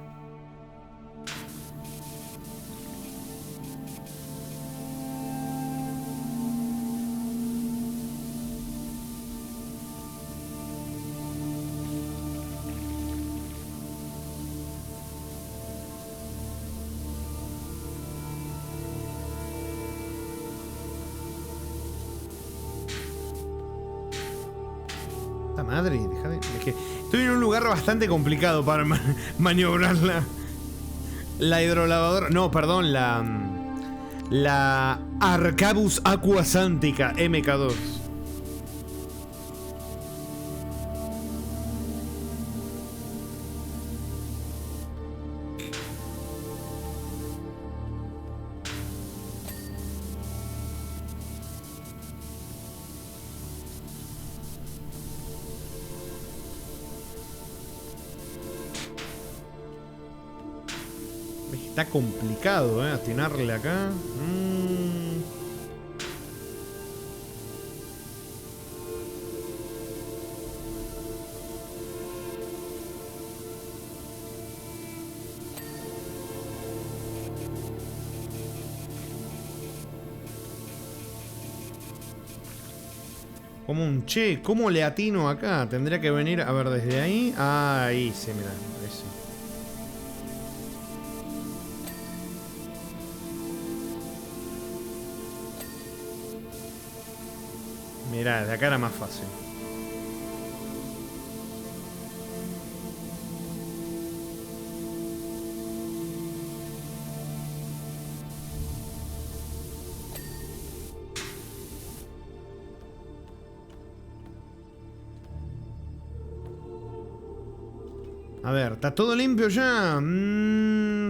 Madre, deja de... Es que estoy en un lugar bastante complicado para maniobrar la hidrolavadora. No, perdón, la Arcabus Aquasantica MK2. Está complicado, atinarle acá. Como un che, ¿cómo le atino acá? Tendría que venir, a ver, desde ahí. Ah, ahí, sí, mira, ahí sí. Mirá, de acá era más fácil. A ver, ¿está todo limpio ya?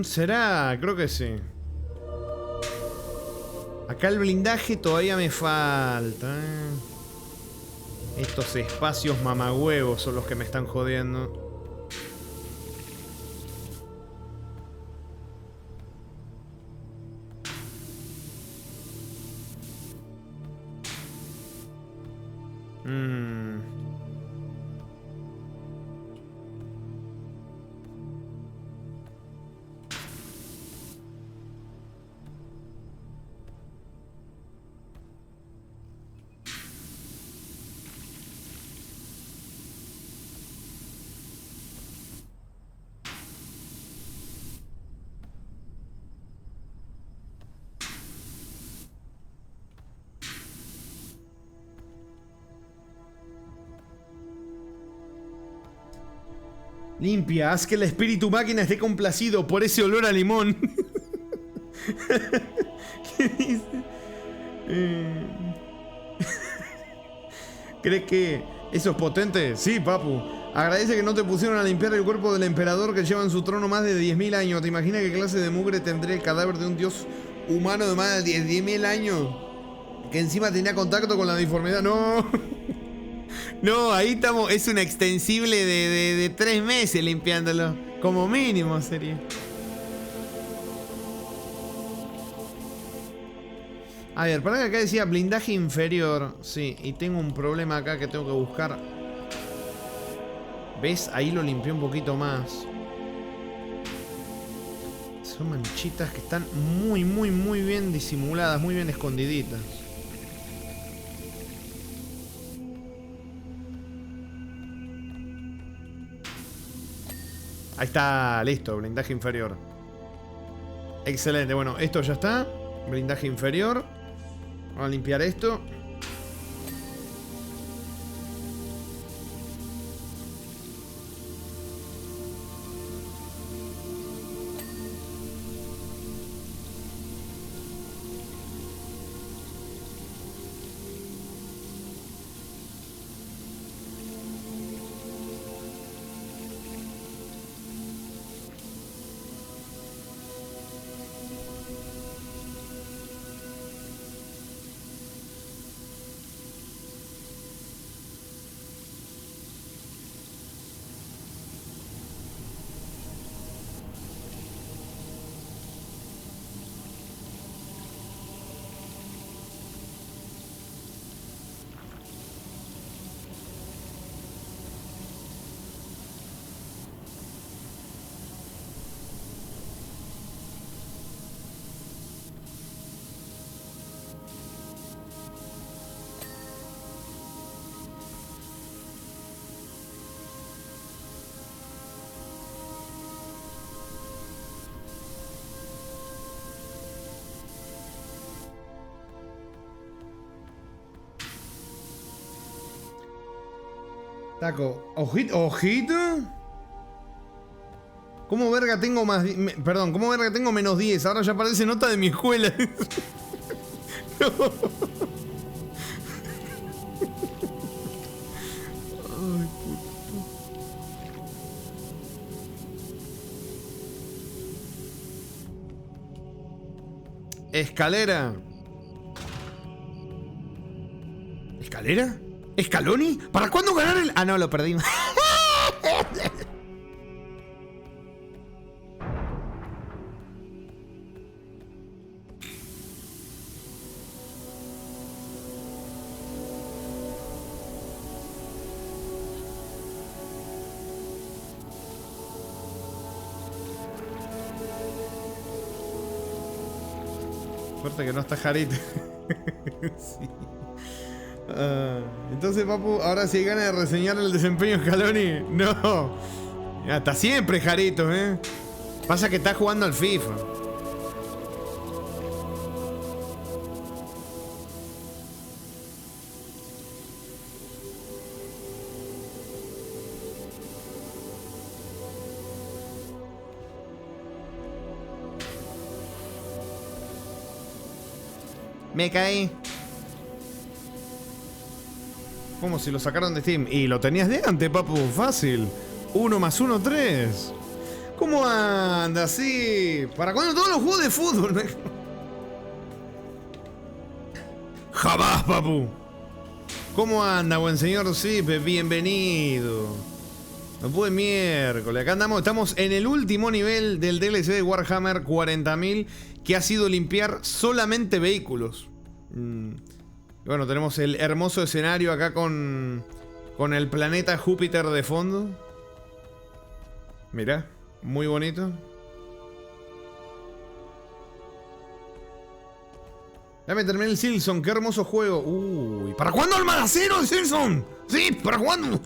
¿Será? Creo que sí. Acá el blindaje todavía me falta, Estos espacios mamagüevos son los que me están jodiendo. Limpia, haz que el espíritu máquina esté complacido por ese olor a limón. ¿Qué dice? ¿Crees que eso es potente? Sí, papu. Agradece que no te pusieron a limpiar el cuerpo del emperador que lleva en su trono más de 10.000 años. ¿Te imaginas qué clase de mugre tendría el cadáver de un dios humano de más de 10.000 años? Que encima tenía contacto con la deformidad. No. No, ahí estamos. Es una extensible de 3 meses limpiándolo. Como mínimo sería. A ver, para que acá decía blindaje inferior. Sí, y tengo un problema acá que tengo que buscar. ¿Ves? Ahí lo limpié un poquito más. Son manchitas que están muy bien disimuladas, muy bien escondiditas. Ahí está, listo, blindaje inferior. Excelente, bueno, esto ya está. Blindaje inferior. Vamos a limpiar esto. Taco, ojito. ¿Cómo verga tengo más... perdón, ¿cómo verga tengo menos 10? Ahora ya parece nota de mi escuela. No. Ay, escalera. ¿Escalera? ¿Scaloni? ¿Para cuándo ganar el...? Ah, no, lo perdimos. Suerte que no está Jarito. Sí. Entonces, papu, ahora sí hay ganas de reseñar el desempeño de Scaloni. No. Hasta siempre, Jarito, Pasa que está jugando al FIFA. Me caí. ¿Cómo si lo sacaron de Steam? Y lo tenías de antes, papu, fácil. 1 más 1, 3. ¿Cómo anda? Sí. ¿Para cuándo todos los juegos de fútbol? Jamás, papu. ¿Cómo anda, buen señor Zipe? Bienvenido. No pude miércoles. Acá andamos, estamos en el último nivel del DLC de Warhammer 40.000, que ha sido limpiar solamente vehículos. Bueno, tenemos el hermoso escenario acá con el planeta Júpiter de fondo. Mirá, muy bonito. Ya me terminé el Silson, qué hermoso juego. Uy, ¿para cuándo el Almagacero, el Silson? Sí, ¿para cuándo?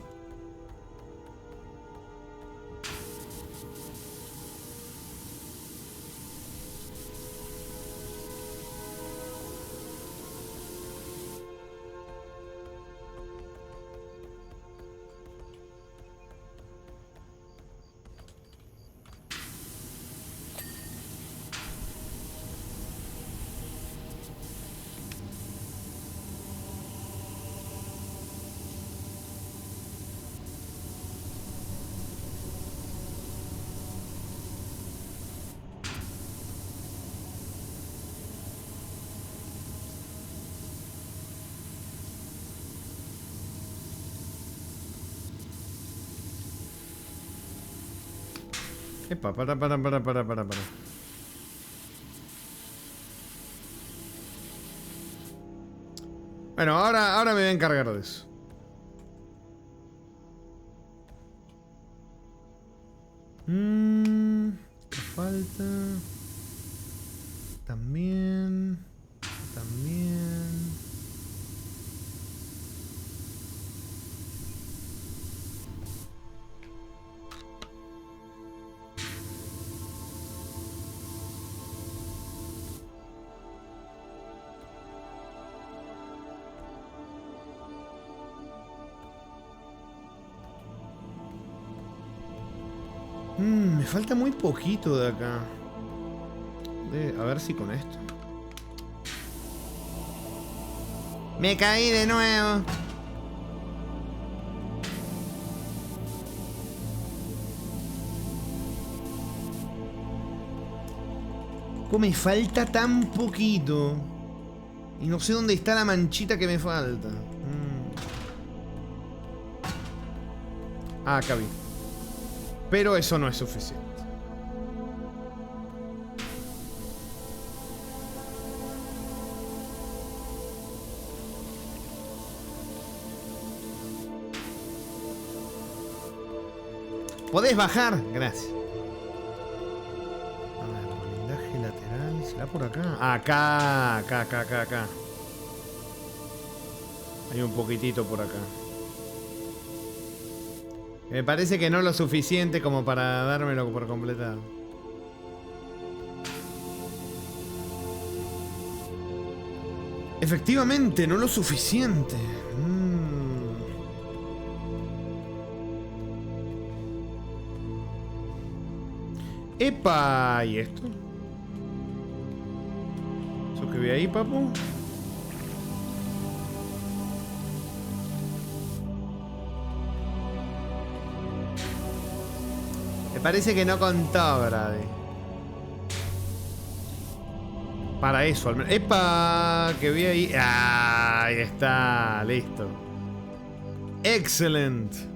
Epa, para. Bueno, ahora me voy a encargar de eso. Falta. También. Me falta muy poquito de acá. A ver si con esto. Me caí de nuevo. ¿Cómo me falta tan poquito? Y no sé dónde está la manchita que me falta. Ah, acá vi. Pero eso no es suficiente. ¿Podés bajar? Gracias. A ver, blindaje lateral. ¿Será por acá? Acá. Hay un poquitito por acá. Me parece que no lo suficiente como para dármelo por completado. Efectivamente, no lo suficiente. ¡Epa! ¿Y esto? ¿Eso que vi ahí, papu? Me parece que no contó, Brady. Para eso, al menos. ¡Epa! Que vi ahí. ¡Ah! Ahí está. Listo. Excelente.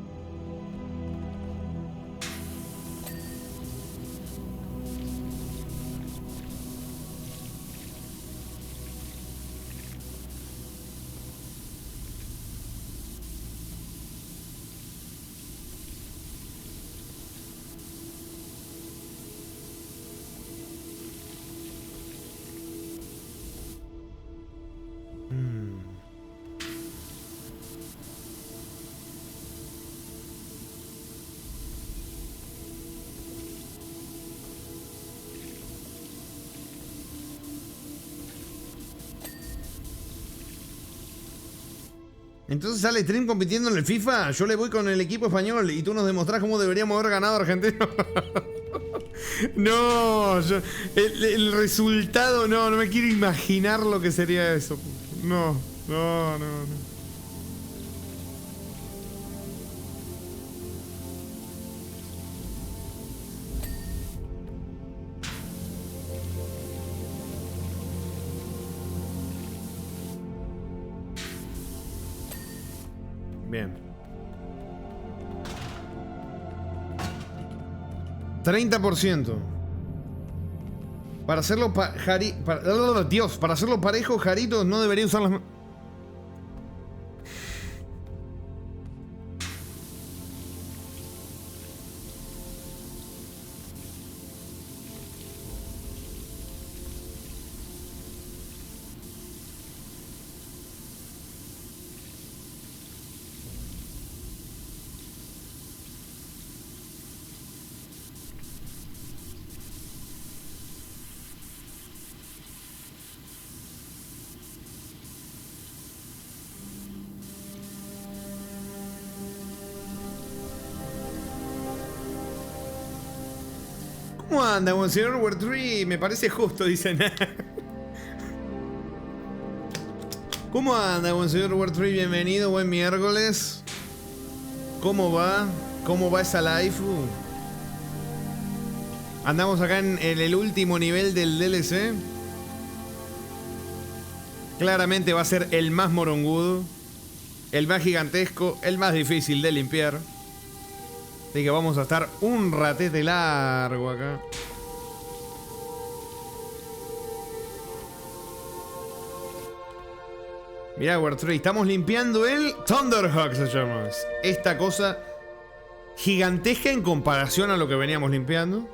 Entonces sale Stream compitiendo en el FIFA. Yo le voy con el equipo español y tú nos demostrás cómo deberíamos haber ganado a Argentina. No, el resultado no me quiero imaginar lo que sería eso. No. Bien. 30%. Para hacerlo Dios, para hacerlo parejo, Jarito no debería usar las... ¿Cómo anda, buen señor Word3? Me parece justo, dicen. ¿Cómo anda, buen señor Word3? Bienvenido, buen miércoles. ¿Cómo va? ¿Cómo va esa live? Andamos acá en el último nivel del DLC. Claramente va a ser el más morongudo, el más gigantesco, el más difícil de limpiar. Así que vamos a estar un ratete largo acá. Mirá, Wartrey, estamos limpiando el Thunderhawk, se llama. Esta cosa gigantesca en comparación a lo que veníamos limpiando.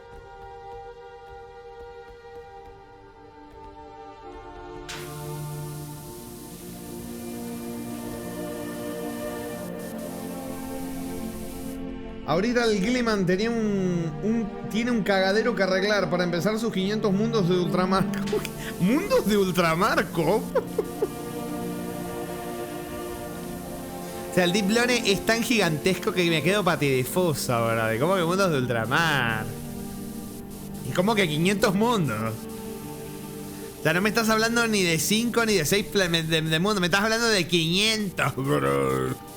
Ahorita el Gilliman tenía tiene un cagadero que arreglar para empezar sus 500 mundos de Ultramarco. ¿Mundos de Ultramarco? O sea, el Deep Lore es tan gigantesco que me quedo patidifuso, ¿verdad? ¿Cómo que mundos de ultramar? ¿Y cómo que 500 mundos? O sea, no me estás hablando ni de 5 ni de 6 de mundos, me estás hablando de 500, bro.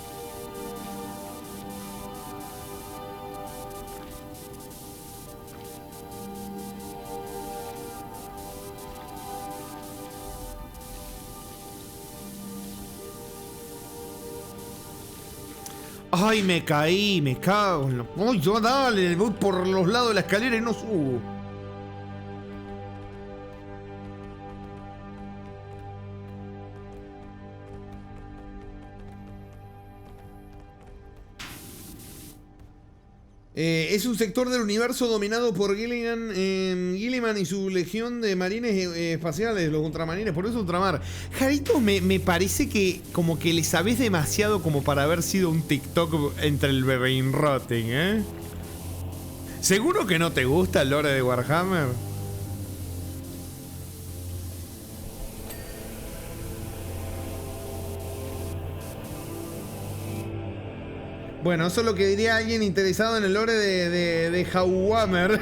Ay, me caí, me cago en la... Ay, yo dale, voy por los lados de la escalera y no subo. Es un sector del universo dominado por Gilliman y su legión de marines espaciales, los ultramarines, por eso ultramar. Jarito, me parece que como que le sabés demasiado como para haber sido un TikTok entre el brainrotting, ¿eh? ¿Seguro que no te gusta el lore de Warhammer? Bueno, eso es lo que diría alguien interesado en el lore de Howhammer.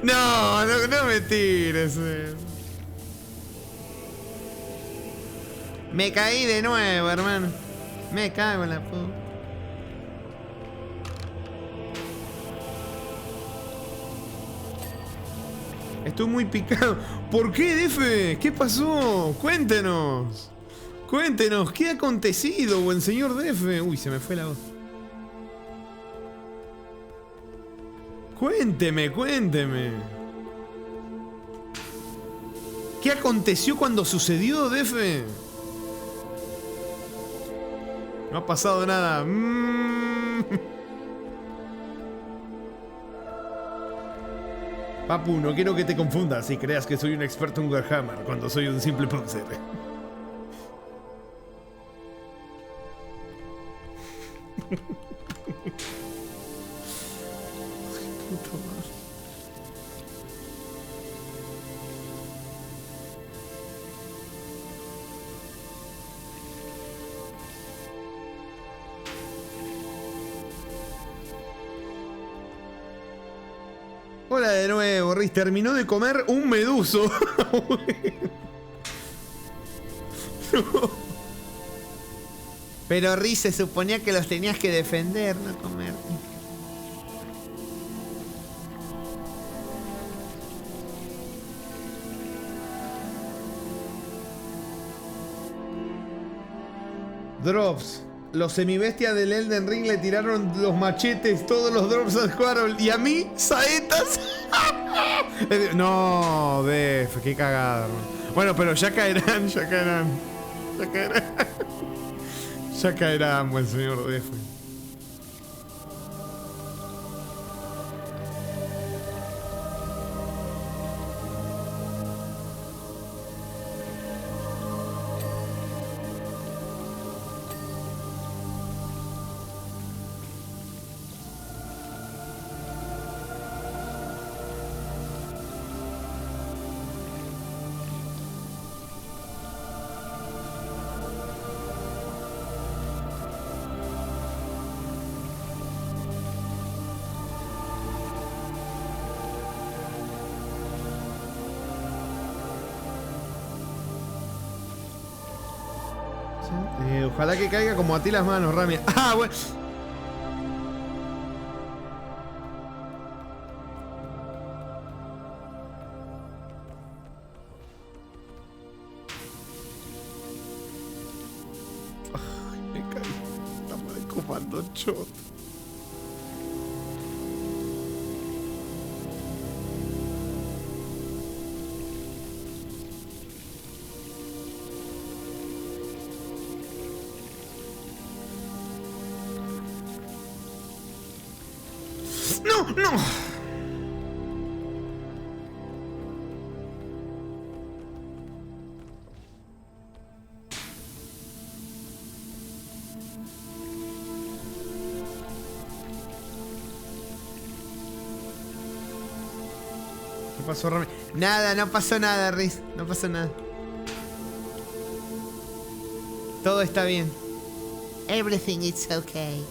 No me tires. Me caí de nuevo, hermano. Me cago en la puta. Estoy muy picado. ¿Por qué, Defe? ¿Qué pasó? Cuéntenos. Cuéntenos, ¿qué ha acontecido, buen señor Defe? Uy, se me fue la voz. Cuénteme. ¿Qué aconteció cuando sucedió, Defe? No ha pasado nada. Papu, no quiero que te confundas y creas que soy un experto en Warhammer cuando soy un simple poser. Puta madre. Hola de nuevo, Riz. Terminó de comer un meduso. Pero Riz, se suponía que los tenías que defender, no comer. Drops. Los semibestias del Elden Ring le tiraron los machetes, todos los drops a Squirrel. Y a mí, saetas. No, Def, qué cagada. Bueno, pero ya caerán. Ya caerán, buen señor Def. Ojalá que caiga como a ti las manos, Rami. Ah, bueno. Ay, me caí. Estamos ocupando shot. ¡No! ¡No! ¿Qué pasó, Rami? Nada, no pasó nada, Riz. No pasó nada. Todo está bien. Everything is okay.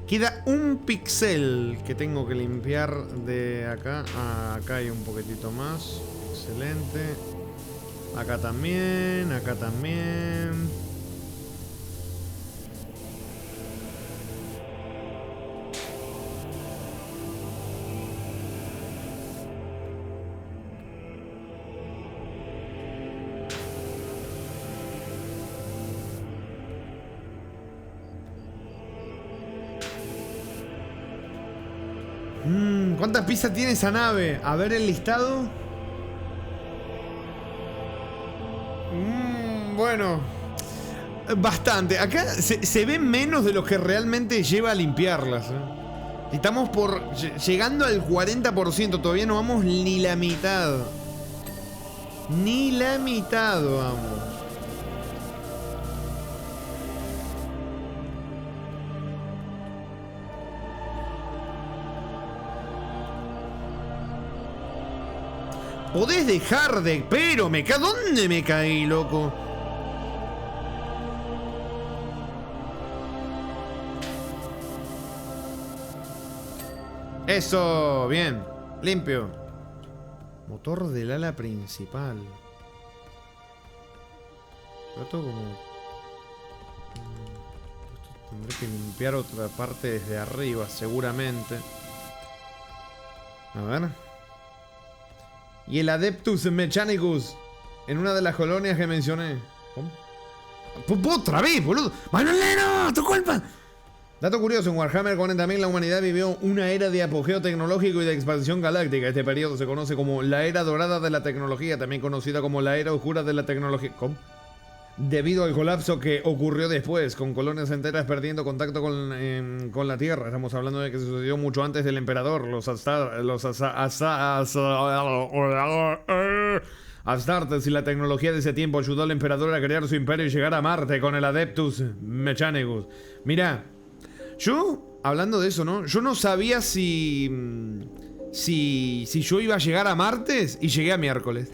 Queda un pixel que tengo que limpiar de acá. Acá hay un poquitito más. Excelente. Acá también, acá también. ¿Cuántas pizzas tiene esa nave? A ver el listado. Bueno, bastante. Acá se ve menos de lo que realmente lleva a limpiarlas. Estamos llegando al 40%. Todavía no vamos ni la mitad. Ni la mitad vamos. Podés dejar de... Pero ¿dónde me caí, loco? Eso, bien. Limpio. Motor del ala principal. Esto como... Tendré que limpiar otra parte desde arriba, seguramente. A ver. Y el Adeptus Mechanicus. En una de las colonias que mencioné. ¿Cómo? ¡Otra vez, boludo! ¡Manoleno! ¡Tu culpa! Dato curioso, en Warhammer 40.000 la humanidad vivió una era de apogeo tecnológico y de expansión galáctica. Este periodo se conoce como la era dorada de la tecnología, también conocida como la era oscura de la tecnología. ¿Cómo? Debido al colapso que ocurrió después, con colonias enteras perdiendo contacto con la Tierra. Estamos hablando de que sucedió mucho antes del emperador. Los Astartes y la tecnología de ese tiempo ayudó al emperador a crear su imperio y llegar a Marte con el Adeptus Mechanicus. Mira, yo, hablando de eso, ¿no? Yo no sabía si yo iba a llegar a martes y llegué a miércoles.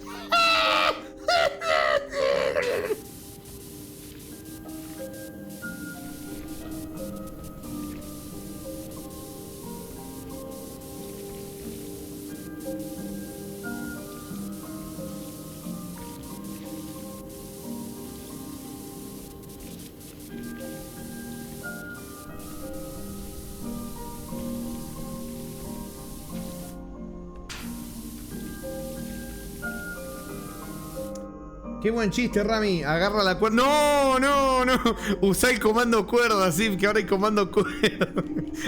Qué buen chiste, Rami. Agarra la cuerda. ¡No, no, no! Usá el comando cuerda, sí, que ahora hay comando cuerda.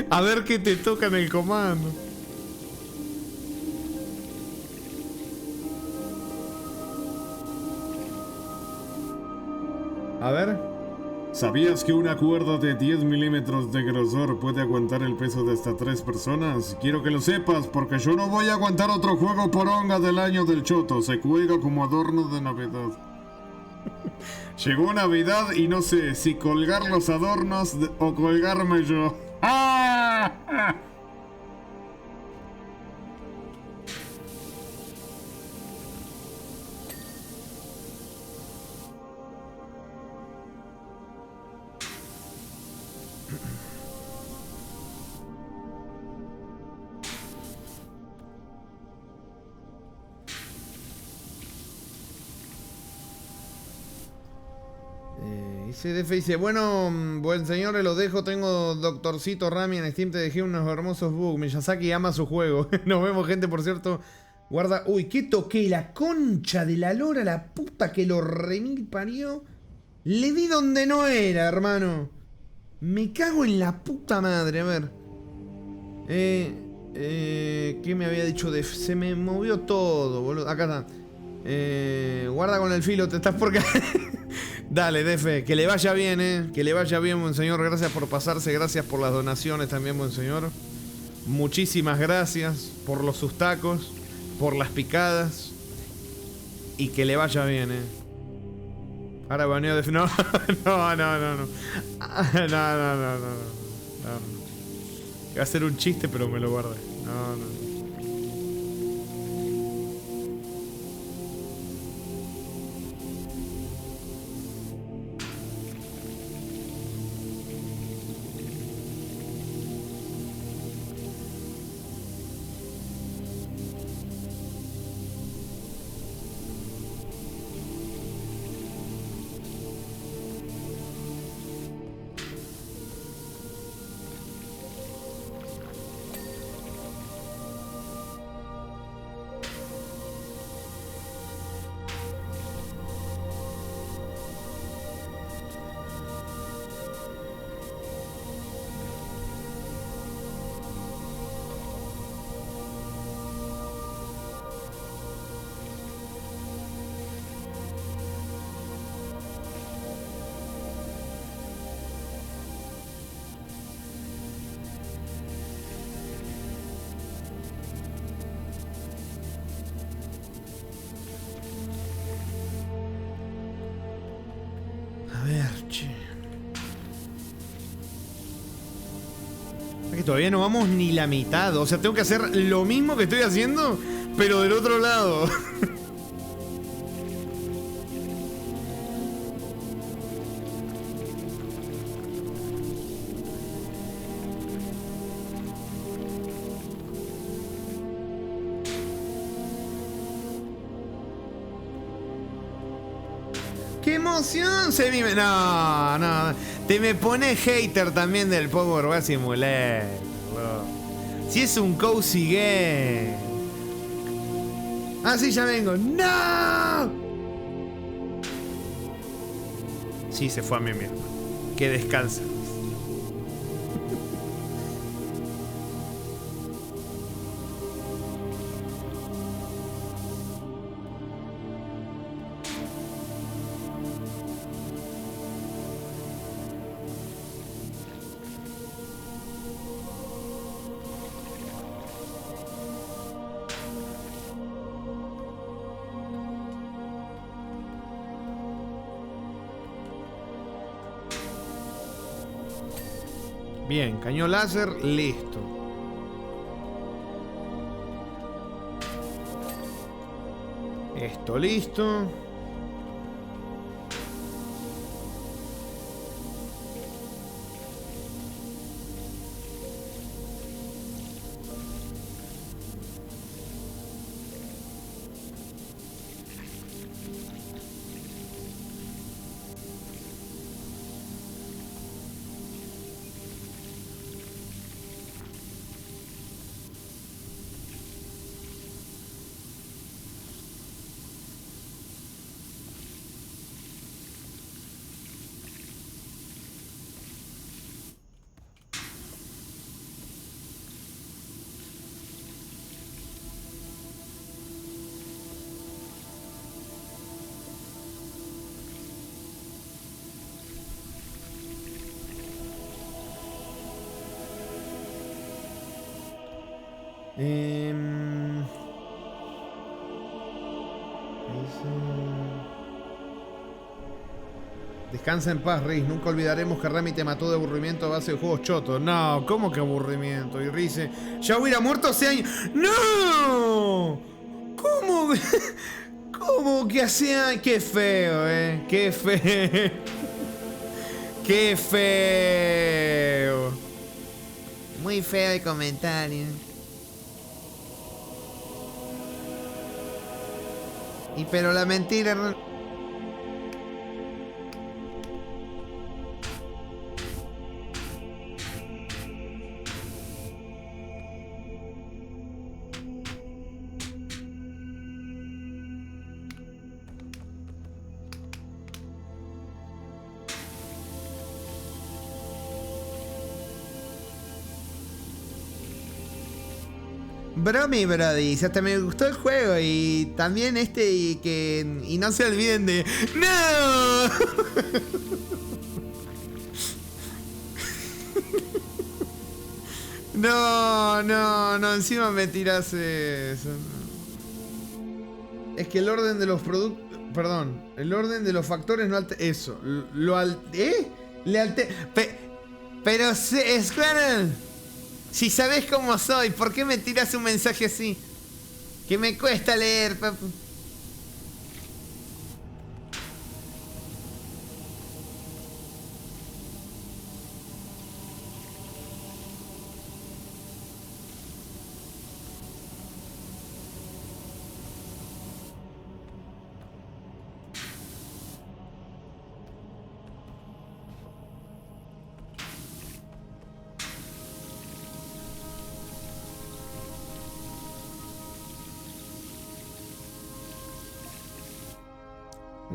A ver qué te toca en el comando. A ver. ¿Sabías que una cuerda de 10 milímetros de grosor puede aguantar el peso de hasta 3 personas? Quiero que lo sepas, porque yo no voy a aguantar otro juego poronga del año del choto. Se juega como adorno de Navidad. Llegó Navidad y no sé si colgar los adornos o colgarme yo. ¡Ah! CDF dice, bueno, buen señores, lo dejo. Tengo Doctorcito Rami en Steam. Te dejé unos hermosos bugs. Miyazaki ama su juego. Nos vemos, gente, por cierto. Guarda. Uy, ¿qué toqué? La concha de la lora, la puta que lo remil parió. Le di donde no era, hermano. Me cago en la puta madre, a ver. ¿Qué me había dicho? Se me movió todo, boludo. Acá está. Guarda con el filo, te estás por caer. Dale, Defe, que le vaya bien, que le vaya bien, monseñor. Gracias por pasarse, gracias por las donaciones también, monseñor. Muchísimas gracias por los sus tacos, por las picadas. Y que le vaya bien, Ahora baneo de... No, no, no, no, no. No, no, no, no, no. Iba a ser un chiste, pero me lo guardé. No, no. Es que todavía no vamos ni la mitad. O sea, tengo que hacer lo mismo que estoy haciendo, pero del otro lado. ¡Qué emoción! Se vive. No, no. Te me pones hater también del Power War Simulator. Si es un cozy game. Ah, sí, ya vengo. ¡No! Sí, se fue a mí mismo. Que descansa. Bien, cañón láser, listo. Esto listo. Descansa en paz, Riz. Nunca olvidaremos que Rami te mató de aburrimiento a base de juegos chotos. No, ¿cómo que aburrimiento? Y Riz dice, ya hubiera muerto hace años. ¡No! ¿Cómo? ¿Cómo que hace años? Qué feo, Qué feo. Qué feo. Muy feo el comentario. Y pero la mentira... Bromi, Brody. Hasta me gustó el juego. Y también y no se olviden de. ¡No! No, encima me tiras eso. Es que el orden de los productos. Perdón, el orden de los factores no altera. Eso. Le altera. Pero, Squirrel. Si sabes cómo soy, ¿por qué me tiras un mensaje así? Que me cuesta leer, papu.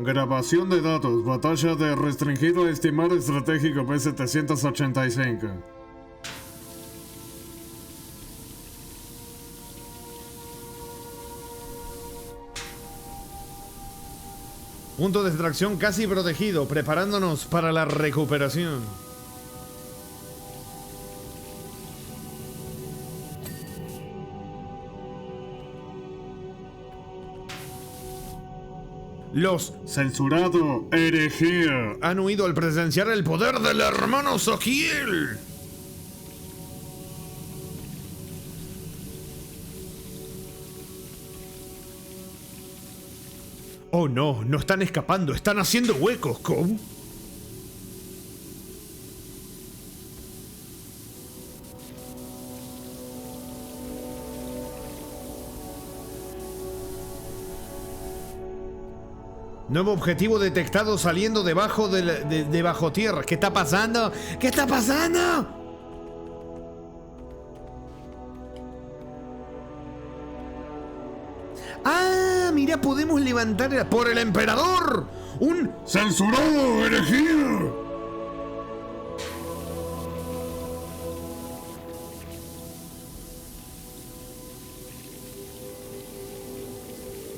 Grabación de datos. Batalla de restringido estimado estratégico P-785. Punto de extracción casi protegido, preparándonos para la recuperación. Los Censurado, herejía. han huido al presenciar el poder del hermano Saquiel. Oh no, no están escapando, están haciendo huecos, ¿cómo? Nuevo objetivo detectado saliendo debajo de bajo tierra. ¿Qué está pasando? ¿Qué está pasando? Ah, mira, podemos levantar por el emperador. Un ¡Censurado, herejía!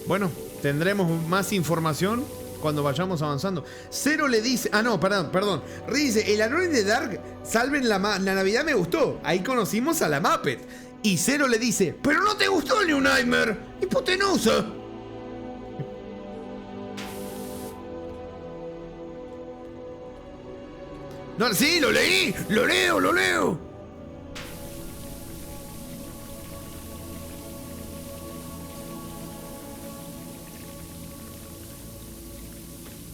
Bueno, tendremos más información cuando vayamos avanzando. Cero le dice... Ah, no, perdón. Riz dice, el Alone de Dark, salven la Navidad me gustó. Ahí conocimos a la Muppet. Y Cero le dice, pero no te gustó el New Nightmare. Hipotenusa. No, sí, lo leí. Lo leo.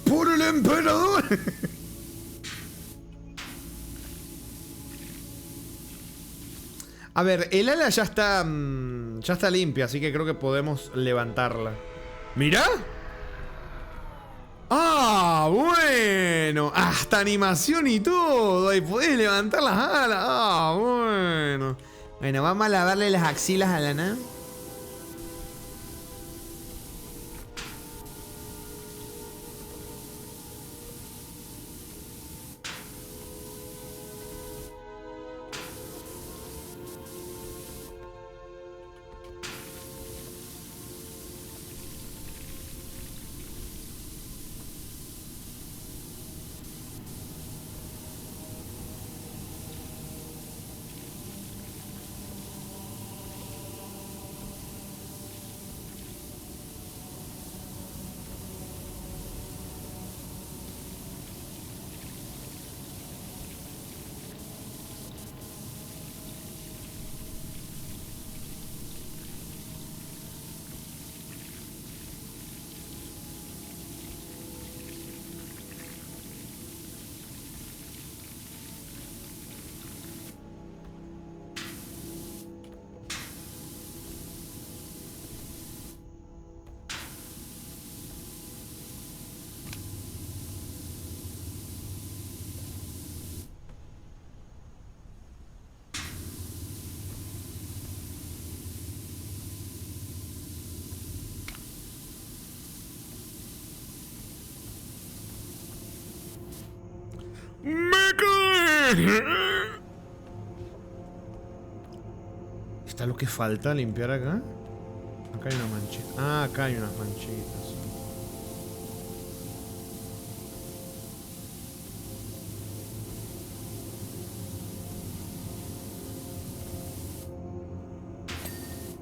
¡Por el emperador! A ver, el ala ya está limpia, así que creo que podemos levantarla. ¡Mira! ¡Ah, bueno! Hasta animación y todo. Ahí podés levantar las alas. ¡Ah, bueno! Bueno, vamos a lavarle las axilas a la nave. está lo que falta limpiar acá. Acá hay una manchita. Ah, acá hay unas manchitas.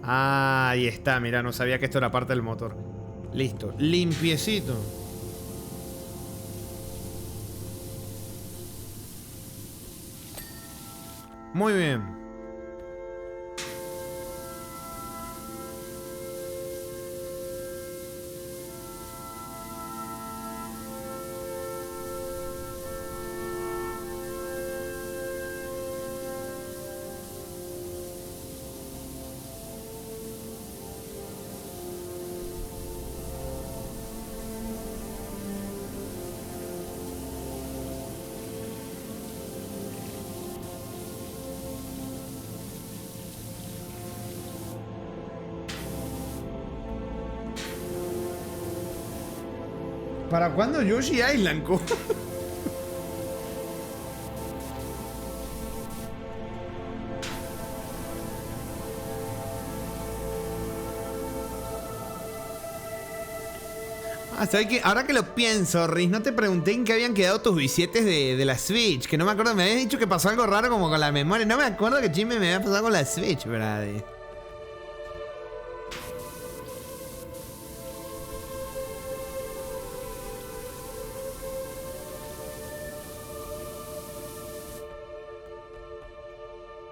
Ah, ahí está, mirá, no sabía que esto era parte del motor. Listo, limpiecito. Muy bien. ¿Para cuándo Yoshi Island? ¿Sabes qué? Ahora que lo pienso, Riz, no te pregunté en qué habían quedado tus billetes de la Switch. Que no me acuerdo, me habías dicho que pasó algo raro como con la memoria. No me acuerdo que chisme me había pasado con la Switch, brady.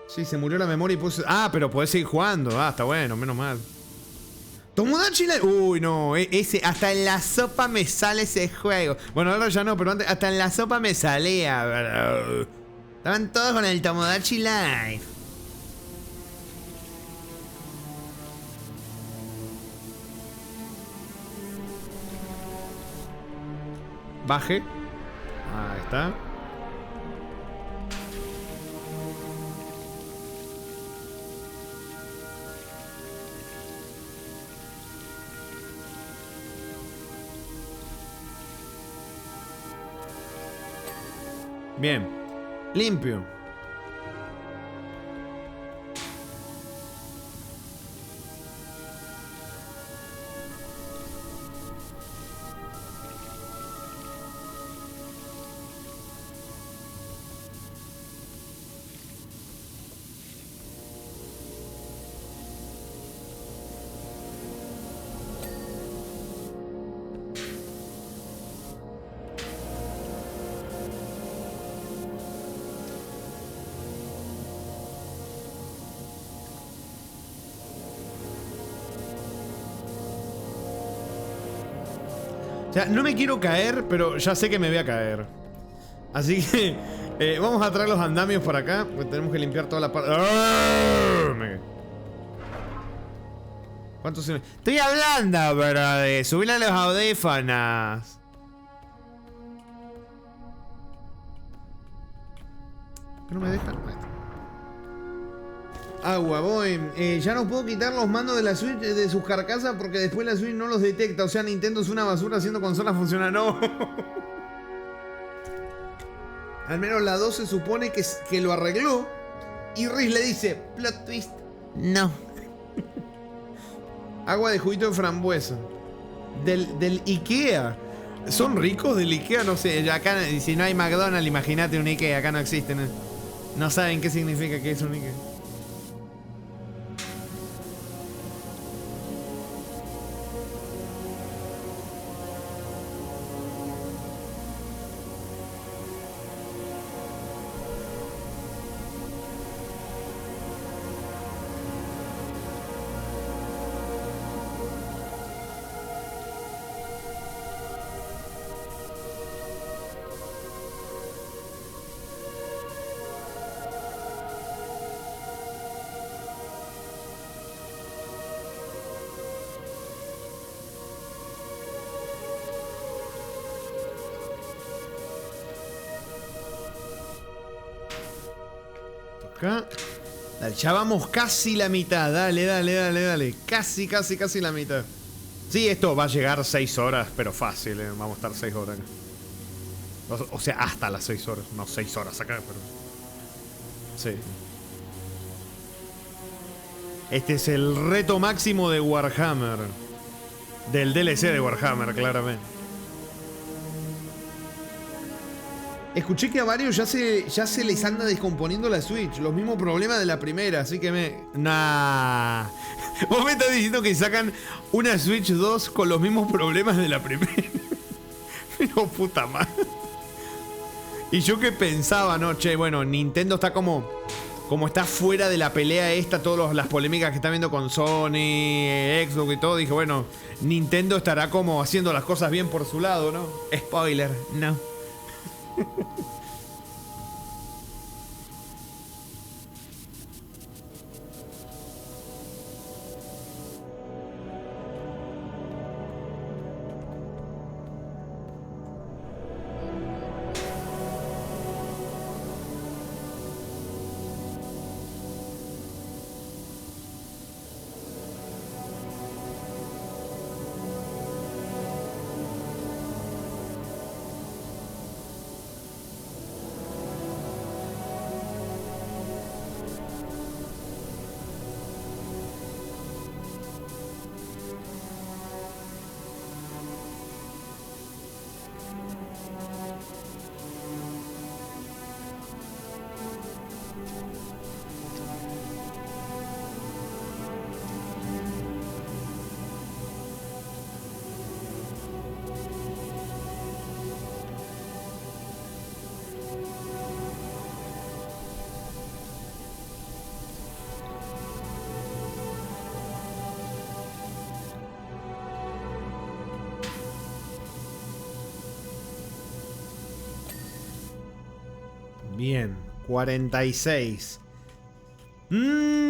Sí, se murió la memoria y puse... Ah, pero podés seguir jugando. Ah, está bueno, menos mal. Tomodachi Life. Uy, no, ese, hasta en la sopa me sale ese juego. Bueno, ahora ya no, pero antes hasta en la sopa me salía. Estaban todos con el Tomodachi Life. Baje. Ahí está. Bien. Limpio. O sea, no me quiero caer, pero ya sé que me voy a caer. Así que vamos a traer los andamios para acá, porque tenemos que limpiar toda la parte. ¿Cuántos se me... Estoy hablando, pero de subirle a los audífonos. ¿Qué no me dejan? Agua, voy. Ya no puedo quitar los mandos de la Switch de sus carcasas porque después la Switch no los detecta. O sea, Nintendo es una basura haciendo consolas funcionar. No. Al menos la 2 se supone que lo arregló. Y Riz le dice, plot twist, no. Agua de juguito de frambuesa. Del Ikea. ¿Son ricos del Ikea? No sé. Acá, si no hay McDonald's, imagínate un Ikea. Acá no existen. No saben qué significa que es un Ikea. Acá. Dale, ya vamos casi la mitad. Dale, dale, dale, dale. Casi la mitad. Sí, esto va a llegar 6 horas, pero fácil, Vamos a estar 6 horas acá. O sea, hasta las 6 horas. No 6 horas acá, pero... Sí. Este es el reto máximo de Warhammer. Del DLC de Warhammer, claramente. Escuché que a varios ya se les anda descomponiendo la Switch. Los mismos problemas de la primera, así que me... Nah. Vos me estás diciendo que sacan una Switch 2 con los mismos problemas de la primera. Pero puta madre. Y yo que pensaba, ¿no? Che, bueno, Nintendo está como está fuera de la pelea esta, todas las polémicas que está viendo con Sony, Xbox y todo. Dije, bueno, Nintendo estará como haciendo las cosas bien por su lado, ¿no? Spoiler, no. Bien, 46.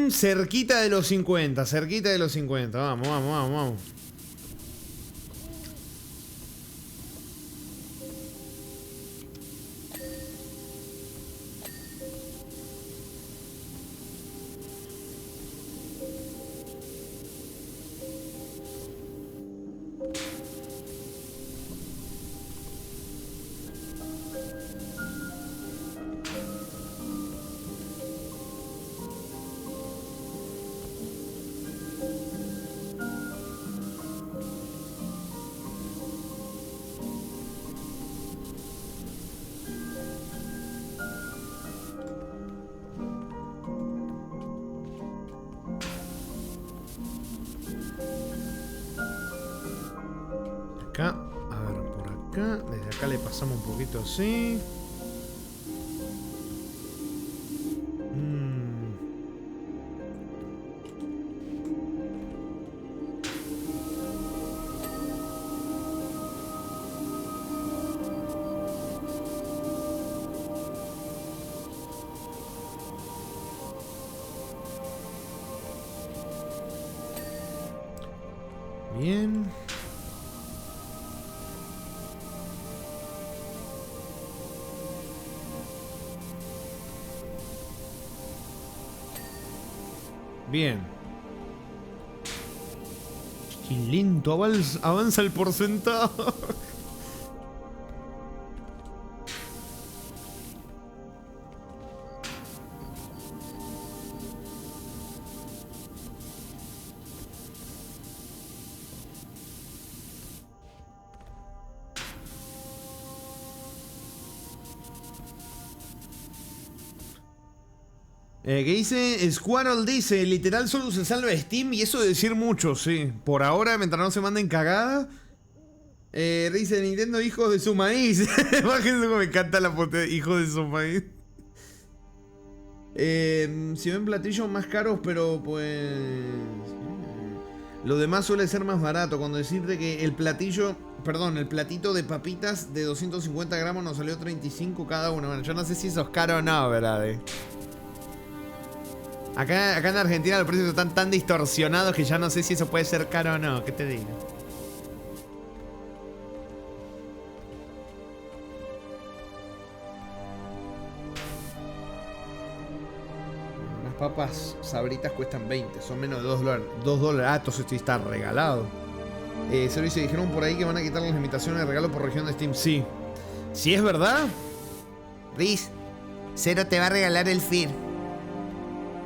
Cerquita de los 50, cerquita de los 50. Vamos, vamos, vamos, vamos. Acá, a ver, por acá. Desde acá le pasamos un poquito así. Bien. Bien. Qué lento avanza el porcentaje. Que dice, Squirrel dice, literal solo se salva Steam y eso de decir mucho, sí. Por ahora, mientras no se manden cagada. Dice Nintendo, hijos de su maíz. Imagínense cómo me encanta la potencia, hijos de su maíz. Si ven platillos más caros, pero pues... Lo demás suele ser más barato. Cuando decirte que el platillo... Perdón, el platito de papitas de 250 gramos nos salió 35 cada uno. Bueno, yo no sé si eso es caro o no, ¿verdad? Acá en Argentina los precios están tan distorsionados que ya no sé si eso puede ser caro o no. ¿Qué te digo? Las papas sabritas cuestan 20, son menos de $2. $2. Ah, entonces sí está regalado. Se dice, dijeron por ahí que van a quitar las limitaciones de regalo por región de Steam. Sí. ¿Sí es verdad? Riz, Cero te va a regalar el FIR.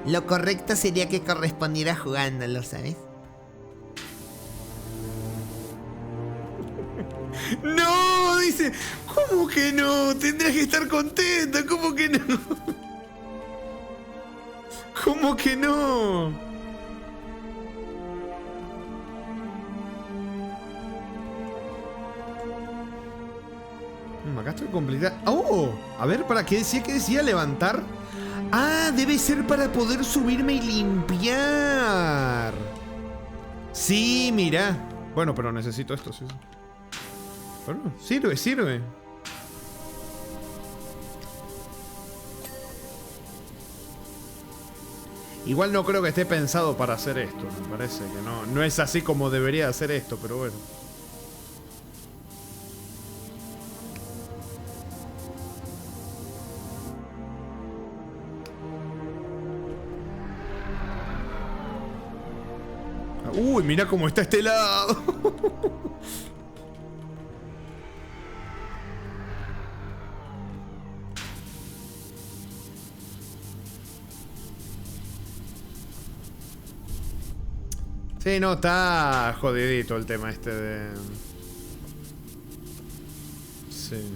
Lo correcto sería que correspondiera jugándolo, ¿sabes? No, dice. ¿Cómo que no? Tendrás que estar contenta. ¿Cómo que no? ¿Cómo que no? Acá estoy complicado. ¡Oh! A ver, ¿para qué decía? ¿Qué decía? ¿Levantar? ¡Ah! Debe ser para poder subirme y limpiar. Sí, mira. Bueno, pero necesito esto, sí. Bueno, sirve, sirve. Igual no creo que esté pensado para hacer esto. Me parece que no es así como debería hacer esto, pero bueno. Uy, mira cómo está este lado. Sí, no, está jodidito el tema este de... Sí.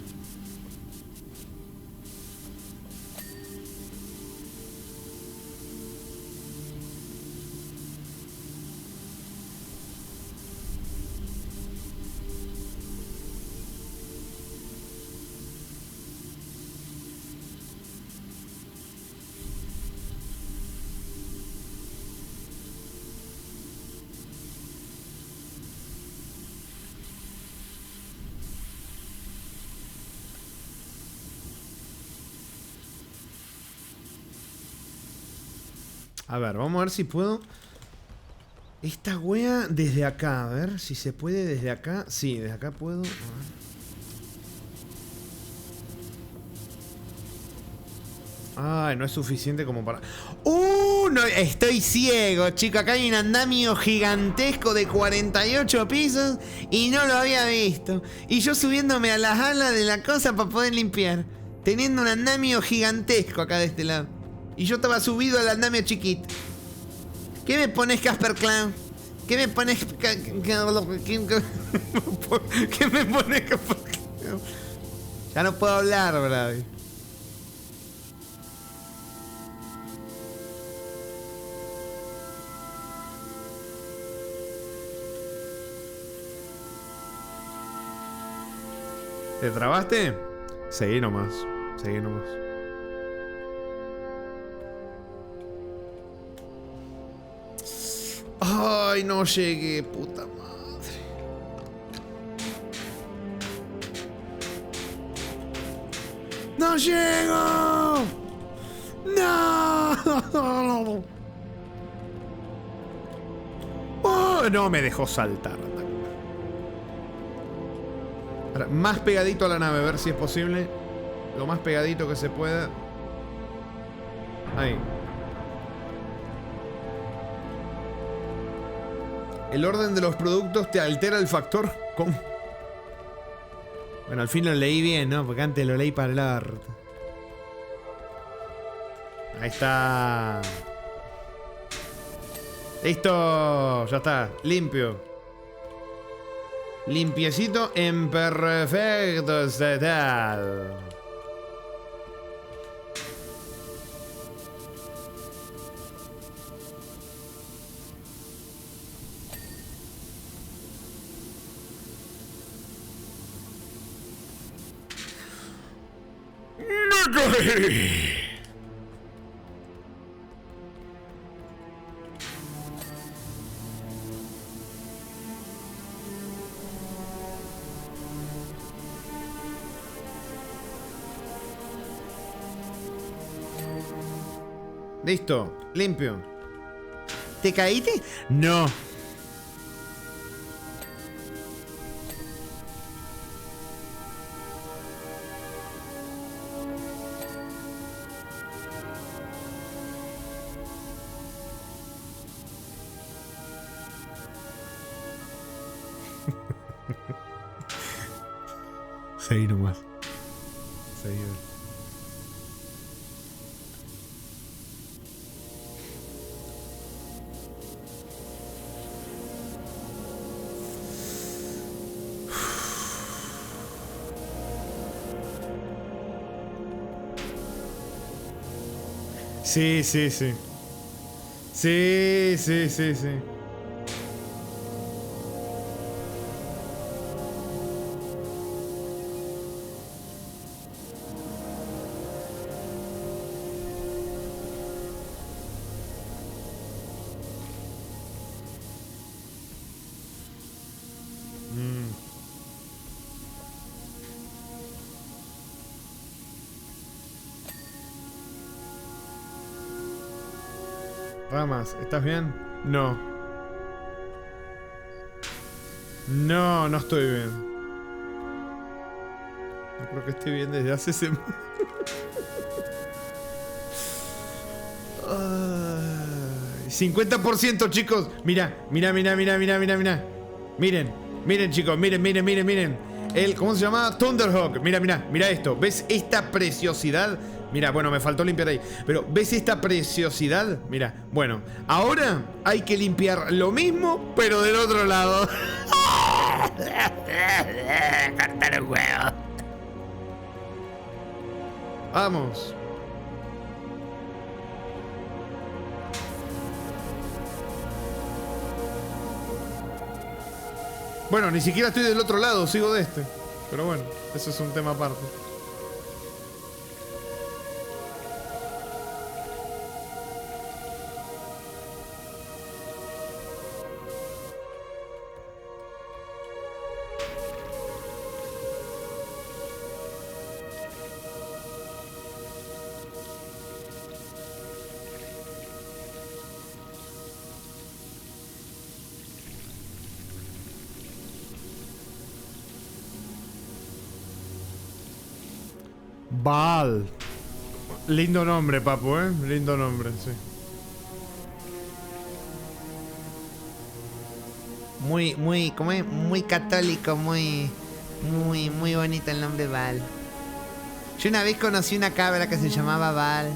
A ver, vamos a ver si puedo. Esta wea desde acá, a ver si se puede desde acá. Sí, desde acá puedo. A ver. Ay, no es suficiente como para... No, estoy ciego, chico. Acá hay un andamio gigantesco de 48 pisos y no lo había visto. Y yo subiéndome a las alas de la cosa para poder limpiar. Teniendo un andamio gigantesco acá de este lado. Y yo estaba subido al andamio chiquito. ¿Qué me pones, Casper Clown? ¿Qué me pones? ¿Qué me pones, Casper Clown? Ya no puedo hablar, Bravi. ¿Te trabaste? Seguí nomás. Seguí nomás. Ay, no llegué, puta madre. ¡No llego! ¡No! Oh, no me dejó saltar. Ahora, más pegadito a la nave, a ver si es posible. Lo más pegadito que se pueda. Ahí. El orden de los productos te altera el factor. ¿Cómo? Bueno, al fin lo leí bien, ¿no? Porque antes lo leí para el arte. Ahí está. Listo. Ya está. Limpio. Limpiecito en perfecto estado. Listo, limpio. ¿Te caíste? No. Seguí nomás. Seguí. Sí, sí, sí. Sí, sí, sí, sí. Ramas, ¿estás bien? No. No, no estoy bien. No creo que esté bien desde hace semanas. 50%, chicos. Mira, mira, mira, mira, mira, mira, mira. Miren, miren, chicos, miren, miren, miren, miren. ¿Cómo se llama? Thunderhawk. Mira, mira, mira esto. ¿Ves esta preciosidad? Mira, bueno, me faltó limpiar ahí. Pero, ¿ves esta preciosidad? Mira, bueno, ahora hay que limpiar lo mismo, pero del otro lado. Cortar un huevo. Vamos. Bueno, ni siquiera estoy del otro lado, sigo de este. Pero bueno, eso es un tema aparte. Baal. Lindo nombre, papu, ¿eh? Lindo nombre, sí. ¿Cómo es? Muy católico, muy bonito el nombre Baal. Yo una vez conocí una cabra que se llamaba Baal.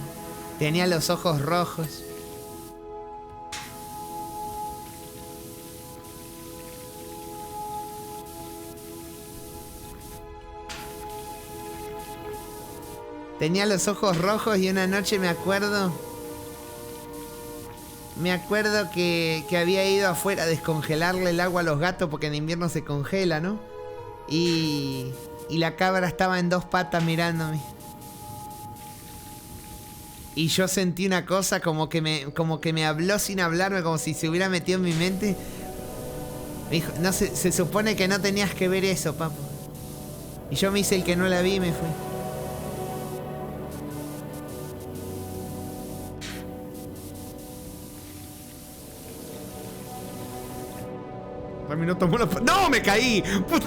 Tenía los ojos rojos. Tenía los ojos rojos y una noche me acuerdo que había ido afuera a descongelarle el agua a los gatos porque en invierno se congela, ¿no? Y la cabra estaba en dos patas mirándome. Y yo sentí una cosa como que me habló sin hablarme, como si se hubiera metido en mi mente. Me dijo, no, se supone que no tenías que ver eso, papu. Y yo me hice el que no la vi y me fui. Rami no tomó la... ¡No! ¡Me caí! ¡Puta!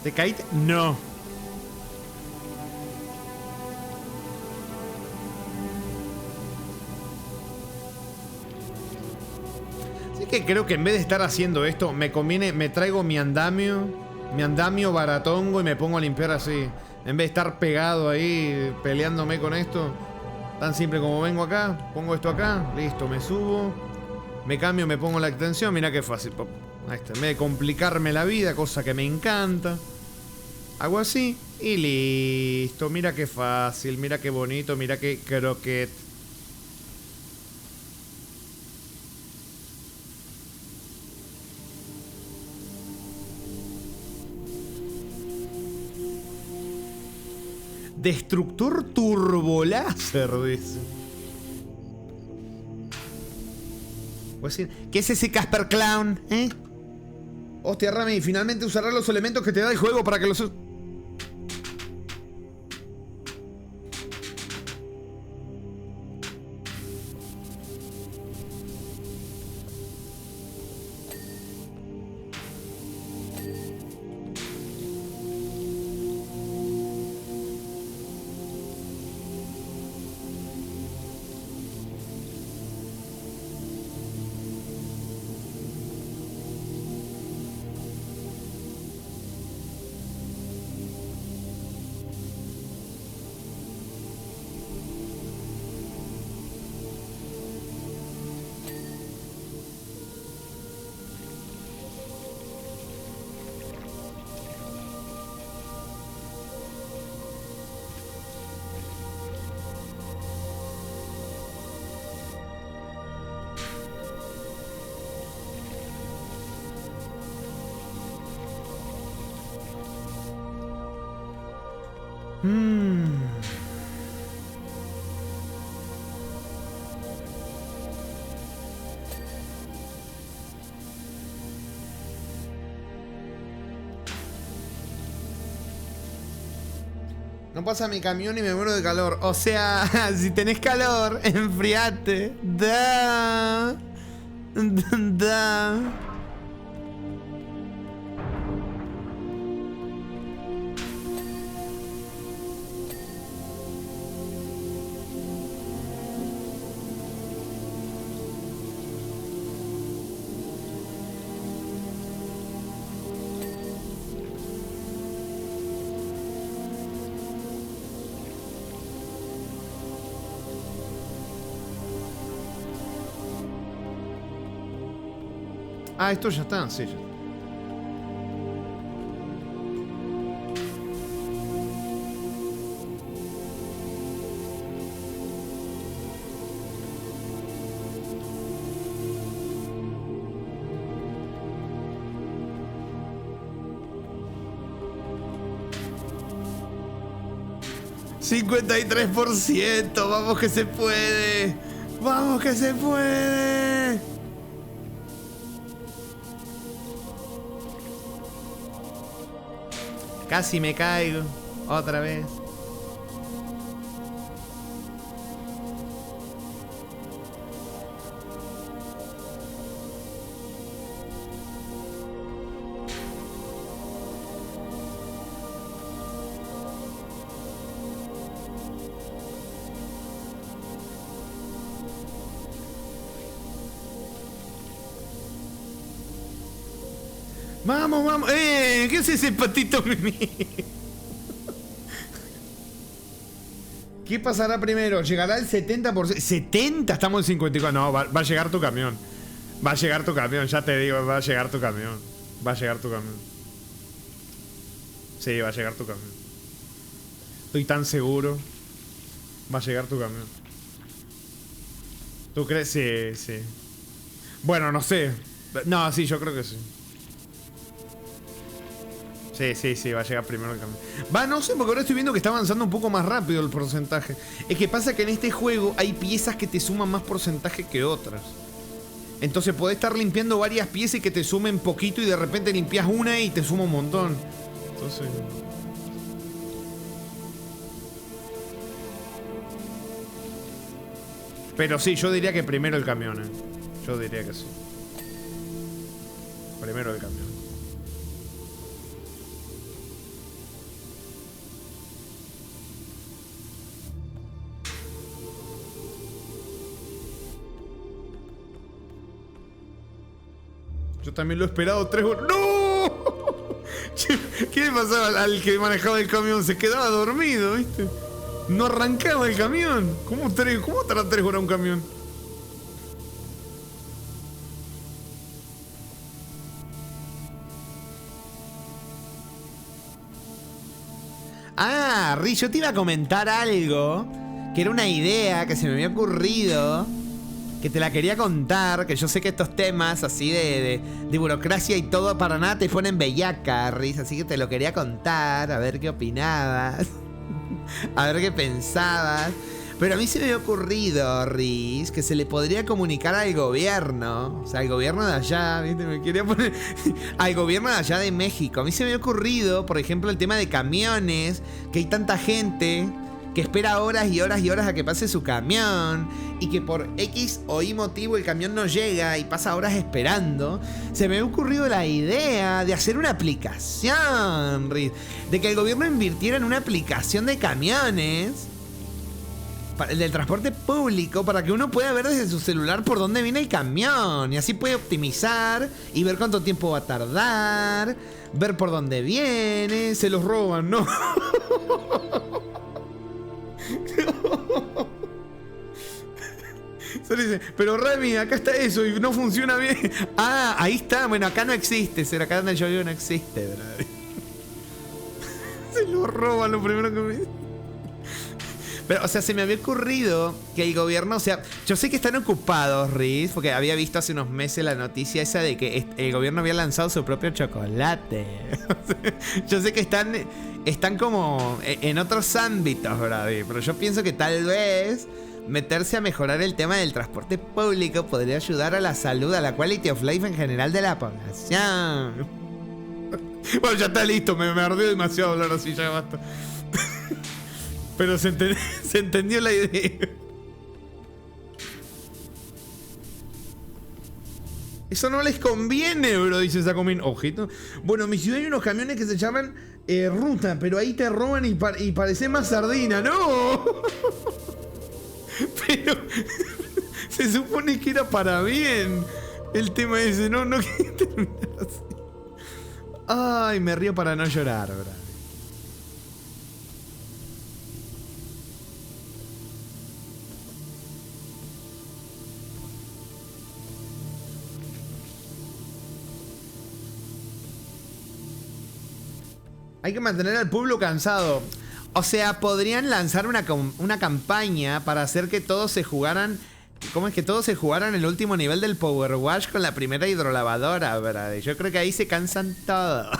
¿Te caíste? No. Así que creo que en vez de estar haciendo esto, me conviene, me traigo mi andamio baratongo y me pongo a limpiar así. En vez de estar pegado ahí, peleándome con esto. Tan simple como vengo acá, pongo esto acá, listo, me subo, me cambio, me pongo la extensión, mira qué fácil. Ahí está, en vez de complicarme la vida, cosa que me encanta. Hago así y listo. Mira qué fácil, mira qué bonito, mira qué croquet. Destructor turboláser, dice. Voy a decir, ¿qué es ese Casper Clown, eh? Hostia, Rami, finalmente usarás los elementos que te da el juego para que los... No pasa mi camión y me muero de calor. O sea, si tenés calor, enfriate. Da. Da. Ah, esto ya está, sí. Ya. ¡53%! ¡Vamos que se puede! ¡Vamos que se puede! Casi me caigo. Otra vez. Vamos, vamos. ¿Qué es ese patito mimi? ¿Qué pasará primero? ¿Llegará el 70%? ¿70? Estamos en 54. No, va a llegar tu camión. Va a llegar tu camión, ya te digo, va a llegar tu camión. Va a llegar tu camión. Sí, va a llegar tu camión. Estoy tan seguro. Va a llegar tu camión. ¿Tú crees? Sí, sí. Bueno, no sé. No, sí, yo creo que sí. Sí, va a llegar primero el camión. Va, no sé, porque ahora estoy viendo que está avanzando un poco más rápido el porcentaje. Es que pasa que en este juego hay piezas que te suman más porcentaje que otras. Entonces podés estar limpiando varias piezas y que te sumen poquito y de repente limpias una y te suma un montón. Entonces... Pero sí, yo diría que primero el camión, Yo diría que sí. Primero el camión. Yo también lo he esperado 3 horas. ¡No! ¿Qué le pasaba al que manejaba el camión? Se quedaba dormido, ¿viste? No arrancaba el camión. ¿Cómo tarda 3 horas un camión? Ah, Riz, yo te iba a comentar algo que era una idea que se me había ocurrido, que te la quería contar, que yo sé que estos temas así de burocracia y todo para nada te ponen bellaca, Riz, así que te lo quería contar, a ver qué opinabas, a ver qué pensabas. Pero a mí se me había ocurrido, Riz, que se le podría comunicar al gobierno, o sea, al gobierno de allá, ¿viste? Me quería poner al gobierno de allá de México. A mí se me había ocurrido, por ejemplo, el tema de camiones, que hay tanta gente que espera horas y horas y horas a que pase su camión y que por X o Y motivo el camión no llega y pasa horas esperando. Se me ha ocurrido la idea de hacer una aplicación, Riz, de que el gobierno invirtiera en una aplicación de camiones del transporte público para que uno pueda ver desde su celular por dónde viene el camión y así puede optimizar y ver cuánto tiempo va a tardar, ver por dónde viene. Se los roban, ¿no? Solo dice, pero Remy, acá está eso y no funciona bien. Ah, ahí está. Bueno, acá no existe. Será acá donde yo vivo no existe, ¿verdad? Se lo roban lo primero que me... Pero, o sea, se me había ocurrido que el gobierno, o sea, yo sé que están ocupados, Riz, porque había visto hace unos meses la noticia esa de que el gobierno había lanzado su propio chocolate. Yo sé que están están como en otros ámbitos, Brady. Pero yo pienso que tal vez meterse a mejorar el tema del transporte público podría ayudar a la salud, a la quality of life en general de la población. Bueno, ya está listo, me ardió demasiado hablar así, ya basta. Pero se entendió la idea. Eso no les conviene, bro, dice Sacomin. Ojito. Bueno, en mi ciudad hay unos camiones que se llaman ruta, pero ahí te roban y parece más sardina, ¿no? Pero se supone que era para bien el tema ese, no quiere terminar así. Ay, me río para no llorar, bro. Hay que mantener al pueblo cansado. O sea, podrían lanzar una campaña para hacer que todos se jugaran... ¿Cómo es que todos se jugaran el último nivel del Power Wash con la primera hidrolavadora, verdad? Yo creo que ahí se cansan todos.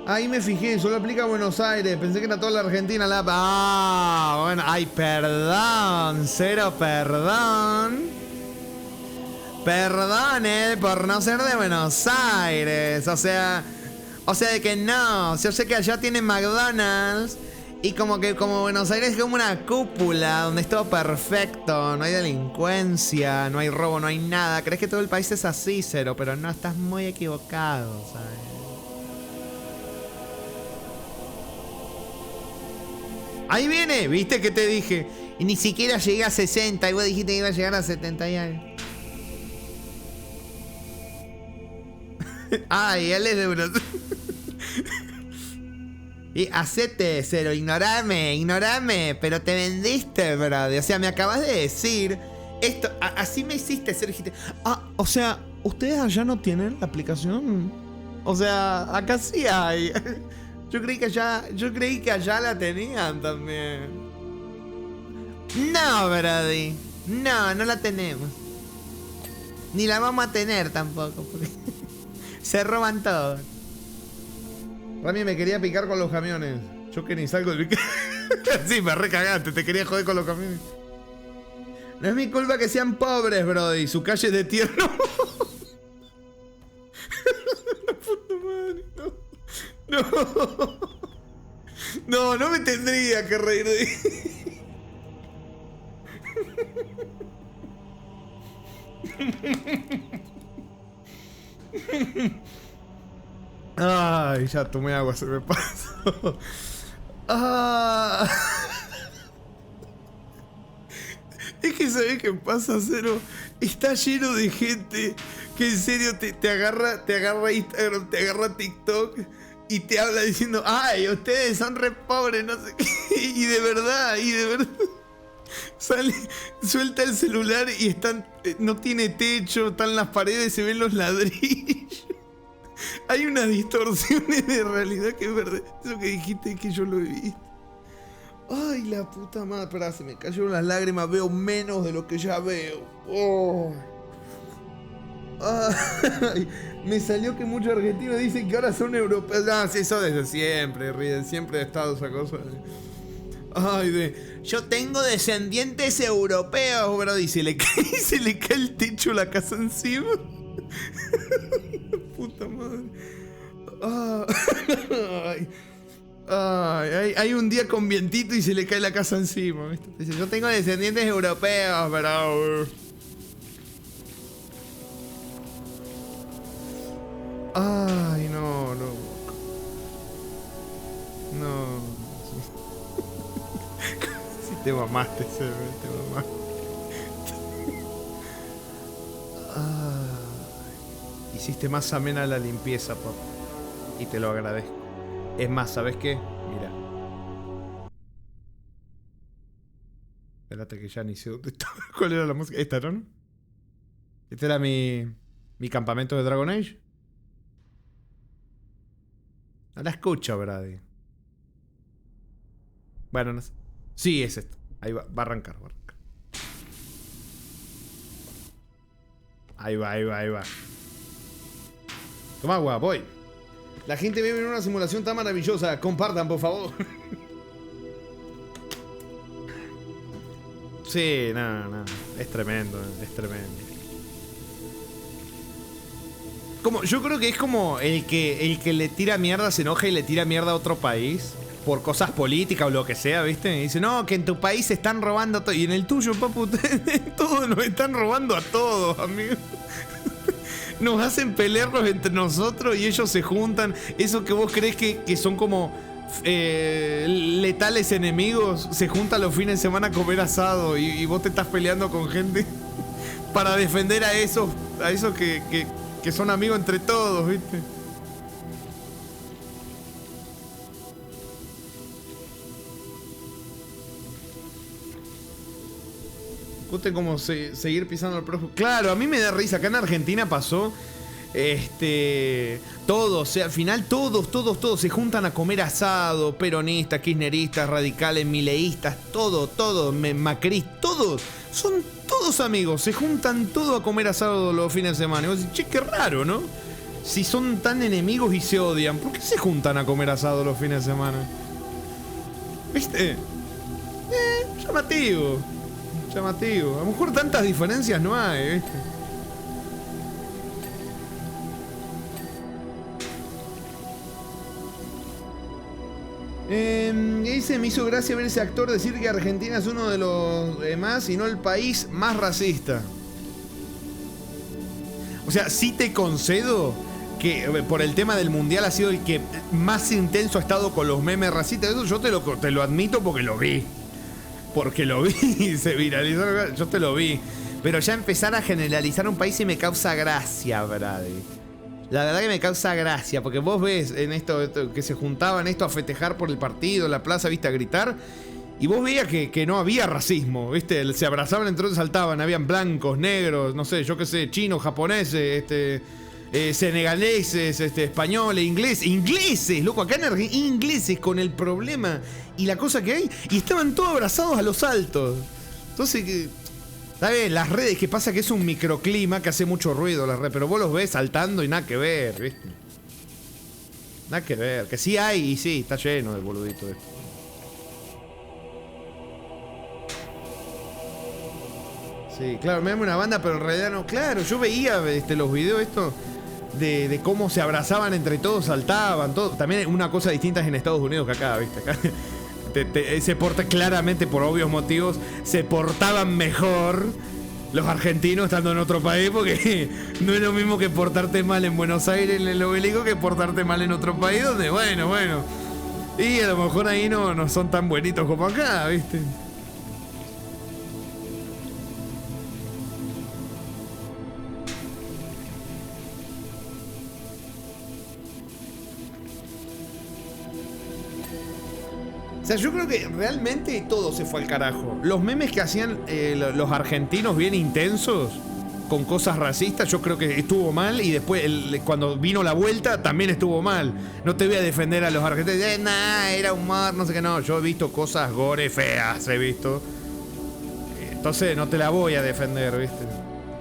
Ahí me fijé, solo aplica a Buenos Aires. Pensé que era toda la Argentina. Bueno, ay, perdón. Cero perdón. Perdón, por no ser de Buenos Aires. O sea, de que no. Yo sé que allá tienen McDonald's. Y como Buenos Aires es como una cúpula donde es todo perfecto. No hay delincuencia, no hay robo, no hay nada. Crees que todo el país es así, Cero, pero no, estás muy equivocado, ¿sabes? Ahí viene, ¿viste que te dije? Y ni siquiera llegué a 60 y vos dijiste que iba a llegar a 70 y algo. Ay, él es de Brasil. Y hacete, Cero, ignorame, pero te vendiste, brother. O sea, me acabas de decir esto, así me hiciste, Cero, dijiste, o sea, ¿ustedes allá no tienen la aplicación? O sea, acá sí hay. Yo creí que allá la tenían también. No, Brody. No la tenemos. Ni la vamos a tener tampoco. Porque se roban todo. Rami me quería picar con los camiones. Yo que ni salgo del... Sí, me recagaste. Te quería joder con los camiones. No es mi culpa que sean pobres, Brody. Su calle es de tierra. La puta madre, no. No me tendría que reír de... Ay, ya tomé agua, se me pasó. Es que ¿sabés qué pasa, Cero? Está lleno de gente que en serio te agarra Instagram, te agarra TikTok y te habla diciendo, ay, ustedes son re pobres, no sé qué. Y de verdad. Suelta el celular y no tiene techo, están las paredes, se ven los ladrillos. Hay unas distorsiones de realidad que es verdad. Eso que dijiste que yo lo he visto. Ay, la puta madre. Espera, se me cayeron las lágrimas. Veo menos de lo que ya veo. Oh. Ay, me salió que muchos argentinos dicen que ahora son europeos. Ah, sí, eso desde siempre, ríen. Siempre he estado esa cosa. Ay, yo tengo descendientes europeos, bro. Y se le cae el techo, la casa encima. Puta madre. Hay un día con vientito y se le cae la casa encima, ¿viste? Dice, yo tengo descendientes europeos, pero... Ay, no. Si te mamaste, te mamaste. Hiciste más amena la limpieza, papá. Y te lo agradezco. Es más, ¿sabes qué? Mira. Espérate que ya ni sé dónde estaba. ¿Cuál era la música? ¿Esta, no? ¿Este era mi campamento de Dragon Age? No la escucho, Brady. Bueno, no sé. Sí, es esto. Ahí va a arrancar, Ahí va. Toma agua, voy. La gente vive en una simulación tan maravillosa. Compartan, por favor. Sí, no. Es tremendo. Yo creo que es como el que le tira mierda, se enoja y le tira mierda a otro país por cosas políticas o lo que sea, ¿viste? Y dice, no, que en tu país se están robando todo. Y en el tuyo, papu, todos nos están robando a todos, amigo. Nos hacen pelearnos entre nosotros y ellos se juntan. Eso que vos crees que son como letales enemigos, se juntan los fines de semana a comer asado y vos te estás peleando con gente para defender a esos que son amigos entre todos, ¿viste? Guste como seguir pisando el prójimo. Claro, a mí me da risa. Acá en Argentina pasó. Todos, o sea, al final todos se juntan a comer asado. Peronistas, kirchneristas, radicales, mileístas, todo, macristas, todos. Son todos amigos, se juntan todos a comer asado los fines de semana. Y vos decís, che, qué raro, ¿no? Si son tan enemigos y se odian, ¿por qué se juntan a comer asado los fines de semana? ¿Viste? Llamativo. A lo mejor tantas diferencias no hay, ¿viste? Dice, me hizo gracia ver ese actor decir que Argentina es uno de los más y no el país más racista. O sea, sí te concedo que por el tema del mundial ha sido el que más intenso ha estado con los memes racistas. Eso yo te lo admito porque lo vi. Se viralizó, yo te lo vi. Pero ya empezar a generalizar un país y me causa gracia, Brady. La verdad que me causa gracia, porque vos ves en esto que se juntaban a festejar por el partido, en la plaza, viste, a gritar, y vos veías que no había racismo, viste, se abrazaban entre ellos, saltaban, habían blancos, negros, no sé, yo qué sé, chinos, japoneses, senegaleses, españoles, ingleses, loco, acá en Argentina, ingleses con el problema y la cosa que hay, y estaban todos abrazados a los altos. Entonces, ¿sabes? Las redes, que pasa que es un microclima que hace mucho ruido, las redes, pero vos los ves saltando y nada que ver, ¿viste? Nada que ver, que sí hay y sí, está lleno de boludito esto. Sí, claro, me llama una banda, pero en realidad no. Claro, yo veía los videos estos de cómo se abrazaban entre todos, saltaban, todo. También una cosa distinta es en Estados Unidos que acá, ¿viste? Acá se porta claramente, por obvios motivos, se portaban mejor los argentinos estando en otro país, porque no es lo mismo que portarte mal en Buenos Aires, en el Obelisco, que portarte mal en otro país donde, bueno. Y a lo mejor ahí no son tan buenitos como acá, ¿viste? O sea, yo creo que realmente todo se fue al carajo. Los memes que hacían los argentinos bien intensos, con cosas racistas, yo creo que estuvo mal. Y después, cuando vino la vuelta, también estuvo mal. No te voy a defender a los argentinos. Era humor, no sé qué, no. Yo he visto cosas gore feas, he visto. Entonces no te la voy a defender, ¿viste?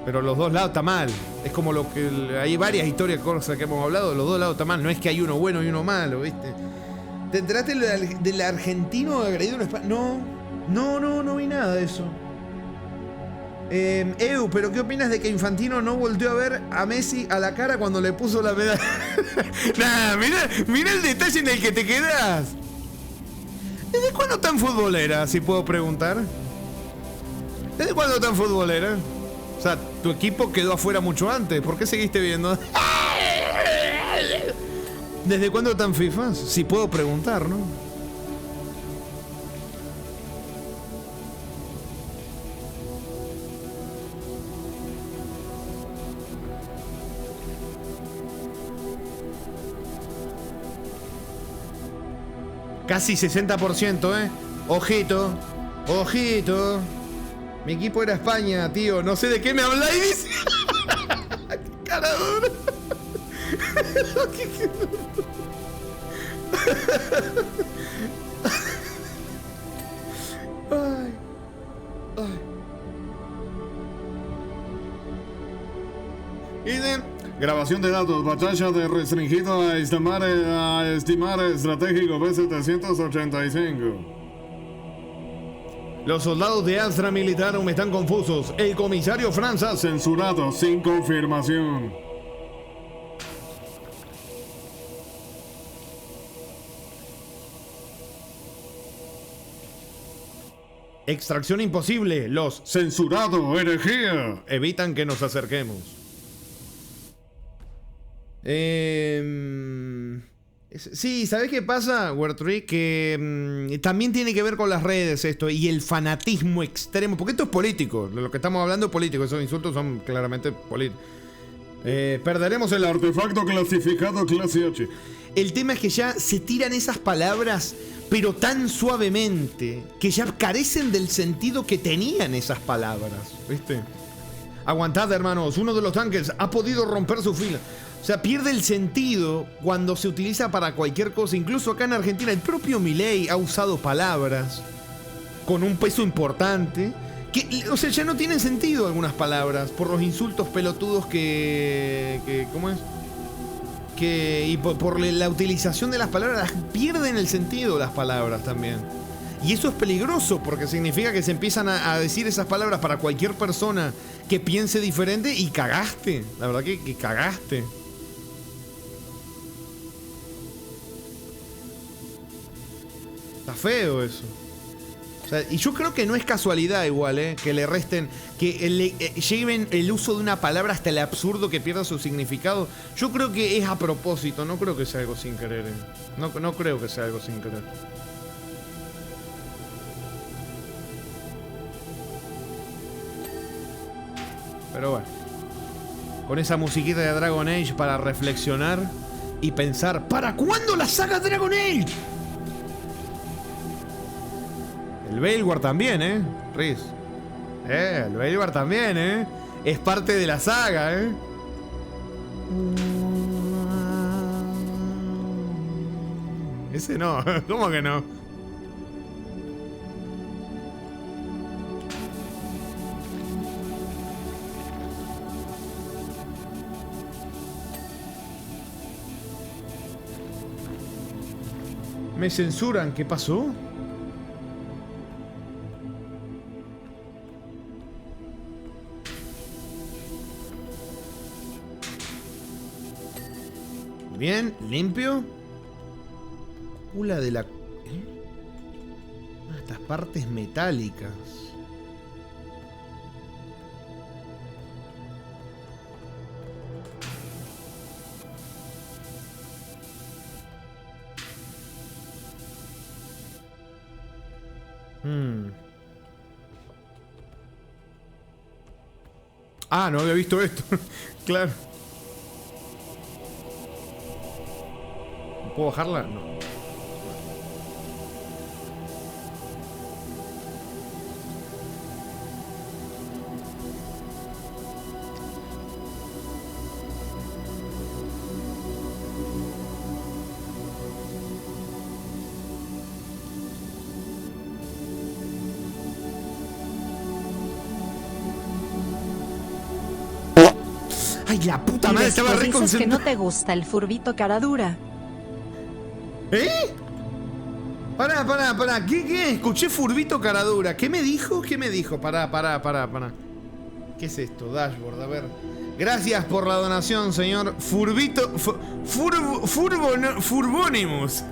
Pero los dos lados está mal. Es como lo que... Hay varias historias, cosas que hemos hablado. Los dos lados está mal. No es que hay uno bueno y uno malo, ¿viste? ¿Te enteraste del argentino agredido en España? No vi nada de eso. ¿Pero qué opinas de que Infantino no volteó a ver a Messi a la cara cuando le puso la medalla? Nah, mira el detalle en el que te quedas. ¿Desde cuándo tan futbolera, si puedo preguntar? ¿Desde cuándo tan futbolera? O sea, tu equipo quedó afuera mucho antes. ¿Por qué seguiste viendo? ¿Desde cuándo tan FIFA? Si puedo preguntar, ¿no? Casi 60%, ¿eh? Ojito. Mi equipo era España, tío. No sé de qué me habláis. ¡Qué cara dura! Ay. Ay. Dicen, Grabación de datos, batalla de restringido a estimar estratégico B785. Los soldados de Astra Militarum están confusos. El comisario Franzas. Censurado, sin confirmación. Extracción imposible. Los Censurado, herejía. evitan que nos acerquemos. Sí, ¿sabes qué pasa, Wertree? Que también tiene que ver con las redes esto y el fanatismo extremo. Porque esto es político. De lo que estamos hablando es político. Esos insultos son claramente políticos. Perderemos El artefacto clasificado clase H. El tema es que ya se tiran esas palabras, pero tan suavemente, que ya carecen del sentido que tenían esas palabras. ¿Viste? Aguantad, hermanos. Uno de los tanques ha podido romper su fila. O sea, pierde el sentido cuando se utiliza para cualquier cosa. Incluso acá en Argentina, el propio Milei ha usado palabras con un peso importante. Que, o sea, ya no tienen sentido algunas palabras por los insultos pelotudos que ¿cómo es? Y por la utilización de las palabras, pierden el sentido las palabras también. Y eso es peligroso porque significa que se empiezan a decir esas palabras para cualquier persona que piense diferente y cagaste. La verdad que cagaste. Está feo eso. O sea, y yo creo que no es casualidad igual, que le resten, que lleven el uso de una palabra hasta el absurdo que pierda su significado. Yo creo que es a propósito, no creo que sea algo sin querer. No creo que sea algo sin querer. Pero bueno. Con esa musiquita de Dragon Age para reflexionar y pensar, ¿para cuándo la saga Dragon Age? El Veilguard también, Riz. El Veilguard también, Es parte de la saga, Ese no, ¿cómo que no? Me censuran, ¿qué pasó? Bien, limpio. Cúpula de la... estas partes metálicas. Ah, no había visto esto. Claro. ¿Puedo bajarla? No. Ay, la puta Y madre, estaba después re dices que no concentrado. te gusta el furbito cara dura. ¿Eh? Pará. ¿Qué? Escuché furbito caradura. ¿Qué me dijo? Pará. ¿Qué es esto? Dashboard, a ver. Gracias por la donación, señor Furbito... Furbonimus.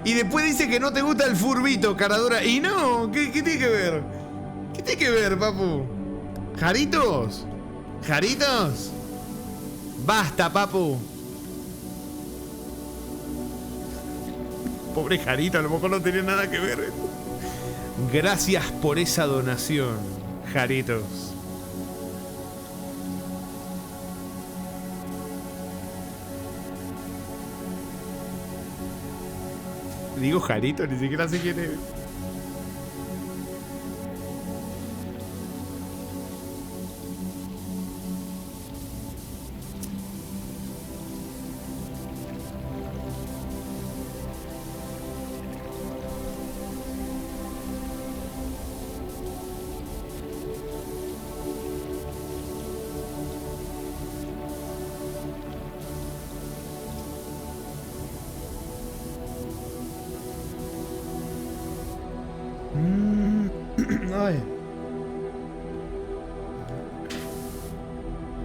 Y después dice que no te gusta el furbito, caradura. Y no, ¿qué tiene que ver? ¿Qué tiene que ver, papu? ¿Jaritos? ¿Jaritos? Basta, papu. Pobre Jarito, a lo mejor no tenía nada que ver. Gracias por esa donación, Jaritos. Digo Jarito, ni siquiera sé quién es. Ay.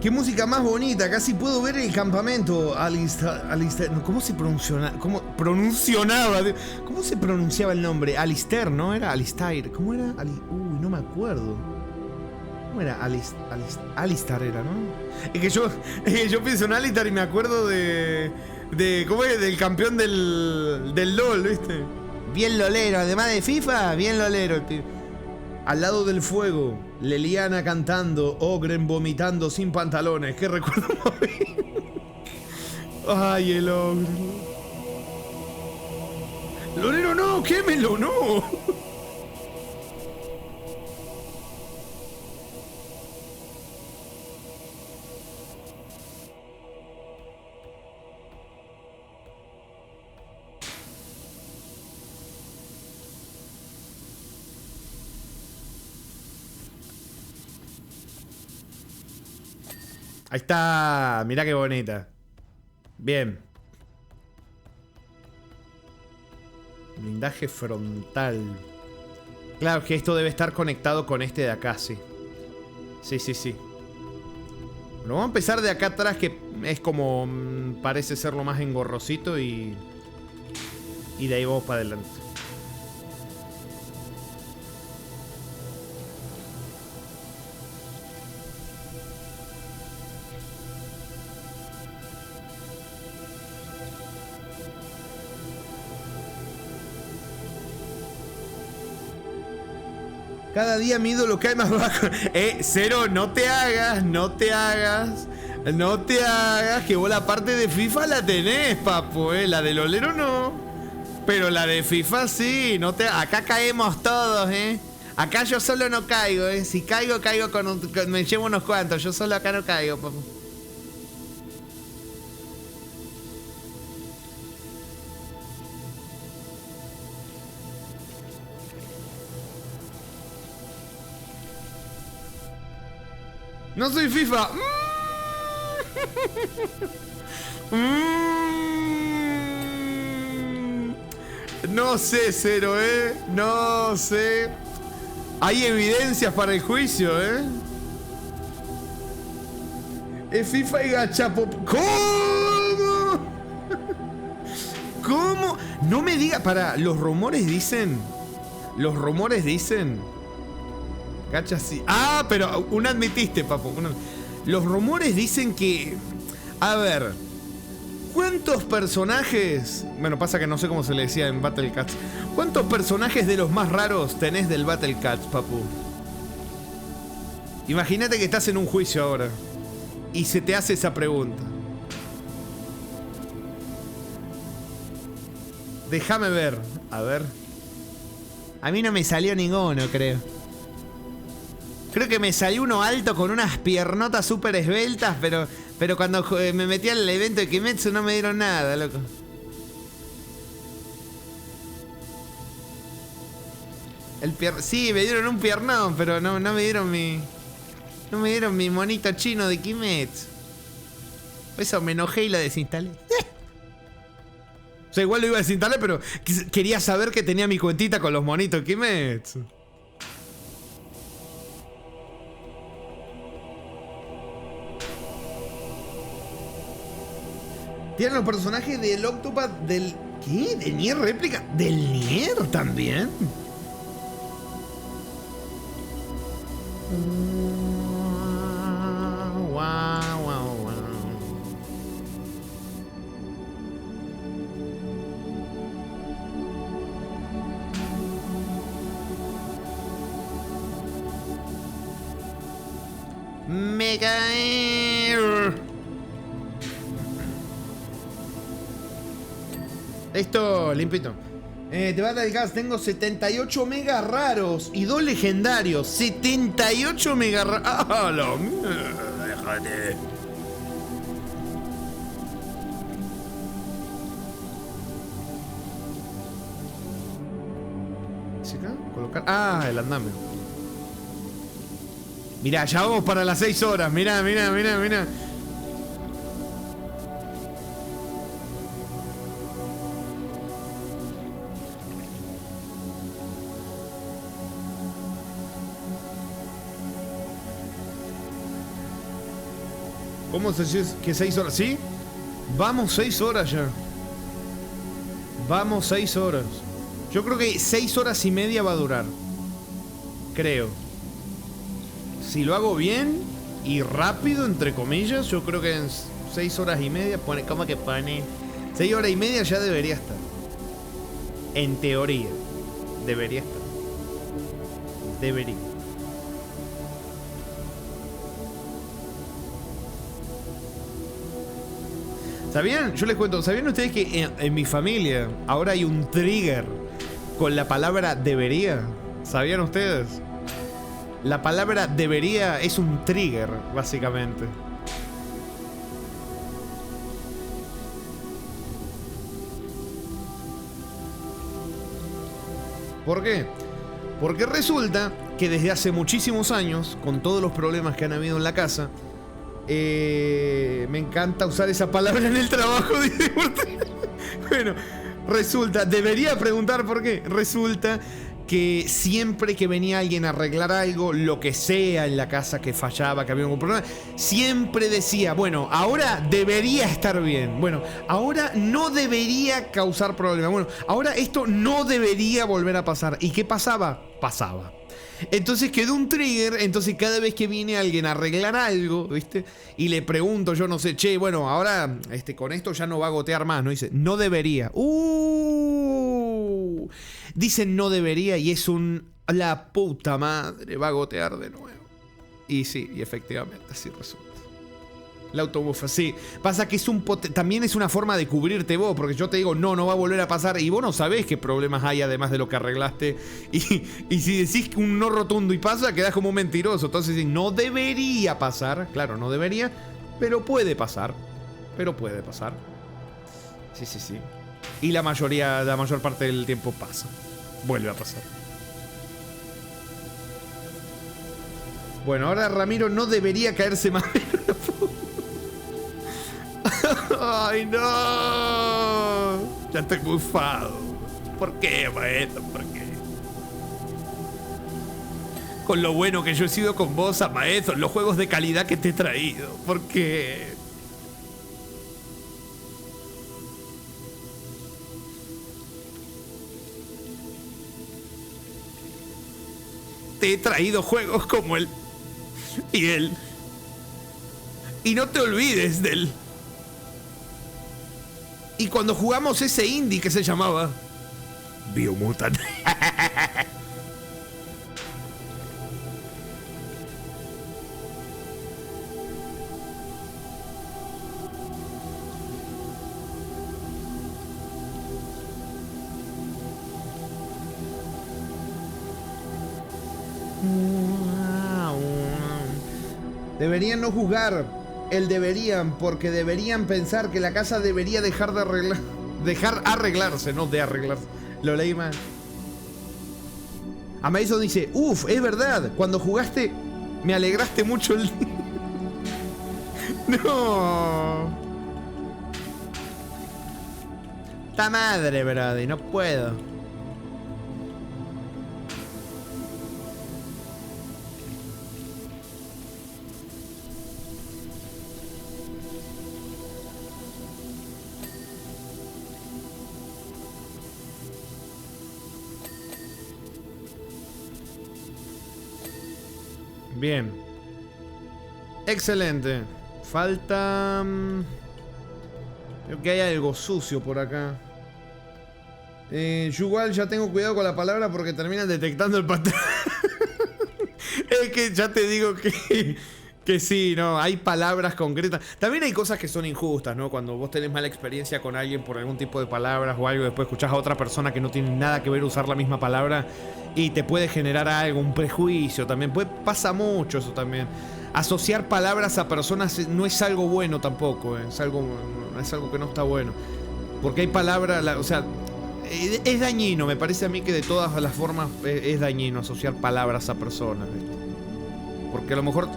Qué música más bonita, casi puedo ver el campamento. Alistair, ¿cómo se pronunciaba? ¿Cómo se pronunciaba el nombre? Alistair, ¿no? Era Alistair. ¿Cómo era? Uy, no me acuerdo. ¿Cómo era? Alistair era, ¿no? Es que yo pienso en Alistair y me acuerdo de ¿cómo es? Del campeón del LOL, ¿viste? Bien lolero, además de FIFA, bien lolero el tío. Al lado del fuego, Leliana cantando, Ogren vomitando sin pantalones. ¿Qué recuerdo? Ay, el Ogren. Lolero, no, quémelo, no. Ahí está, mirá qué bonita. Bien. Blindaje frontal. Claro, que esto debe estar conectado con este de acá, sí. Sí, sí, sí. Bueno, vamos a empezar de acá atrás, que es como... parece ser lo más engorrosito y de ahí vamos para adelante. Cada día mi ídolo cae más bajo. Cero, no te hagas, no te hagas. No te hagas, que vos la parte de FIFA la tenés, papu, la del olero no. Pero la de FIFA sí, no te... Acá caemos todos, Acá yo solo no caigo, Si caigo, caigo me llevo unos cuantos. Yo solo acá no caigo, papu. No soy FIFA. No sé, Cero, No sé. Hay evidencias para el juicio, Es FIFA y gachapop. ¿Cómo? ¿Cómo? No me diga. Para, los rumores dicen. Gacha sí. Ah, pero una admitiste, papu. Los rumores dicen que... A ver. ¿Cuántos personajes... Bueno, pasa que no sé cómo se le decía en Battle Cats. ¿Cuántos personajes de los más raros tenés del Battle Cats, papu? Imagínate que estás en un juicio ahora. Y se te hace esa pregunta. Déjame ver. A ver. A mí no me salió ninguno, creo. Creo que me salió uno alto con unas piernotas súper esbeltas, pero cuando me metí al evento de Kimetsu no me dieron nada, loco. Sí, me dieron un piernón, pero no me dieron mi... No me dieron mi monito chino de Kimetsu. Eso me enojé y lo desinstalé. O sea, igual lo iba a desinstalar, pero quería saber que tenía mi cuentita con los monitos de Kimetsu. Tienen los personajes del Octopath del... ¿Qué? ¿De Nier réplica? ¿Del Nier también? Wow, wow, wow. Mega Air. Esto, limpito. Te va a dar el gas. Tengo 78 megas raros y 2 legendarios. 78 megas raros. ¡Ah, la mierda! Déjate. ¿Sí acá? Colocar. Ah, el andamio. Mirá, ya vamos para las 6 horas. Mirá, mirá, mirá, mirá. ¿Cómo se dice que 6 horas? ¿Sí? Vamos 6 horas ya. Vamos 6 horas. Yo creo que 6 horas y media va a durar. Creo. Si lo hago bien y rápido, entre comillas, yo creo que en 6 horas y media pone... ¿Cómo que pone? 6 horas y media ya debería estar. En teoría. Debería estar. Debería. ¿Sabían? Yo les cuento, ¿sabían ustedes que en mi familia ahora hay un trigger con la palabra debería? ¿Sabían ustedes? La palabra debería es un trigger, básicamente. ¿Por qué? Porque resulta que desde hace muchísimos años, con todos los problemas que han habido en la casa, me encanta usar esa palabra en el trabajo, dice Martín. Bueno, resulta, debería preguntar por qué. Resulta que siempre que venía alguien a arreglar algo, lo que sea en la casa que fallaba, que había algún problema, siempre decía, bueno, ahora debería estar bien. Bueno, ahora no debería causar problema. Bueno, ahora esto no debería volver a pasar. ¿Y qué pasaba? Pasaba. Entonces quedó un trigger. Entonces cada vez que viene alguien a arreglar algo, ¿viste? Y le pregunto, yo no sé, che, bueno, ahora con esto ya no va a gotear más, ¿no? Dice, no debería. Dicen no debería y es un... La puta madre, va a gotear de nuevo. Y sí, y efectivamente, así resulta. La autobufa, sí. Pasa que es también es una forma de cubrirte vos, porque yo te digo, no va a volver a pasar, y vos no sabés qué problemas hay además de lo que arreglaste. Y si decís un no rotundo y pasa, quedás como un mentiroso. Entonces, no debería pasar. Claro, no debería, pero puede pasar. Sí. Y la mayor parte del tiempo pasa. Vuelve a pasar. Bueno, ahora Ramiro no debería caerse más. ¡Ay, no! Ya estoy bufado. ¿Por qué, maestro? ¿Por qué? Con lo bueno que yo he sido con vos, maestro, los juegos de calidad que te he traído. ¿Por qué? Te he traído juegos como el... Y él. Y no te olvides del... Y cuando jugamos ese indie que se llamaba Biomutant. Deberían no juzgar el deberían, porque deberían pensar que la casa debería dejar arreglarse, no de arreglarse. Lo leí mal. Amazon dice, es verdad, cuando jugaste me alegraste mucho el... No. ¡Ta madre, brody! No puedo. Bien. Excelente. Falta... Creo que hay algo sucio por acá. Yo igual ya tengo cuidado con la palabra porque terminan detectando el patrón. Es que ya te digo que sí, ¿no? Hay palabras concretas. También hay cosas que son injustas, ¿no? Cuando vos tenés mala experiencia con alguien por algún tipo de palabras o algo, después escuchás a otra persona que no tiene nada que ver usar la misma palabra y te puede generar algo, un prejuicio también. Pasa mucho eso también. Asociar palabras a personas no es algo bueno tampoco, ¿eh? Es algo que no está bueno. Porque hay palabras, o sea, es dañino. Me parece a mí que de todas las formas es dañino asociar palabras a personas, ¿viste? Porque a lo mejor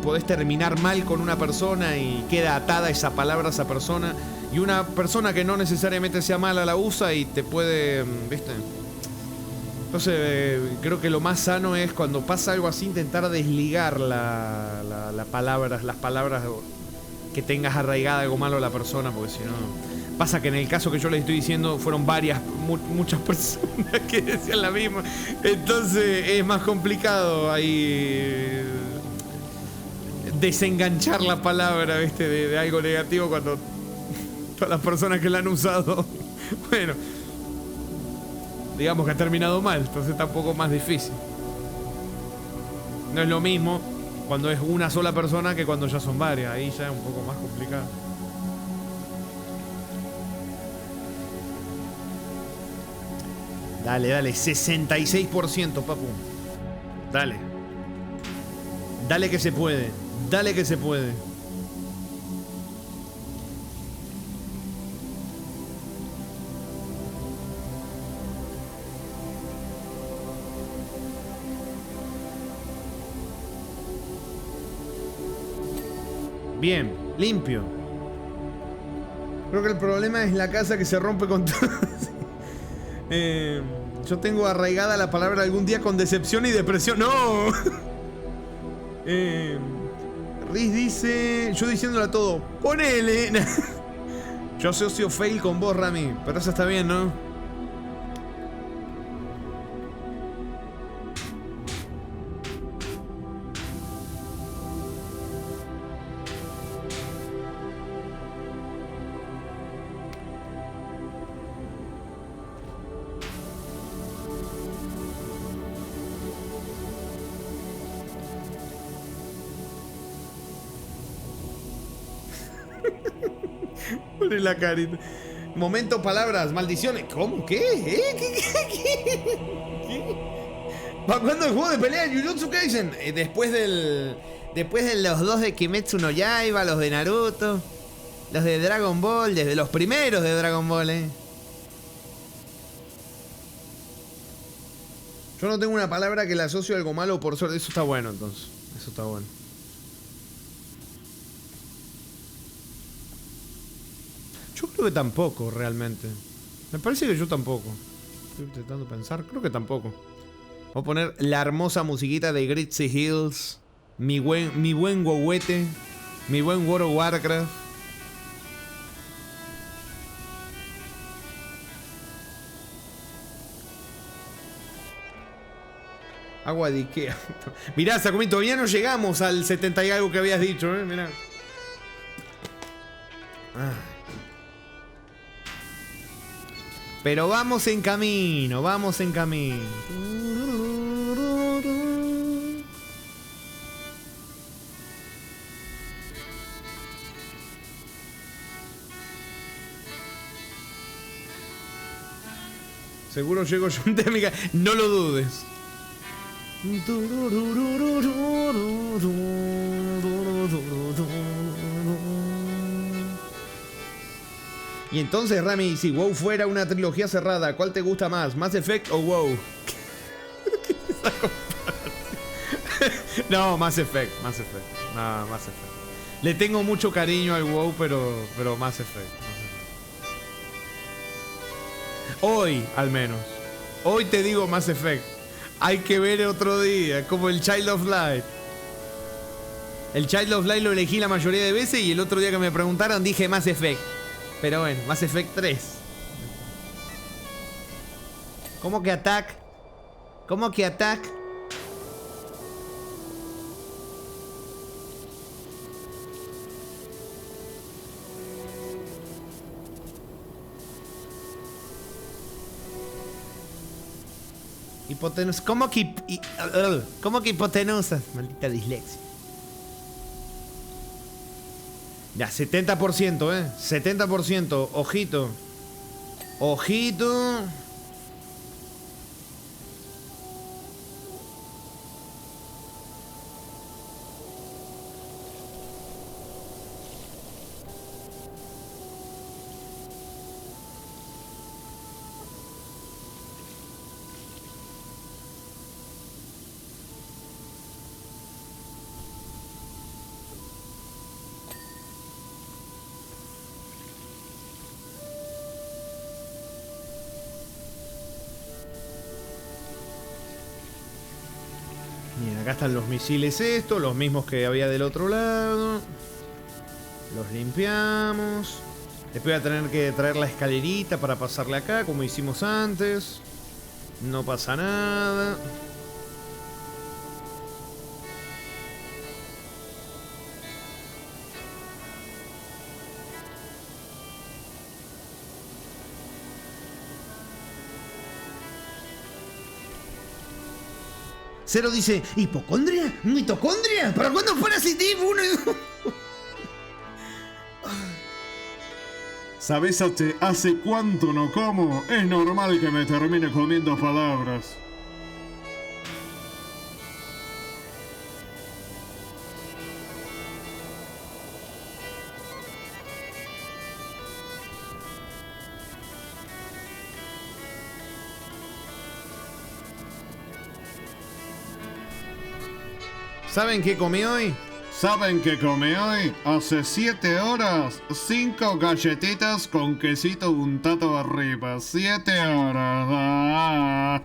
podés terminar mal con una persona y queda atada esa palabra a esa persona. Y una persona que no necesariamente sea mala la usa y te puede, ¿viste? Entonces creo que lo más sano es cuando pasa algo así intentar desligar las palabras que tengas arraigada algo malo a la persona, porque si no... Pasa que en el caso que yo les estoy diciendo fueron muchas personas que decían la misma. Entonces es más complicado ahí desenganchar la palabra, ¿viste? De algo negativo cuando todas las personas que la han usado, bueno, digamos que ha terminado mal, entonces tampoco es más difícil. No es lo mismo cuando es una sola persona que cuando ya son varias, ahí ya es un poco más complicado. Dale, dale, 66%, papu. Dale. Dale que se puede. Dale que se puede. Bien, limpio. Creo que el problema es la casa que se rompe con todo. Yo tengo arraigada la palabra algún día con decepción y depresión. ¡No! Riz dice... Yo diciéndole a todo, ¡ponele! Yo asocio fail con vos, Rami. Pero eso está bien, ¿no? Pone la carita. Momento, palabras, maldiciones. ¿Cómo? ¿Qué? ¿Qué? ¿Para cuándo el juego de pelea de Jujutsu Kaisen? Después de los dos de Kimetsu no Yaiba, los de Naruto, los de Dragon Ball, desde los primeros de Dragon Ball, Yo no tengo una palabra que la asocio a algo malo, por suerte. Eso está bueno, entonces. Eso está bueno. Yo creo que tampoco, realmente. Me parece que yo tampoco. Estoy intentando pensar. Creo que tampoco. Voy a poner la hermosa musiquita de Gritzy Hills. Mi buen Gowete. Mi buen World of Warcraft. Agua de Ikea. Mirá, Sakumi, todavía no llegamos al 70 y algo que habías dicho, mirá. Pero vamos en camino, vamos en camino. Seguro llego yo en técnica. No lo dudes. Y entonces, Rami, si WoW fuera una trilogía cerrada, ¿cuál te gusta más? ¿Mass Effect o WoW? No, Mass Effect. No, Mass Effect. Le tengo mucho cariño al WoW, pero Mass Effect. Hoy, al menos. Hoy te digo Mass Effect. Hay que ver otro día, como el Child of Light. El Child of Light lo elegí la mayoría de veces y el otro día que me preguntaron dije Mass Effect. Pero bueno, Mass Effect 3. ¿Cómo que Attack? ¿Cómo que Attack? Hipotenusa. ¿Cómo que hipotenusa? Maldita dislexia. Ya, 70%, 70%. Ojito. Ojito. Bien, acá están los misiles estos, los mismos que había del otro lado. Los limpiamos. Después voy a tener que traer la escalerita para pasarle acá, como hicimos antes. No pasa nada. Cero dice, ¿hipocondria? ¿Mitocondria? ¿Para cuándo fuera así tipo uno? ¿Sabes hace cuánto no como? Es normal que me termine comiendo palabras. ¿Saben qué comí hoy? ¿Saben qué comí hoy? Hace 7 horas, 5 galletitas con quesito untado arriba. 7 horas. Ah.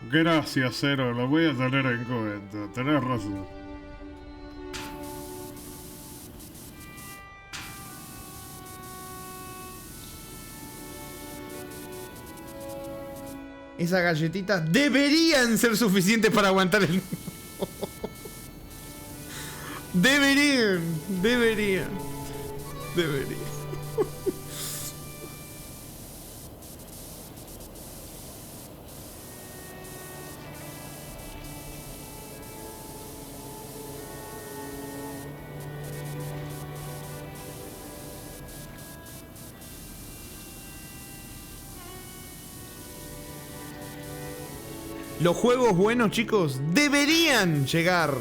Gracias, Cero, lo voy a tener en cuenta. Tenés razón. Esas galletitas deberían ser suficientes para aguantar el... Deberían. Los juegos buenos, chicos, deberían llegar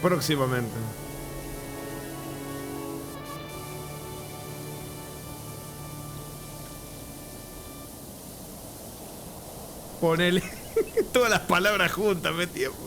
próximamente. Ponele todas las palabras juntas, me tiempo.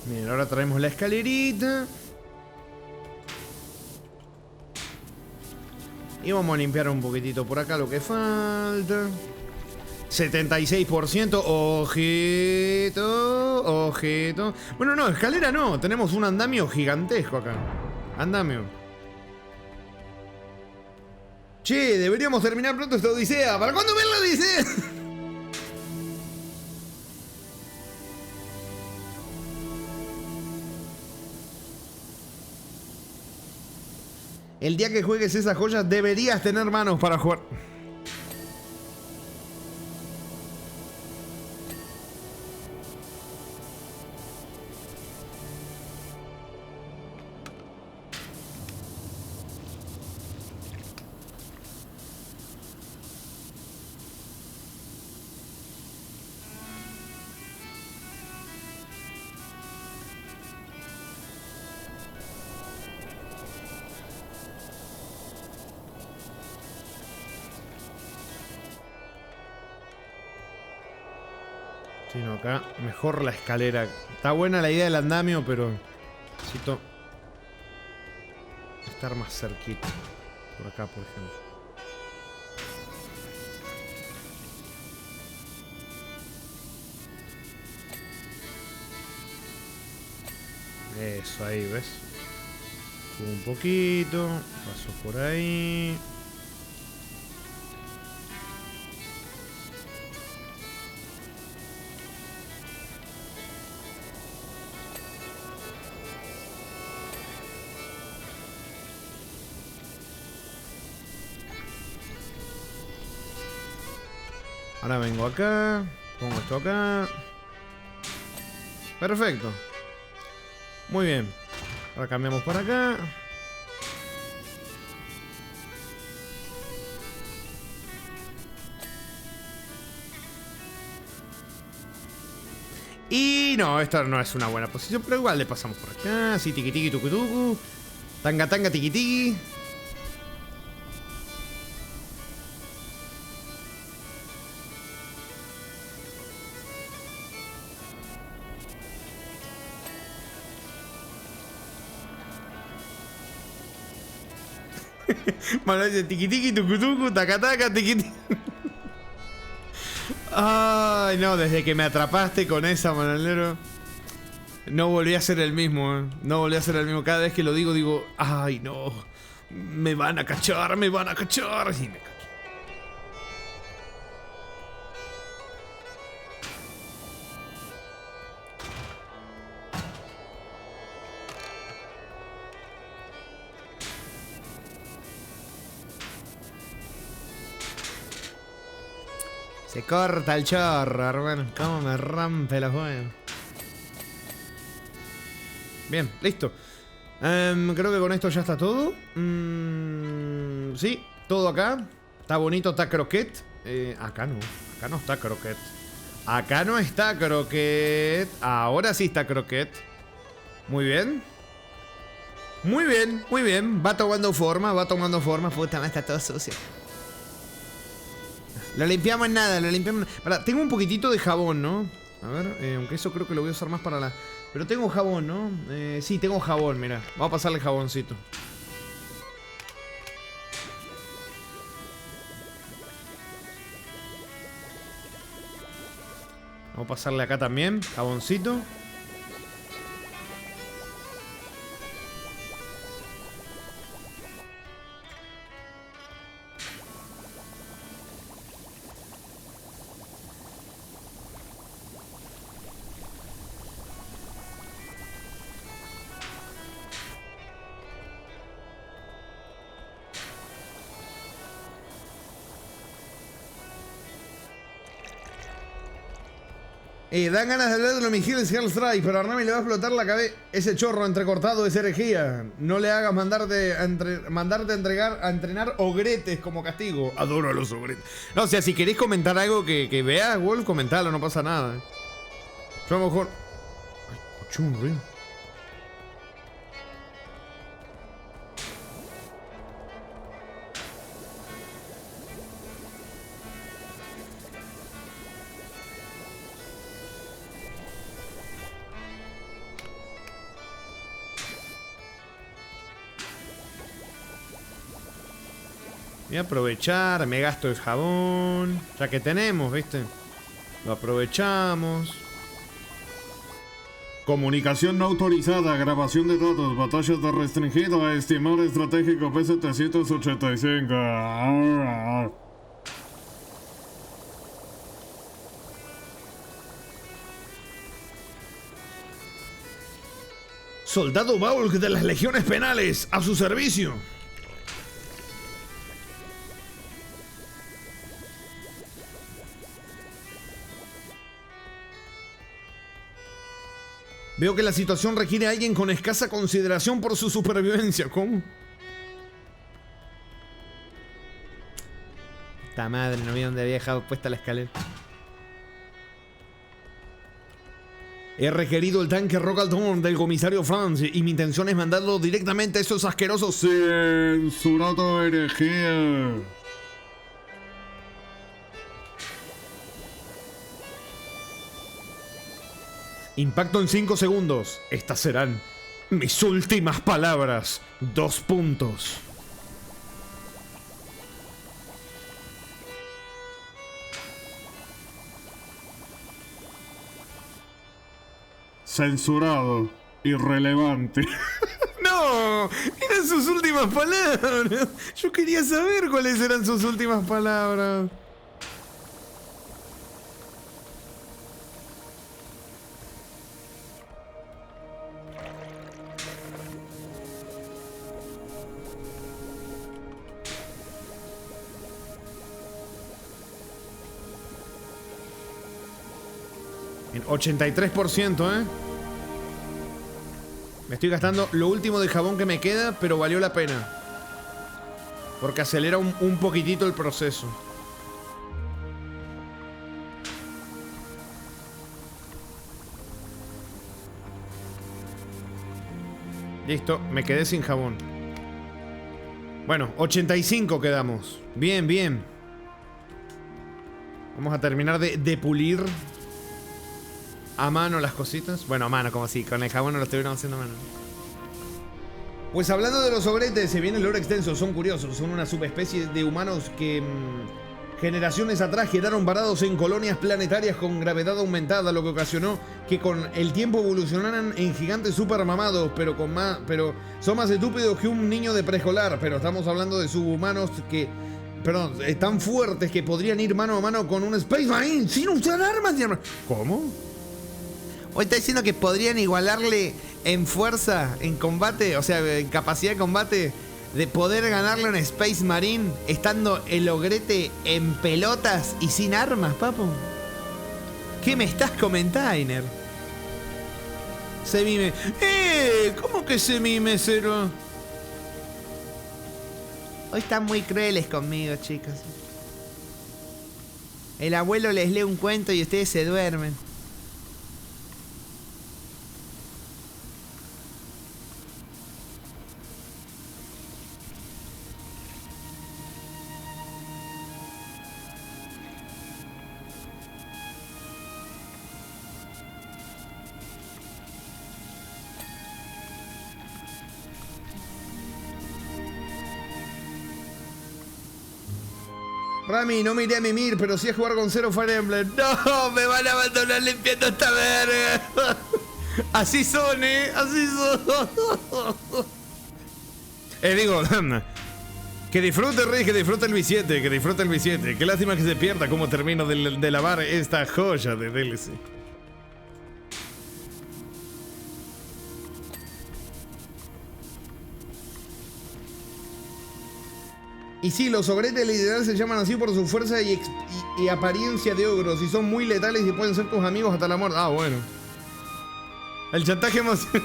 Bien, ahora traemos la escalerita. Y vamos a limpiar un poquitito por acá lo que falta. 76%. Ojito. Bueno, no, escalera no. Tenemos un andamio gigantesco acá. Andamio. Che, deberíamos terminar pronto esta odisea. ¿Para cuándo ver la odisea? El día que juegues esas joyas deberías tener manos para jugar. Sino acá, mejor la escalera. Está buena la idea del andamio, pero necesito estar más cerquita. Por acá, por ejemplo. Eso, ahí, ¿ves? Subo un poquito, paso por ahí. Ahora vengo acá. Pongo esto acá. Perfecto. Muy bien. Ahora cambiamos para acá. Y no, esta no es una buena posición, pero igual le pasamos por acá. Así, tiqui tiqui tucu tucu. Tanga tanga tiqui tiqui. Bueno, dice tiqui tiqui tucu tucu, taca taca, tiqui tiqui. Ay, no, desde que me atrapaste con esa, Manolero, no volví a ser el mismo, No volví a ser el mismo. Cada vez que lo digo, ay, no. Me van a cachar, me van a cachar. Y me cacho. Se corta el chorro, hermano. Cómo me rompe los huevos. Bien, listo. Creo que con esto ya está todo. Sí, todo acá. Está bonito, está croquet. Acá no está croquet. Acá no está croquet. Ahora sí está croquet. Muy bien. Muy bien, muy bien. Va tomando forma, va tomando forma. Puta madre, está todo sucio. Lo limpiamos en nada, lo limpiamos. Pará, tengo un poquitito de jabón, ¿no? A ver, aunque eso creo que lo voy a usar más para la... Pero tengo jabón, ¿no? Sí, tengo jabón, mira. Vamos a pasarle jaboncito. Vamos a pasarle acá también, jaboncito. Dan ganas de hablar de los misiles Hell Strike, pero a Arnami le va a explotar la cabeza. Ese chorro entrecortado es herejía. No le hagas mandarte a entrenar ogretes como castigo. Adoro a los ogretes. No, o sea, si querés comentar algo que veas, Wolf, comentalo, no pasa nada. Yo a lo mejor... Ay, escuché un ruido. Voy a aprovechar, me gasto el jabón. Ya que tenemos, ¿viste? Lo aprovechamos. Comunicación no autorizada, grabación de datos, batallas de restringido, estimar estratégico P785. Soldado Baulk de las Legiones Penales, a su servicio. Veo que la situación requiere a alguien con escasa consideración por su supervivencia. ¿Cómo? Puta madre, no vi dónde había dejado puesta la escalera. He requerido el tanque Rockaldon del comisario Franz y mi intención es mandarlo directamente a esos asquerosos... Censurado herejía. Impacto en 5 segundos. Estas serán mis últimas palabras. 2 puntos. Censurado. Irrelevante. ¡No! Eran sus últimas palabras. Yo quería saber cuáles eran sus últimas palabras. En 83%, Me estoy gastando lo último de jabón que me queda, pero valió la pena. Porque acelera un poquitito el proceso. Listo, me quedé sin jabón. Bueno, 85 quedamos. Bien, bien. Vamos a terminar de pulir a mano las cositas. Bueno, a mano, como si con el jabón no lo estuviéramos haciendo a mano. Pues hablando de los ogretes, se viene el lore extenso. Son curiosos, son una subespecie de humanos que generaciones atrás quedaron varados en colonias planetarias con gravedad aumentada, lo que ocasionó que con el tiempo evolucionaran en gigantes super mamados, pero son más estúpidos que un niño de preescolar. Pero estamos hablando de subhumanos que, perdón, tan fuertes que podrían ir mano a mano con un Space Marine sin usar armas. ¿Cómo? Hoy está diciendo que podrían igualarle en fuerza, en combate, o sea, en capacidad de combate, de poder ganarle a un Space Marine estando el ogrete en pelotas y sin armas, papo. ¿Qué me estás comentando, Ainer? Se mime. ¿Cómo que se mime, Cero? Hoy están muy crueles conmigo, chicos. El abuelo les lee un cuento y ustedes se duermen. Rami, no me iré a mimir, pero sí a jugar con Zero Fire Emblem. ¡No! ¡Me van a abandonar limpiando esta verga! Así son, así son. Digo, que disfrute Riz, que disfrute el B7, que disfrute el B7. Qué lástima que se pierda cómo termino de lavar esta joya de DLC. Y sí, los ogretes literal se llaman así por su fuerza y apariencia de ogros. Y son muy letales y pueden ser tus amigos hasta la muerte. Ah, bueno. El chantaje emocional.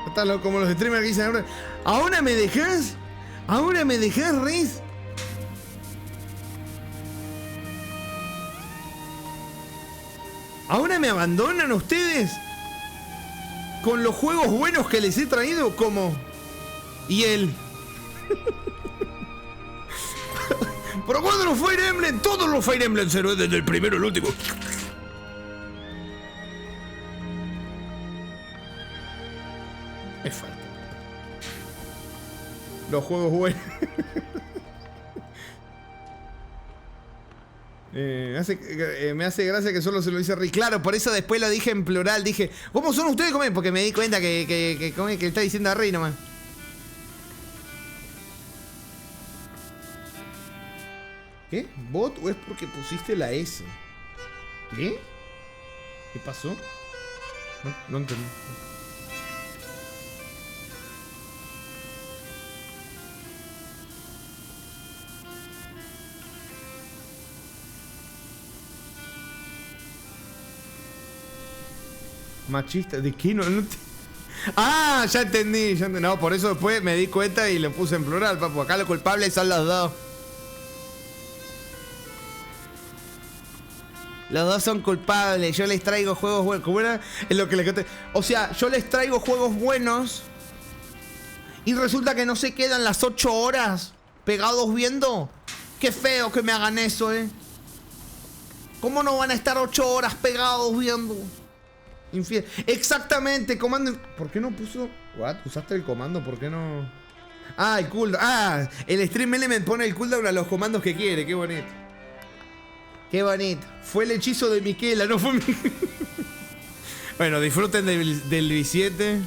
Está como los streamers que dicen ¿ahora me dejas? ¿Ahora me dejas, Riz? ¿Ahora me abandonan ustedes? Con los juegos buenos que les he traído, como... Y él. Pero cuando los Fire Emblem, todos los Fire Emblem se lo desde el primero al último. Es falta. Los juegos buenos. Me hace gracia que solo se lo dice Rick. Claro, por eso después lo dije en plural. Dije, ¿cómo son ustedes? ¿Cómo? Porque me di cuenta que está diciendo a Rick nomás. ¿Qué? ¿Bot o es porque pusiste la S? ¿Qué? ¿Qué pasó? No entendí. Machista, ¿de qué? Ah, ya entendí, No, por eso después me di cuenta y lo puse en plural, papu. Acá los culpables son los dos. Los dos son culpables. Yo les traigo juegos buenos. ¿Cómo era? Es lo que les conté. O sea, yo les traigo juegos buenos y resulta que no se quedan las 8 horas pegados viendo. Qué feo que me hagan eso, ¿Cómo no van a estar 8 horas pegados viendo? Infiel. Exactamente, comando. ¿Por qué no puso? What? ¿Usaste el comando? ¿Por qué no? Ah, el cooldown. Ah, el Stream Element pone el cooldown a los comandos que quiere. Qué bonito. Qué bonito. Fue el hechizo de Miquela, no fue mi... Bueno, disfruten del B7.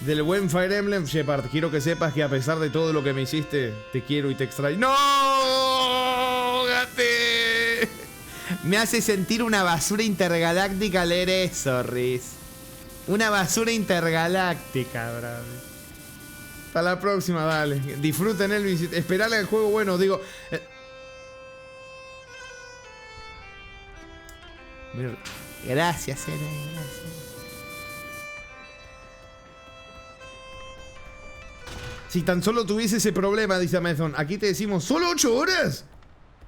Del buen Fire Emblem. Shepard, quiero que sepas que a pesar de todo lo que me hiciste, te quiero y te extraño. ¡No! ¡Gate! Me hace sentir una basura intergaláctica leer eso, Riz. Una basura intergaláctica, bravo. Hasta la próxima, dale. Disfruten el visit. Esperale al juego bueno, digo. Gracias, gracias. Si tan solo tuviese ese problema, dice Amazon. Aquí te decimos, ¿solo 8 horas?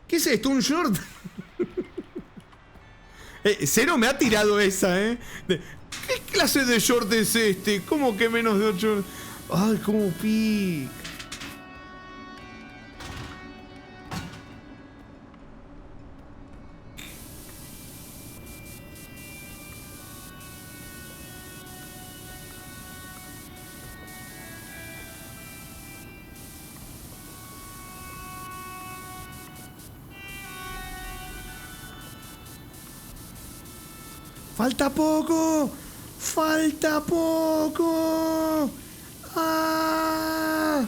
¿Qué es esto? ¿Un short? Cero me ha tirado esa, ¿eh? ¿Qué clase de short es este? ¿Cómo que menos de 8 horas? Ay, cómo pica. ¡Falta poco! ¡Falta poco! ¡Ah!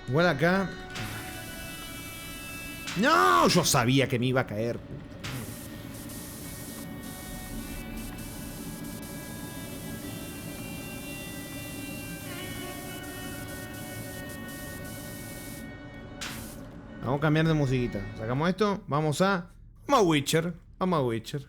Igual acá. No, yo sabía que me iba a caer. Vamos a cambiar de musiquita. Sacamos esto. Vamos a Witcher. Vamos a Witcher.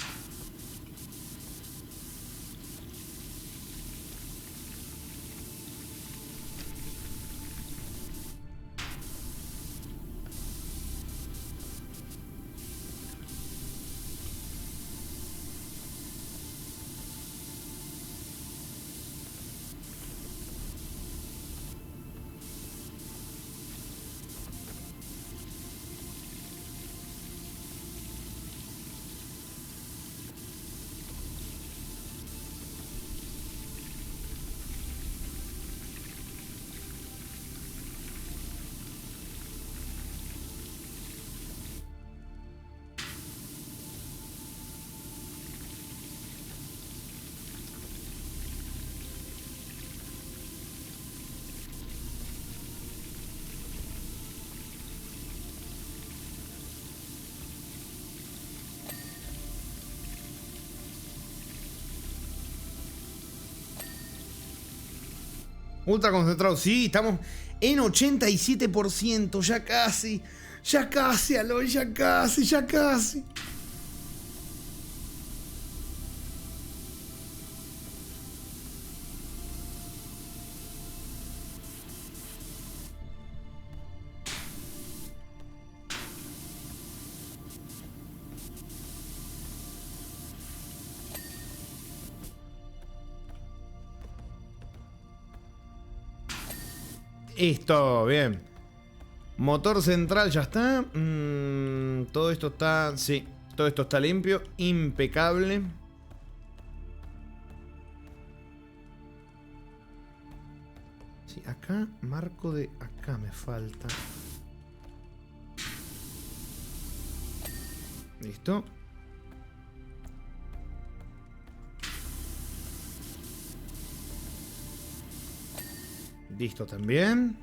Ultra concentrado, sí, estamos en 87%, ya casi, Aloy, ya casi. Listo, bien. Motor central ya está. Todo esto está... Sí, todo esto está limpio. Impecable. Sí, acá, marco de acá me falta. Listo. Listo también.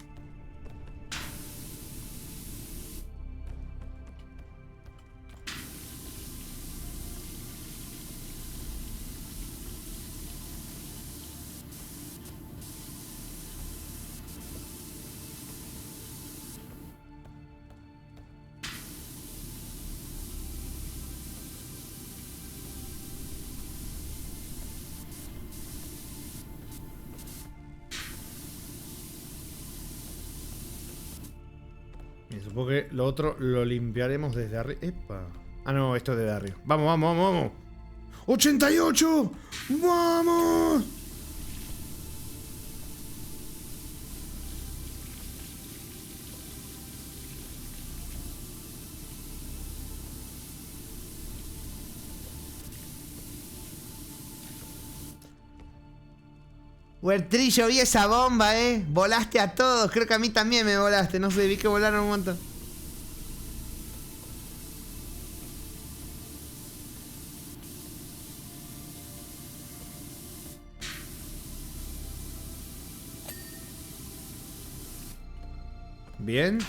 Supongo que lo otro lo limpiaremos desde arriba. ¡Epa! Ah, no, esto es desde arriba. Vamos. ¡88! ¡Vamos! Huertrillo, vi esa bomba, Volaste a todos. Creo que a mí también me volaste. No sé, vi que volaron un montón. Bien.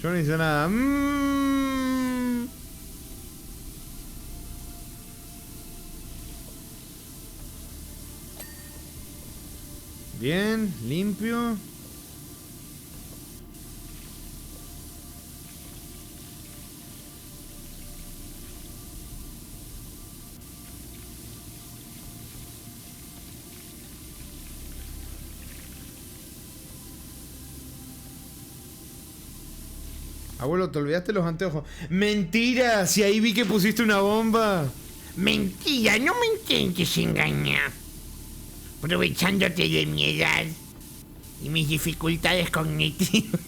Yo no hice nada. Bien, limpio. Abuelo, ¿te olvidaste los anteojos? ¡Mentira! Si ahí vi que pusiste una bomba. Mentira, no me intentes engañar. Aprovechándote de mi edad y mis dificultades cognitivas.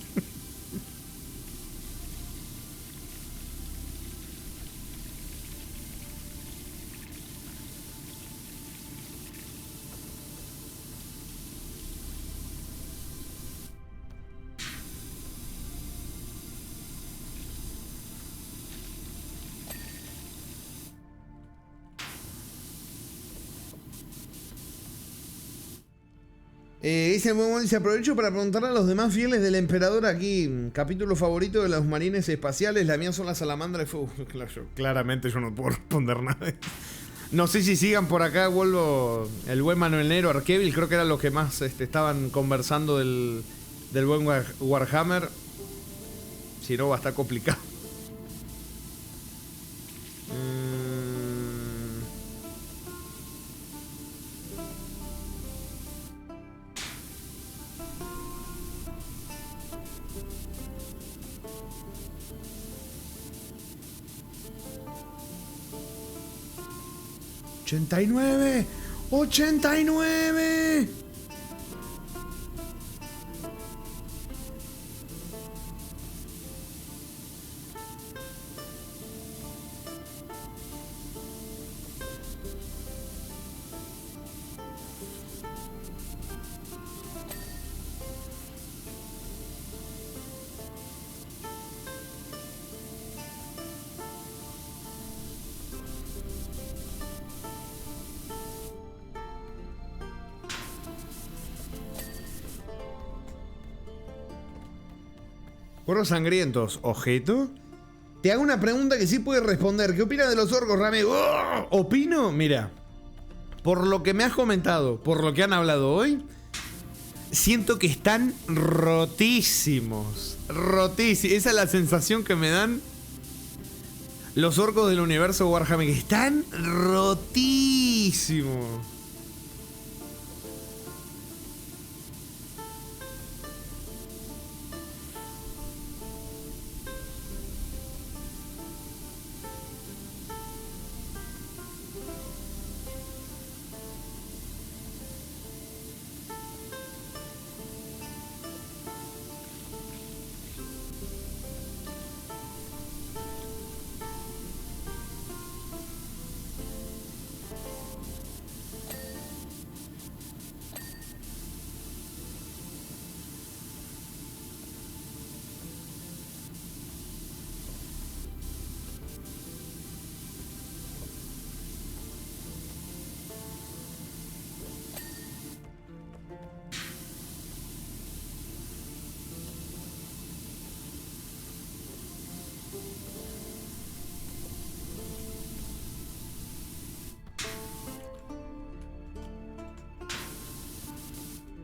Dice Momon, dice, aprovecho para preguntar a los demás fieles del emperador aquí. Capítulo favorito de los marines espaciales. La mía son las salamandras. Claramente yo no puedo responder nada. No sé si sigan por acá. Vuelvo el buen Manuel Nero, Arkeville. Creo que eran los que más estaban conversando del buen Warhammer. Si no, va a estar complicado. 89, 89. Cuervos sangrientos, ¿objeto? Te hago una pregunta que sí puedes responder. ¿Qué opinas de los orcos, Rame? ¡Oh! Opino, mira, por lo que me has comentado, por lo que han hablado hoy, siento que están rotísimos. Rotísimos. Esa es la sensación que me dan los orcos del universo Warhammer, que están rotísimos.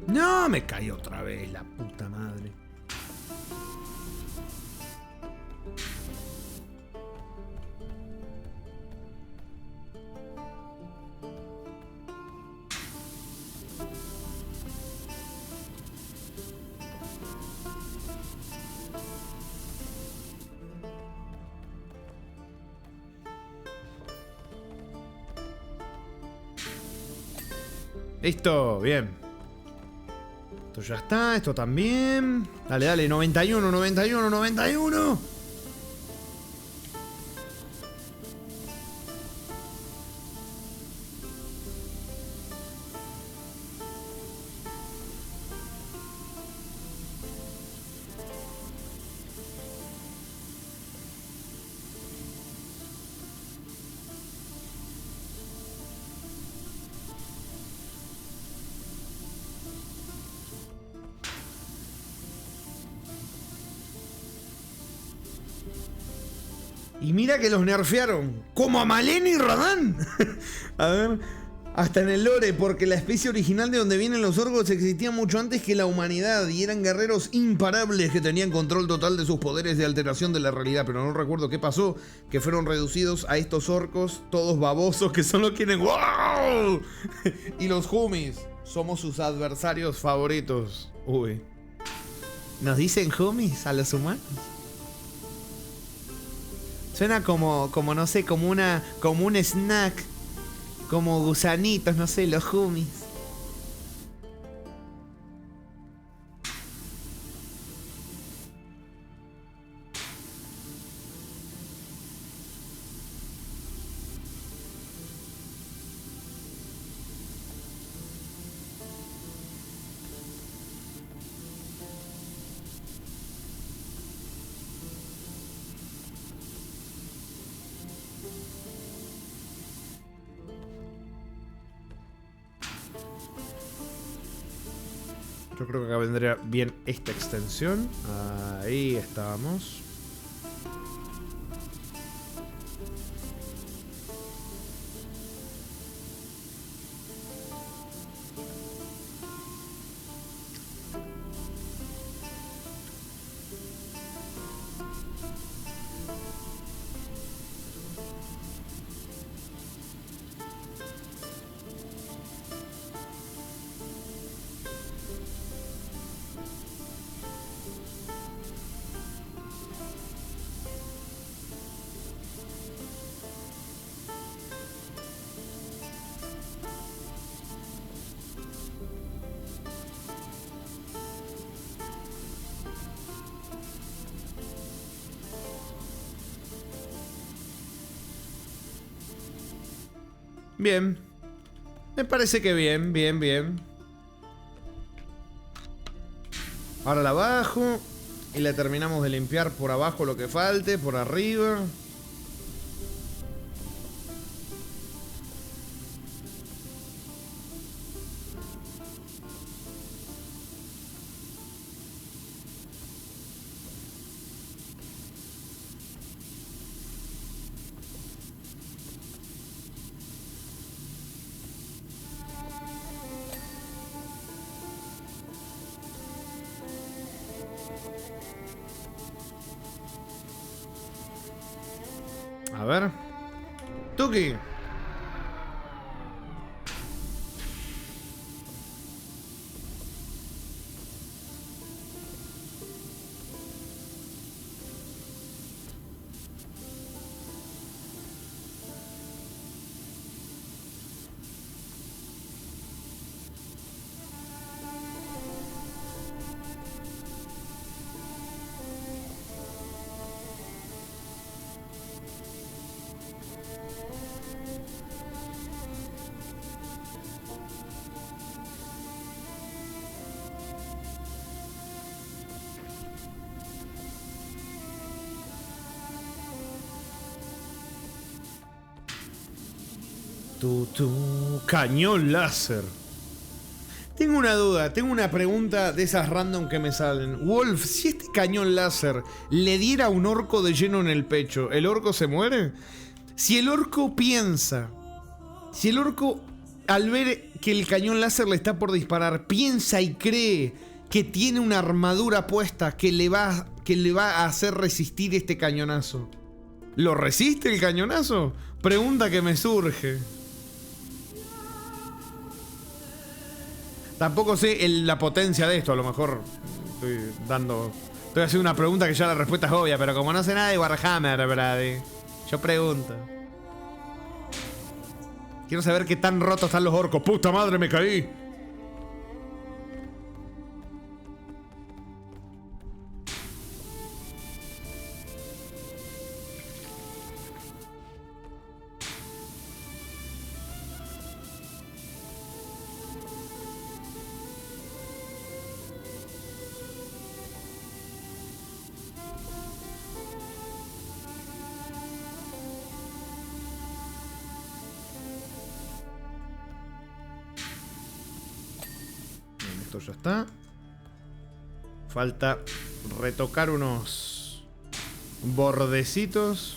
No, me caí otra vez, la puta madre. Listo, bien. Esto ya está, esto también. Dale, dale, 91, 91, 91. Y mira que los nerfearon. Como a Malenia y Radán. A ver. Hasta en el lore, porque la especie original de donde vienen los orcos existía mucho antes que la humanidad y eran guerreros imparables que tenían control total de sus poderes de alteración de la realidad. Pero no recuerdo qué pasó, que fueron reducidos a estos orcos, todos babosos que solo quieren ¡wow! Y los Humis somos sus adversarios favoritos. Uy. ¿Nos dicen homies a los humanos? Suena como no sé, como un snack. Como gusanitos, no sé, los homies. Yo creo que acá vendría bien esta extensión. Ahí estamos. Bien. Me parece que bien, bien. Ahora la bajo. Y la terminamos de limpiar por abajo lo que falte, por arriba. A ver. Tuki. Cañón láser. Tengo una duda, tengo una pregunta de esas random que me salen. Wolf, si este cañón láser le diera a un orco de lleno en el pecho, ¿el orco se muere? Si el orco piensa, si el orco al ver que el cañón láser le está por disparar, piensa y cree que tiene una armadura puesta que le va a hacer resistir este cañonazo, ¿lo resiste el cañonazo? Pregunta que me surge. Tampoco sé la potencia de esto, a lo mejor estoy haciendo una pregunta que ya la respuesta es obvia, pero como no sé nada de Warhammer, Brady, yo pregunto. Quiero saber qué tan rotos están los orcos. ¡Puta madre, me caí! Esto ya está. Falta retocar unos bordecitos.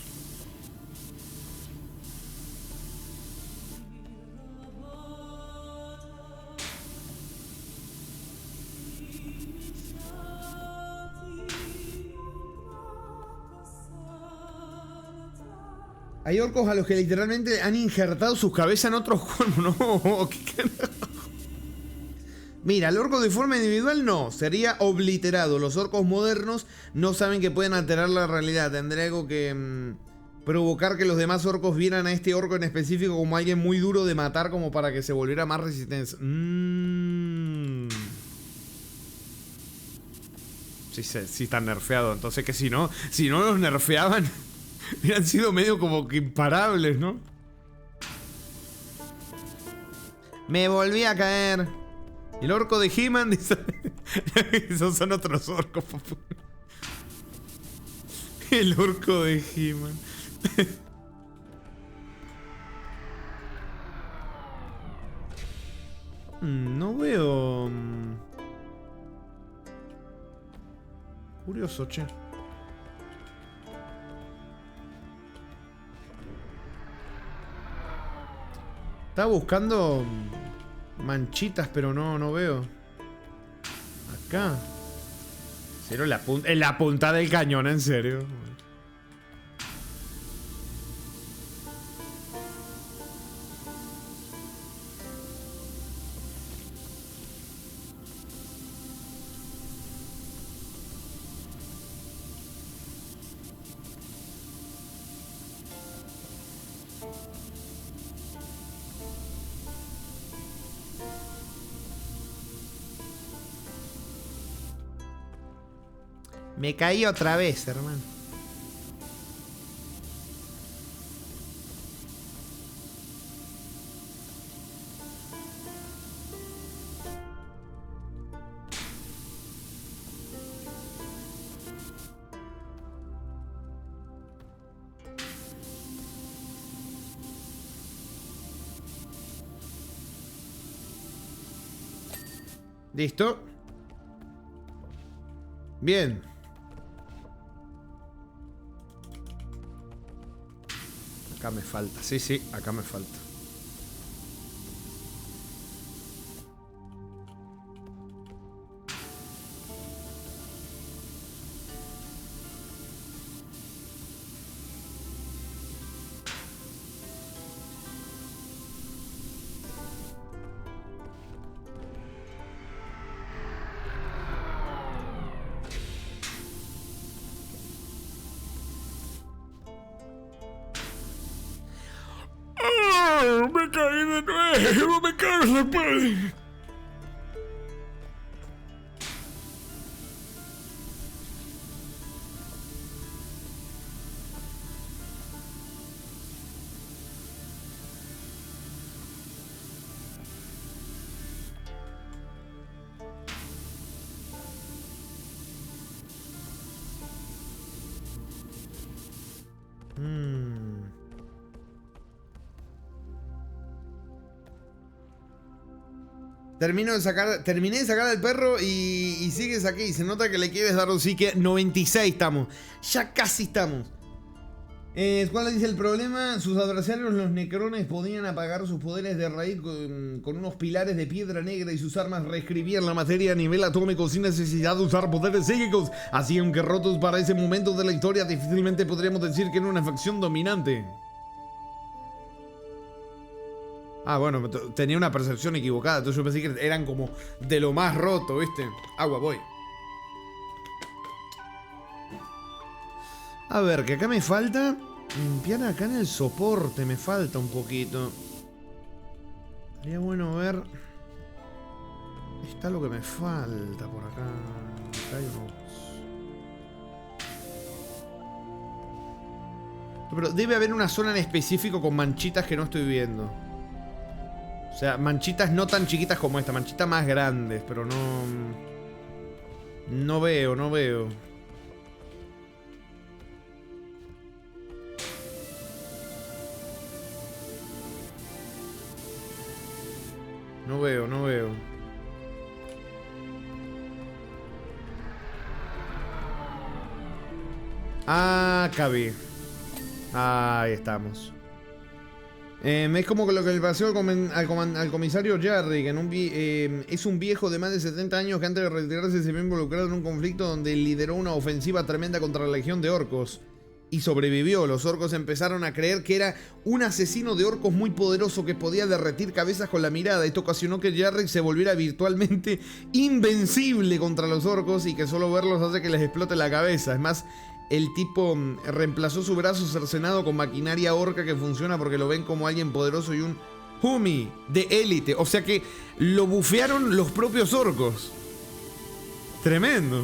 Hay orcos a los que literalmente han injertado sus cabezas en otros cuerpos. No, ¿qué carajo? Mira, el orco de forma individual no, sería obliterado. Los orcos modernos no saben que pueden alterar la realidad. Tendría algo que provocar que los demás orcos vieran a este orco en específico como alguien muy duro de matar como para que se volviera más resistente. Sí, están nerfeados. Entonces que si no los nerfeaban, hubieran sido medio como que imparables, ¿no? Me volví a caer. El orco de He-Man dice... Esos son otros orcos, papu. El orco de He-Man. No veo... Curioso, che. Estaba buscando manchitas, pero no veo. Acá. Cero en la punta del cañón, en serio. Me caí otra vez, hermano. Listo. Bien. Acá me falta. Sí, acá me falta. Me caí de nuevo, me cago en Terminé de sacar al perro y sigues aquí. Se nota que le quieres dar un psique. 96 estamos. Ya casi estamos. ¿Cuál dice el problema? Sus adversarios, los necrones, podían apagar sus poderes de raíz con unos pilares de piedra negra y sus armas reescribían la materia a nivel atómico sin necesidad de usar poderes psíquicos. Así, aunque rotos para ese momento de la historia, difícilmente podríamos decir que era una facción dominante. Ah, bueno, tenía una percepción equivocada. Entonces yo pensé que eran como de lo más roto, ¿viste? Agua, voy. A ver, que acá me falta limpiar acá en el soporte. Me falta un poquito. Sería bueno ver. Está lo que me falta por acá. Acá hay unos. Pero debe haber una zona en específico con manchitas que no estoy viendo. O sea, manchitas no tan chiquitas como esta, manchitas más grandes, pero no... No veo. No veo. Ah, acá vi. Ahí estamos. Es como lo que le pasó al comisario Jerry, que es un viejo de más de 70 años que antes de retirarse se vio involucrado en un conflicto donde lideró una ofensiva tremenda contra la legión de orcos. y sobrevivió. Los orcos empezaron a creer que era un asesino de orcos muy poderoso que podía derretir cabezas con la mirada. Esto ocasionó que Jarrick se volviera virtualmente invencible contra los orcos y que solo verlos hace que les explote la cabeza. Es más, el tipo reemplazó su brazo cercenado con maquinaria orca que funciona porque lo ven como alguien poderoso y un Humi de élite. O sea que lo bufearon los propios orcos. Tremendo.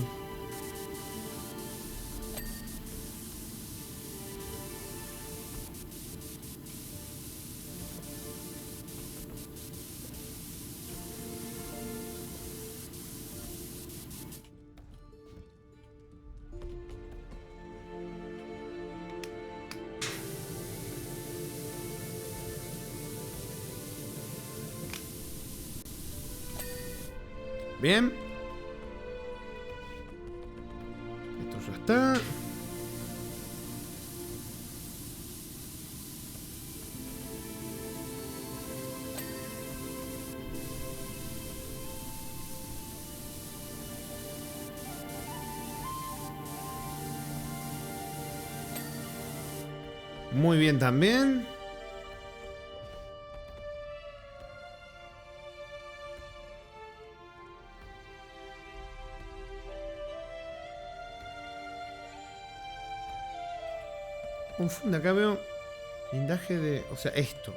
Bien. Esto ya está. Muy bien también. Confunde, acá veo blindaje de... O sea, esto.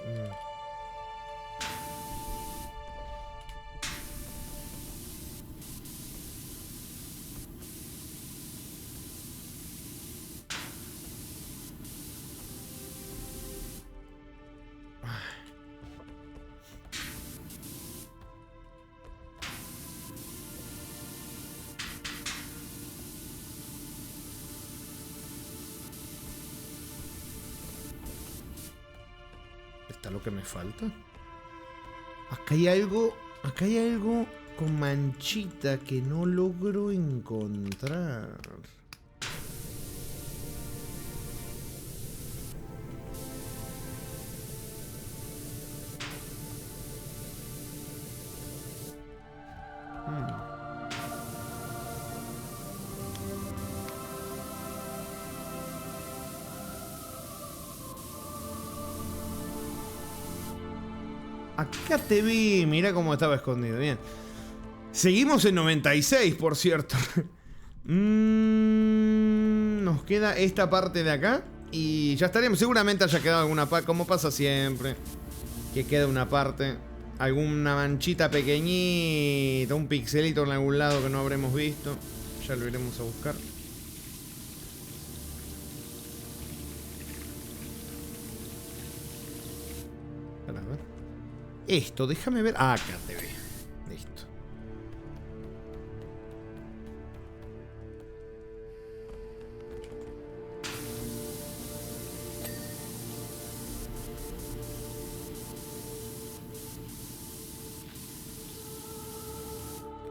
¿Está lo que me falta? Acá hay algo con manchita que no logro encontrar. Acá te vi, mira cómo estaba escondido, bien. Seguimos en 96, por cierto. Nos queda esta parte de acá y ya estaríamos. Seguramente haya quedado alguna parte, como pasa siempre, que queda una parte, alguna manchita pequeñita, un pixelito en algún lado que no habremos visto. Ya lo iremos a buscar. A ver. Esto, déjame ver. Ah, acá te ve. Listo.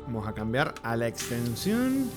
Vamos a cambiar a la extensión.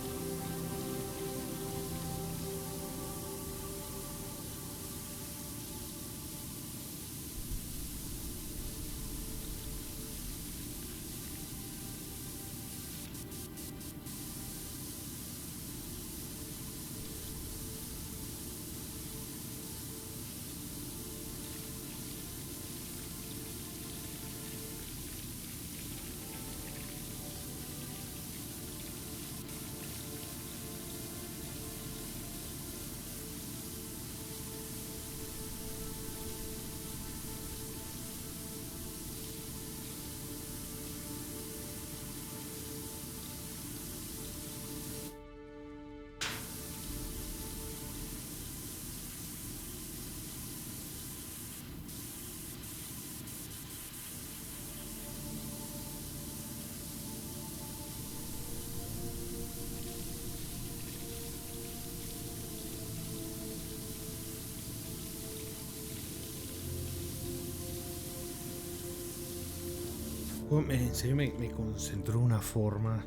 En serio me concentró de una forma.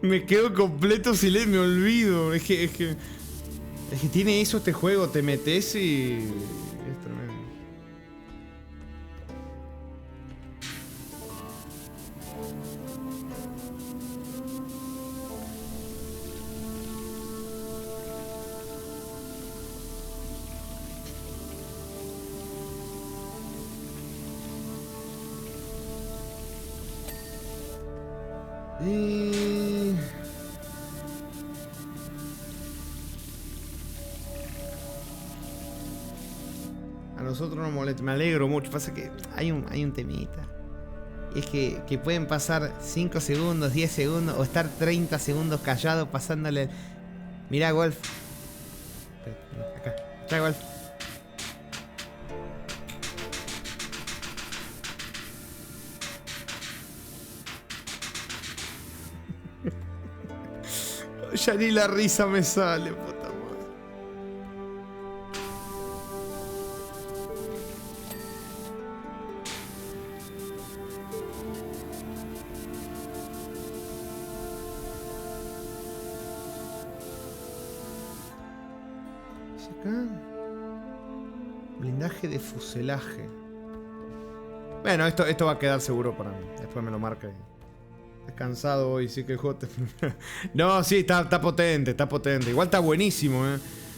Me quedo completo silencio, me olvido. Es que tiene eso este juego, te metes y es tremendo. A nosotros nos molesta. Me alegro mucho. Pasa que hay un temita. Y es que pueden pasar 5 segundos, 10 segundos o estar 30 segundos callados pasándole. Mirá, Wolf. Acá. Acá, Wolf. Ya ni la risa me sale, puta madre. ¿Y acá? Blindaje de fuselaje. Bueno, esto va a quedar seguro para mí. Después me lo marca ahí. Descansado hoy, sí que el juego te... No, sí, está potente, está potente. Igual está buenísimo,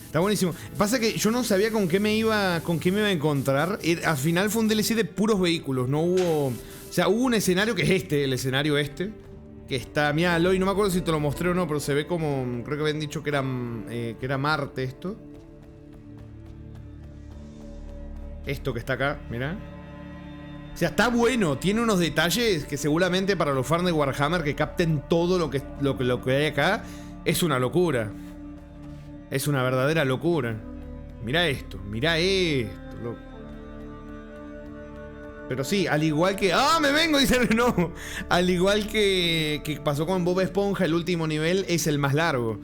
Está buenísimo. Pasa que yo no sabía con qué me iba a encontrar. Al final fue un DLC de puros vehículos. No hubo... O sea, hubo un escenario que es el escenario este. Que está... Mira, Aloy, no me acuerdo si te lo mostré o no, pero se ve como... Creo que habían dicho que era Marte esto. Esto que está acá, mira. O sea, está bueno, tiene unos detalles que seguramente para los fans de Warhammer que capten todo lo que hay acá, es una locura. Es una verdadera locura. Mirá esto, loco. Pero sí, al igual que... ¡Ah, me vengo! Dice no. Al igual que pasó con Bob Esponja, el último nivel es el más largo.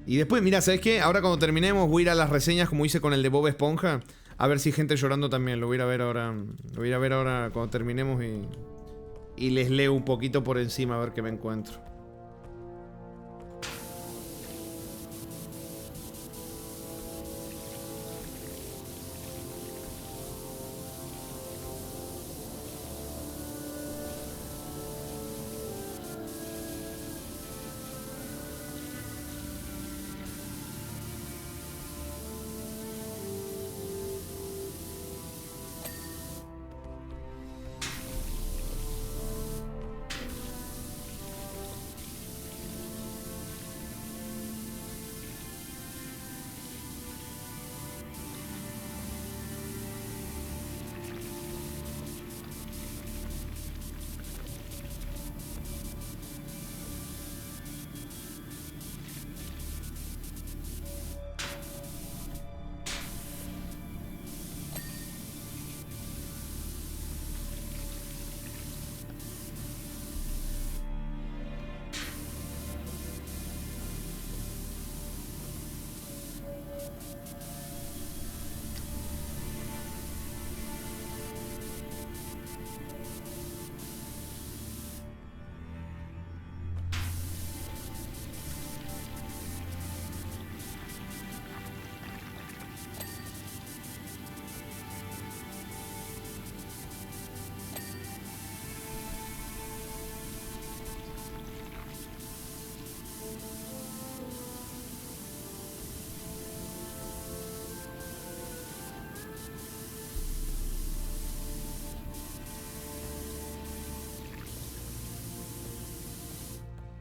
Y después, mira, ¿sabes qué? Ahora cuando terminemos voy a ir a las reseñas como hice con el de Bob Esponja. A ver si hay gente llorando también. Lo voy a ir a ver ahora. Lo voy a ir a ver ahora cuando terminemos y les leo un poquito por encima a ver qué me encuentro.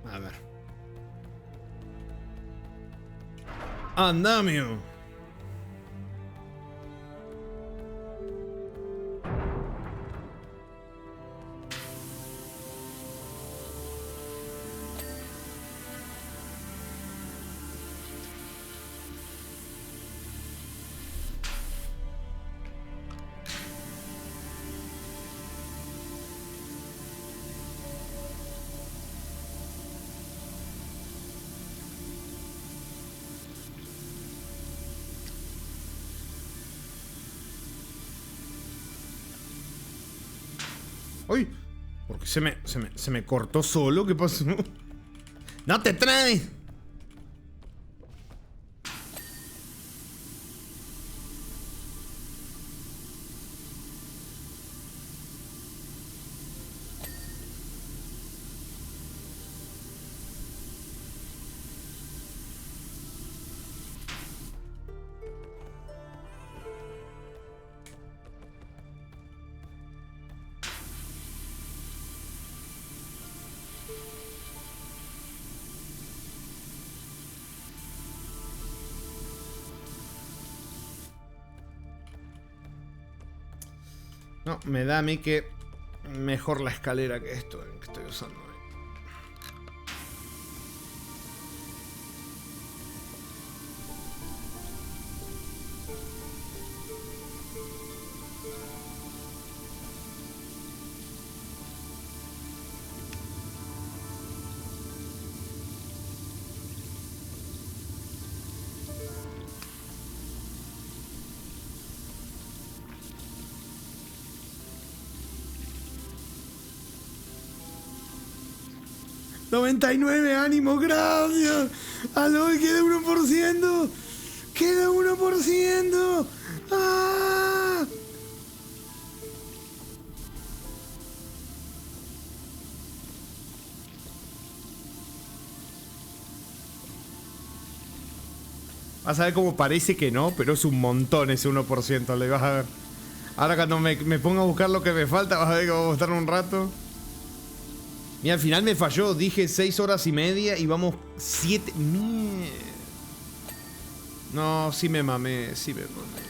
A ver. Andamio. ¡Uy! ¿Por qué se me cortó solo? ¿Qué pasó? ¡No te traes! No, me da a mí que mejor la escalera que esto que estoy usando. ¡99 ánimo, gracias! ¡Aloy, queda 1%! ¡Queda 1%! ¡Ah! Vas a ver cómo parece que no, pero es un montón ese 1%, le vas a ver. Ahora cuando me ponga a buscar lo que me falta, vas a ver que vamos a estar un rato. Mira, al final me falló, dije 6 horas y media y vamos 7. No, sí me mamé, sí me mamé.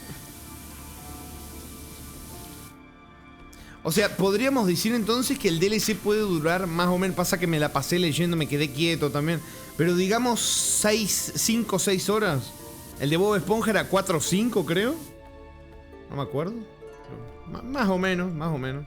O sea, podríamos decir entonces que el DLC puede durar más o menos. Pasa que me la pasé leyendo, me quedé quieto también. Pero digamos 5 o 6 horas. El de Bob Esponja era 4 o 5, creo. No me acuerdo. Más o menos, más o menos.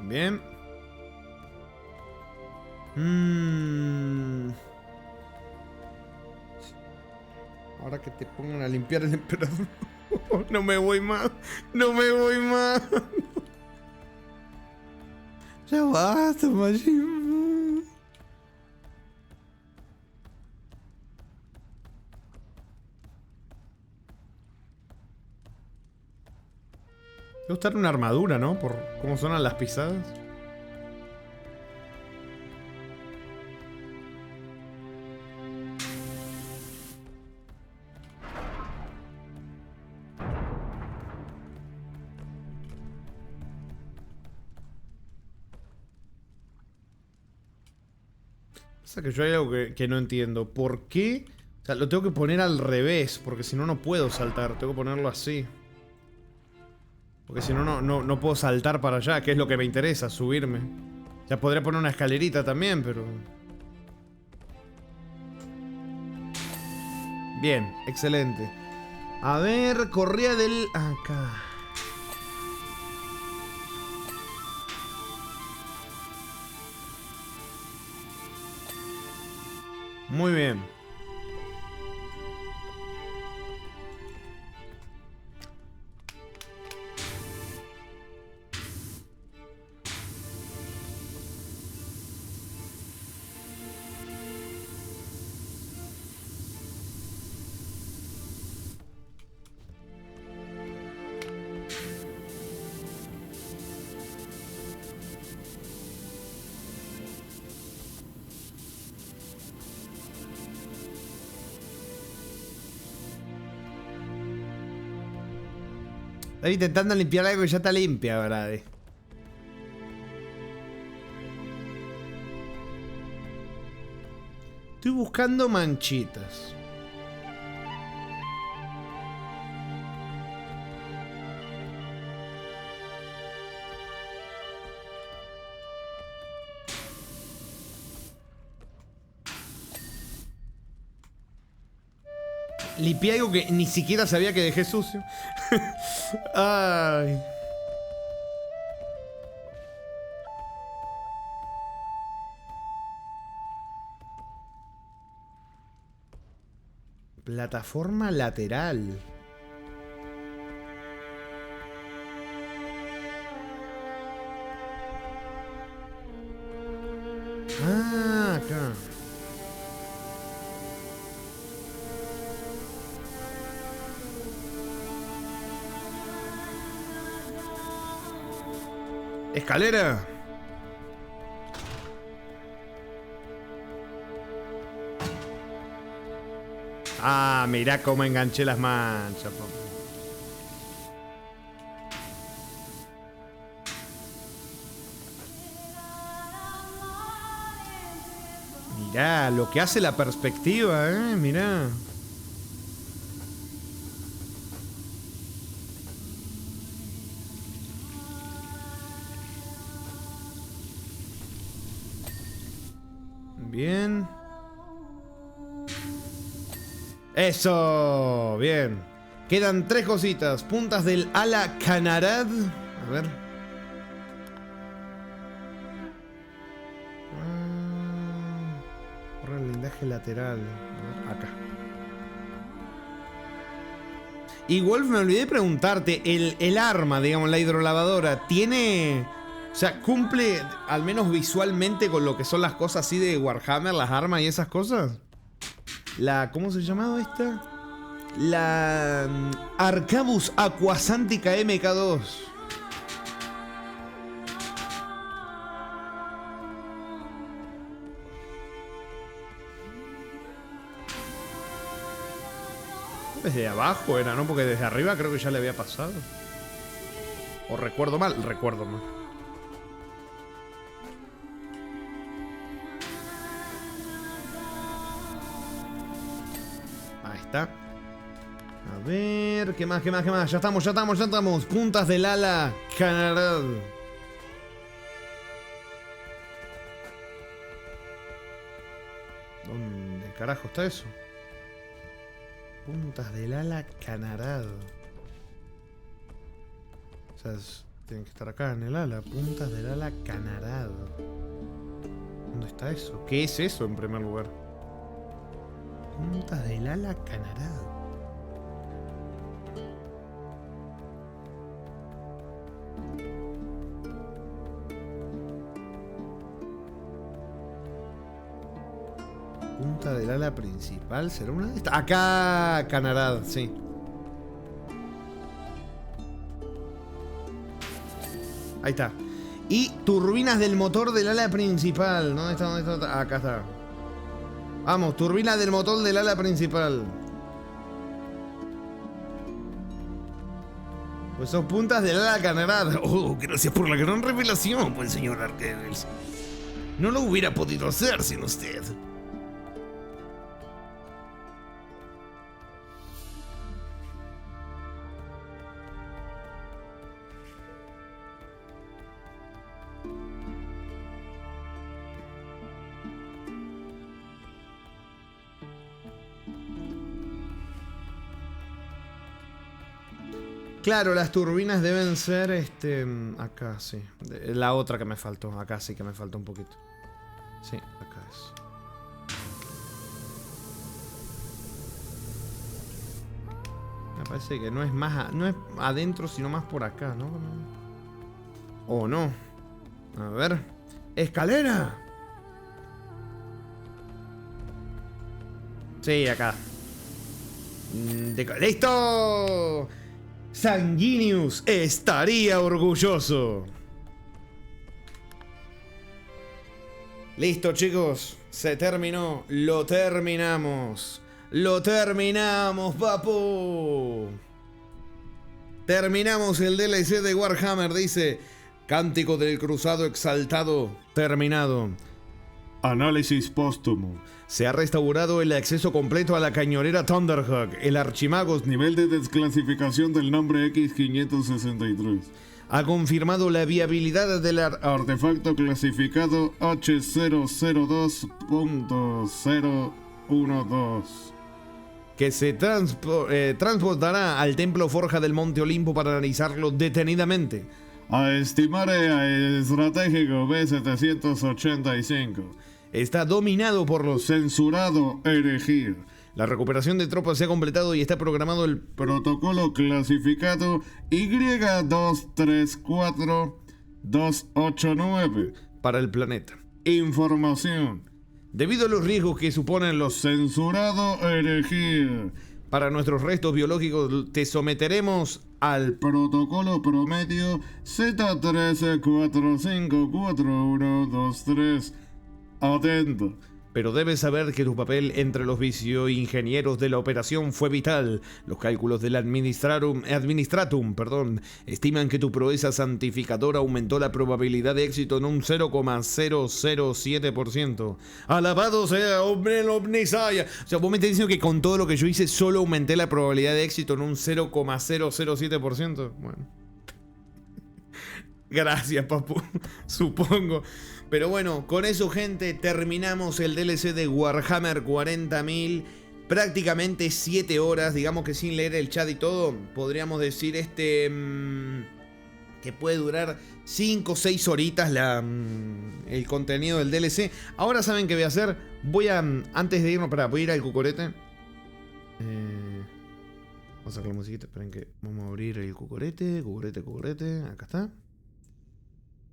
Bien. Ahora que te pongan a limpiar el emperador. No me voy más. No me voy más. Ya basta, Majin. Debe estar una armadura, ¿no? Por cómo suenan las pisadas. Pasa que yo hay algo que no entiendo. ¿Por qué? O sea, lo tengo que poner al revés, porque si no, no puedo saltar. Tengo que ponerlo así. Porque si no, no puedo saltar para allá, que es lo que me interesa, subirme. Ya podría poner una escalerita también, pero... Bien, excelente. A ver, corría del... Acá. Muy bien. Estoy intentando limpiar algo que ya está limpia, ¿verdad? Estoy buscando manchitas. Limpié algo que ni siquiera sabía que dejé sucio. Ay. Plataforma lateral. Ah, acá. Escalera. Ah, mirá cómo enganché las manchas, papá. Mirá, lo que hace la perspectiva, mirá. Bien. Eso, bien. Quedan 3 cositas. Puntas del ala canarad. A ver. Borra el blindaje lateral. A ver, acá. Y Wolf, me olvidé de preguntarte, el arma, digamos, la hidrolavadora, ¿tiene... O sea, cumple, al menos visualmente, con lo que son las cosas así de Warhammer, las armas y esas cosas? ¿Cómo se llamaba esta? La Arcabus Aquasantica MK2. Desde abajo era, ¿no? Porque desde arriba creo que ya le había pasado. O recuerdo mal, recuerdo mal. Ahí está. A ver, ¿qué más? Ya estamos. Puntas del ala canarad. ¿Dónde carajo está eso? Puntas del ala canarad. O sea, tienen que estar acá en el ala. Puntas del ala canarad. ¿Dónde está eso? ¿Qué es eso en primer lugar? Puntas del ala canarad. Punta del ala principal. ¿Será una de estas? Acá, canarad, sí. Ahí está. Y turbinas del motor del ala principal. ¿Dónde está? Acá está. Vamos, turbina del motor del ala principal. Pues son puntas del ala canarad. Oh, gracias por la gran revelación, buen señor Arqueles. No lo hubiera podido hacer sin usted. Claro, las turbinas deben ser, acá, sí. La otra que me faltó, acá sí que me faltó un poquito. Sí, acá es. Me parece que no es más, no es adentro, sino más por acá, ¿no? Oh, no. A ver. ¡Escalera! Sí, acá. ¡Listo! Sanguinius estaría orgulloso. Listo, chicos. Se terminó. Lo terminamos. Lo terminamos, papu. Terminamos el DLC de Warhammer. Dice: Cántico del Cruzado Exaltado. Terminado. Análisis póstumo. Se ha restaurado el acceso completo a la cañonera Thunderhawk. El Archimagos Nivel de desclasificación del nombre X563. ha confirmado la viabilidad del Artefacto clasificado H002.012. que se transportará al Templo Forja del Monte Olimpo para analizarlo detenidamente. A estimare a estratégico B785. Está dominado por los... Censurado Erigir. La recuperación de tropas se ha completado y está programado el... Protocolo clasificado Y234289 para el planeta. Información. Debido a los riesgos que suponen los... Censurado Erigir. Para nuestros restos biológicos te someteremos al... Protocolo promedio Z13454123. Atento. pero debes saber que tu papel entre los viceingenieros de la operación fue vital. Los cálculos del Administratum, estiman que tu proeza santificadora aumentó la probabilidad de éxito en un 0,007%. Alabado sea hombre el Omnisaya. O sea, vos me estás diciendo que con todo lo que yo hice solo aumenté la probabilidad de éxito en un 0,007%. Bueno. Gracias, papu. Supongo. Pero bueno, con eso, gente, terminamos el DLC de Warhammer 40.000. Prácticamente 7 horas, digamos que sin leer el chat y todo, podríamos decir que puede durar 5 o 6 horitas el contenido del DLC. Ahora saben qué voy a hacer. Antes de irnos, voy a ir al cucorete. Vamos a sacar la musiquita, esperen que vamos a abrir el cucorete, acá está.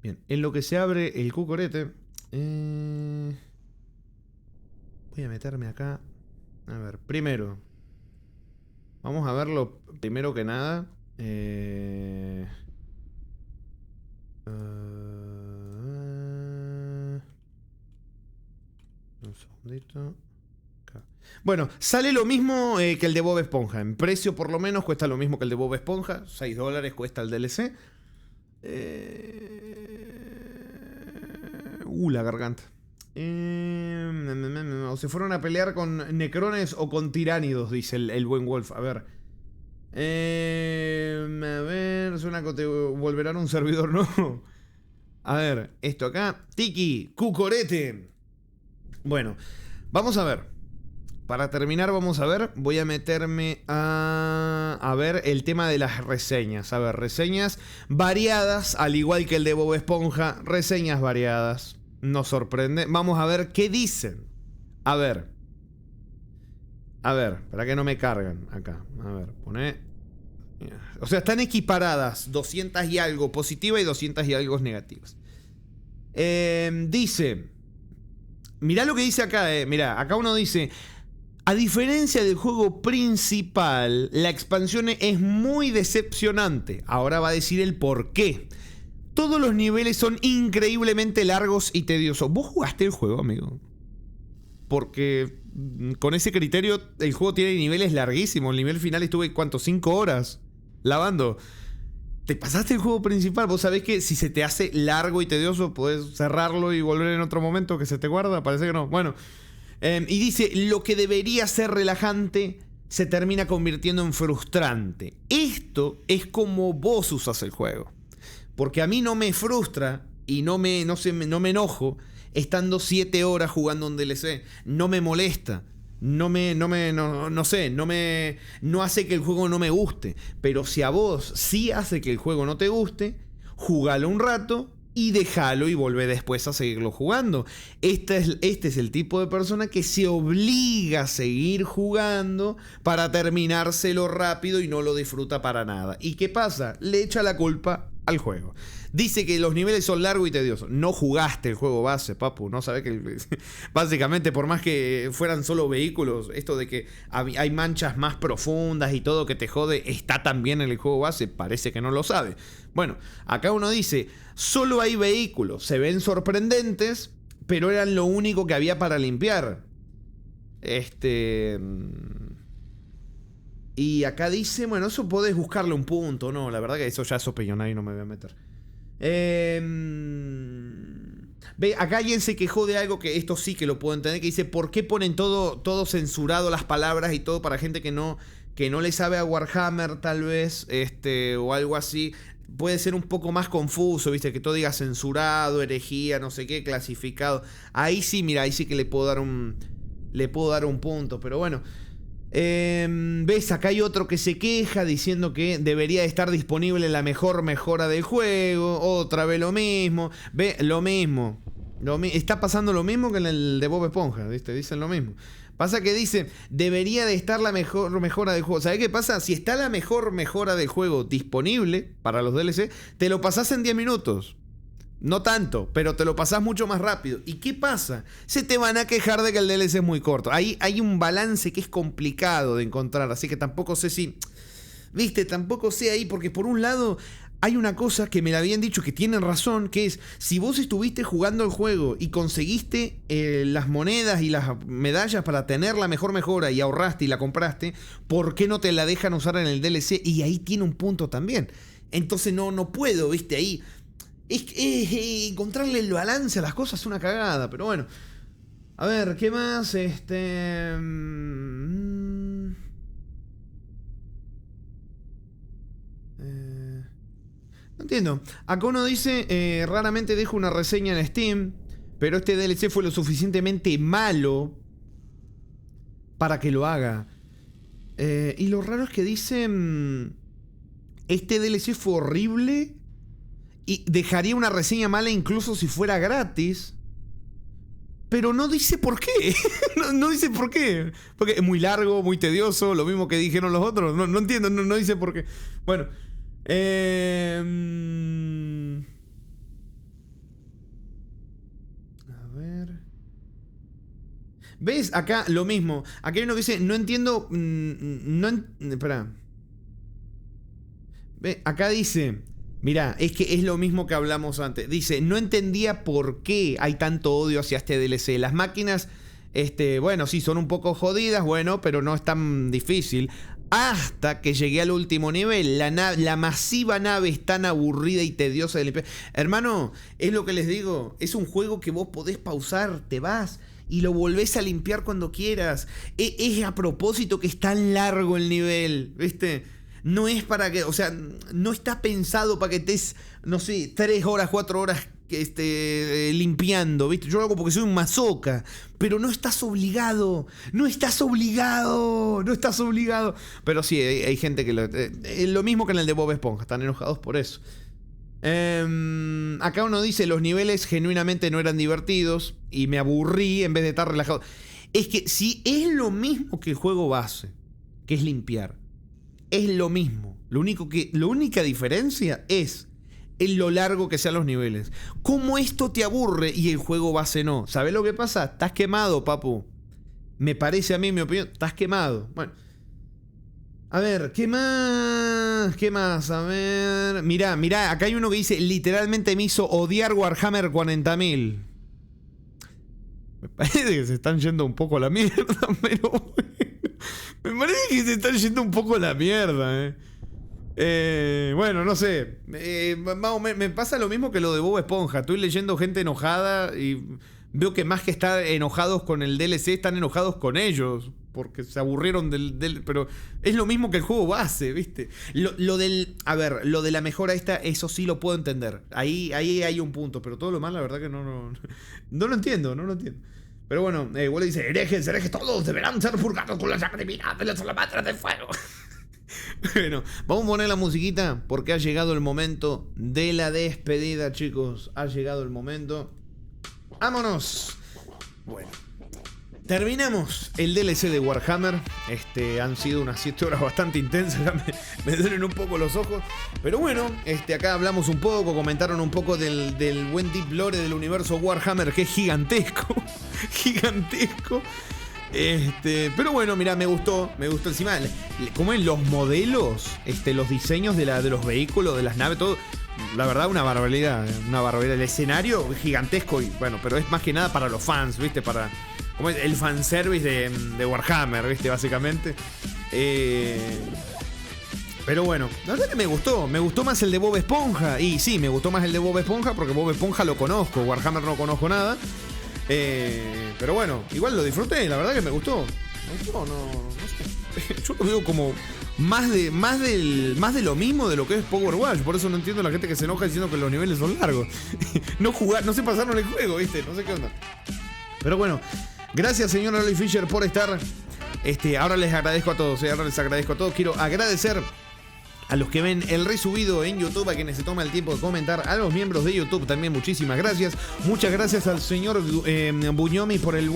Bien, en lo que se abre el cucorete, voy a meterme acá. A ver, primero, vamos a verlo primero que nada. Un segundito. Acá. Bueno, sale lo mismo que el de Bob Esponja. En precio, por lo menos, cuesta lo mismo que el de Bob Esponja. $6 cuesta el DLC. La garganta. O se fueron a pelear con necrones o con tiránidos, dice el buen Wolf. A ver. Suena que te volverán un servidor, ¿no? A ver, esto acá. Tiki, cucorete. Bueno, vamos a ver. Para terminar, vamos a ver. Voy a meterme a ver el tema de las reseñas. A ver, reseñas variadas, al igual que el de Bob Esponja. Reseñas variadas. Nos sorprende. Vamos a ver qué dicen. A ver, para que no me cargan acá. A ver, poné. O sea, están equiparadas. 200 y algo positivas y 200 y algo negativas. Dice. Mirá lo que dice acá. Mirá, acá uno dice: a diferencia del juego principal, la expansión es muy decepcionante. Ahora va a decir el por qué. Todos los niveles son increíblemente largos y tediosos. ¿Vos jugaste el juego, amigo? Porque con ese criterio el juego tiene niveles larguísimos. El nivel final estuve, ¿cuánto? 5 horas lavando. ¿Te pasaste el juego principal? Vos sabés que si se te hace largo y tedioso, podés cerrarlo y volver en otro momento que se te guarda. Parece que no. Bueno. Y dice, lo que debería ser relajante se termina convirtiendo en frustrante. Esto es como vos usas el juego. Porque a mí no me frustra y no me enojo estando 7 horas jugando un DLC. No me molesta. No hace que el juego no me guste. Pero si a vos sí hace que el juego no te guste, jugalo un rato y déjalo y volvé después a seguirlo jugando. Este es el tipo de persona que se obliga a seguir jugando para terminárselo rápido y no lo disfruta para nada. ¿Y qué pasa? Le echa la culpa al juego. Dice que los niveles son largos y tediosos. No jugaste el juego base, papu. No sabés que básicamente, por más que fueran solo vehículos, esto de que hay manchas más profundas y todo que te jode, está también en el juego base. Parece que no lo sabe. Bueno, acá uno dice, solo hay vehículos. Se ven sorprendentes, pero eran lo único que había para limpiar. Y acá dice, bueno, eso podés buscarle un punto. No, la verdad que eso ya es opinión, ahí no me voy a meter. Ve, acá alguien se quejó de algo que esto sí que lo puedo entender, que dice, ¿por qué ponen todo censurado, las palabras y todo para gente que no le sabe a Warhammer tal vez, o algo así? Puede ser un poco más confuso, viste, que todo diga censurado, herejía, no sé qué, clasificado. Ahí sí, mira, ahí sí que le puedo dar un punto, pero bueno. ¿Ves? Acá hay otro que se queja diciendo que debería estar disponible la mejor mejora del juego. Otra vez lo mismo. Ve, lo mismo. Está pasando lo mismo que en el de Bob Esponja, ¿viste? Dicen lo mismo. Pasa que dice, debería de estar la mejor mejora del juego. ¿Sabés qué pasa? Si está la mejor mejora del juego disponible para los DLC, te lo pasás en 10 minutos. No tanto, pero te lo pasás mucho más rápido. ¿Y qué pasa? Se te van a quejar de que el DLC es muy corto. Ahí hay un balance que es complicado de encontrar. Así que tampoco sé si... ¿Viste? Tampoco sé ahí, porque por un lado hay una cosa que me la habían dicho que tienen razón, que es, si vos estuviste jugando el juego y conseguiste las monedas y las medallas para tener la mejor mejora y ahorraste y la compraste, ¿por qué no te la dejan usar en el DLC? Y ahí tiene un punto también. Entonces no puedo, ¿viste? Ahí es encontrarle el balance a las cosas es una cagada, pero bueno. A ver, ¿qué más? No entiendo. Acá uno dice, raramente dejo una reseña en Steam, pero este DLC fue lo suficientemente malo para que lo haga. Y lo raro es que dice, este DLC fue horrible y dejaría una reseña mala incluso si fuera gratis. Pero no dice por qué. no dice por qué. Porque es muy largo, muy tedioso, lo mismo que dijeron los otros. No entiendo, no dice por qué. Bueno. A ver. ¿Ves? Acá lo mismo. Aquí hay uno que dice, no entiendo. Espera. ¿Ves? Acá dice, mirá, es que es lo mismo que hablamos antes. Dice, no entendía por qué hay tanto odio hacia este DLC. Las máquinas, bueno, sí, son un poco jodidas, bueno, pero no es tan difícil. Hasta que llegué al último nivel. La masiva nave es tan aburrida y tediosa de limpiar. Hermano, es lo que les digo. Es un juego que vos podés pausar, te vas y lo volvés a limpiar cuando quieras. Es a propósito que es tan largo el nivel, ¿viste? No es para que, o sea, no está pensado para que estés, no sé, 3 horas, 4 horas limpiando, ¿viste? Yo lo hago porque soy un masoca, pero no estás obligado. Pero sí, hay gente que lo mismo que en el de Bob Esponja, están enojados por eso. Acá uno dice, los niveles genuinamente no eran divertidos y me aburrí en vez de estar relajado. Es que si es lo mismo que el juego base, que es limpiar, es lo mismo. La única diferencia es en lo largo que sean los niveles. ¿Cómo esto te aburre y el juego base no? ¿Sabes lo que pasa? Estás quemado, papu. Me parece a mí, en mi opinión, estás quemado. Bueno. A ver, ¿qué más? ¿Qué más? A ver. Mirá, acá hay uno que dice, literalmente me hizo odiar Warhammer 40.000. Me parece que se están yendo un poco a la mierda, pero bueno. Me parece que se están yendo un poco a la mierda, bueno, no sé. Me pasa lo mismo que lo de Bob Esponja. Estoy leyendo gente enojada y veo que más que estar enojados con el DLC, están enojados con ellos. Porque se aburrieron del... Pero es lo mismo que el juego base, ¿viste? Lo de la mejora esta, eso sí lo puedo entender. Ahí hay un punto. Pero todo lo más, la verdad que no lo entiendo. Pero bueno, igual dice, herejes, todos deberán ser purgados con la sacrificación de las alamatras de fuego. Bueno, vamos a poner la musiquita porque ha llegado el momento de la despedida, chicos. Ha llegado el momento. ¡Vámonos! Bueno, terminamos el DLC de Warhammer. Han sido unas 7 horas bastante intensas. Me duelen un poco los ojos. Pero bueno, acá hablamos un poco, comentaron un poco del buen deep lore del universo Warhammer, que es gigantesco. Gigantesco. Pero bueno, mirá, me gustó encima, como en los modelos, los diseños de los vehículos, de las naves, todo, la verdad una barbaridad, el escenario gigantesco, y bueno, pero es más que nada para los fans, ¿viste? Para, como es el fanservice de Warhammer, ¿viste? Básicamente. Pero bueno, la verdad que me gustó más el de Bob Esponja, y sí, me gustó más el de Bob Esponja porque Bob Esponja lo conozco, Warhammer no conozco nada. Pero bueno, igual lo disfruté, la verdad que me gustó. No sé. Yo lo veo como más de lo mismo de lo que es Power Wash. Por eso no entiendo a la gente que se enoja diciendo que los niveles son largos. No se pasaron el juego, ¿viste? No sé qué onda. Pero bueno, gracias señor Aloy Fisher por estar. Ahora les agradezco a todos, Quiero agradecer a los que ven el resubido en YouTube, a quienes se toman el tiempo de comentar, a los miembros de YouTube también, muchísimas gracias. Muchas gracias al señor Buñomi por el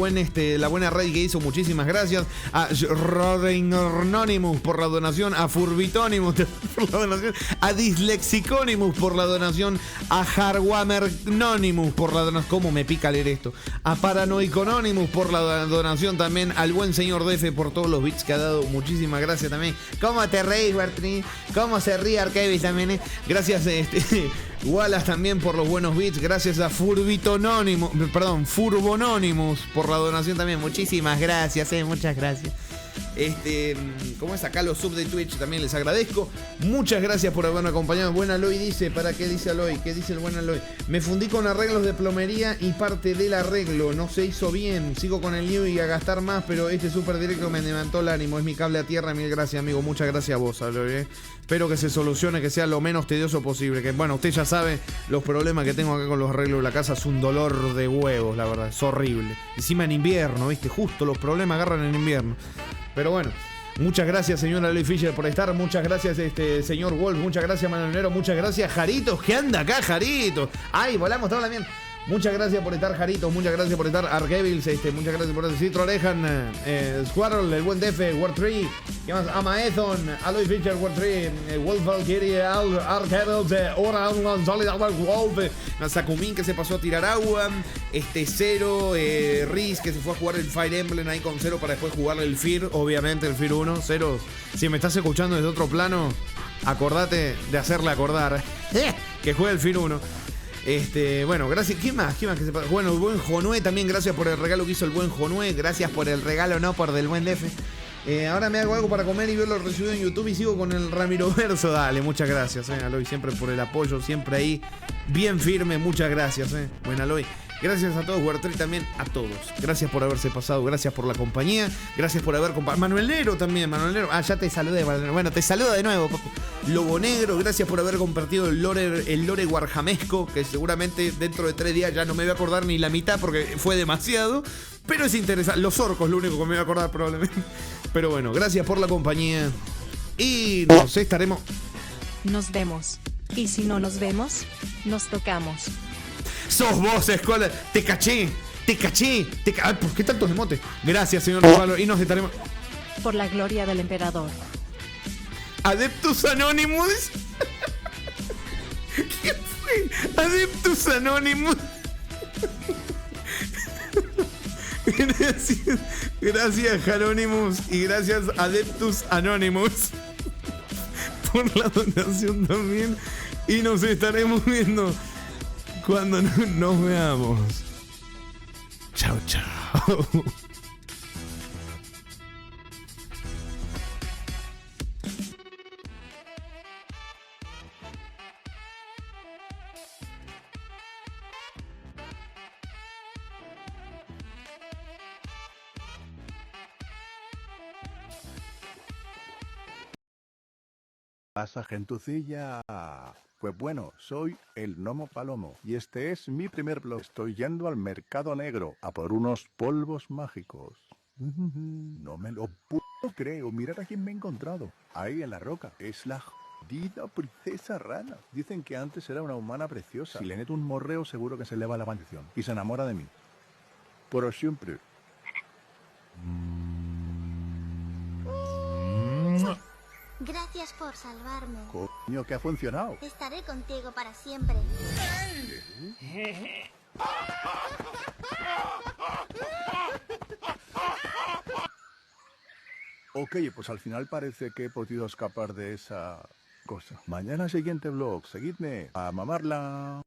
la buena raid que hizo, muchísimas gracias. A Rodinonimus por la donación, a Furbitonimus por la donación, a Dyslexiconimus por la donación, a Hardwammernonimus por la donación, ¿cómo me pica leer esto? A Paranoicononimus por la donación también, al buen señor Defe por todos los bits que ha dado, muchísimas gracias también. ¿Cómo te reís, Bertrini? ¿Cómo se ríe Arcade también, Gracias, Wallace también por los buenos beats. Gracias a Furbitonónimo, perdón, Furbonónimos por la donación también. Muchísimas gracias, muchas gracias. ¿Cómo es acá los subs de Twitch? También les agradezco. Muchas gracias por haberme acompañado. Buen Aloy dice, ¿para qué dice Aloy? ¿Qué dice el buen Aloy? Me fundí con arreglos de plomería y parte del arreglo no se hizo bien. Sigo con el lío y a gastar más, pero este súper directo me levantó el ánimo. Es mi cable a tierra. Mil gracias, amigo. Muchas gracias a vos, Aloy. Espero que se solucione, que sea lo menos tedioso posible. Que bueno, usted ya sabe los problemas que tengo acá con los arreglos de la casa. Es un dolor de huevos, la verdad. Es horrible. Encima en invierno, ¿viste? Justo los problemas agarran en invierno. Pero bueno, muchas gracias, señora Aloy Fischer, por estar. Muchas gracias, señor Wolf. Muchas gracias, Manolero. Muchas gracias, Jaritos. ¿Qué anda acá, Jaritos? Ay, volamos toda la mierda. Muchas gracias por estar, Jaritos. Muchas gracias por estar, Argevils. Muchas gracias por estar, Citro Alejan, Squirrel, el buen Defe, War 3. ¿Qué más? Amaethon, Aloy Fischer, War 3, Wolf Valkyrie, Argevils, Ora, Solid Wolf, Sakumin que se pasó a tirar agua, Zero, Riz que se fue a jugar el Fire Emblem ahí con Zero para después jugarle el Fear, obviamente el Fear 1. Zero, si me estás escuchando desde otro plano, acordate de hacerle acordar que juegue el Fear 1. Bueno, gracias. ¿Quién más? ¿Quién más que se pasa? Bueno, el buen Jonue también, gracias por el regalo que hizo el buen Jonue. Gracias por el regalo, no por del buen Defe. Ahora me hago algo para comer y verlo recibido en YouTube y sigo con el Ramiro Verso. Dale, muchas gracias, Aloy, siempre por el apoyo, siempre ahí, bien firme, muchas gracias, Buen Aloy. Gracias a todos, War3 también, a todos. Gracias por haberse pasado, gracias por la compañía, gracias por haber compartido. Manuelero también, Manuelero. Ah, ya te saludé, Manuelero. Bueno, te saludo de nuevo, papu. Lobo Negro, gracias por haber compartido el lore warhamesco, que seguramente dentro de 3 días ya no me voy a acordar ni la mitad porque fue demasiado. Pero es interesante. Los orcos, lo único que me voy a acordar probablemente. Pero bueno, gracias por la compañía. Y nos estaremos. Nos vemos. Y si no nos vemos, nos tocamos. ¡Sos vos, escuela! ¡Te caché! Ay, ¿por qué tantos emotes? Gracias, señor Pablo. Y nos estaremos... Por la gloria del emperador. Adeptus Anonymous. ¿Qué fue? Adeptus Anonymous. Gracias Jerónimos y gracias Adeptus Anonymous por la donación también. Y nos estaremos viendo cuando nos veamos. Chao, chao. Pasa, gentucilla. Pues bueno, soy el Gnomo Palomo y este es mi primer blog. Estoy yendo al mercado negro a por unos polvos mágicos. No me lo creo. Mirad a quién me he encontrado. Ahí en la roca. Es la jodida princesa rana. Dicen que antes era una humana preciosa. Si le meto un morreo seguro que se le va la maldición y se enamora de mí. Por siempre. Gracias por salvarme. Coño, que ha funcionado. Estaré contigo para siempre. Ok, pues al final parece que he podido escapar de esa cosa. Mañana siguiente vlog, seguidme a mamarla.